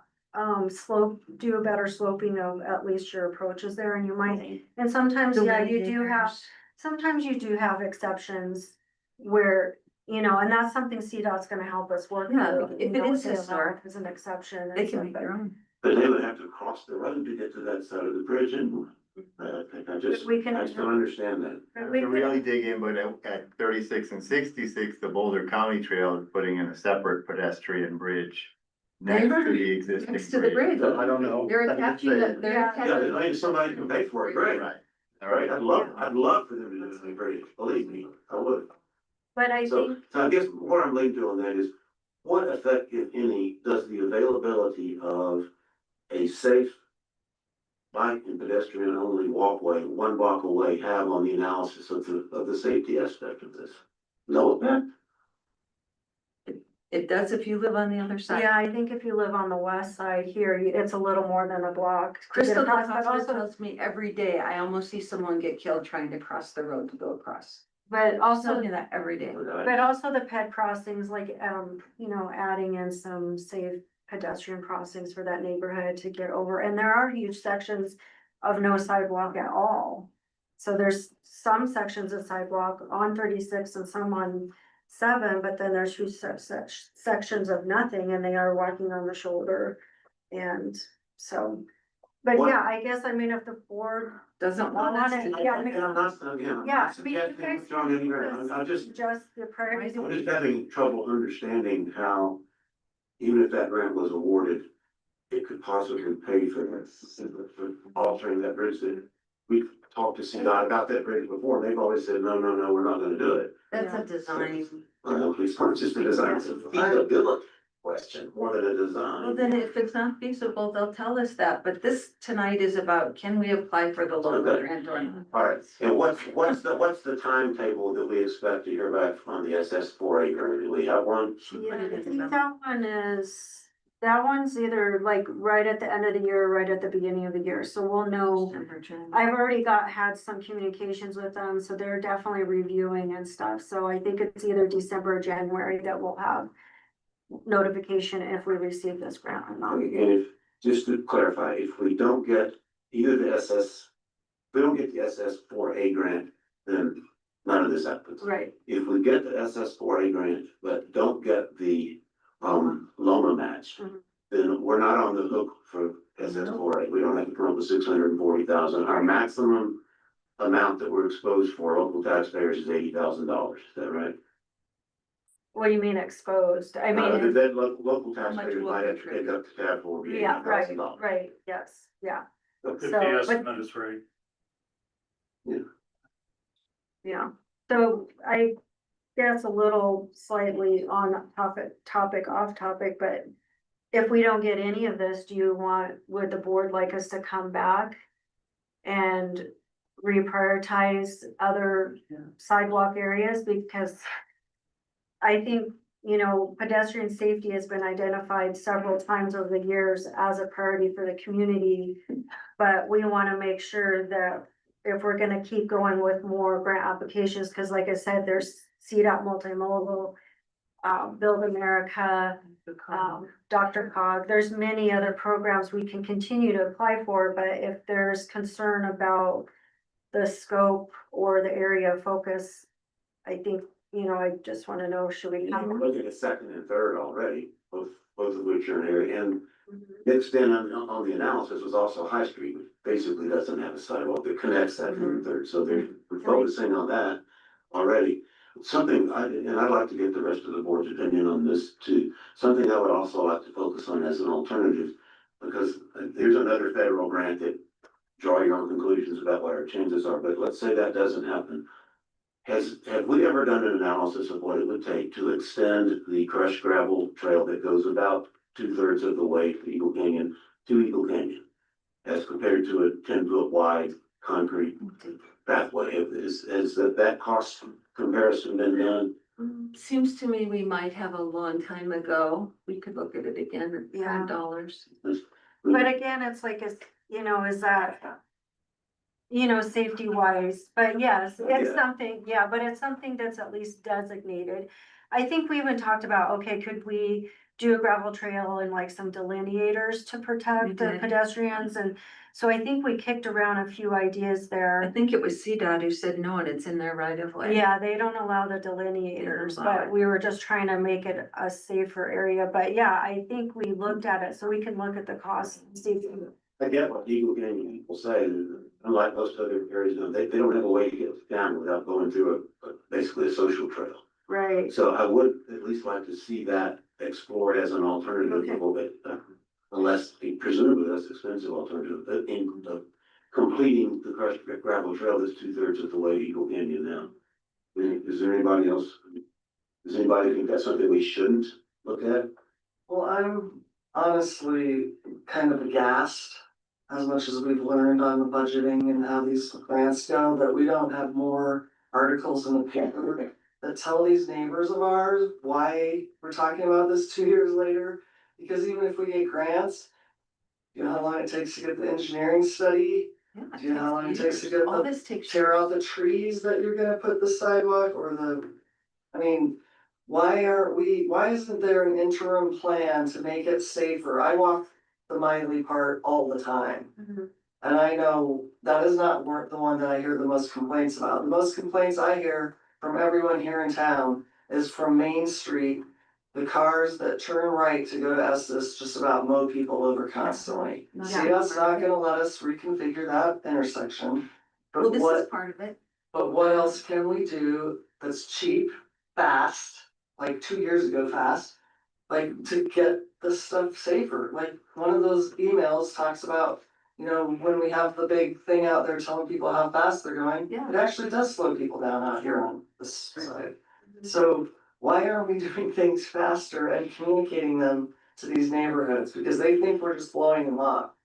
do a better sloping of at least your approaches there, and you might, and sometimes, yeah, you do have. Sometimes you do have exceptions where, and that's something CDOT's gonna help us work Yeah, through. if it is historic, as an exception. They can be grown. But they would have to cross the road to get to that side of the bridge and I just don't understand that. To really dig in, but at 36 and 66, the Boulder County Trail is putting in a separate pedestrian bridge next to the existing Next to the bridge. I don't know. They're attaching that, they're Yeah. attaching. Yeah, I mean, somebody can pay for it, great. Right. All right, I'd love for them to do the bridge, believe me, I would. But I So, think, so I guess what I'm leading to on that is, what effect, if any, does the availability of a safe bike and pedestrian only walkway, 1 block away, have on the analysis of the safety aspect of this? No effect? It does if you live on the other side. Yeah, I think if you live on the west side here, it's a little more than a block. to get Crystal across, but DeCosta also, tells me every day, I almost see someone get killed trying to cross the road to go across. but Tells also, me that every day. but also the ped crossings, like, adding in some safe pedestrian crossings for that neighborhood to get over, and there are huge sections of no sidewalk at all. So there's some sections of sidewalk on 36 and some on 7, but then there's huge sections of nothing, and they are walking on the shoulder. And so, but What- yeah, I guess, I mean, if the board Doesn't want us want to. it, yeah, I And mean, I'm not, again, I'm yeah, not I mean, you suggesting guys withdrawing any grant. I'm just the priorities. I'm just having trouble understanding how, even if that grant was awarded, it could possibly pay for this, for altering that bridge. That we've talked to CDOT about that bridge before, and they've always said, no, we're not gonna do it. That's a design. It's not just a design, it's a feasibility question more than a design. Well, then if it's not feasible, they'll tell us that, but this tonight is about, can we apply for the loan Okay. grant or not? All right, and what's the timetable that we expect to hear back on the SS4A grant? Do we have one? Yeah, I think that one's either like right at the end of the year, or right at the beginning of the year, so we'll know. I've already had some communications with them, so they're definitely reviewing and stuff, so I think it's either December or January that we'll have notification if we receive this grant or not. And if, just to clarify, if we don't get either if we don't get the SS4A grant, then none of this happens. Right, If we get the SS4A grant, but don't get the, Loma match, Mhm. then we're not on the hook for SS4A. We don't have to come up with 640,000. Our maximum amount that we're exposed for local taxpayers is $80,000. Is that right? what do you mean exposed? I mean, Then local How much taxpayers will might have to contribute? take up to tab for yeah, right, $80,000. right, yes, yeah, If So, the but- estimate is right. yeah. So I guess a little slightly on topic, off topic, but if we don't get any of this, would the board like us to come back and reprioritize other sidewalk areas? Because I think, pedestrian safety has been identified several times over the years as a priority for the community. But we want to make sure that if we're gonna keep going with more grant applications, because like I said, there's CDOT multimodal, Build America, Dr. Cog, there's many other programs we can continue to apply for, but if there's concern about the scope or the area of focus, I think, I just wanna know, should we? We're looking at second and third already, both of which are in area, and mixed in on the analysis was also High Street, which basically doesn't have a sidewalk that connects second and third, so we're focusing on that already. Something, I'd like to get the rest of the board's opinion on this too, something I would also like to focus on as an alternative, because there's another federal grant that draw your own conclusions about what our chances are, but let's say that doesn't happen. Have we ever done an analysis of what it would take to extend the crushed gravel trail that goes about 2/3 of the way to Eagle Canyon, as compared to a 10-foot wide concrete pathway? Has that cost comparison been done? Seems to me we might have a long time ago. We could look at it again at Yeah. $5. But again, it's like, is that, safety wise, but yes, it's Yeah. something, yeah, but it's something that's at least designated. I think we even talked about, okay, could we do a gravel trail and like some delineators to We protect the did. pedestrians? And so I think we kicked around a few ideas I there. think it was CDOT who said no, and it's in their right of way. Yeah, they don't allow the delineators, They don't allow but it. we were just trying to make it a safer area. But yeah, I think we looked at it, so we can look at the cost and see. I get what Eagle Canyon people say, unlike most other areas, they don't have a way to get down without going through basically a social trail. Right, So I would at least like to see that explored as an alternative a Okay. little bit, unless presumably less expensive alternative, in completing the crushed gravel trail that's 2/3 of the way to Eagle Canyon now. Is there anybody else? Does anybody think that's something we shouldn't look at? Well, I'm honestly kind of aghast as much as we've learned on the budgeting and how these grants go, that we don't have more articles in the paper that tell these neighbors of ours why we're talking about this 2 years later. Because even if we get grants, you know how long it takes to get the engineering study? Do you know how long it takes to get All this takes. tear out the trees that you're gonna put the sidewalk or I mean, why isn't there an interim plan to make it safer? I walk the Miley part all the time. And I know that is not the one that I hear the most complaints about. The most complaints I hear from everyone here in town is from Main Street. The cars that turn right to go to Estes just about mow people over constantly. CDOT's not gonna let us reconfigure that intersection. Well, But this is what, part of it. but what else can we do that's cheap, fast, like 2 years ago fast? Like to get this stuff safer, like one of those emails talks about, you know, when we have the big thing out there telling people how fast they're going. Yeah. It actually does slow people down out here on this side. So why aren't we doing things faster and communicating them to these neighborhoods? Because they think we're just blowing them up.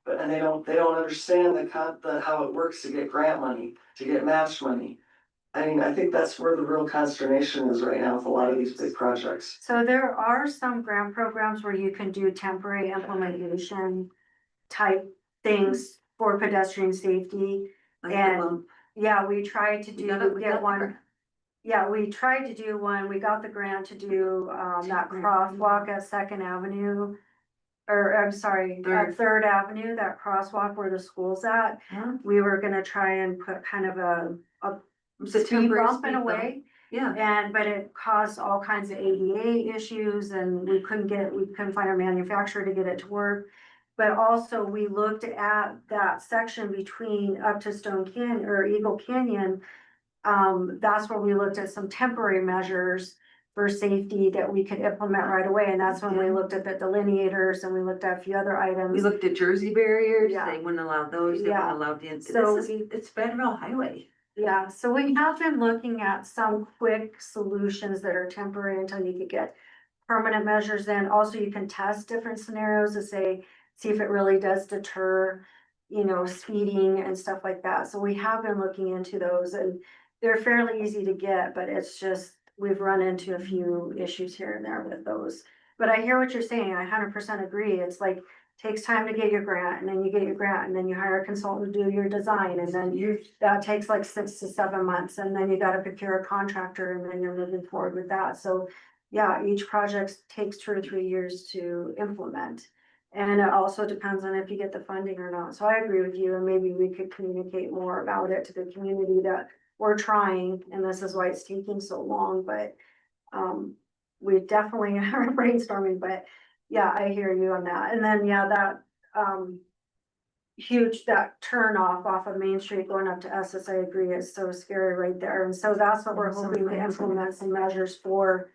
But, and they don't understand how it works to get grant money, to get match money. I mean, I think that's where the real consternation is right now with a lot of these big projects. So there are some grant programs where you can do temporary implementation type things for pedestrian safety. And yeah, we tried to get one. Yeah, we tried to do one. We got the grant to do that crosswalk at Second Avenue. Or I'm sorry, at Third Avenue, that crosswalk where the school's at. We were gonna try and put kind of a speed bump in a way. Yeah. But it caused all kinds of ADA issues and we couldn't find a manufacturer to get it to work. But also we looked at that section between up to Stone Canyon or Eagle Canyon. That's where we looked at some temporary measures for safety that we could implement right away. And that's when we looked at the delineators and we looked at a few other items. We looked at Jersey barriers, Yeah. they wouldn't allow those, they Yeah. wouldn't allow the, So it's federal highway. Yeah, so we have been looking at some quick solutions that are temporary until you could get permanent measures in. Also, you can test different scenarios to see if it really does deter, you know, speeding and stuff like that. So we have been looking into those and they're fairly easy to get, but it's just, we've run into a few issues here and there with those. But I hear what you're saying. I 100% agree. It's like, takes time to get your grant and then you get your grant and then you hire a consultant to do your design and then that takes like 6 to 7 months and then you gotta procure a contractor and then you're moving forward with that. So yeah, each project takes 2 or 3 years to implement. And it also depends on if you get the funding or not. So I agree with you and maybe we could communicate more about it to the community that we're trying and this is why it's taking so long, but we definitely are brainstorming, but yeah, I hear you on that. And then, yeah, that, that turn off of Main Street going up to Essex, I agree, is so scary right there. And so that's what we're hoping to implement some measures for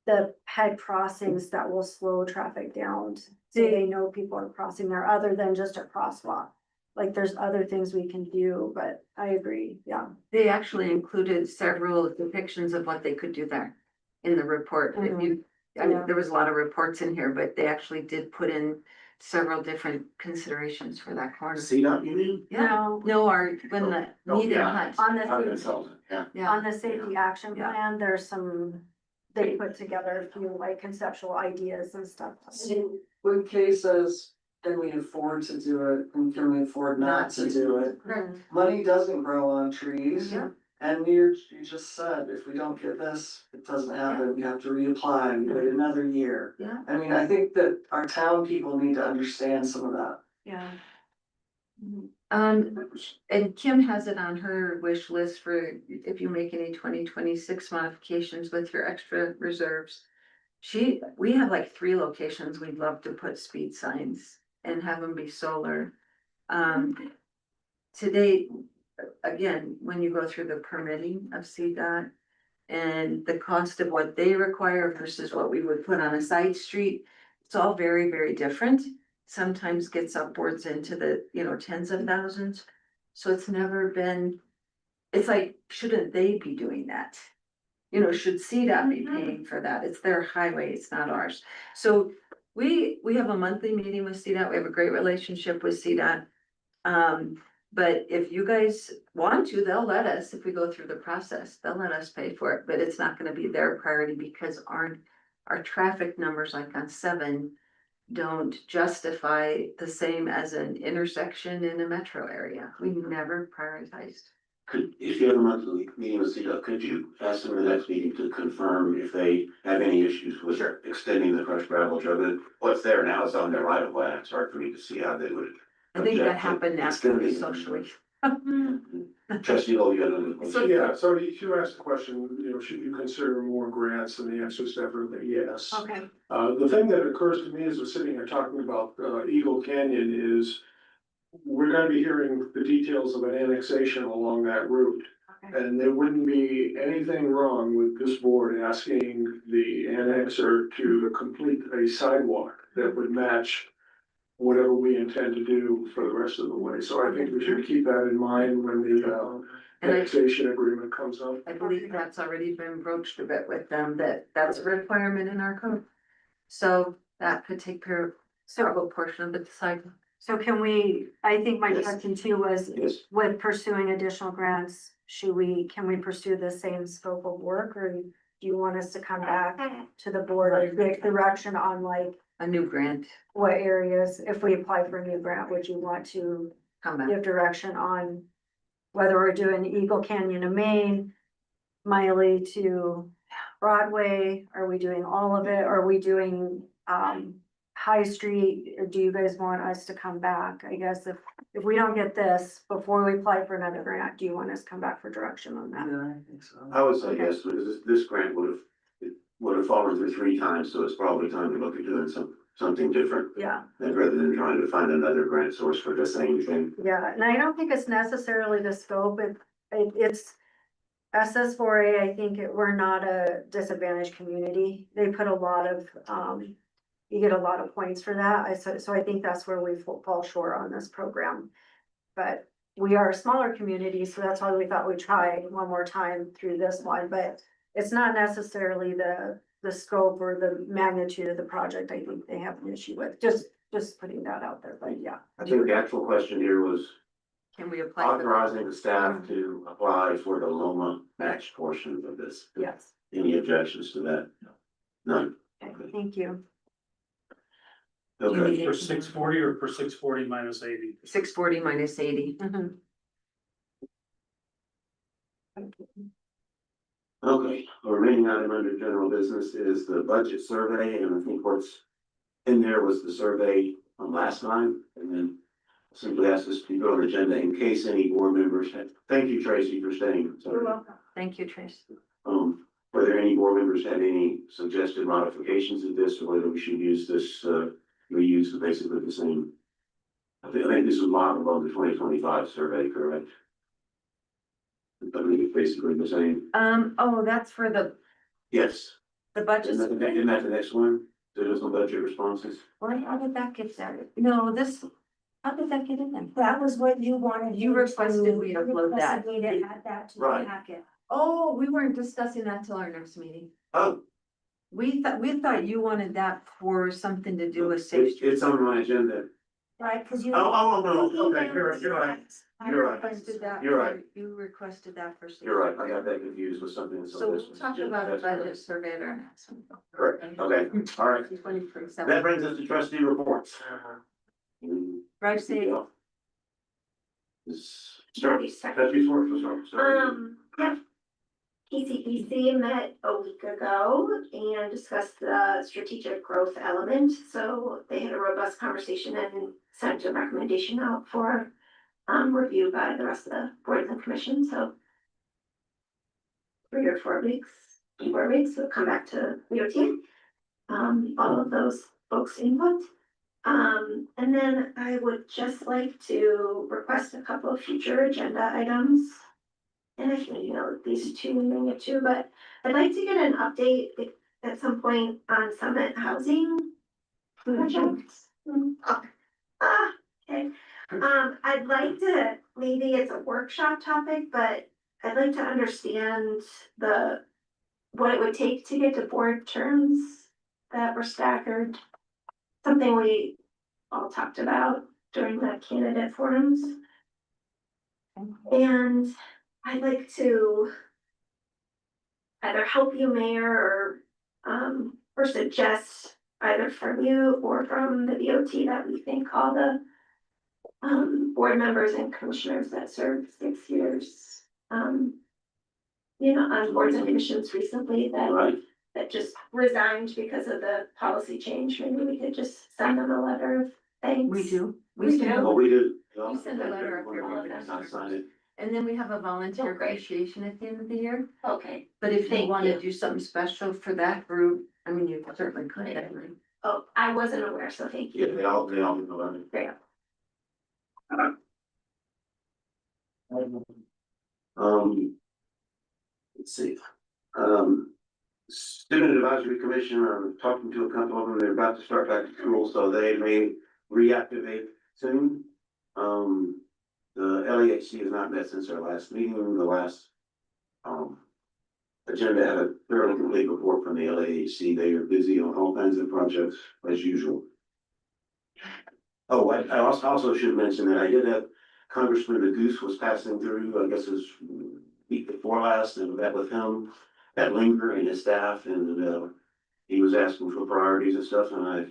the head crossings that will slow traffic down. So they know people are crossing there other than just a crosswalk. Like there's other things we can do, but I agree, yeah. They actually included several depictions of what they could do there in the report. If you, I mean, there was a lot of reports in here, but they actually did put in several different considerations for that corner. CDOT, you mean? Yeah, no, when the meeting hunt. On the Yeah. safety action Yeah. plan, there's some, they put together a few like conceptual ideas and stuff. When Kay says, can we afford to do it and can we afford not to do it? Correct. Money doesn't grow on trees. Yeah. And you just said, if we don't get this, it doesn't happen, we have to reapply, and wait another year. Yeah. I mean, I think that our town people need to understand some of that. Yeah. And Kim has it on her wish list for if you make any 2026 modifications with your extra reserves. We have like 3 locations we'd love to put speed signs and have them be solar. Today, again, when you go through the permitting of CDOT and the cost of what they require versus what we would put on a side street, it's all very, very different. Sometimes gets upwards into the, tens of thousands. So it's never been, it's like, shouldn't they be doing that? Should CDOT be paying for that? It's their highway, it's not ours. So We have a monthly meeting with CDOT. We have a great relationship with CDOT. But if you guys want to, they'll let us, if we go through the process, they'll let us pay for it, but it's not gonna be their priority because our traffic numbers like on 7 don't justify the same as an intersection in a metro area. We never prioritized. Could, if you have a monthly meeting with CDOT, could you ask them in the next meeting to confirm if they have any issues with extending the crushed gravel trail? What's there now is on their right of way. It's hard for me to see how they would. I think that object to happened after we extending. socially. Trustee Lowe, you had another question? So, yeah, so if you asked the question, should you consider more grants, and the answer is definitely yes. Okay. The thing that occurs to me as we're sitting here talking about, Eagle Canyon is we're gonna be hearing the details of an annexation along that route. And there wouldn't be anything wrong with this board asking the annexer to complete a sidewalk that would match whatever we intend to do for the rest of the way. So I think we should keep that in mind when the annexation agreement comes up. I believe that's already been broached a bit with them, that's a requirement in our code. So that could take care of several portion of the cycle. So can we, I think my Yes. question too was, Yes. with pursuing additional grants, can we pursue the same scope of work, or do you want us to come back to the board and get direction on like A new grant, what areas, if we apply for a new grant, would you want to come back. give direction on whether we're doing Eagle Canyon to Maine, Miley to Broadway, are we doing all of it, are we doing, High Street, or do you guys want us to come back? I guess if we don't get this before we apply for another grant, do you want us to come back for direction on that? Yeah, I think so. I would say yes, because this grant would have fallen through 3 times, so it's probably time to look at doing something different. Yeah, Rather than trying to find another grant source for the same thing. yeah, and I don't think it's necessarily the scope, it's SS4A, I think we're not a disadvantaged community. They put a lot of, you get a lot of points for that. So I think that's where we fall short on this program. But we are a smaller community, so that's why we thought we'd try one more time through this one, but it's not necessarily the scope or the magnitude of the project I think they have an issue with, just putting that out there, but yeah. I think the actual question here was Can we apply? for- authorizing the staff to apply for the Loma match portion of this. Yes, Any objections to that? None. okay, thank you. Okay, For 640 or for 640 minus 80? 640 minus 80. Mhm. okay. The remaining item under general business is the budget survey, and I think what's in there was the survey from last time, and then simply ask this to go on the agenda in case any board members had, thank you, Tracy, for staying. You're welcome. Thank you, Trace. Whether any board members had any suggested modifications of this, or whether we should use this, reuse basically the same. I think this was modeled on the 2025 survey, correct? I think it's basically the same. Oh, that's for the Yes. budget. Isn't that the next one? There was no budget responses? Well, how did that get there? No, how did that get in there? That was what you wanted. You requested we upload that. Me to add that to the Right. packet. Oh, we weren't discussing that till our next meeting. Oh, We thought you wanted that for something to do with safe. it's on my agenda. Right, cause you. No, you okay, emailed you're right, me you're right. that. You're right. Requested that. You're right. You requested that for. safe. You're right, I got that confused with something. So we'll talk about a budget survey at our next one. Correct, okay, all right. 2027. That brings us to trustee reports. Drive safe. Trustees work, Yeah. PCPC met a week ago and discussed the strategic growth element, so they had a robust conversation and sent a recommendation out for review by the rest of the boards and commissions, so 3 or 4 weeks, we'll come back to your team. All of those folks' input. And then I would just like to request a couple of future agenda items. And I can email these two in a minute too, but I'd like to get an update at some point on Summit Housing projects. Okay. I'd like to, maybe it's a workshop topic, but I'd like to understand what it would take to get to board terms that were staggered. something we all talked about during the candidate forums. And I'd like to either help you, Mayor, or suggest either from you or from the DOT that we think all the board members and commissioners that served 6 years, on boards and commissions recently that just resigned because of the policy change. Maybe we could just send them a letter of thanks. We do. We do. Oh, we do. You send a letter of your Not sign it. And then we have a volunteer Oh, great. appreciation at the end of the year. Okay. But if you Thank want to you. do something special for that group, I mean, you certainly could. Oh, I wasn't aware, so thank you. Yeah, they all know it. Great. Let's see. Student Advisory Commission, I'm talking to a couple of them, they're about to start back to school, so they may reactivate soon. The LAHC has not met since our last meeting, the last, agenda had a fairly complete report from the LAHC, they are busy on all kinds of projects as usual. Oh, I also should mention that I did have Congressman the Goose was passing through, I guess it was week before last, and met with him at Linger and his staff, and he was asking for priorities and stuff, and I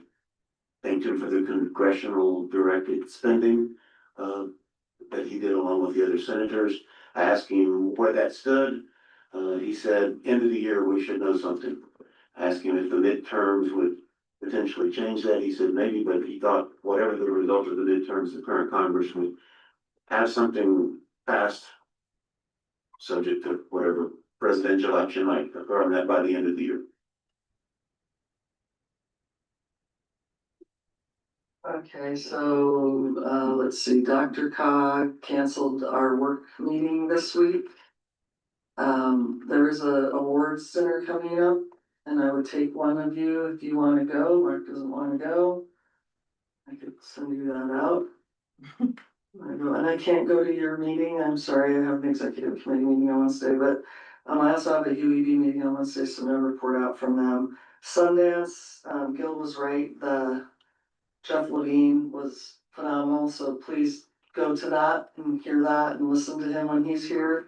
thanked him for the congressional directed spending that he did along with the other senators. I asked him where that stood. He said, end of the year, we should know something. I asked him if the midterms would potentially change that. He said maybe, but he thought whatever the result of the midterms, the current Congress would have something passed, subject to whatever presidential election might occur on that by the end of the year. Okay, so, let's see, Dr. Cog canceled our work meeting this week. There is a awards dinner coming up, and I would take one of you if you wanna go. Mark doesn't wanna go. I could send you that out. I know, and I can't go to your meeting, I'm sorry, I have an executive committee meeting on Wednesday, but I also have a UEB meeting on Wednesday, so no report out from them. Sundance, Gil was right, the Jeff Levine was phenomenal, so please go to that and hear that and listen to him when he's here.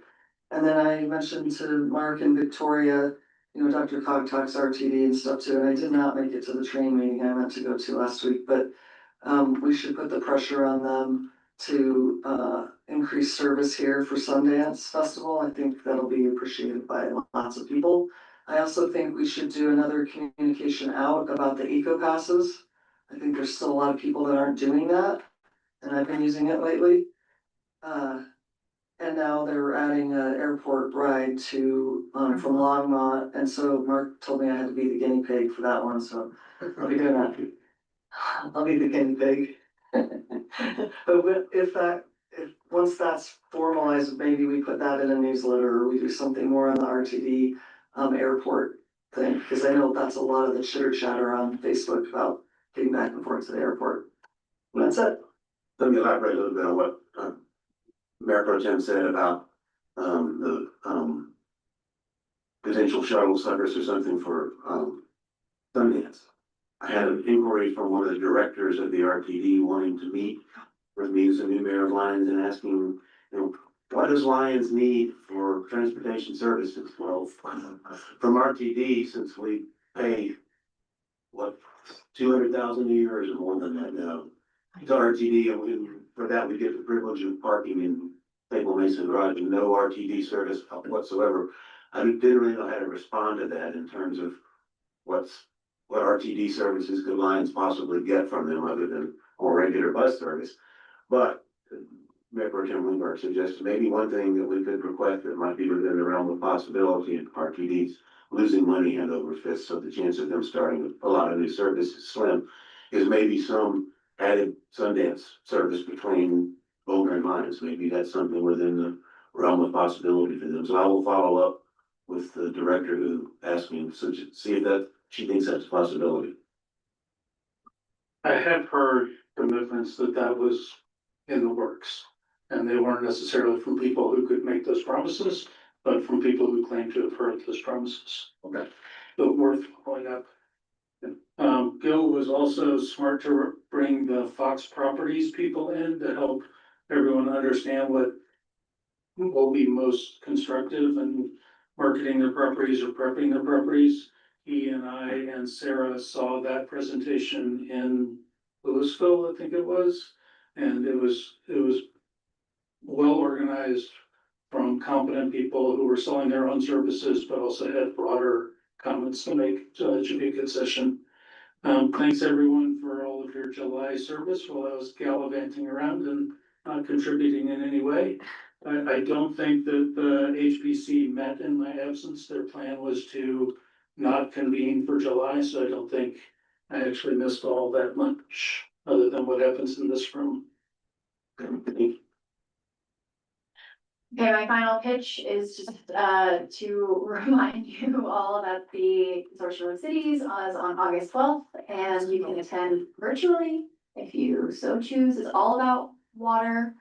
And then I mentioned to Mark and Victoria, Dr. Cog talks RTD and stuff too, and I did not make it to the train meeting I meant to go to last week, but we should put the pressure on them to increase service here for Sundance Festival. I think that'll be appreciated by lots of people. I also think we should do another communication out about the eco passes. I think there's still a lot of people that aren't doing that, and I've been using it lately. And now they're adding an airport ride to, from Longmont, and so Mark told me I had to be the guinea pig for that one, so I'll be doing that. I'll be the guinea pig. But if once that's formalized, maybe we put that in a newsletter, or we do something more on the RTD, airport thing, because I know that's a lot of the chitter chatter on Facebook about getting back and forth to the airport. And that's it. Let me elaborate a little bit on what Mayor Pro Tem said about the potential shuttle service or something for Sundance. I had an inquiry from one of the directors of the RTD wanting to meet with me as the new mayor of Lyons and asking, what does Lyons need for transportation services? Well, from RTD, since we pay, what, 200,000 a year, or is it more than that now? To RTD, and for that, we get the privilege of parking in Maple Mason Garage and no RTD service whatsoever. I didn't really know how to respond to that in terms of what RTD services could Lyons possibly get from them other than more regular bus service. But Mayor Pro Tem Lindbergh suggested maybe one thing that we could request that might be within the realm of possibility, and RTD's losing money hand over fist, so the chance of them starting a lot of new service is slim, is maybe some added Sundance service between Boulder and Lyons. Maybe that's something within the realm of possibility for them. So I will follow up with the director who asked me, so see if that she thinks that's a possibility. I have heard commitments that was in the works. And they weren't necessarily from people who could make those promises, but from people who claim to have heard those promises. Okay. But worth following up. Gil was also smart to bring the Fox Properties people in to help everyone understand what will be most constructive and marketing their properties or prepping their properties. He and I and Sarah saw that presentation in Louisville, I think it was, and it was well organized from competent people who were selling their own services, but also had broader comments to make, so it should be a good session. Thanks everyone for all of your July service while I was gallivanting around and not contributing in any way. I don't think that the HPC met in my absence. Their plan was to not convene for July, so I don't think I actually missed all that much, other than what happens in this room. Okay, my final pitch is just to remind you all that the Consortium of Cities is on August 12th, and you can attend virtually if you so choose. It's all about water,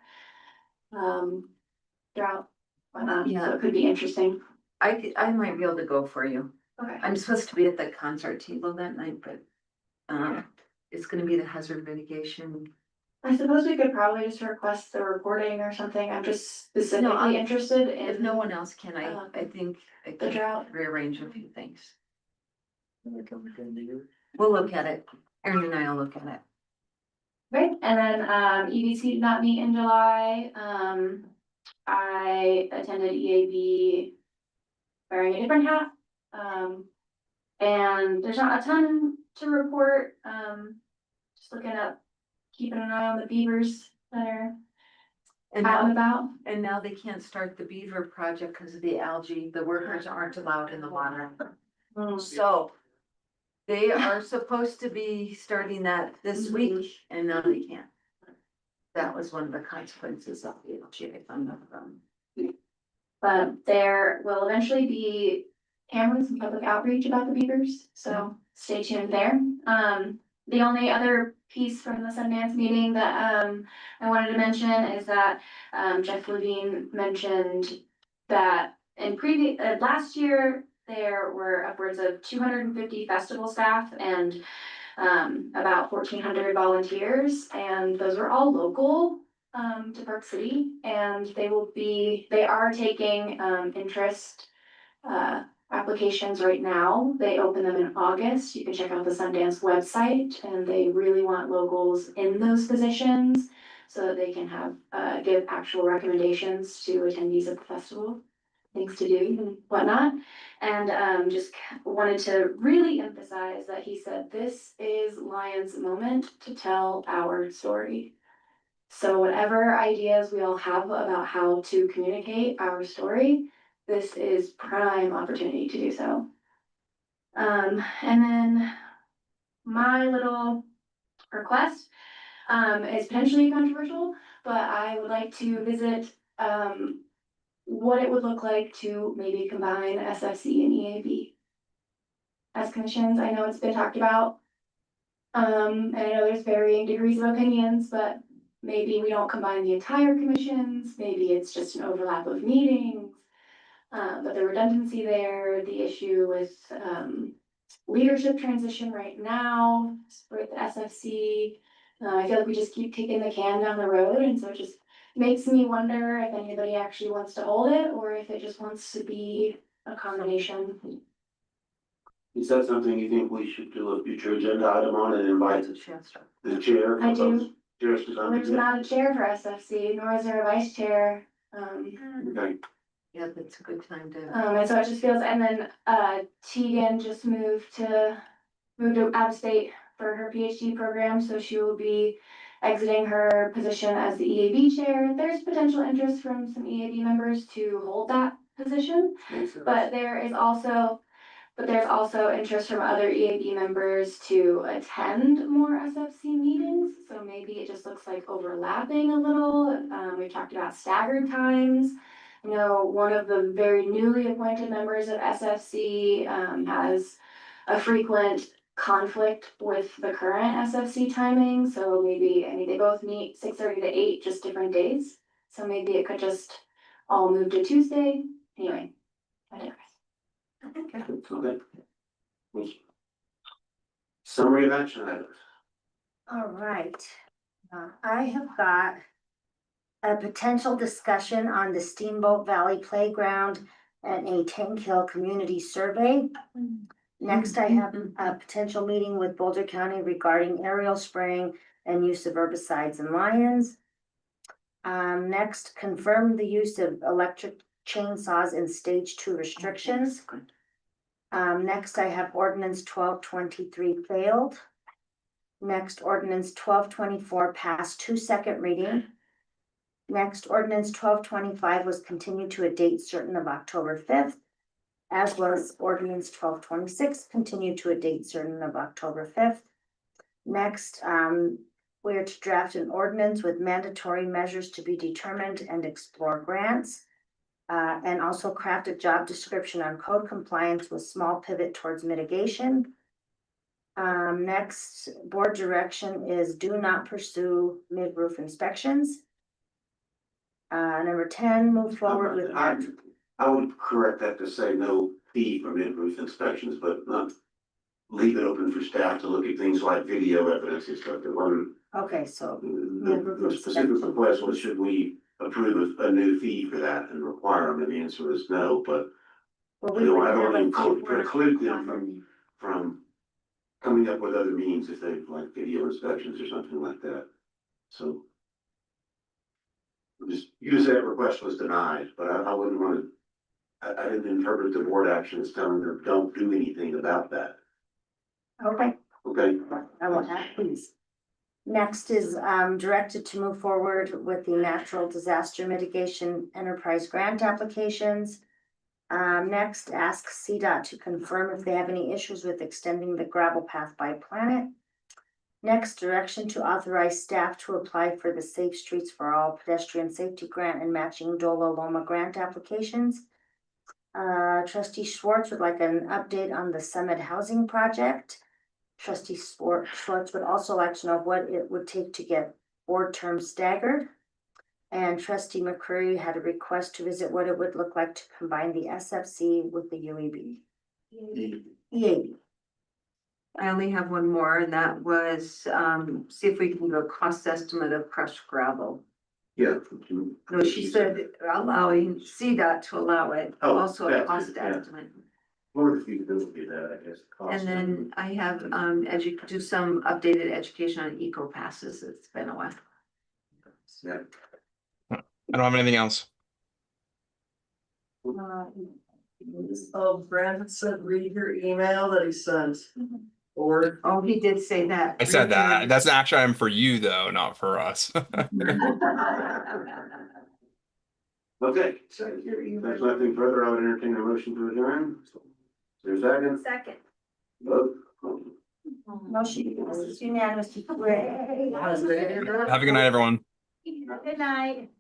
drought, whatnot, so it could be interesting. I might be able to go for you. Okay. I'm supposed to be at the concert table that night, but it's gonna be the hazard mitigation. I suppose we could probably just request the recording or something. I'm just specifically interested in. If no one else can, I think I the can drought. rearrange a few things. We'll look at it. Erin and I will look at it. Okay, and then EBC did not meet in July. I attended EAB wearing a different hat. And there's not a ton to report. Just looking up, keeping an eye on the beavers that are out and about. And now they can't start the beaver project because of the algae. The workers aren't allowed in the water. So they are supposed to be starting that this week and now they can't. That was one of the consequences of the algae, if I'm not wrong. But there will eventually be cameras and public outreach about the beavers, so stay tuned there. The only other piece from the Sundance meeting that I wanted to mention is that Jeff Levine mentioned that in last year there were upwards of 250 festival staff and about 1,400 volunteers, and those are all local to Park City, and they are taking interest applications right now. They open them in August. You can check out the Sundance website, and they really want locals in those positions so that they can have give actual recommendations to attendees at the festival, things to do and whatnot. And just wanted to really emphasize that he said this is Lion's moment to tell our story. So whatever ideas we all have about how to communicate our story, this is prime opportunity to do so. And then my little request is potentially controversial, but I would like to visit what it would look like to maybe combine SFC and EAB as commissions. I know it's been talked about. And I know there's varying degrees of opinions, but maybe we don't combine the entire commissions, maybe it's just an overlap of meetings. But the redundancy there, the issue with leadership transition right now with the SFC. I feel like we just keep kicking the can down the road, and so it just makes me wonder if anybody actually wants to hold it or if it just wants to be a combination. Is that something you think we should do a future agenda item on and invite the chair? I do. Chairs to come? There's not a chair for SFC, nor is there a vice chair. Okay. Yeah, that's a good time to. And so it just feels, and then Tegan just moved out of state for her PhD program, so she will be exiting her position as the EAB chair. There's potential interest from some EAB members to hold that position, but there's also interest from other EAB members to attend more SFC meetings. So maybe it just looks like overlapping a little. We've talked about staggered times. You know, one of the very newly appointed members of SFC has a frequent conflict with the current SFC timing. So maybe, they both meet 6:30 to 8, just different days. So maybe it could just all move to Tuesday. Anyway, I digress. Okay. Summary of action items. All right, I have got a potential discussion on the Steamboat Valley Playground and a 10-kill community survey. Next, I have a potential meeting with Boulder County regarding aerial spraying and use of herbicides in lions. Next, confirm the use of electric chainsaws in stage 2 restrictions. Next, I have ordinance 1223 failed. Next, ordinance 1224 passed 2 second reading. Next, ordinance 1225 was continued to a date certain of October 5th, as was ordinance 1226 continued to a date certain of October 5th. Next, we are to draft an ordinance with mandatory measures to be determined and explore grants. And also craft a job description on code compliance with small pivot towards mitigation. Next, board direction is do not pursue mid-roof inspections. Number 10, move forward with. I would correct that to say no fee for mid-roof inspections, but not leave it open for staff to look at things like video evidence and stuff. Okay, so. The specific request was, should we approve a new fee for that and require them? And the answer is no, but Well, I we would don't have want a to preclude them from coming up with other means if they like video inspections or something like that. So you say that request was denied, but I wouldn't want to. I didn't interpret the board action as telling them don't do anything about that. Okay, Okay. I want that, please. Next is directed to move forward with the natural disaster mitigation enterprise grant applications. Next, ask CDOT to confirm if they have any issues with extending the gravel path by Planet. Next, direction to authorize staff to apply for the Safe Streets for All pedestrian safety grant and matching Dolo Loma grant applications. Trustee Schwartz would like an update on the Summit Housing Project. Trustee Schwartz would also like to know what it would take to get board terms staggered. And Trustee McCurry had a request to visit what it would look like to combine the SFC with the UEB. EAB. I only have one more, and that was, see if we can do a cost estimate of crushed gravel. Yeah. No, she said allowing CDOT to allow it, Oh, also a that's cost good, yeah. estimate. Or the feasibility of that, I guess. cost. And then I have, do some updated education on eco passes. It's been a while. Yeah. I don't have anything else. Oh, Brandon said, read your email that he sent. Or. Oh, he did say that. I said that. That's an action item for you, though, not for us. Okay, so if there's nothing further, I would entertain a motion to adjourn. Is there a second? Second. Vote. Motion is unanimous. Great. Have a good night, everyone. Good night.